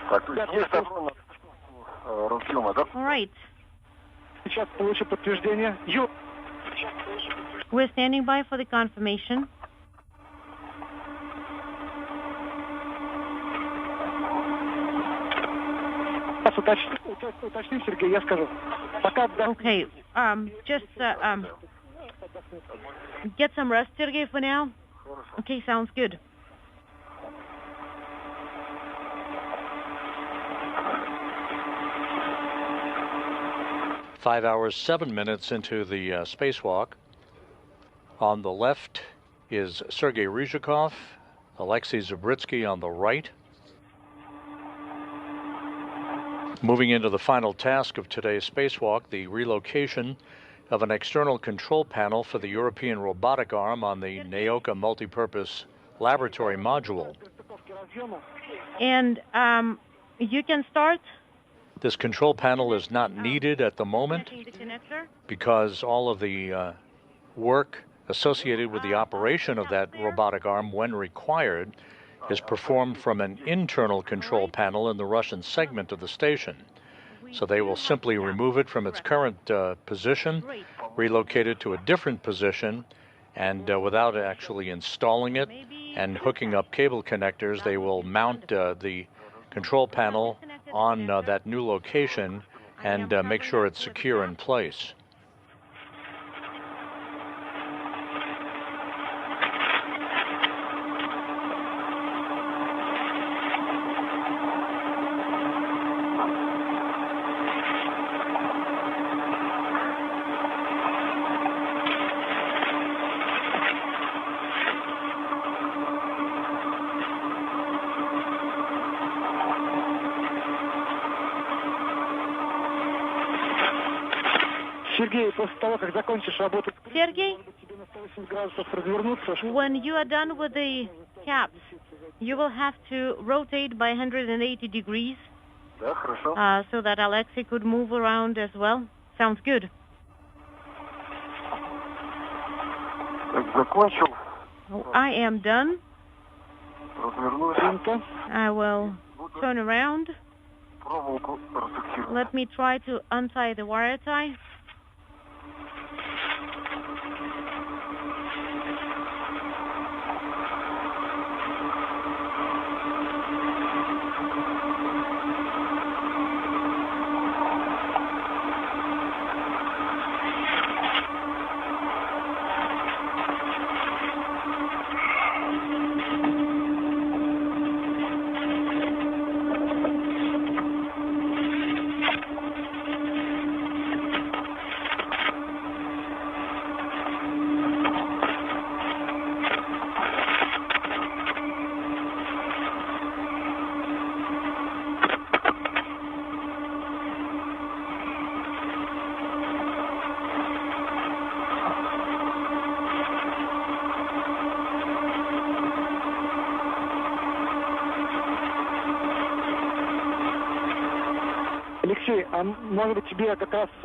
Так, то есть есть разъема, да? All right. Сейчас получу подтверждение. We're standing by for the confirmation. Уточни, Сергей, я скажу. Пока Okay. Just get some rest, Sergey, for now. Okay, sounds good. 5 hours, 7 minutes into the spacewalk. On the left is Sergei Ryzhikov, Alexei Zabritsky on the right. Moving into the final task of today's spacewalk, the relocation of an external control panel for the European robotic arm on the Naoka multipurpose laboratory module. And you can start. This control panel is not needed at the moment because all of the work associated with the operation of that robotic arm, when required, is performed from an internal control panel in the Russian segment of the station. So they will simply remove it from its current position, relocate it to a different position, and without actually installing it and hooking up cable connectors, they will mount the control panel on that new location and make sure it's secure in place. Sergey, when you are done with the caps, you will have to rotate by 180 degrees so that Alexei could move around as well. Sounds good. I am done. I will turn around. Let me try to untie the wire tie.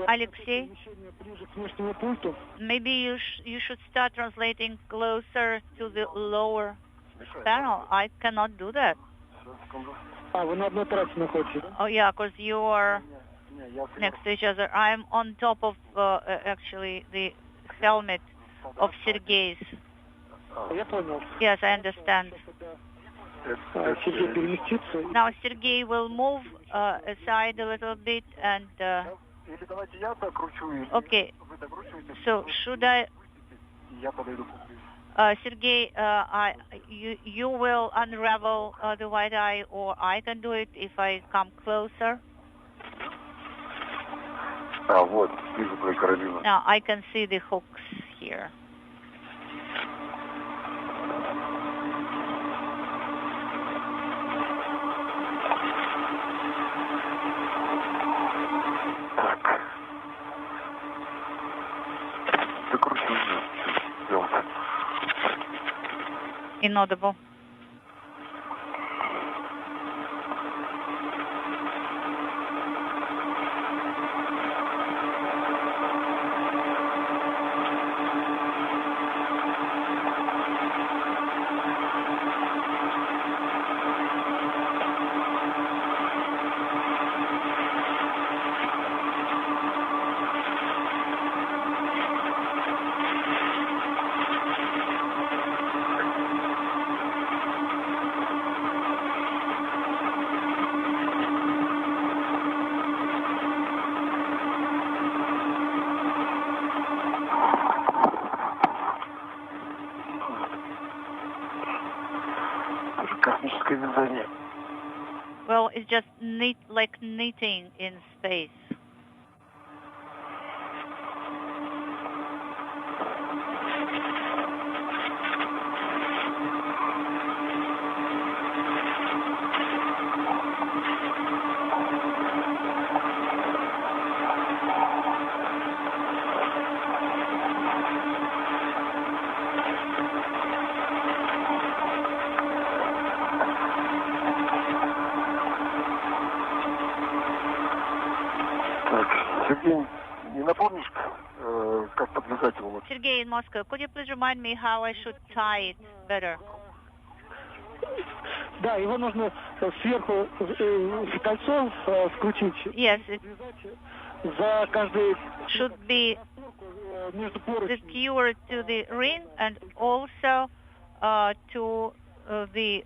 Alexei, maybe you should start translating closer to the lower panel. I cannot do that. Oh yeah, because you are next to each other. I'm on top of actually the helmet of Sergei's. Yes, I understand. Now Sergei will move aside a little bit and okay, so should I Sergei, you will unravel the white eye, or I can do it if I come closer? Now I can see the hooks here. Inaudible. Well, it's just like knitting in space. Sergey in Moscow, could you please remind me how I should tie it better? Да, его нужно сверху в кольцо скрутить. Yes, it За каждый should be secured to the ring and also to the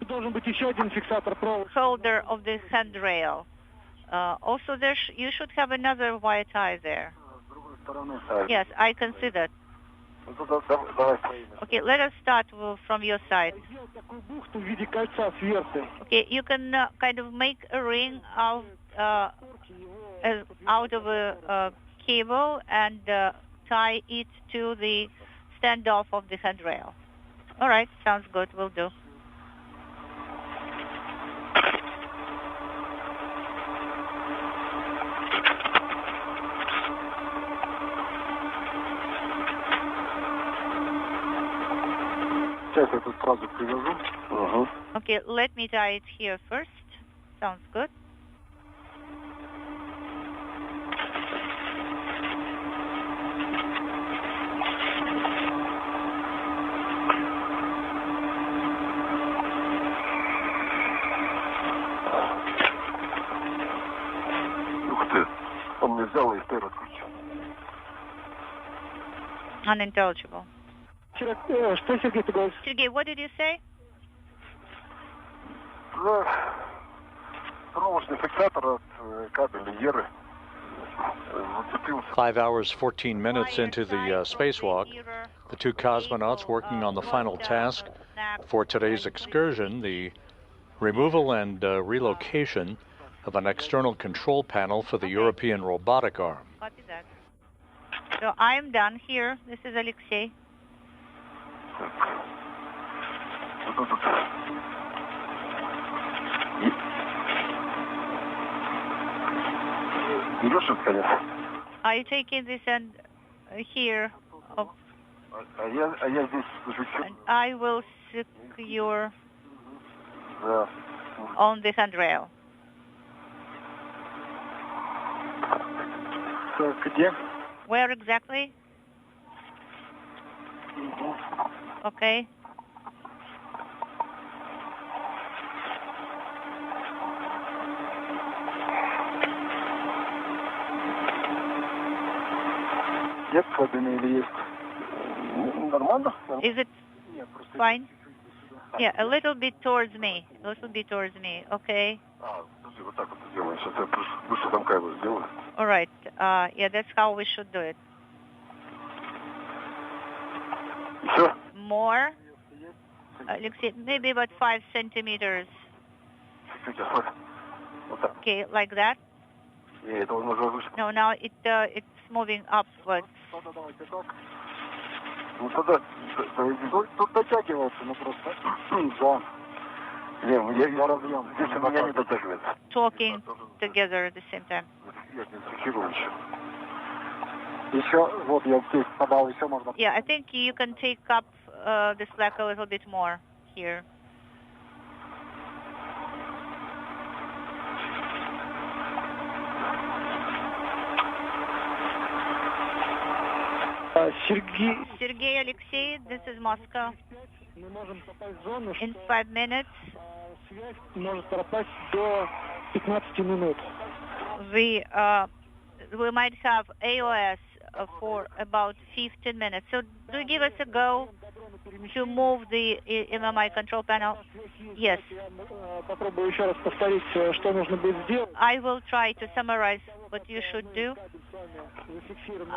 должен быть еще один фиксатор провода. shoulder of the handrail. Also, you should have another wire tie there. Yes, I can see that. Okay, let us start from your side. Okay, you can kind of make a ring out of a cable and tie it to the standoff of the handrail. All right, sounds good, will do. Okay, let me tie it here first. Sounds good. Unintelligible. Sergey, what did you say? 5 hours, 14 minutes into the spacewalk, the two cosmonauts working on the final task for today's excursion, the removal and relocation of an external control panel for the European robotic arm. Copy that. So I'm done here. This is Alexei. Are you taking this and here? And I will secure on the handrail. Where exactly? Okay. Is it fine? Yeah, a little bit towards me. Okay. All right. Yeah, that's how we should do it. More? Alexei, maybe about 5 centimeters. Okay, like that? No, now it's moving upwards. Talking together at the same time. Yeah, I think you can take up the slack a little bit more here. Sergey, Alexei, this is Moscow. In 5 minutes, we might have AOS for about 15 minutes. So do you give us a go to move the MMI control panel? Yes. I will try to summarize what you should do.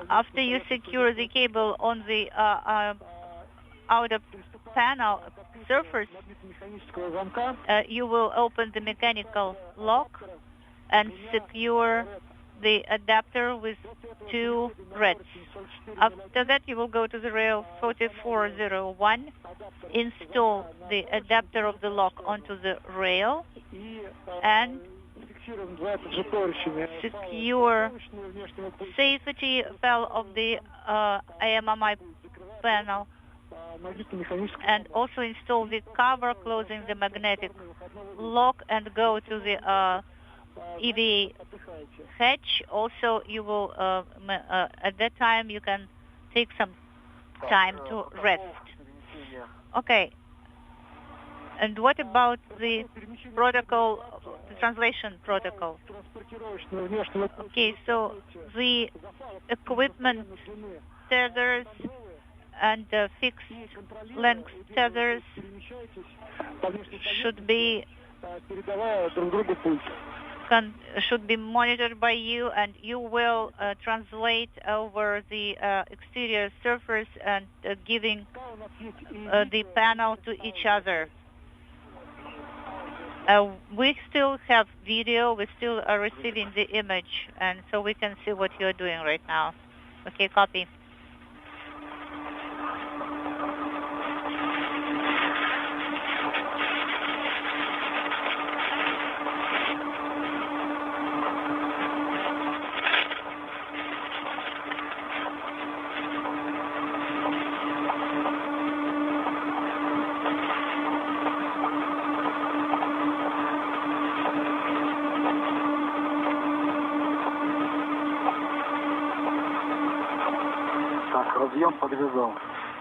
After you secure the cable on the outer panel surface, you will open the mechanical lock and secure the adapter with 2 threads. After that, you will go to the rail 4401, install the adapter of the lock onto the rail, and secure safety valve of the AMMI panel, and also install the cover closing the magnetic lock and go to the EVA hatch. Also, you will at that time you can take some time to rest. Okay. And what about the protocol, the translation protocol? Okay, so the equipment tethers and fixed length tethers should be monitored by you, and you will translate over the exterior surface and giving the panel to each other. We still have video, we still are receiving the image, and so we can see what you're doing right now. Okay, copy.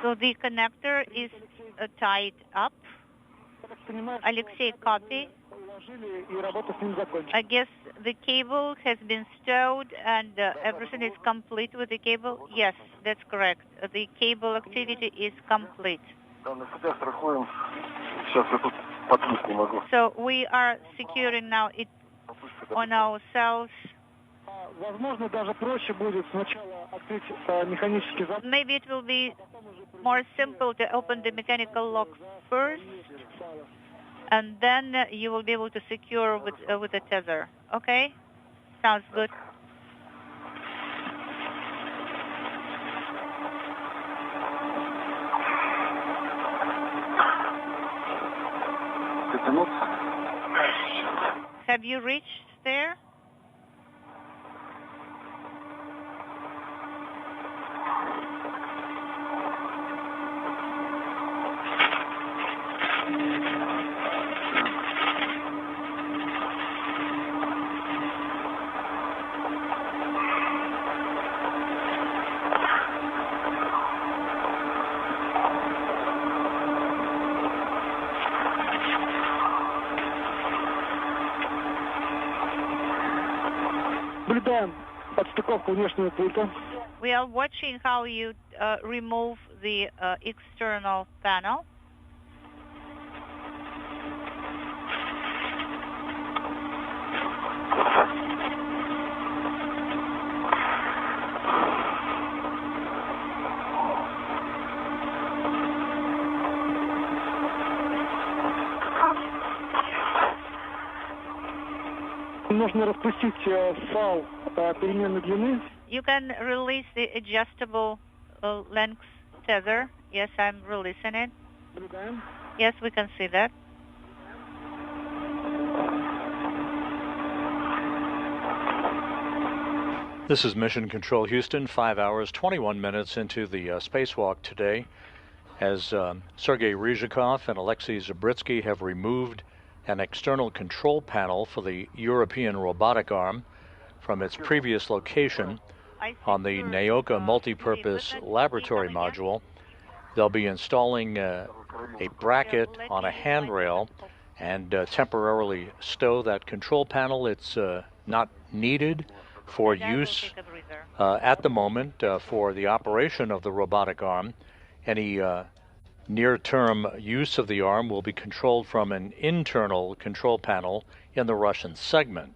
So the connector is tied up. Alexei, copy. I guess the cable has been stowed and everything is complete with the cable? Yes, that's correct. The cable activity is complete. So we are securing now it on ourselves. Maybe it will be more simple to open the mechanical lock first, and then you will be able to secure with a tether. Okay? Sounds good. Have you reached there? We are watching how you remove the external panel. You can release the adjustable length tether. Yes, I'm releasing it. Yes, we can see that. This is Mission Control Houston, 5 hours, 21 minutes into the spacewalk today, as Sergei Ryzhikov and Alexei Zabritsky have removed an external control panel for the European robotic arm from its previous location on the Naoka multipurpose laboratory module. They'll be installing a bracket on a handrail and temporarily stow that control panel. It's not needed for use at the moment for the operation of the robotic arm. Any near-term use of the arm will be controlled from an internal control panel in the Russian segment.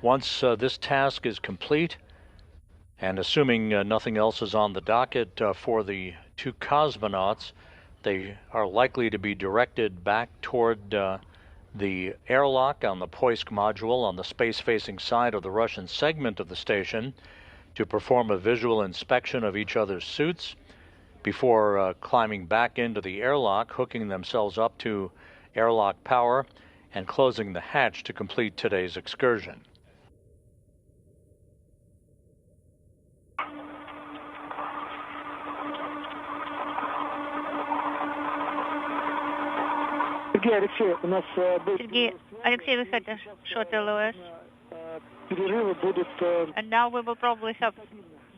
Once this task is complete, and assuming nothing else is on the docket for the two cosmonauts, they are likely to be directed back toward the airlock on the Poisk module on the space-facing side of the Russian segment of the station to perform a visual inspection of each other's suits before climbing back into the airlock, hooking themselves up to airlock power, and closing the hatch to complete today's excursion. Сергей, Алексей, у нас был... Sergey, Alexei, we had a short LOS. Перерывы будут... And now we will probably have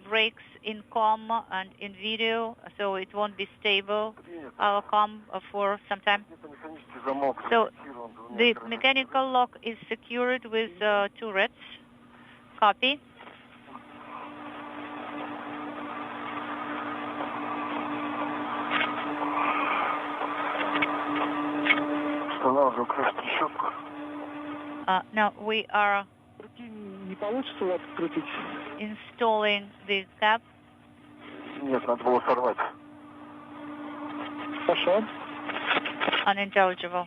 breaks in COM and in video, so it won't be stable, our COM, for some time. So the mechanical lock is secured with 2 reds. Copy. Now we are Не получится вас открутить? installing the cap. Нет, надо было сорвать. Хорошо. Unintelligible.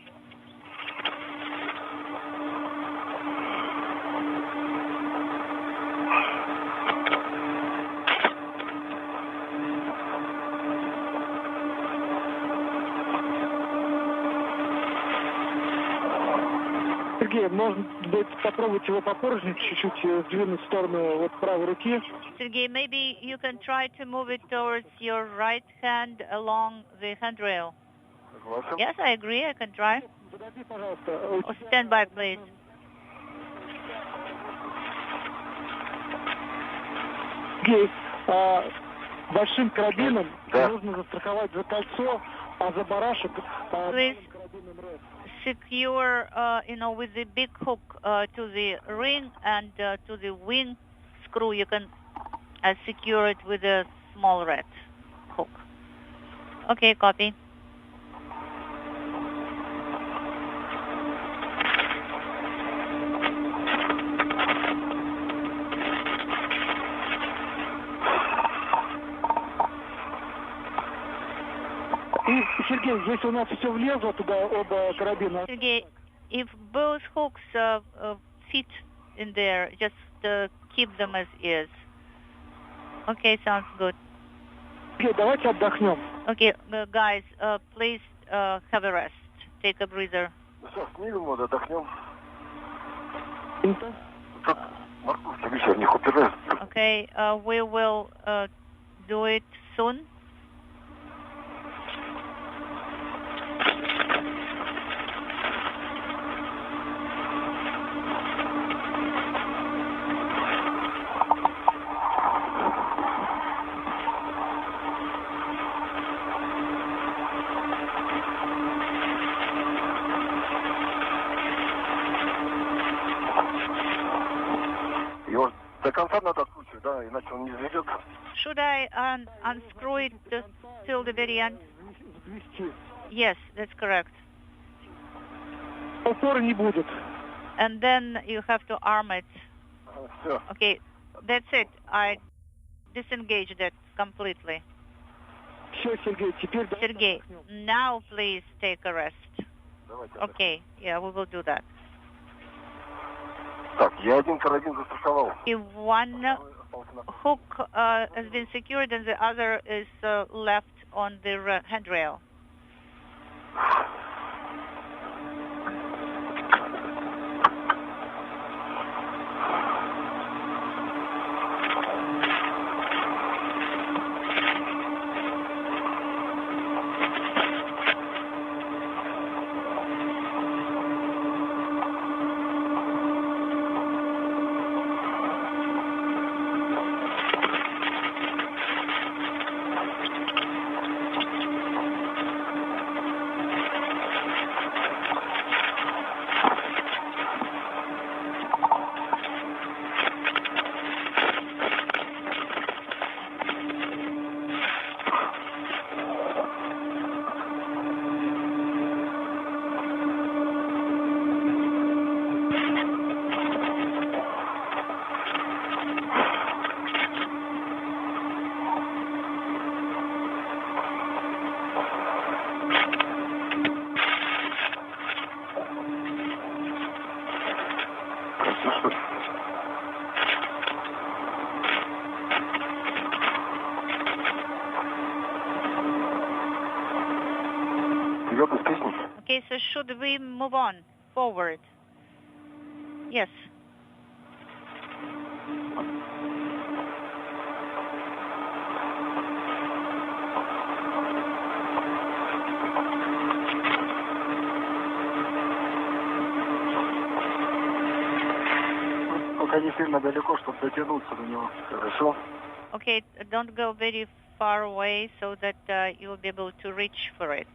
Сергей, может быть, попробовать его по поручню чуть-чуть сдвинуть в сторону вот правой руки? Sergey, maybe you can try to move it towards your right hand along the handrail. Yes, I agree. I can try. Подожди, пожалуйста. Oh, stand by, please. Сергей, большим карабином нужно застраховать за кольцо, а за барашек... Please secure, with the big hook to the ring and to the wing screw. You can secure it with a small red hook. Okay, copy. Сергей, если у нас все влезло туда, оба карабина... Sergey, if both hooks fit in there, just keep them as is. Okay, sounds good. Сергей, давайте отдохнем. Okay, guys, please have a rest. Take a breather. Все, снимем его, отдохнем. Okay, we will do it soon. Его до конца надо откручивать, да, иначе он не заведет. Should I unscrew it till the very end? Yes, that's correct. Упора не будет. And then you have to arm it. Все. Okay, that's it. I disengaged it completely. Все, Сергей, теперь... Sergey, now please take a rest. Давайте. Okay, yeah, we will do that. Так, я один карабин застраховал. One hook has been secured and the other is left on the handrail. Okay, so should we move on forward? Yes. не сильно далеко, чтобы дотянуться до него. Хорошо. Okay, don't go very far away so that you'll be able to reach for it.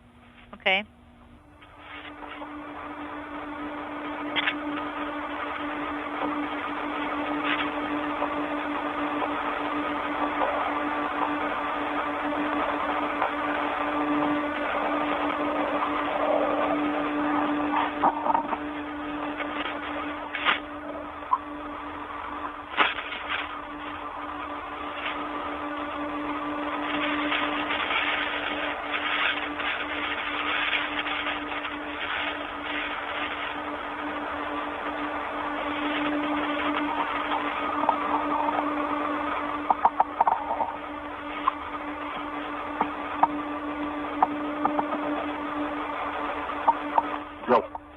Okay?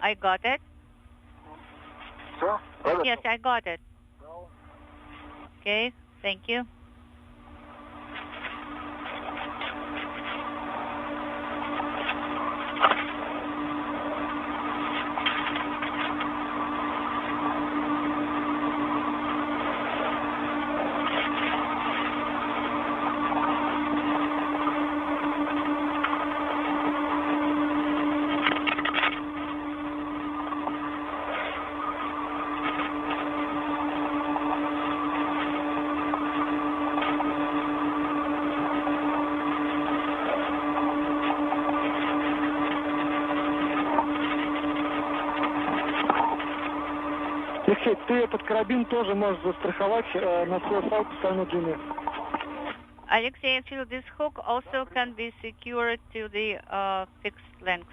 I got it. Sure. Yes, I got it. Okay, thank you. Алексей, ты этот карабин тоже можешь застраховать на свой палку специально длины. Alexei, actually, this hook also can be secured to the fixed length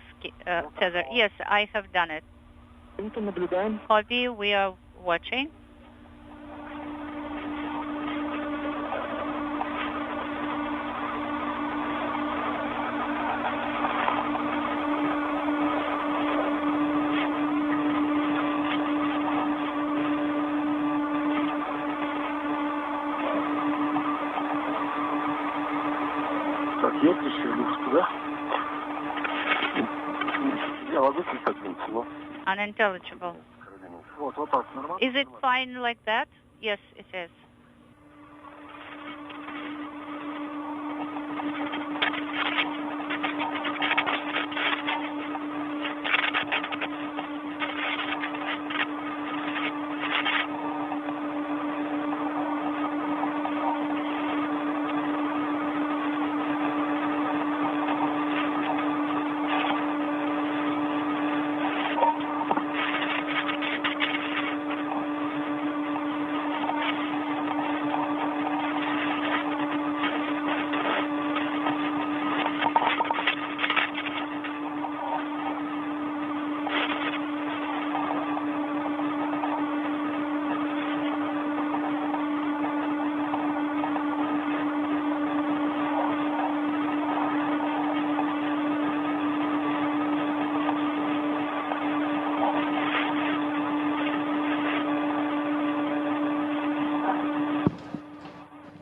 tether. Yes, I have done it. Наблюдаем. Copy, we are watching. Есть еще люфт, да? Я ложусь и садимся, но... Unintelligible. Вот так, нормально? Is it fine like that? Yes, it is.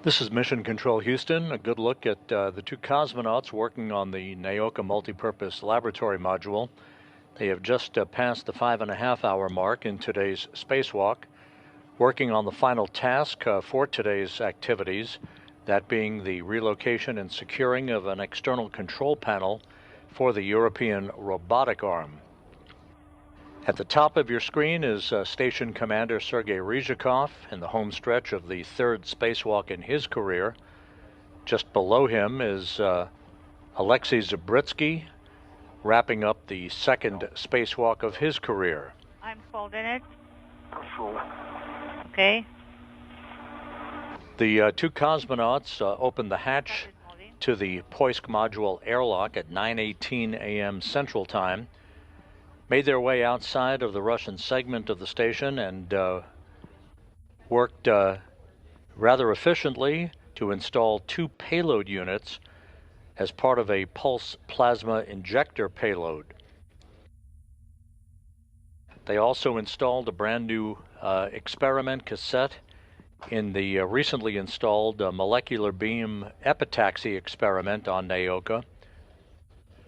This is Mission Control Houston, a good look at the two cosmonauts working on the Naoka Multipurpose Laboratory Module. They have just passed the 5.5-hour mark in today's spacewalk, working on the final task for today's activities, that being the relocation and securing of an external control panel for the European robotic arm. At the top of your screen is Station Commander Sergei Ryzhikov in the home stretch of the third spacewalk in his career. Just below him is Alexei Zabritsky, wrapping up the second spacewalk of his career. I'm folding it. Okay. The two cosmonauts opened the hatch to the Poisk module airlock at 9:18 a.m. Central Time, made their way outside of the Russian segment of the station, and worked rather efficiently to install two payload units as part of a pulse plasma injector payload. They also installed a brand new experiment cassette in the recently installed molecular beam epitaxy experiment on Naoka,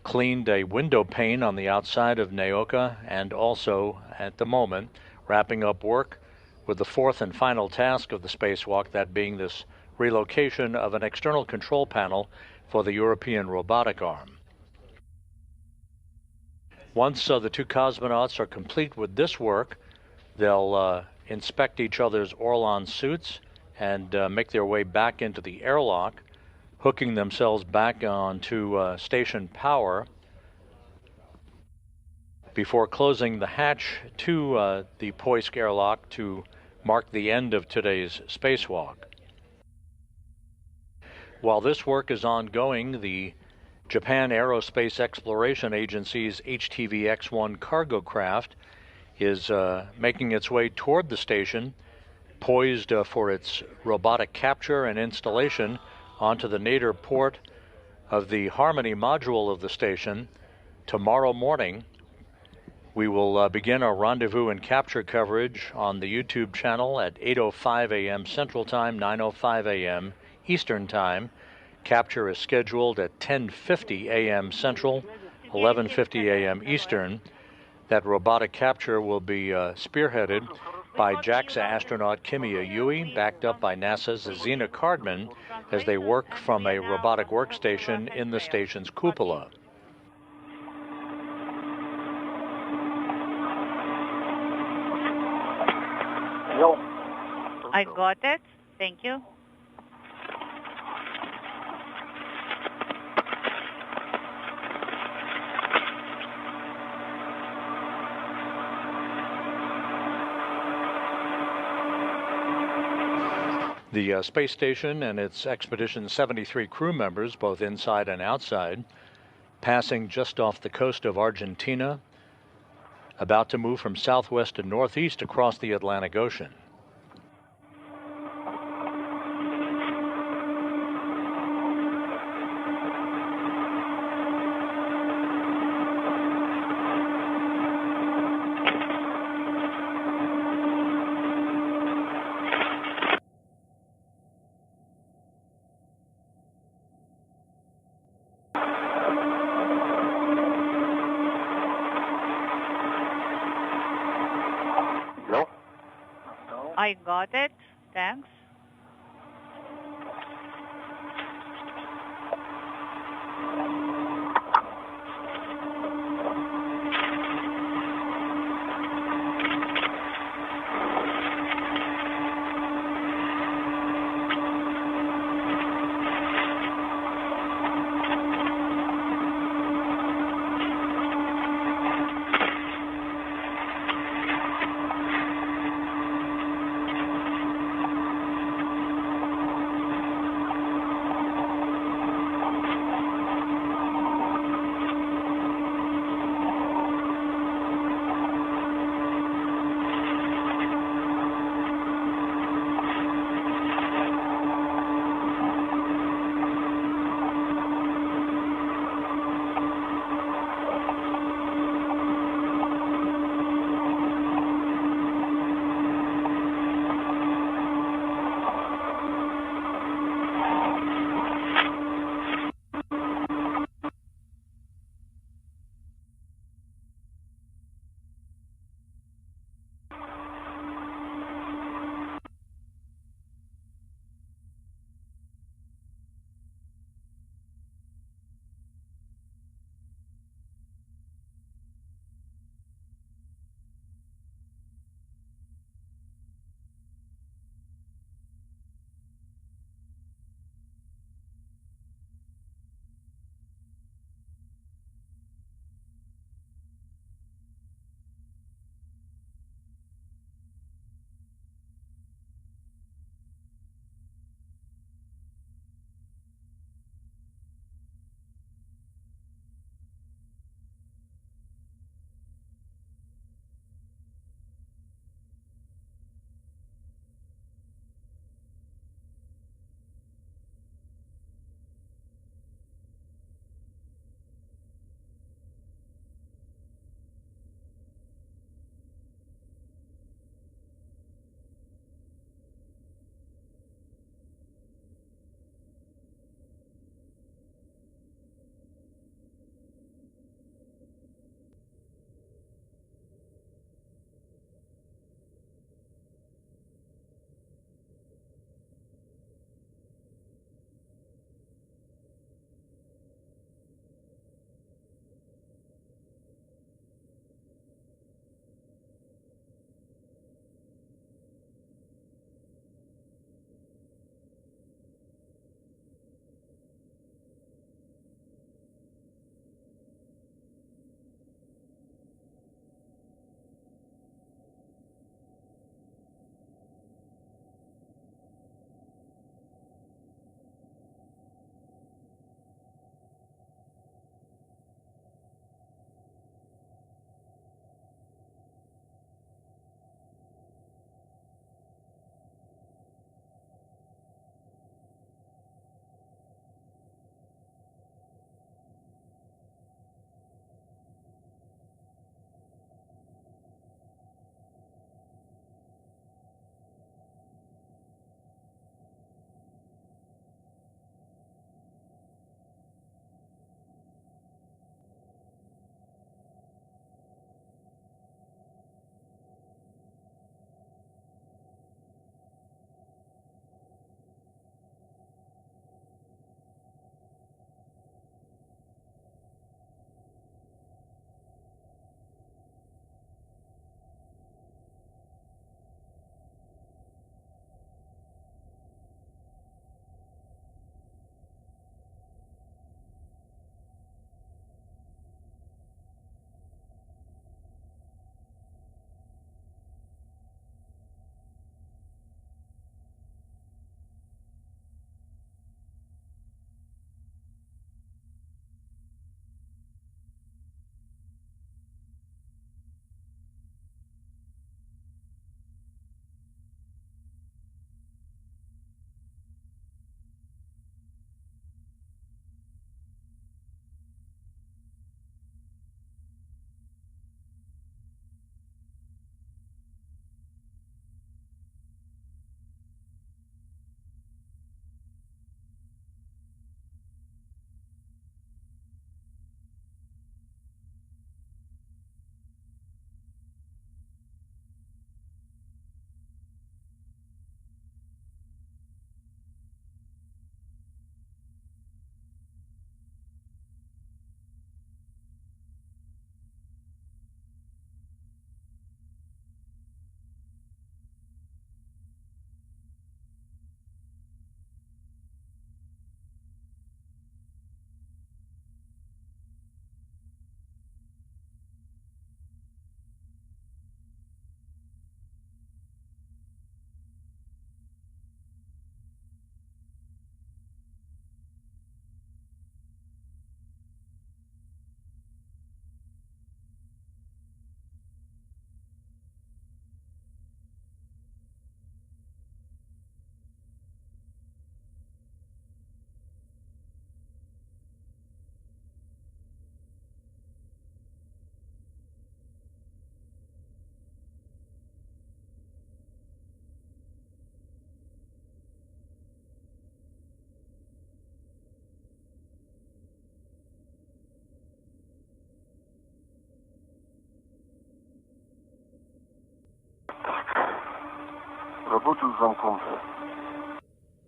cleaned a window pane on the outside of Naoka, and also, at the moment, wrapping up work with the fourth and final task of the spacewalk, that being this relocation of an external control panel for the European robotic arm. Once the two cosmonauts are complete with this work, they'll inspect each other's Orlon suits and make their way back into the airlock, hooking themselves back onto station power before closing the hatch to the Poisk airlock to mark the end of today's spacewalk. While this work is ongoing, the Japan Aerospace Exploration Agency's HTV-X1 cargo craft is making its way toward the station, poised for its robotic capture and installation onto the nadir port of the Harmony module of the station. Tomorrow morning, we will begin our rendezvous and capture coverage on the YouTube channel at 8:05 a.m. Central Time, 9:05 a.m. Eastern Time. Capture is scheduled at 10:50 a.m. Central, 11:50 a.m. Eastern. That robotic capture will be spearheaded by JAXA astronaut Kimiya Yui, backed up by NASA's Zena Cardman, as they work from a robotic workstation in the station's cupola. I got it. Thank you. The space station and its Expedition 73 crew members, both inside and outside, passing just off the coast of Argentina, about to move from southwest to northeast across the Atlantic Ocean. I got it. Thanks.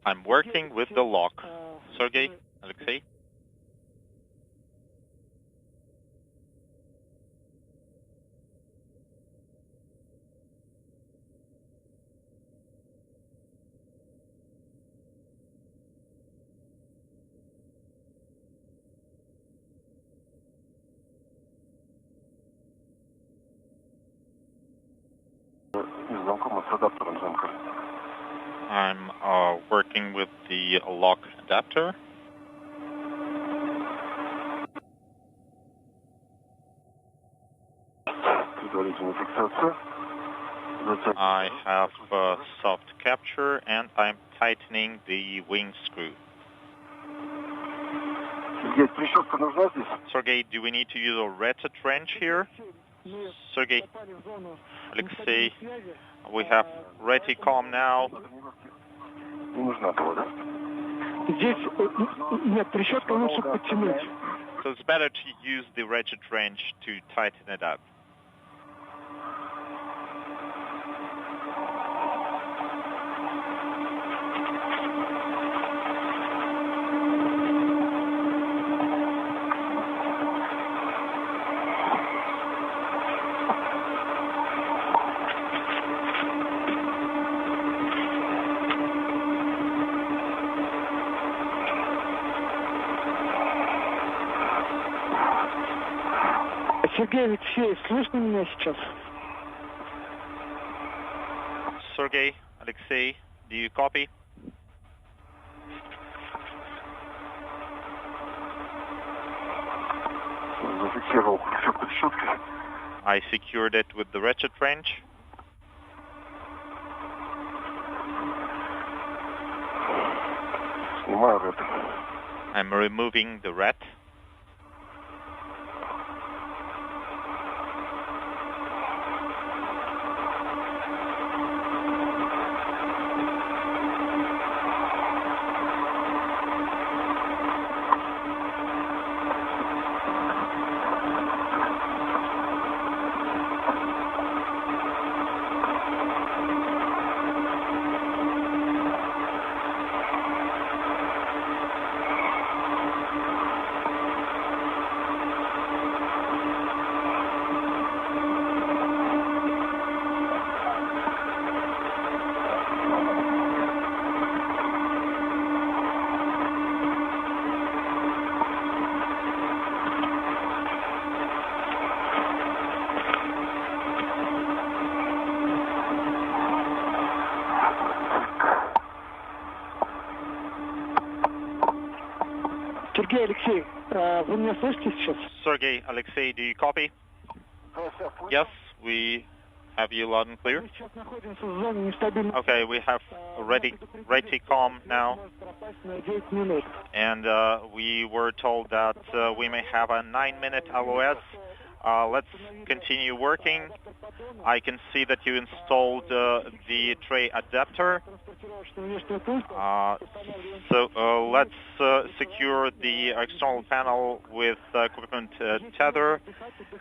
I'm working with the lock. Sergey, Alexei? I'm working with the lock adapter. I have soft capture and I'm tightening the wing screw. Sergey, do we need to use a ratchet wrench here? Sergey, Alexei, we have reticom now. So it's better to use the ratchet wrench to tighten it up. Сергей Алексеев, слышно меня сейчас? Sergey, Alexei, do you copy? I secured it with the ratchet wrench. I'm removing the rat. Сергей Алексей, вы меня слышите сейчас? Sergey, Alexei, do you copy? Yes, we have you loud and clear. Okay, we have reticom now, and we were told that we may have a 9-minute LOS. Let's continue working. I can see that you installed the tray adapter. So let's secure the external panel with equipment tether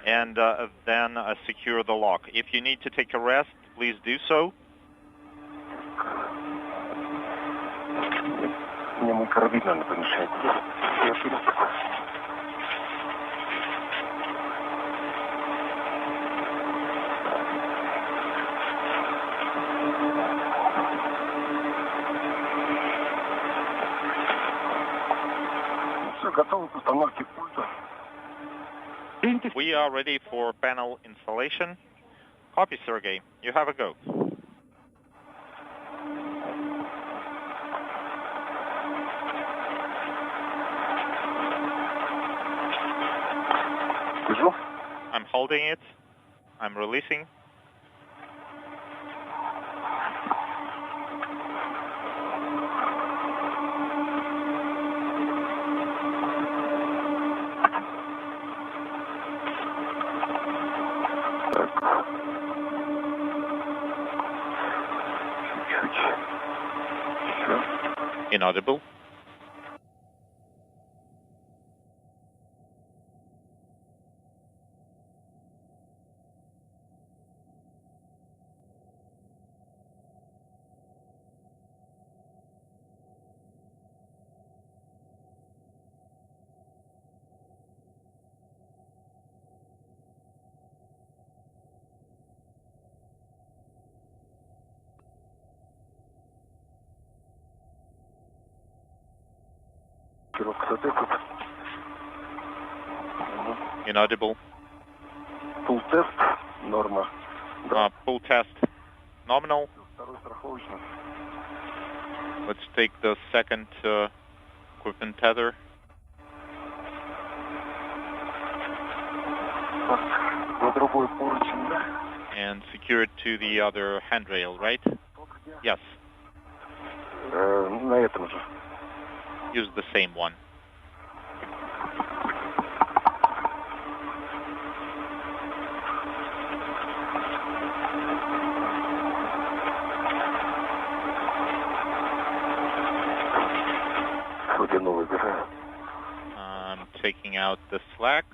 and then secure the lock. If you need to take a rest, please do so. We are ready for panel installation. Copy, Sergey. You have a go. I'm holding it. I'm releasing. Inaudible. Inaudible. Pull test, норма. Pull test, nominal. Let's take the second equipment tether. And secure it to the other handrail, right? Yes. На этом же. Use the same one. I'm taking out the slack.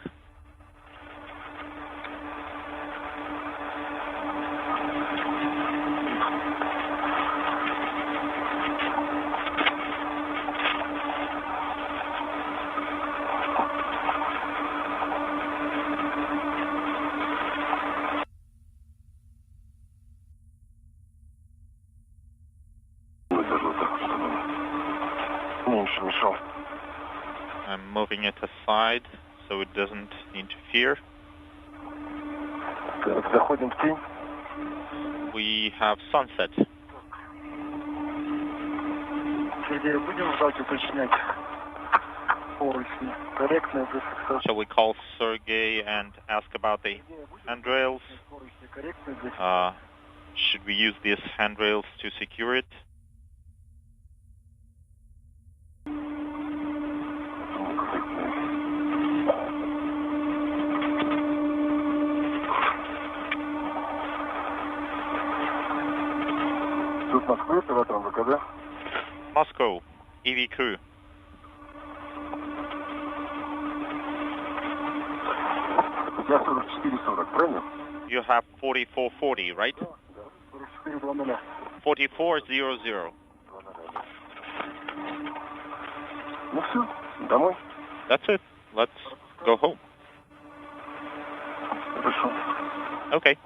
I'm moving it aside so it doesn't interfere. We have sunset. Shall we call Sergey and ask about the handrails? Should we use these handrails to secure it? Moscow, EV crew. You have 4440, right? 4400. That's it. Let's go home. Okay.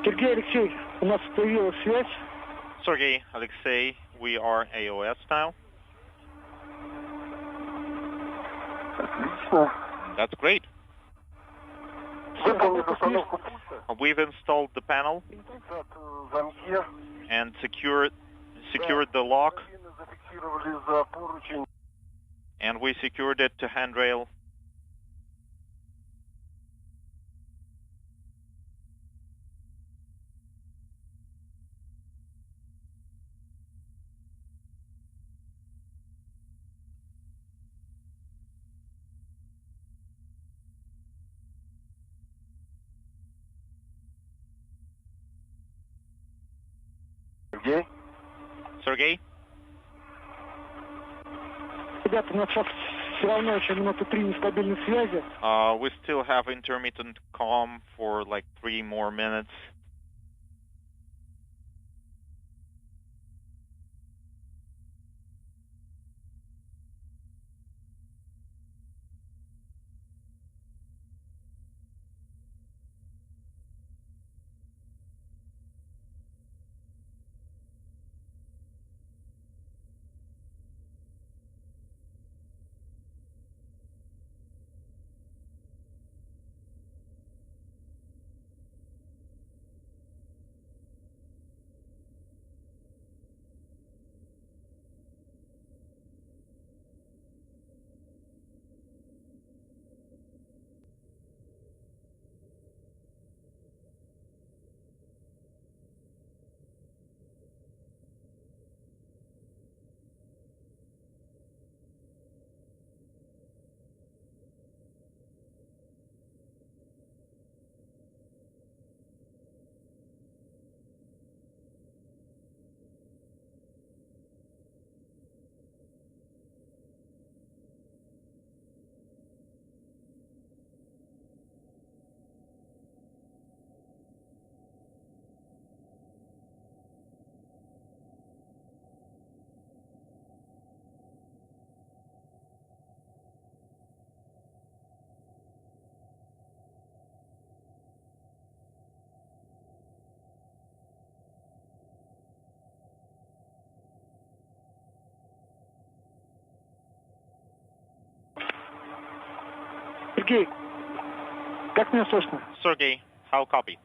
Sergey, Alexei, у нас появилась связь. Sergey, Alexei, we are AOS now. That's great. We've installed the panel and secured the lock, and we secured it to handrail. Sergey? Sergey? Ребята, у нас сейчас все равно еще минуты 3 нестабильной связи. We still have intermittent comm for like 3 more minutes. Сергей, как меня слышно? Sergey, how copy?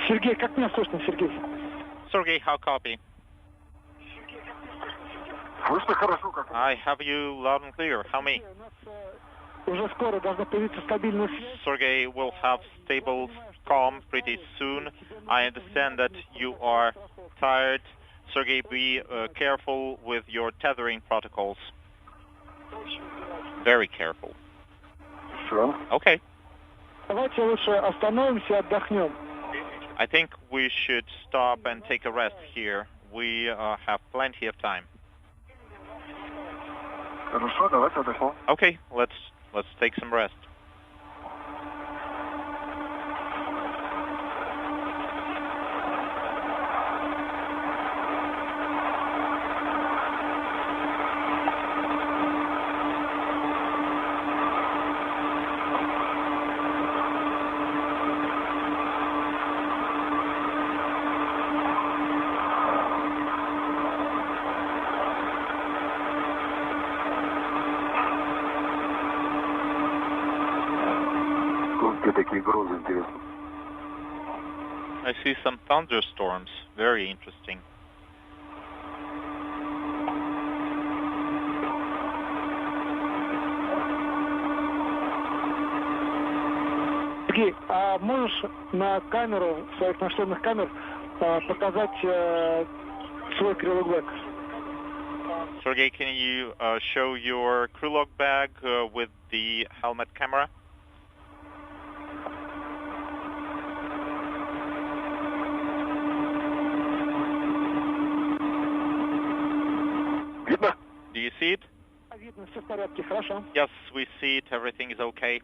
Сергей, как меня слышно, Сергей? Sergey, how copy? Слышно хорошо, как? I have you loud and clear. How me? У нас уже скоро должна появиться стабильная связь. Sergey will have stable comm pretty soon. I understand that you are tired. Sergey, be careful with your tethering protocols. Very careful. Sure. Okay. Давайте лучше остановимся и отдохнем. I think we should stop and take a rest here. We have plenty of time. Хорошо, давайте отдохнем. Okay, let's take some rest. Такие грозы, интересно. I see some thunderstorms. Very interesting. Сергей, а можешь на камеру, своих настольных камер, показать свой крылок бэк? Sergey, can you show your crew log bag with the helmet camera? Видно? Do you see it? Видно, все в порядке, хорошо. Yes, we see it. Everything is okay.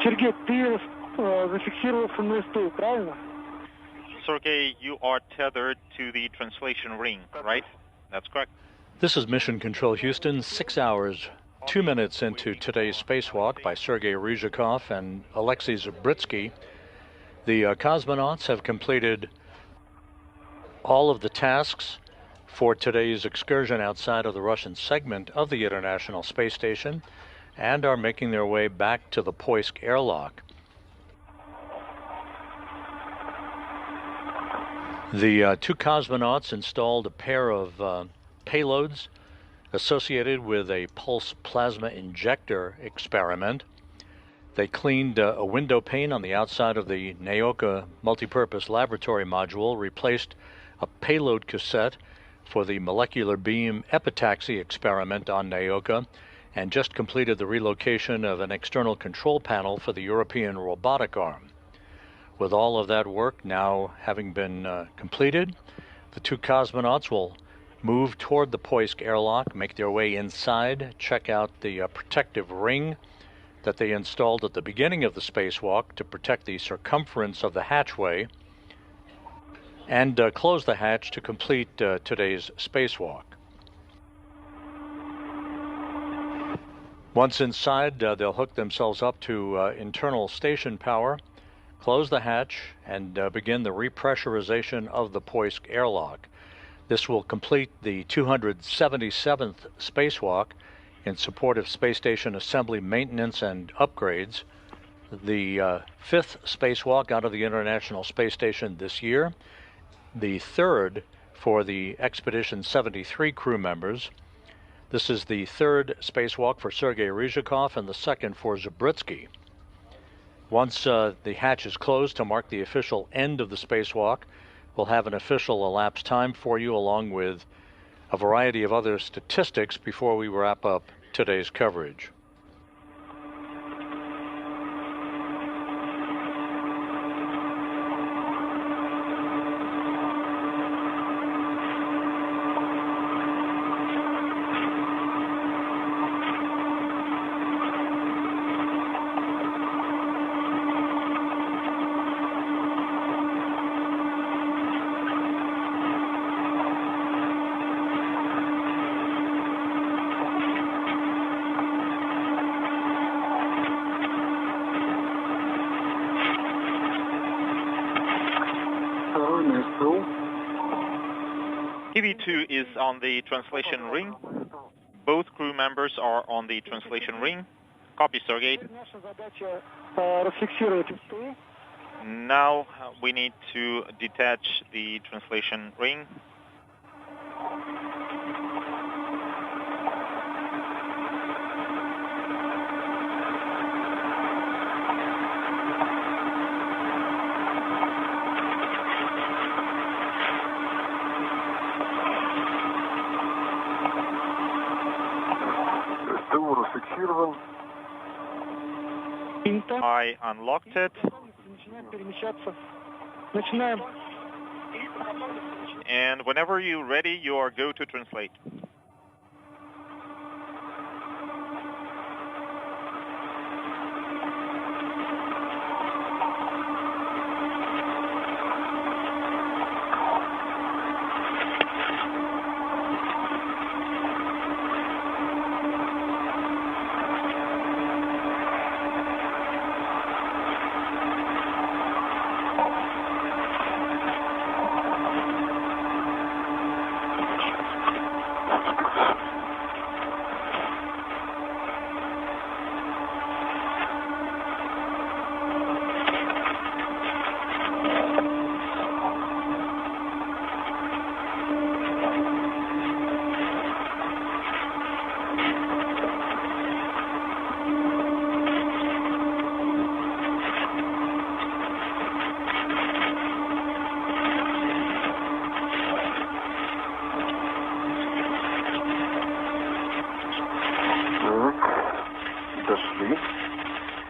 Сергей, ты зафиксировался на стул, правильно? Sergey, you are tethered to the translation ring, right? That's correct. This is Mission Control Houston, 6 hours, 2 minutes into today's spacewalk by Sergei Ryzhikov and Alexei Zabritsky. The cosmonauts have completed all of the tasks for today's excursion outside of the Russian segment of the International Space Station and are making their way back to the Poisk airlock. The two cosmonauts installed a pair of payloads associated with a pulse plasma injector experiment. They cleaned a window pane on the outside of the Naoka multipurpose laboratory module, replaced a payload cassette for the molecular beam epitaxy experiment on Naoka, and just completed the relocation of an external control panel for the European robotic arm. With all of that work now having been completed, the two cosmonauts will move toward the Poisk airlock, make their way inside, check out the protective ring that they installed at the beginning of the spacewalk to protect the circumference of the hatchway, and close the hatch to complete today's spacewalk. Once inside, they'll hook themselves up to internal station power, close the hatch, and begin the repressurization of the Poisk airlock. This will complete the 277th spacewalk in support of space station assembly maintenance and upgrades, the fifth spacewalk out of the International Space Station this year, the third for the Expedition 73 crew members. This is the third spacewalk for Sergei Ryzhikov and the second for Zabritsky. Once the hatch is closed to mark the official end of the spacewalk, we'll have an official elapsed time for you along with a variety of other statistics before we wrap up today's coverage. TV2 is on the translation ring. Both crew members are on the translation ring. Copy, Sergey. Now we need to detach the translation ring. I unlocked it. And whenever you're ready, you are go to translate.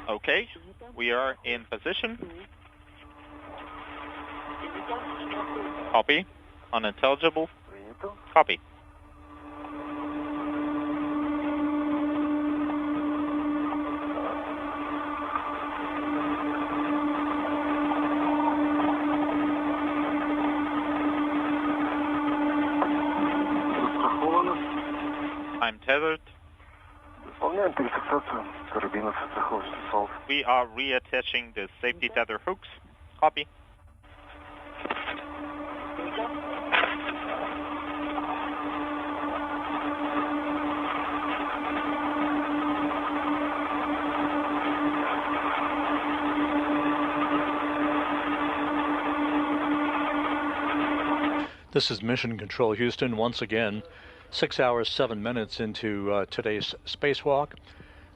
Okay, we are in position. Copy. Unintelligible. Copy. tethered. We are reattaching the safety tether hooks. Copy. This is Mission Control Houston once again, 6 hours, 7 minutes into today's spacewalk.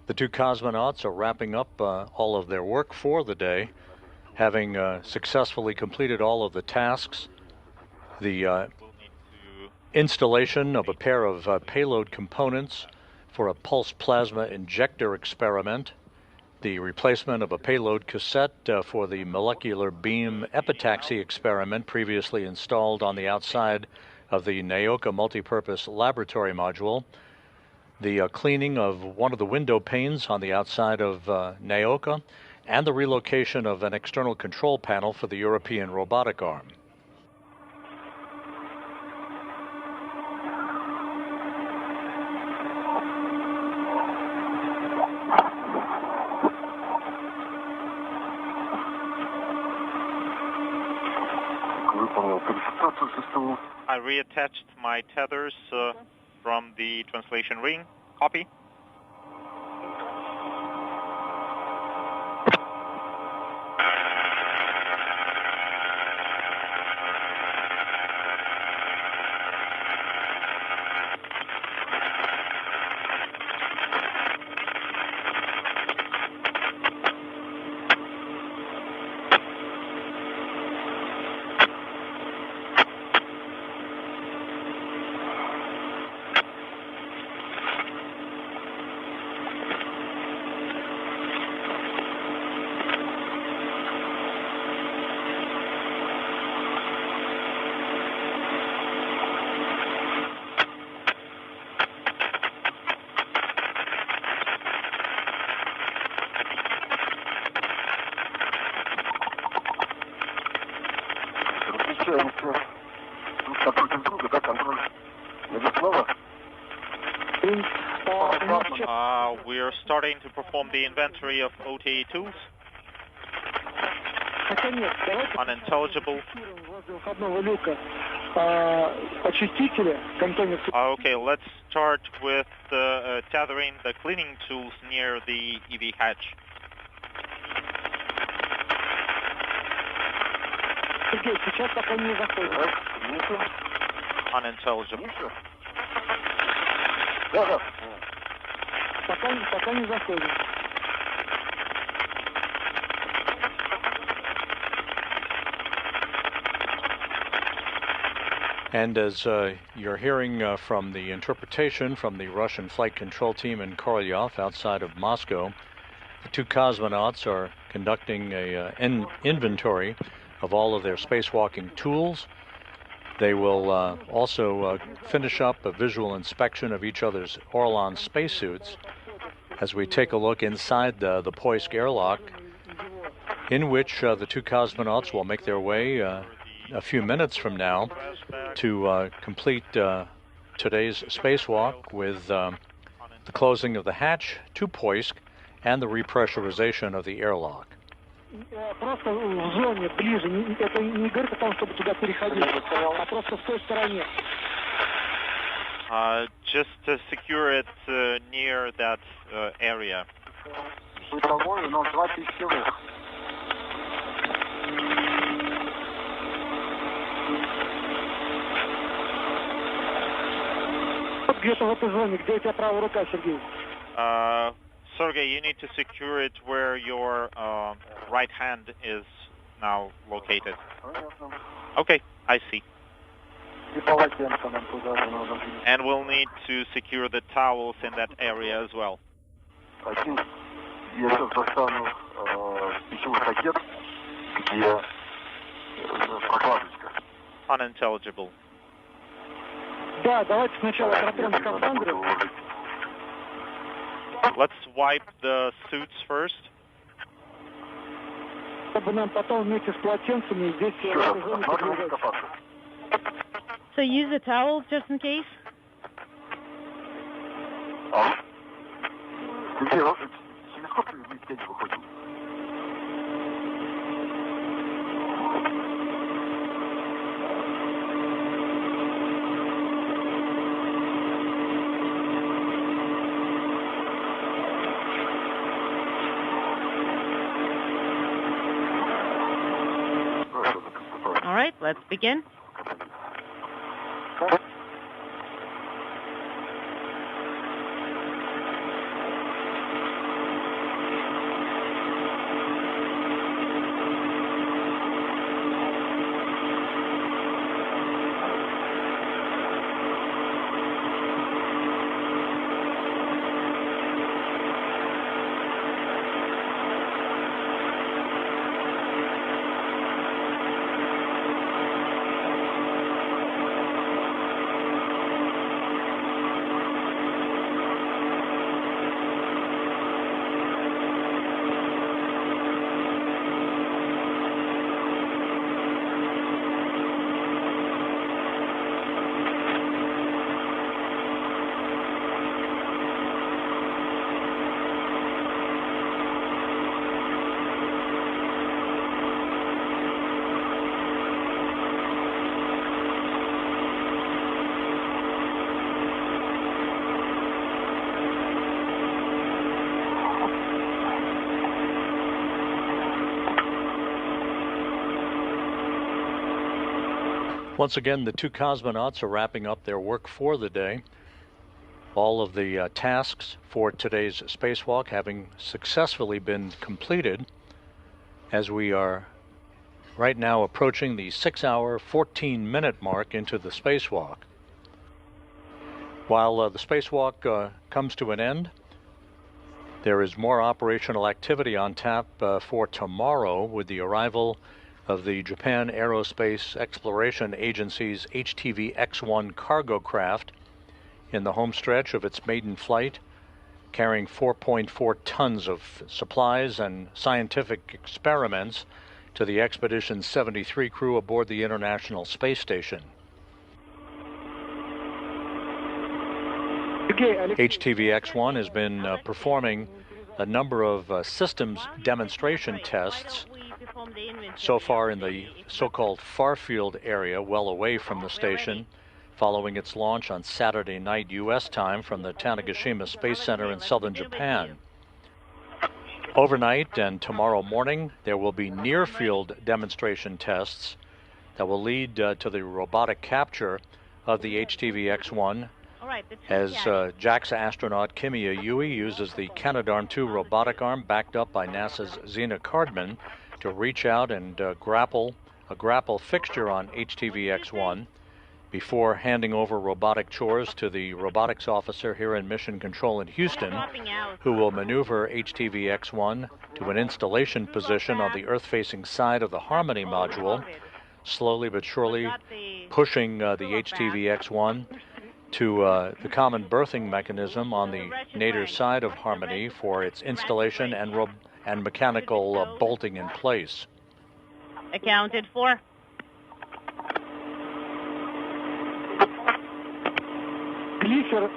The two cosmonauts are wrapping up all of their work for the day, having successfully completed all of the tasks. The installation of a pair of payload components for a pulse plasma injector experiment, the replacement of a payload cassette for the molecular beam epitaxy experiment previously installed on the outside of the Naoka multipurpose laboratory module, the cleaning of one of the window panes on the outside of Naoka, and the relocation of an external control panel for the European robotic arm. I reattached my tethers from the translation ring. Copy. We're starting to perform the inventory of OTA tools. Unintelligible. Okay, let's start with tethering the cleaning tools near the EV hatch. Unintelligible. Пока не заходит. And as you're hearing from the interpretation from the Russian flight control team in Korolyov outside of Moscow, the two cosmonauts are conducting an inventory of all of their spacewalking tools. They will also finish up a visual inspection of each other's Orlan spacesuits as we take a look inside the Poisk airlock, in which the two cosmonauts will make their way a few minutes from now to complete today's spacewalk with the closing of the hatch to Poisk and the repressurization of the airlock. Просто в зоне, ближе. Это не говорит о том, чтобы туда переходить, а просто в той стороне. Just to secure it near that area. Где-то в этой зоне, где у тебя правая рука, Сергей? Sergey, you need to secure it where your right hand is now located. Okay, I see. And we'll need to secure the towels in that area as well. Unintelligible. Да, давайте сначала протрем скафандры. Let's wipe the suits first. Чтобы нам потом вместе с полотенцами здесь в этой зоне передвигать. So use a towel just in case? All right, let's begin. Once again, the two cosmonauts are wrapping up their work for the day. All of the tasks for today's spacewalk having successfully been completed, as we are right now approaching the 6-hour, 14-minute mark into the spacewalk. While the spacewalk comes to an end, there is more operational activity on tap for tomorrow with the arrival of the Japan Aerospace Exploration Agency's HTV-X1 cargo craft in the home stretch of its maiden flight, carrying 4.4 tons of supplies and scientific experiments to the Expedition 73 crew aboard the International Space Station. HTV-X1 has been performing a number of systems demonstration tests so far in the so-called far-field area, well away from the station, following its launch on Saturday night U.S. time from the Tanegashima Space Center in southern Japan. Overnight and tomorrow morning, there will be near-field demonstration tests that will lead to the robotic capture of the HTV-X1 as JAXA astronaut Kimiya Yui uses the Canadarm2 robotic arm backed up by NASA's Zena Cardman to reach out and grapple a grapple fixture on HTV-X1 before handing over robotic chores to the robotics officer here in Mission Control in Houston, who will maneuver HTV-X1 to an installation position on the Earth-facing side of the Harmony module, slowly but surely pushing the HTV-X1 to the common berthing mechanism on the nadir side of Harmony for its installation and mechanical bolting in place. Accounted for. Glisser,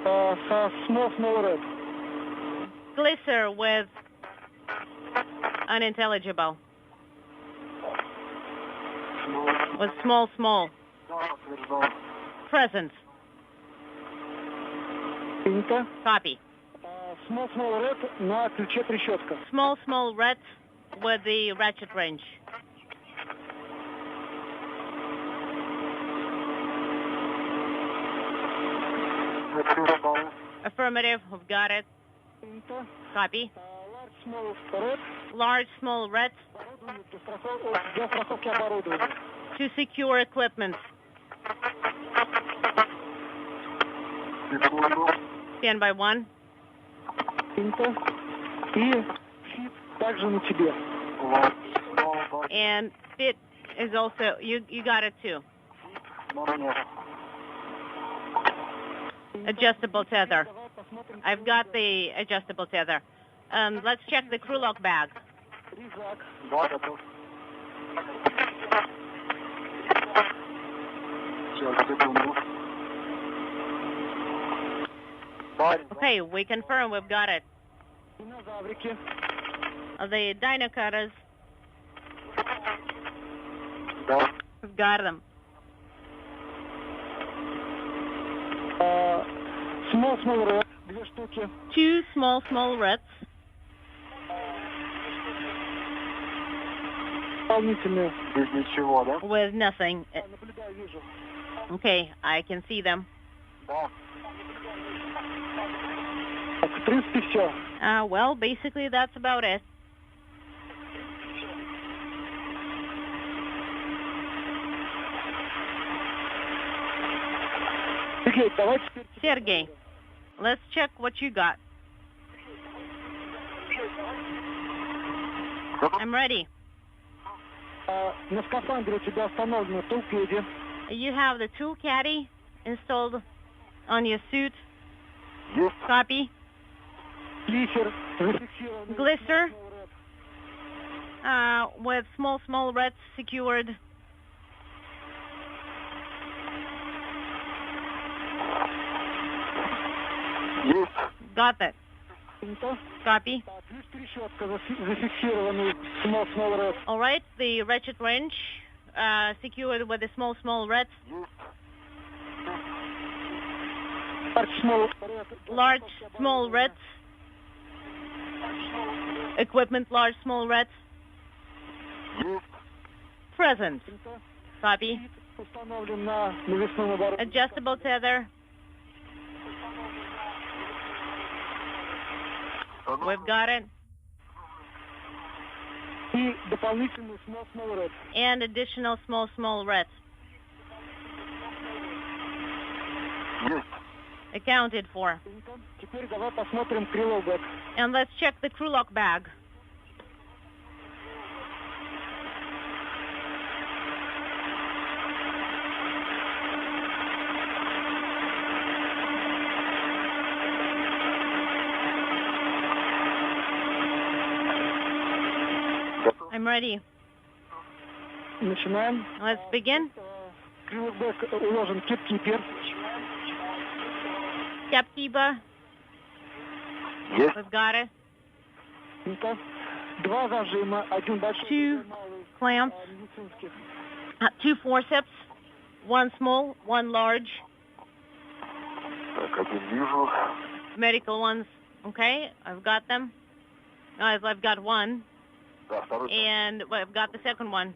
small red. Glisser with unintelligible. With small. Present. Copy. Small red на ключе трещотка. Small red with the ratchet wrench. Affirmative, we've got it. Copy. Large, small red to secure equipment. Stand by one. And fit is also, you got it too. Adjustable tether. I've got the adjustable tether. Let's check the crew lock bag. Okay, we confirm we've got it. The dino cutters. We've got them. Small red, 2 штуки. 2 small reds. Дополнительные. Без ничего, да? With nothing. Наблюдаю, вижу. Okay, I can see them. Да. Так, в принципе, все. Well, basically that's about it. Сергей, давайте теперь... Sergey, let's check what you got. I'm ready. На скафандре у тебя установлено торпеды. You have the tool caddy installed on your suit. Есть. Copy. Глиссер зафиксирован. Glister. With small reds secured. Есть. Got that. Принято. Copy. Так, плюс трещотка зафиксированы small red. All right, the ratchet wrench secured with the small reds. Large small reds. Equipment large small reds. Present. Copy. Установлен на навесном обороте. Adjustable tether. We've got it. И дополнительный small red. And additional small reds. Есть. Accounted for. Теперь давай посмотрим крыло бэк. And let's check the crew lock bag. I'm ready. Начинаем. Let's begin. Крыло бэк уложен кепкипер. Capkeeper. Есть. We've got it. Два зажима, один большой, 2 малый, clamps. медицинских. 2 forceps. 1 small, 1 large. Так, один вижу. Medical ones. Okay, I've got them. I've got one. Да, второй. And I've got the second one.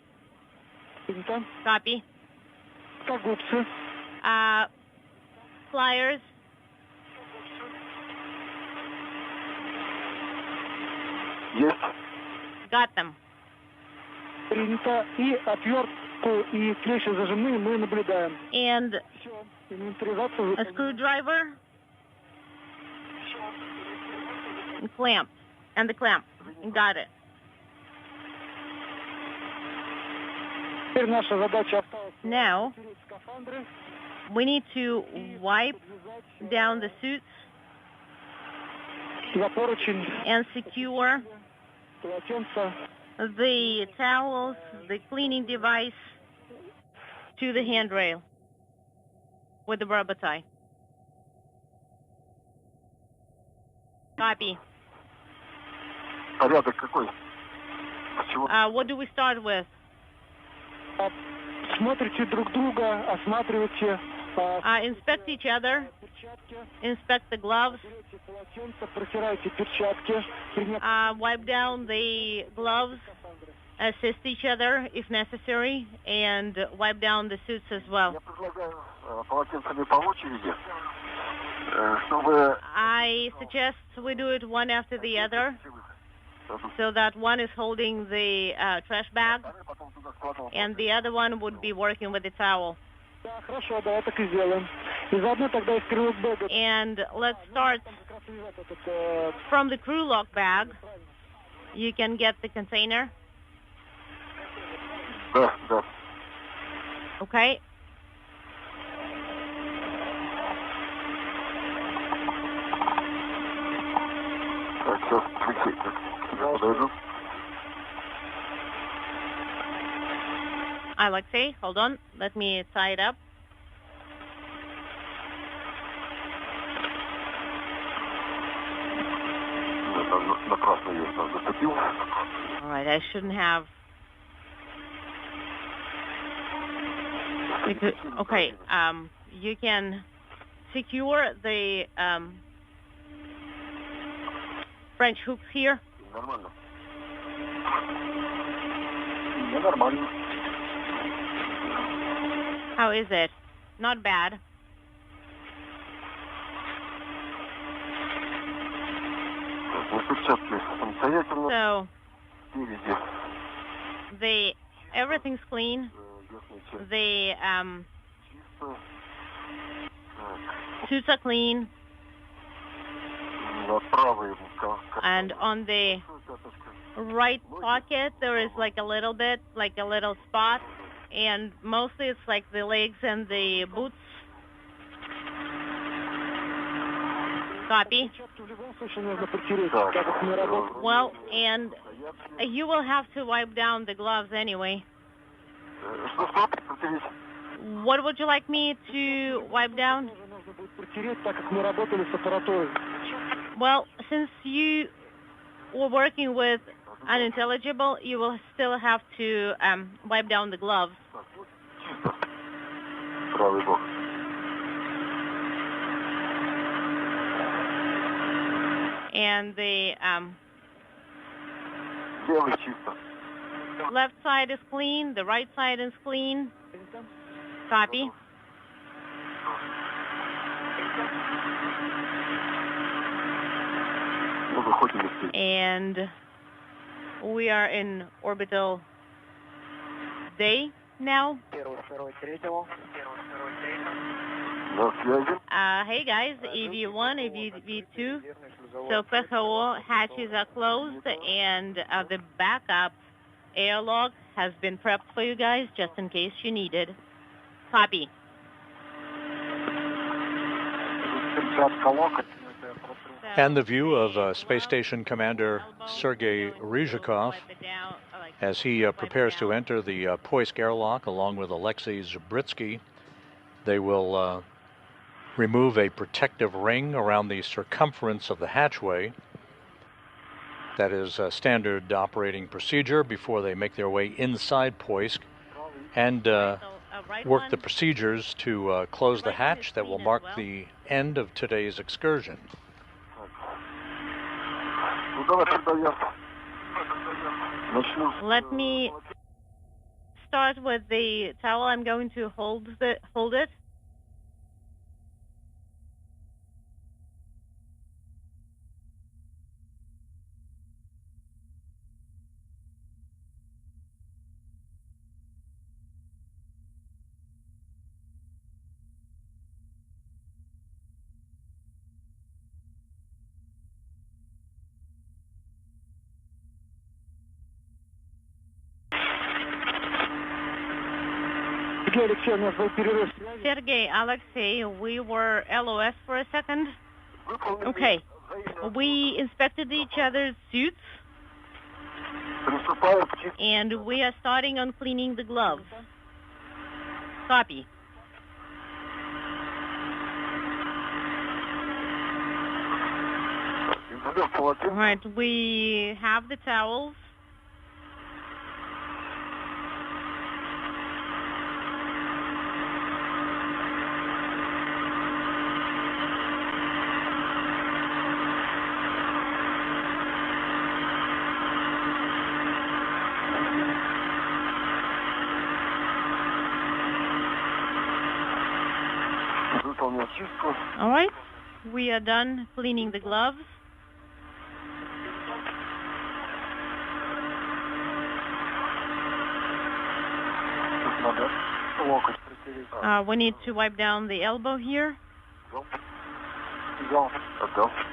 Принято. Copy. Кагубцы. Pliers. Есть. Got them. Принято. И отвертку и клещи зажимные мы наблюдаем. And Все. Инвентаризация a выполнена. screwdriver. And clamp. And the clamp. Got it. Теперь наша задача осталась Now, стереть скафандры, we need to wipe down the suits за поручень, and secure полотенца. the towels, the cleaning device to the handrail with the rubber tie. Copy. Порядок какой? Почему? What do we start with? Смотрите друг друга, осматривайте Inspect each other, перчатки, inspect the gloves, берете полотенца, протирайте перчатки, wipe down the gloves, assist each other if necessary, and wipe down the suits as well. Я предлагаю полотенцами по очереди, чтобы... I suggest we do it one after the other, so that one is holding the trash bag, and the other one would be working with the towel. Да, хорошо, давай так и сделаем. И заодно тогда из крылок бэга. And let's start from the crew lock bag. You can get the container. Да, да. Okay. Так, все, прикрыть. Подойду. Alexei, hold on. Let me tie it up. All right, I shouldn't have. Because, okay, you can secure the French hooks here. How is it? Not bad. So, everything's clean. The suits are clean. And on the right pocket, there is like a little spot. And mostly it's like the legs and the boots. Copy. Well, and you will have to wipe down the gloves anyway. What would you like me to wipe down? Well, since you were working with unintelligible, you will still have to wipe down the gloves. And the left side is clean, the right side is clean. Copy. And we are in orbital day now. Hey guys, EV1, EV2. So PHO hatches are closed and the backup airlock has been prepped for you guys just in case you need it. Copy. And the view of Space Station Commander Sergei Ryzhikov as he prepares to enter the Poisk airlock along with Alexei Zabritsky. They will remove a protective ring around the circumference of the hatchway. That is a standard operating procedure before they make their way inside Poisk and work the procedures to close the hatch that will mark the end of today's excursion. Let me start with the towel. I'm going to hold it. Sergey, Alexei, we were LOS for a second. Okay. We inspected each other's suits. And we are starting on cleaning the gloves. Copy. All right, we have the towels. All right, we are done cleaning the gloves. We need to wipe down the elbow here.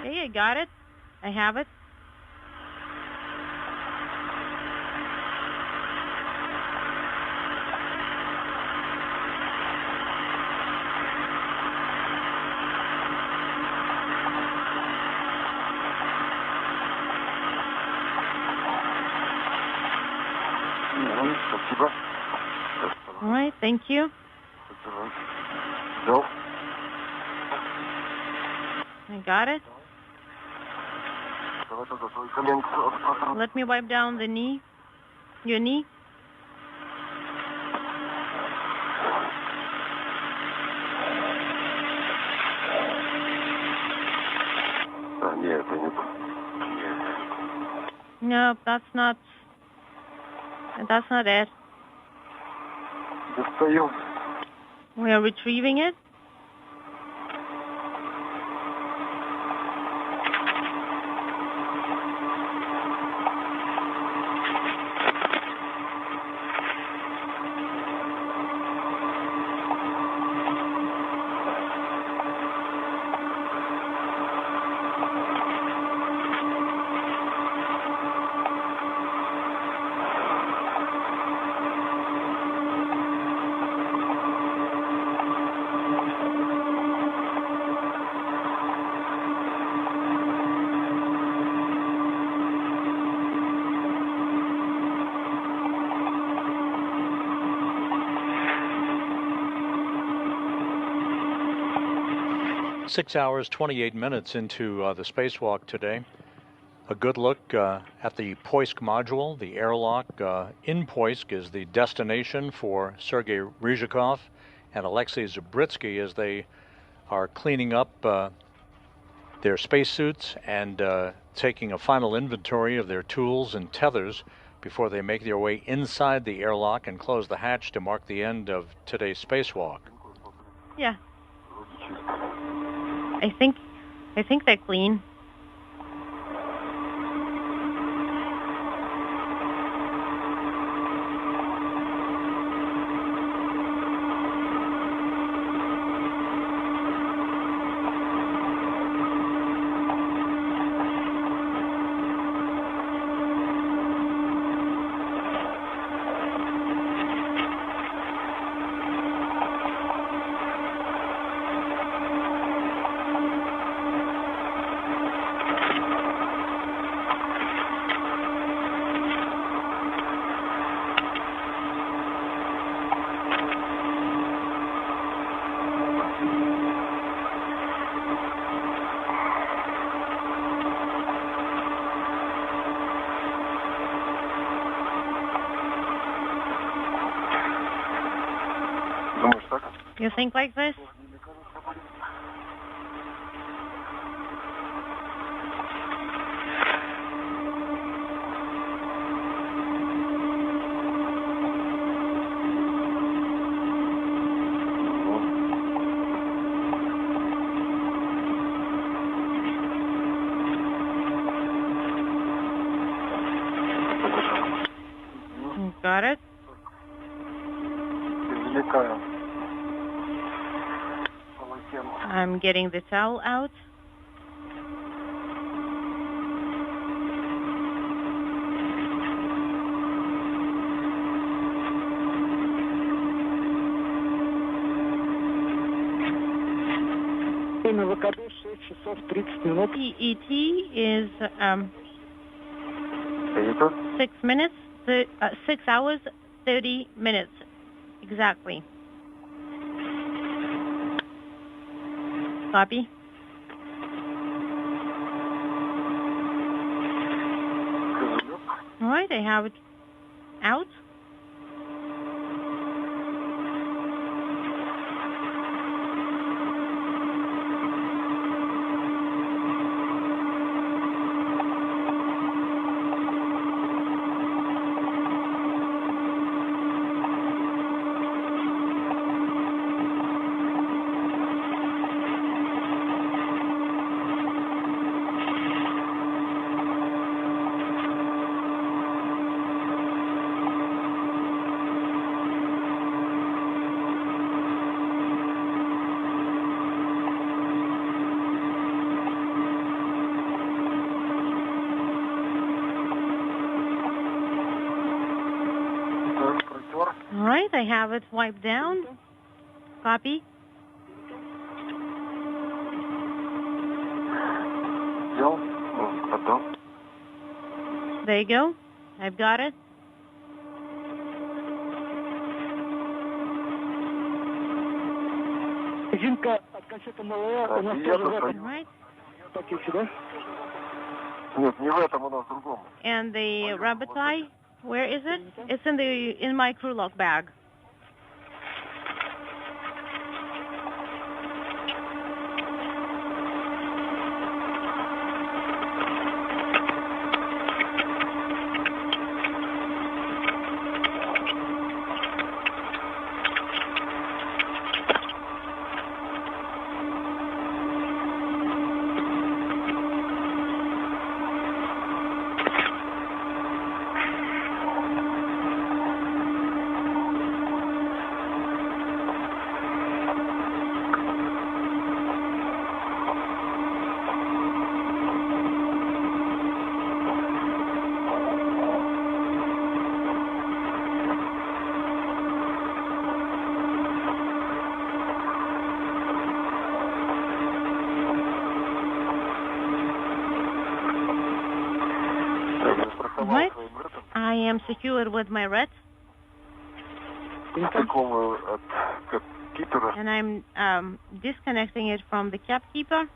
Hey, I got it. I have it. All right, thank you. I got it. Let me wipe down the knee. Your knee. No, that's not it. We are retrieving it. Six hours, 28 minutes into the spacewalk today. A good look at the Poisk module, the airlock. In Poisk is the destination for Sergei Ryzhikov and Alexei Zabritsky as they are cleaning up their spacesuits and taking a final inventory of their tools and tethers before they make their way inside the airlock and close the hatch to mark the end of today's spacewalk. Yeah. I think they're clean. You think like this? Got it? I'm getting the towel out. ET is 6 minutes, 6 hours, 30 minutes, exactly. Copy. All right, I have it out. All right, I have it wiped down. Copy. There you go. I've got it. Резинка от кассеты малая у нас тоже в этом. Right. Пакете, да? And the rabbit eye, where is it? It's in my crew lock bag. Right. I am secured with my red. And I'm disconnecting it from the cap keeper.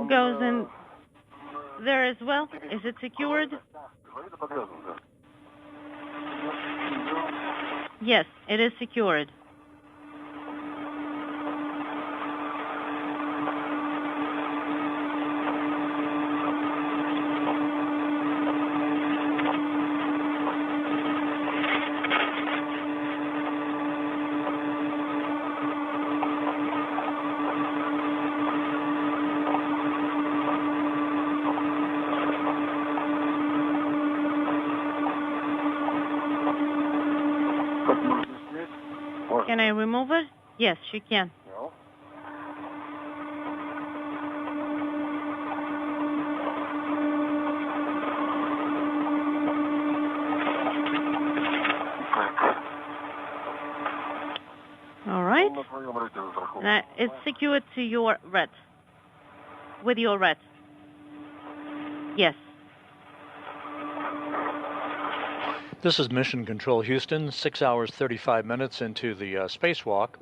Goes in there as well. Is it secured? Yes, it is secured. Can I remove it? Yes, you can. All right. It's secured to your red. With your red. Yes. This is Mission Control Houston, 6 hours 35 minutes into the spacewalk.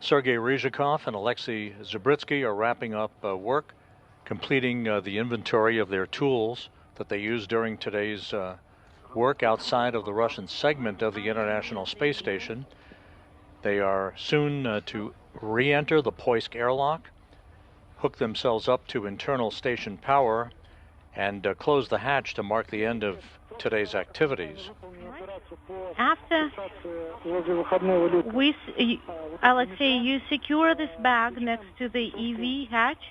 Sergei Ryzhikov and Alexei Zabritsky are wrapping up work, completing the inventory of their tools that they used during today's work outside of the Russian segment of the International Space Station. They are soon to re-enter the Poisk airlock, hook themselves up to internal station power, and close the hatch to mark the end of today's activities. After Alexei, you secure this bag next to the EV hatch.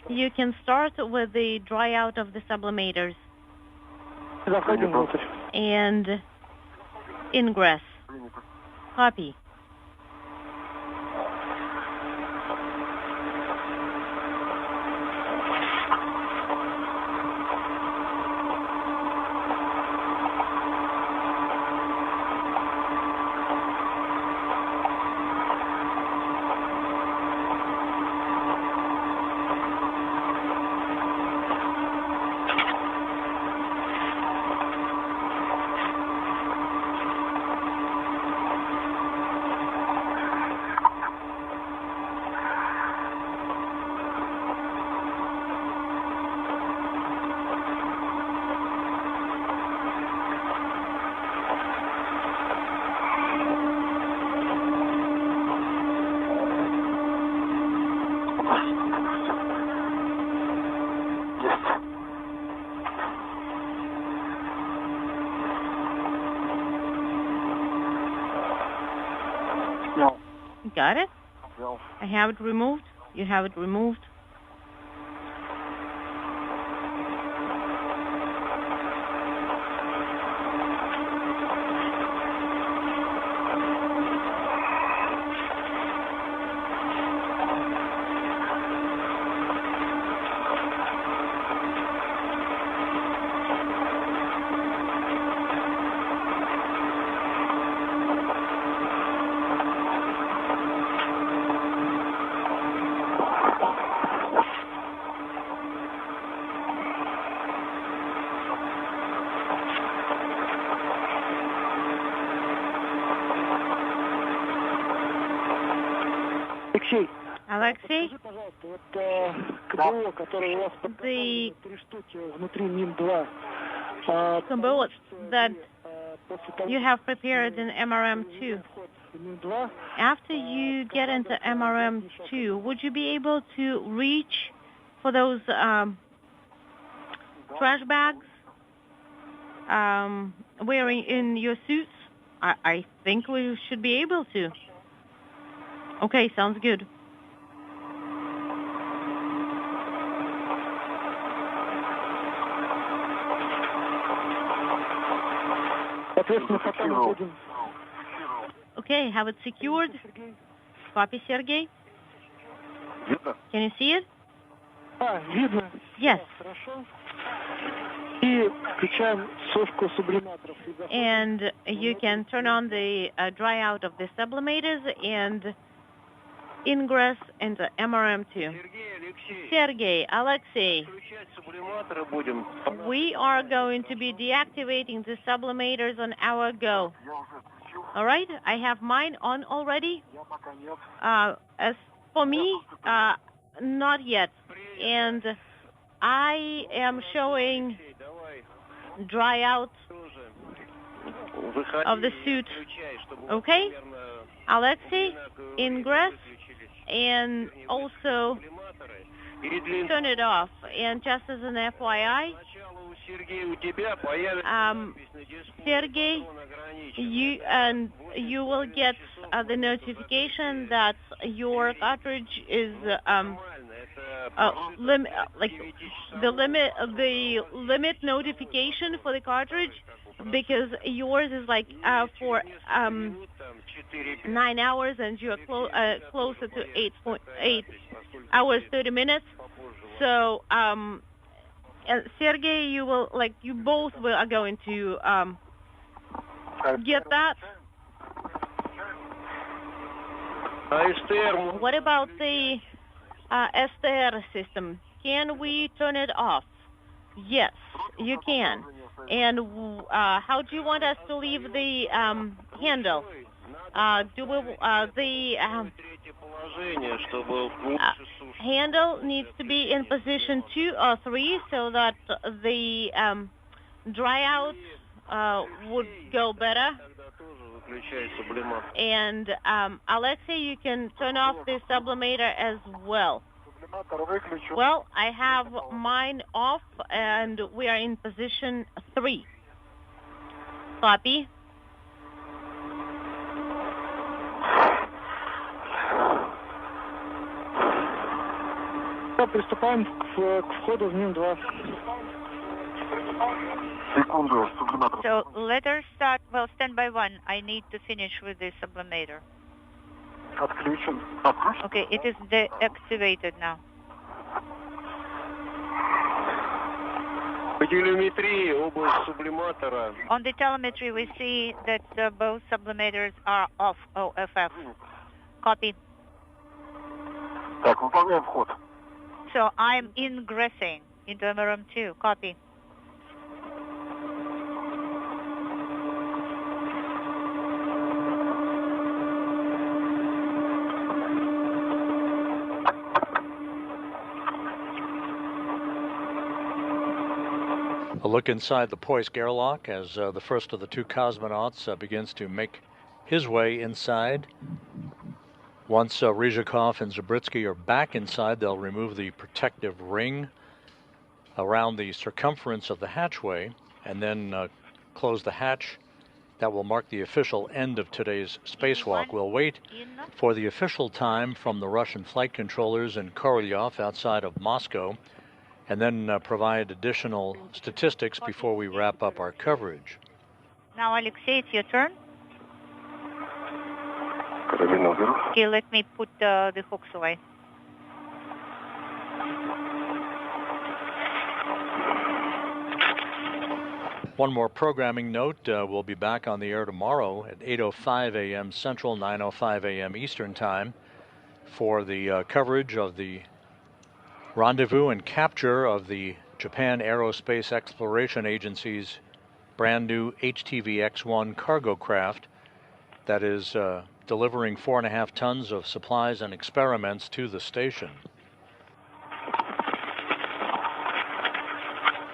You can start with the dry out of the sublimators and ingress. Copy. Got it? I have it removed. You have it removed. Alexei, the combo that you have prepared in MRM2, after you get into MRM2, would you be able to reach for those trash bags wearing in your suits? I think we should be able to. Okay, sounds good. Okay, have it secured. Copy, Sergey. Can you see it? Yes. And you can turn on the dry out of the sublimators and ingress into MRM2. Sergey, Alexei, we are going to be deactivating the sublimators on our go. All right, I have mine on already. As for me, not yet. And I am showing dry out of the suit. Okay, Alexei, ingress. And also turn it off. And just as an FYI, Sergey, you will get the notification that your cartridge is the limit notification for the cartridge, because yours is like for 9 hours and you are closer to 8 hours 30 minutes. So Sergey, you will you both are going to get that. What about the STR system? Can we turn it off? Yes, you can. And how do you want us to leave the handle? Do we the handle needs to be in position 2 or 3 so that the dry out would go better. And Alexei, you can turn off the sublimator as well. Well, I have mine off and we are in position 3. Copy. Приступаем к входу в МИН-2. So let her start. Well, stand by 1. I need to finish with the sublimator. Okay, it is deactivated now. On the telemetry, we see that both sublimators are off OFF. Copy. So I'm ingressing into MRM2. Copy. A look inside the Poisk airlock as the first of the 2 cosmonauts begins to make his way inside. Once Ryzhikov and Zabritsky are back inside, they'll remove the protective ring around the circumference of the hatchway and then close the hatch That will mark the official end of today's spacewalk. We'll wait for the official time from the Russian flight controllers in Korolyov outside of Moscow, and then provide additional statistics before we wrap up our coverage. Now, Alexei, it's your turn. Okay, let me put the hooks away. One more programming note, we'll be back on the air tomorrow at 8:05 a.m. Central, 9:05 a.m. Eastern Time for the coverage of the rendezvous and capture of the Japan Aerospace Exploration Agency's brand new HTV-X1 cargo craft that is delivering 4.5 tons of supplies and experiments to the station.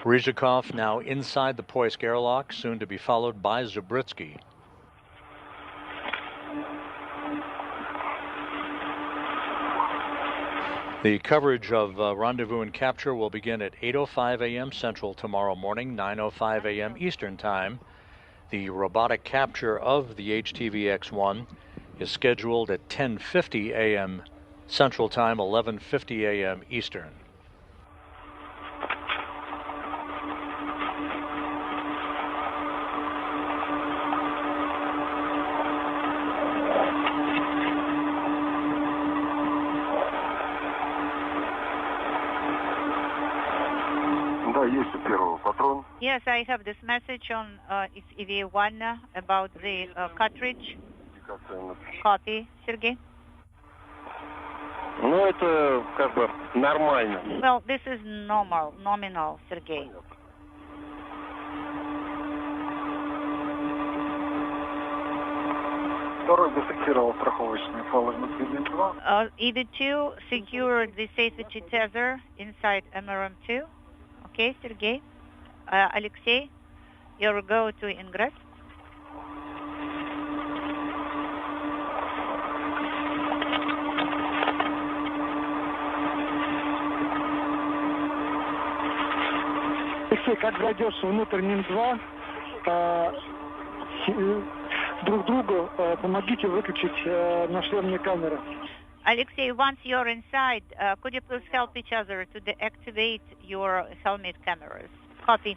Ryzhikov now inside the Poisk airlock, soon to be followed by Zabritsky. The coverage of rendezvous and capture will begin at 8:05 a.m. Central tomorrow morning, 9:05 a.m. Eastern Time. The robotic capture of the HTV-X1 is scheduled at 10:50 a.m. Central Time, 11:50 a.m. Eastern. Yes, I have this message on it's EVA 1 about the cartridge. Copy, Sergey. Ну, это как бы нормально. Well, this is nominal, Sergey. EVA 2 secured the safety tether inside MRM2. Okay, Sergey. Alexei, you'll go to ingress. Алексей, как зайдешь внутрь НИМ-2, друг другу помогите выключить нашлемные камеры. Alexei, once you're inside, could you please help each other to deactivate your helmet cameras? Copy.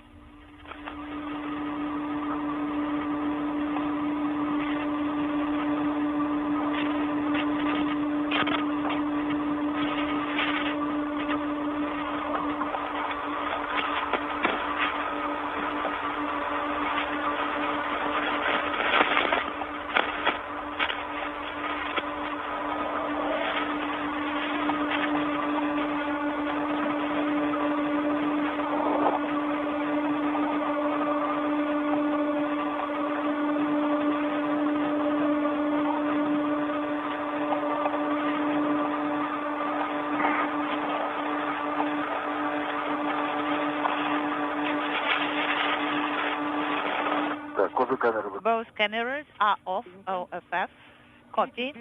Both cameras are off, OFF. Copy.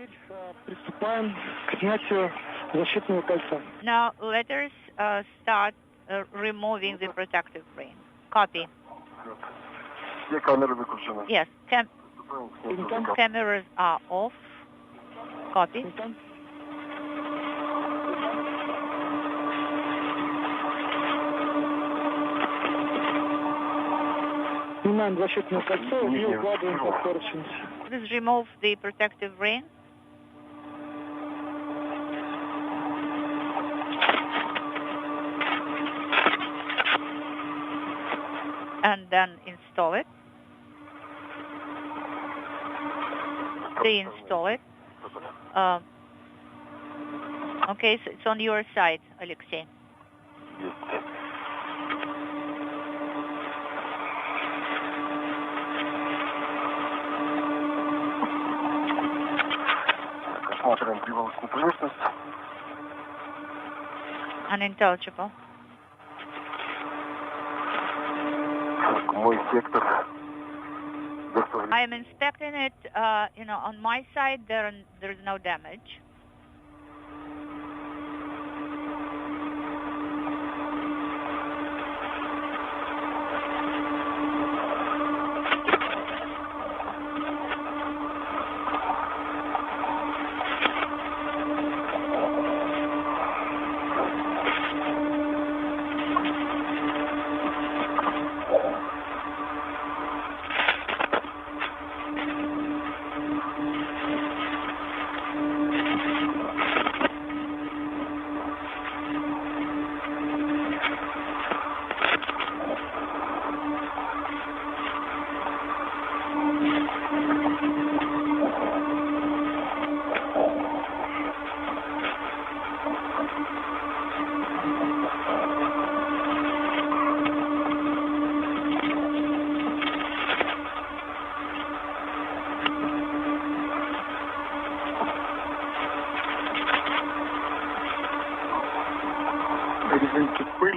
Now let us start removing the protective ring. Copy. Yes, cameras are off. Copy. Please remove the protective ring. And then install it. Reinstall it. Okay, so it's on your side, Alexei. Unintelligible. I am inspecting it. On my side, there is no damage.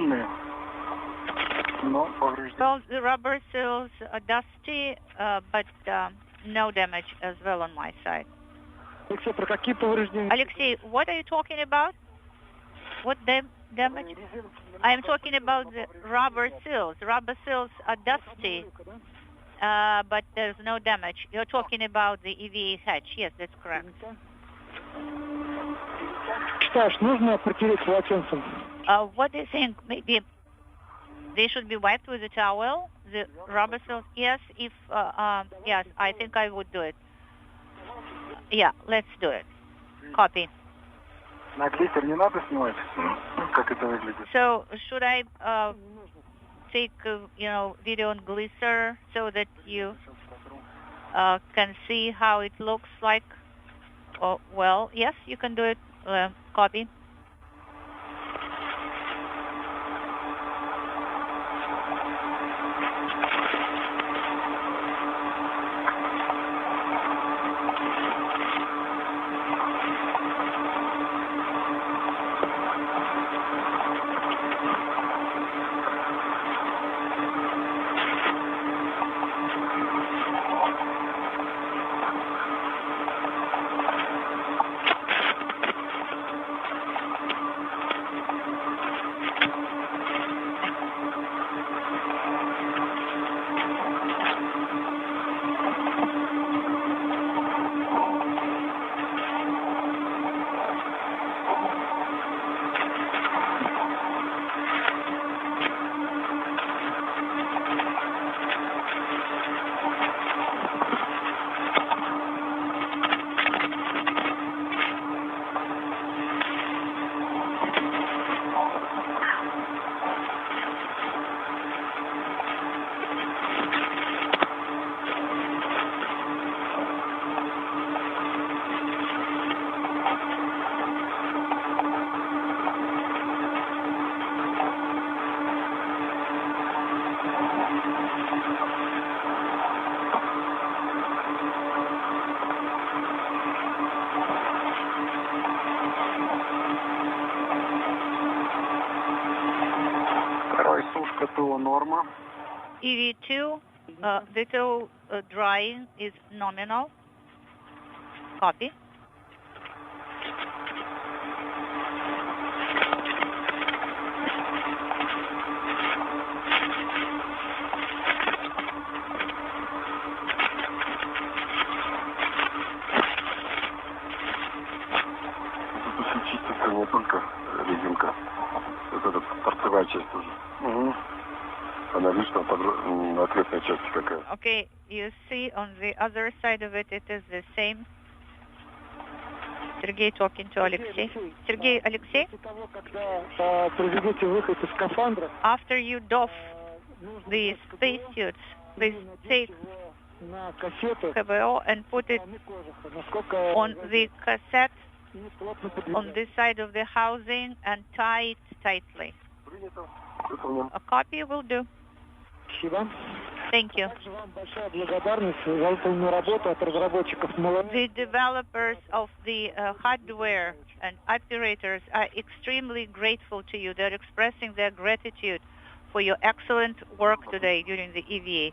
сильные. Но повреждения. Well, the rubber seals are dusty, but no damage as well on my side. Алексей, про какие повреждения? Alexei, what are you talking about? What damage? I am talking about the rubber seals. Rubber seals are dusty, but there's no damage. You're talking about the EVA hatch. Yes, that's correct. Считаешь, нужно протереть полотенцем? What do you think? Maybe they should be wiped with a towel, the rubber seals? Yes, yes, I think I would do it. Yeah, let's do it. Copy. На глиттер не надо снимать? Как это выглядит? So, should I take, video on glitter so that you can see how it looks like? Oh, well, yes, you can do it. Copy. Норма. EV2, little drying is nominal. Copy. Тут чистится не только резинка, вот эта торцевая часть тоже. Угу. Она видишь, там ответная часть какая. Okay, you see on the other side of it, it is the same. Sergey talking to Alexei. Sergey, Alexei? After you doff the spacesuits, please take KVO and put it on the cassette on this side of the housing and tie it tightly. A copy will do. Thank you. The developers of the hardware and operators are extremely grateful to you. They're expressing their gratitude for your excellent work today during the EVA.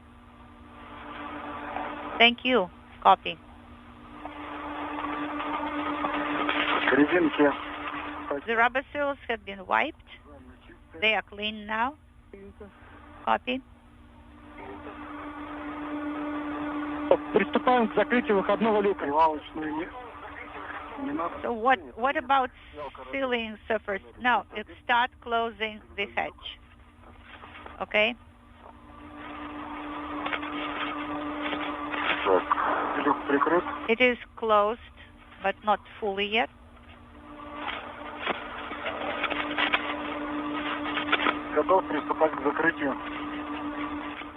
Thank you. Copy. The rubber seals have been wiped. They are clean now. Copy. So what about sealing surface? No, start closing the hatch. Okay? It is closed, but not fully yet.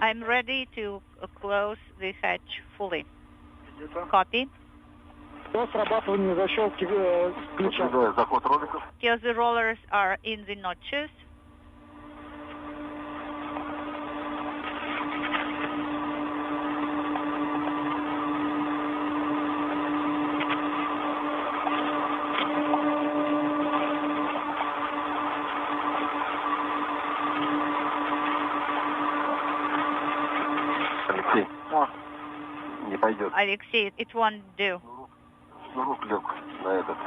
I'm ready to close the hatch fully. Copy. Here the rollers are in the notches. Alexei, it won't do. Рук лег на этот,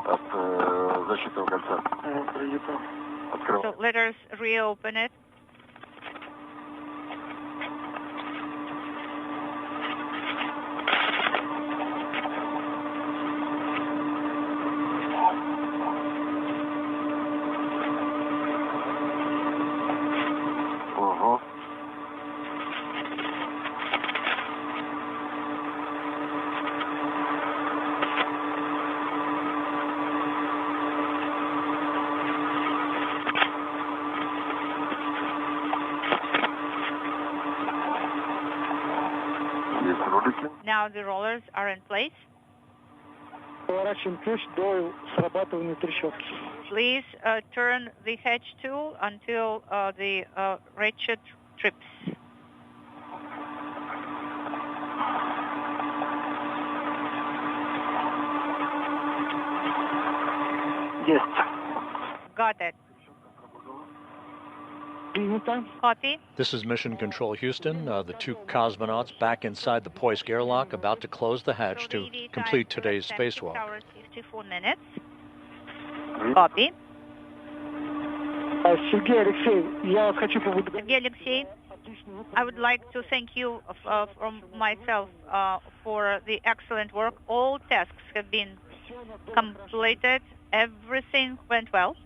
от защитного кольца. Открывай. So let us reopen it. Now the rollers are in place. Please turn the hatch tool until the ratchet trips. Yes. Got it. Copy. This is Mission Control Houston. The two cosmonauts back inside the Poisk airlock, about to close the hatch to complete today's spacewalk. 54 minutes. Copy. Sergey Alexei, I would like to thank you from myself for the excellent work. All tasks have been completed. Everything went well.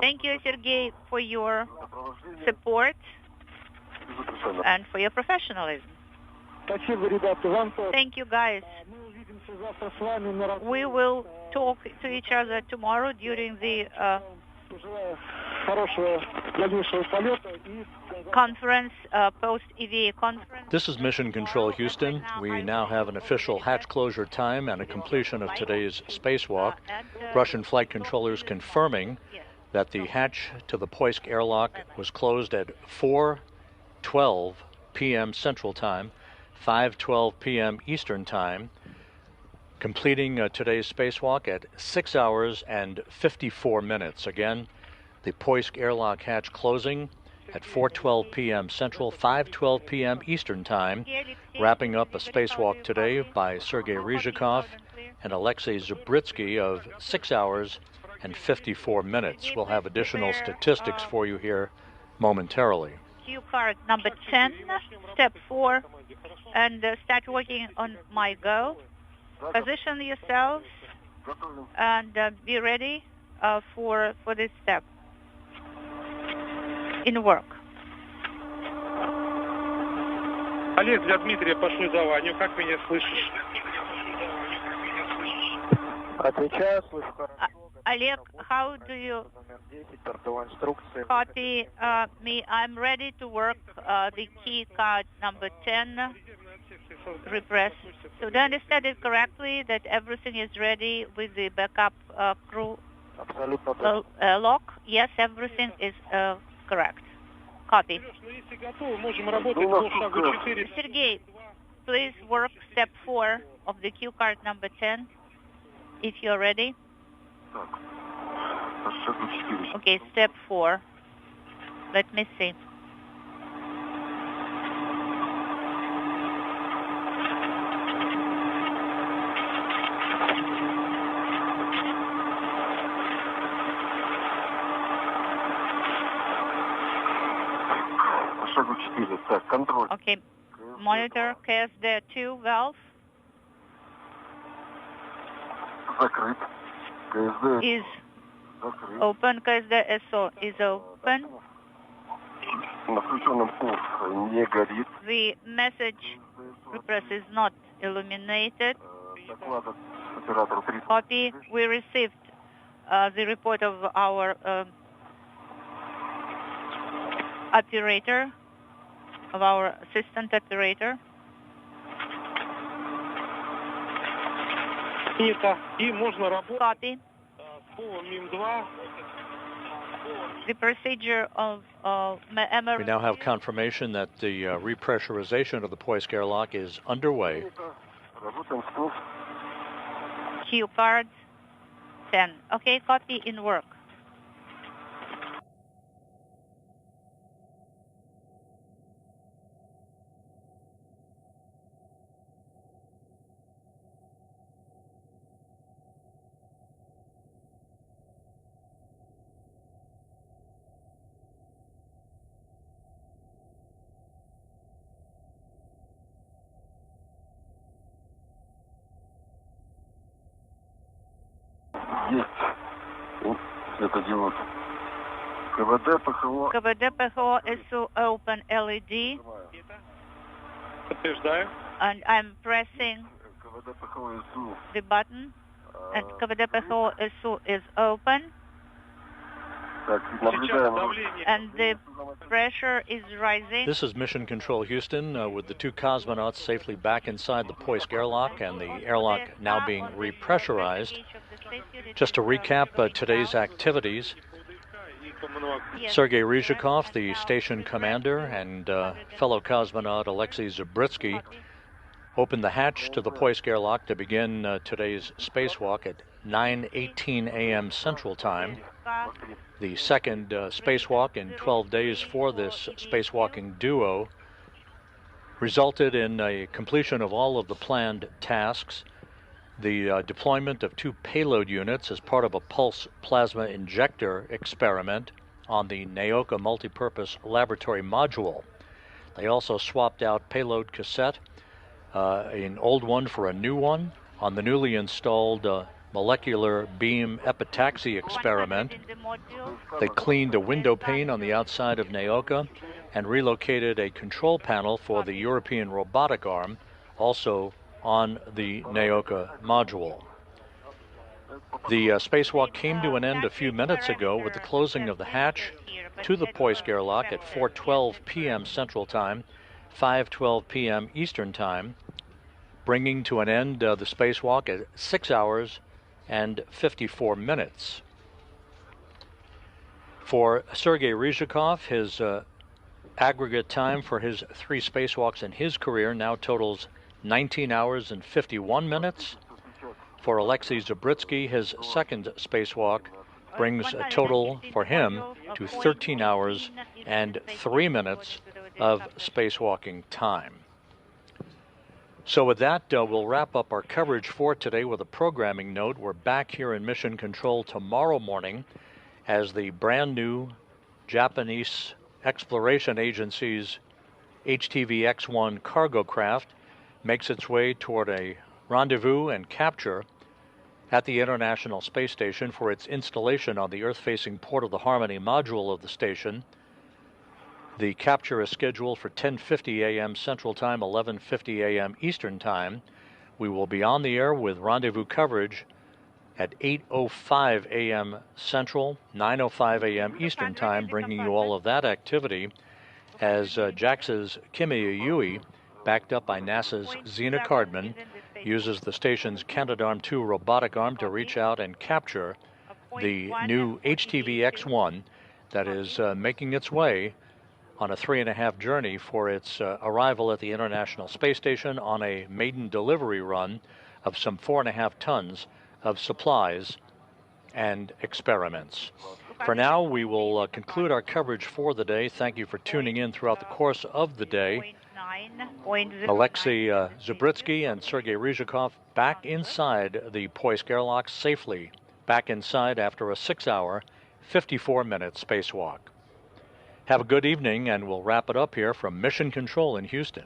Thank you, Sergey, for your support and for your professionalism. Thank you, guys. We will talk to each other tomorrow during the conference, post-EVA conference. This is Mission Control Houston. We now have an official hatch closure time and a completion of today's spacewalk. Russian flight controllers confirming that the hatch to the Poisk airlock was closed at 4:12 p.m. Central Time, 5:12 p.m. Eastern Time, completing today's spacewalk at 6 hours and 54 minutes. Again, the Poisk airlock hatch closing at 4:12 p.m. Central, 5:12 p.m. Eastern Time, wrapping up a spacewalk today by Sergei Ryzhikov and Alexei Zubritsky of 6 hours and 54 minutes. We'll have additional statistics for you here momentarily. Cue card number 10, step 4, and start working on my go. Position yourselves and be ready for this step in work. Олег, для Дмитрия по шлюзованию. Как меня слышишь? Отвечаю, слышу хорошо. Олег, how do you copy me? I'm ready to work the key card number 10. Repress. So do I understand it correctly that everything is ready with the backup crew lock? Yes, everything is correct. Copy. Sergey, please work step 4 of the cue card number 10 if you're ready. Okay, step 4. Let me see. Okay, monitor KSD 2 valve is open. KSD SO is open. The message repress is not illuminated. Copy. We received the report of our operator, of our assistant operator. Copy. The procedure of we now have confirmation that the repressurization of the Poisk airlock is underway. Cue card 10. Okay, copy in work. Это девот. КВД, ПХО. КВД ПХО is to open LED. Подтверждаю. And I'm pressing КВД, ПХО, ИСУ. the button. And КВД ПХО ISU is open. Так, наблюдаем. And the pressure is rising. This is Mission Control Houston with the two cosmonauts safely back inside the Poisk airlock and the airlock now being repressurized. Just to recap today's activities, Sergei Ryzhikov, the station commander, and fellow cosmonaut Alexei Zabritsky opened the hatch to the Poisk airlock to begin today's spacewalk at 9:18 a.m. Central Time. The second spacewalk in 12 days for this spacewalking duo resulted in a completion of all of the planned tasks, the deployment of 2 payload units as part of a pulse plasma injector experiment on the Naoka multipurpose laboratory module. They also swapped out payload cassette, an old one for a new one, on the newly installed molecular beam epitaxy experiment. They cleaned a window pane on the outside of Naoka and relocated a control panel for the European robotic arm, also on the Naoka module. The spacewalk came to an end a few minutes ago with the closing of the hatch to the Poisk airlock at 4:12 p.m. Central Time, 5:12 p.m. Eastern Time, bringing to an end the spacewalk at 6 hours and 54 minutes. For Sergei Ryzhikov, his aggregate time for his 3 spacewalks in his career now totals 19 hours and 51 minutes. For Alexei Zabritsky, his second spacewalk brings a total for him to 13 hours and 3 minutes of spacewalking time. So with that, we'll wrap up our coverage for today with a programming note. We're back here in Mission Control tomorrow morning as the brand new Japanese Exploration Agency's HTV X-1 cargo craft makes its way toward a rendezvous and capture at the International Space Station for its installation on the Earth-facing Port of the Harmony module of the station. The capture is scheduled for 10:50 a.m. Central Time, 11:50 a.m. Eastern Time. We will be on the air with rendezvous coverage at 8:05 a.m. Central, 9:05 a.m. Eastern Time, bringing you all of that activity as JAXA's Kimi Yui, backed up by NASA's Zena Cardman, uses the station's Canadarm2 robotic arm to reach out and capture the new HTV X-1 that is making its way on a 3.5 journey for its arrival at the International Space Station on a maiden delivery run of some 4.5 tons of supplies and experiments. For now, we will conclude our coverage for the day. Thank you for tuning in throughout the course of the day. Alexei Zabritsky and Sergei Ryzhikov back inside the Poisk airlock safely, back inside after a 6-hour, 54-minute spacewalk. Have a good evening, and we'll wrap it up here from Mission Control in Houston.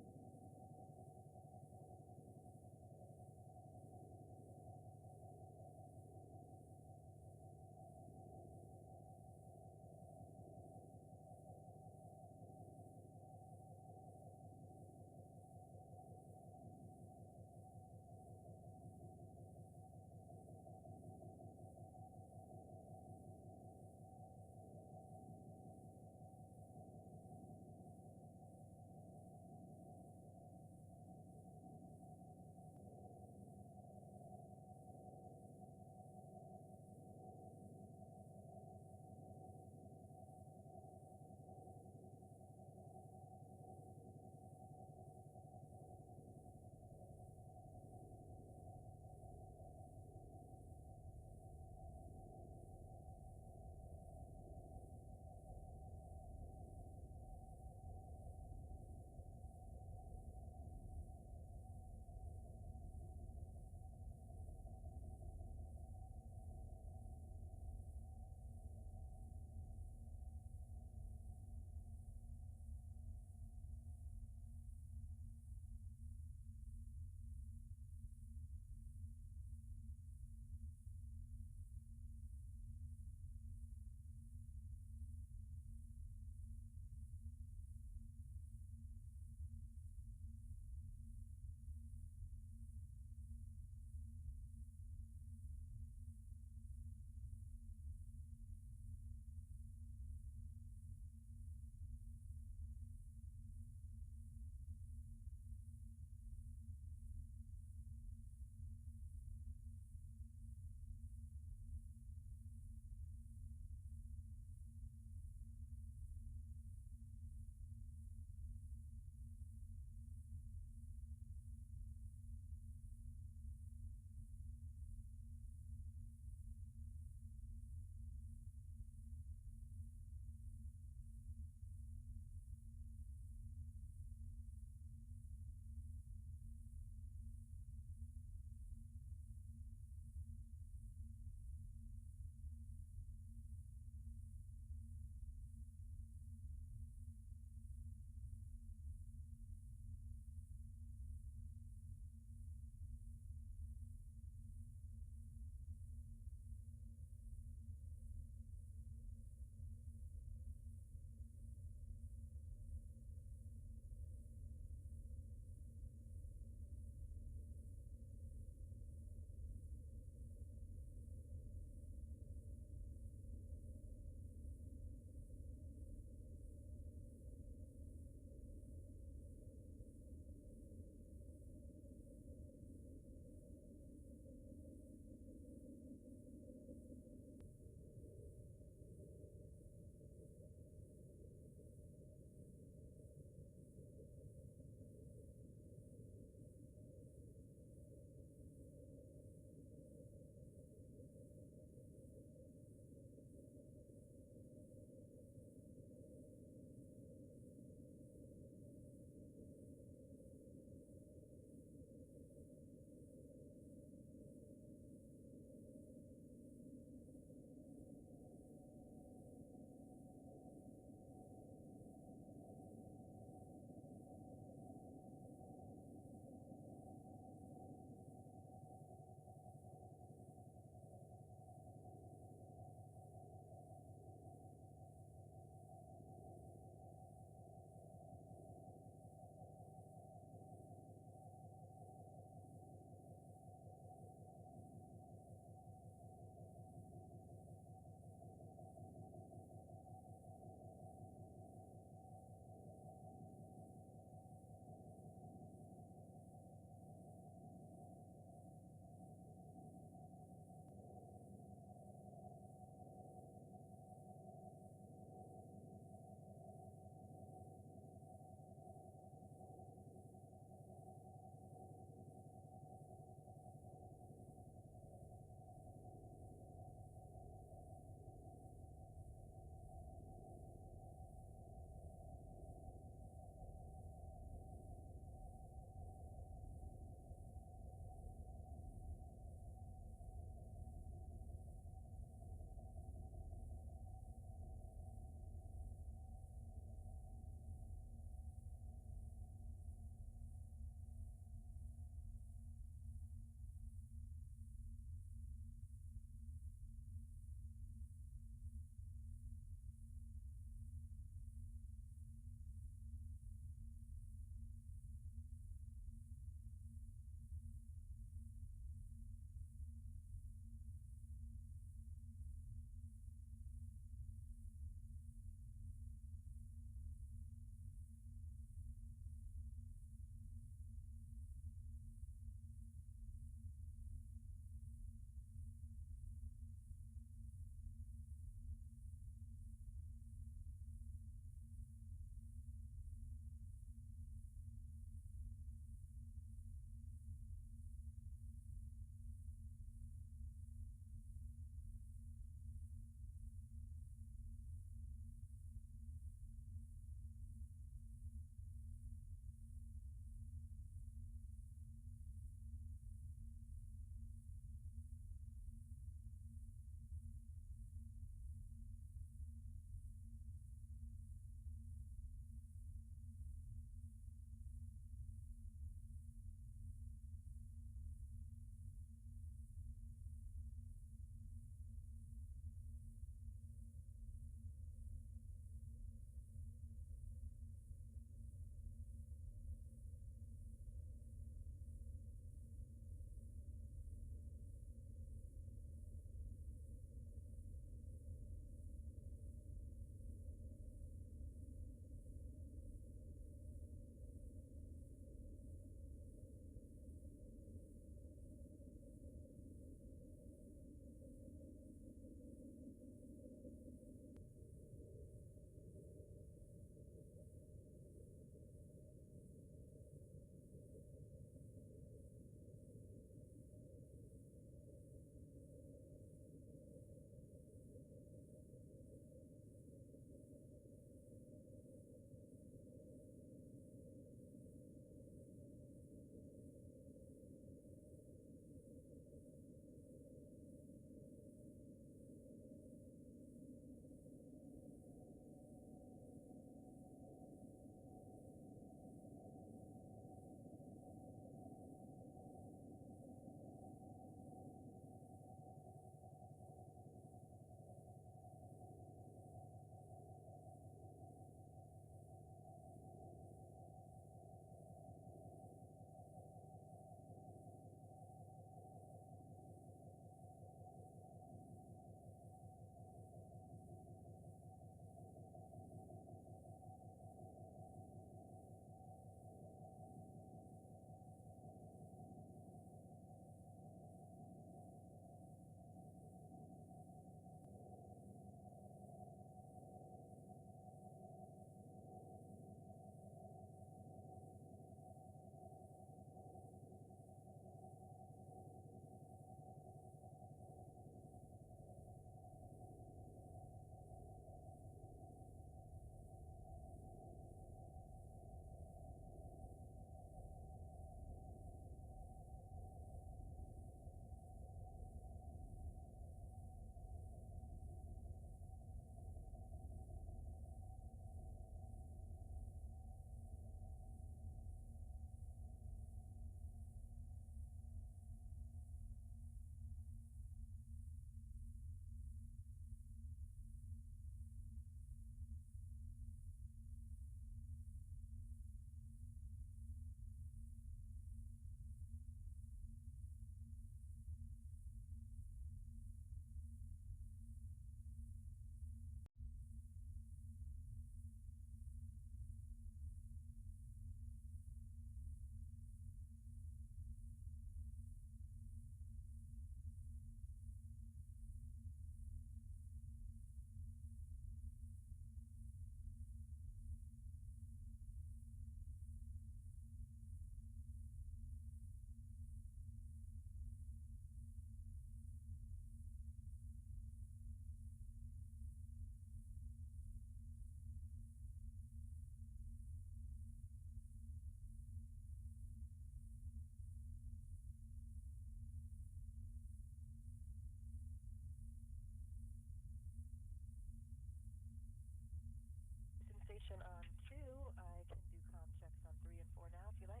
station on 2. I can do comm checks on 3 and 4 now if you like.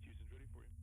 Houston's ready for you.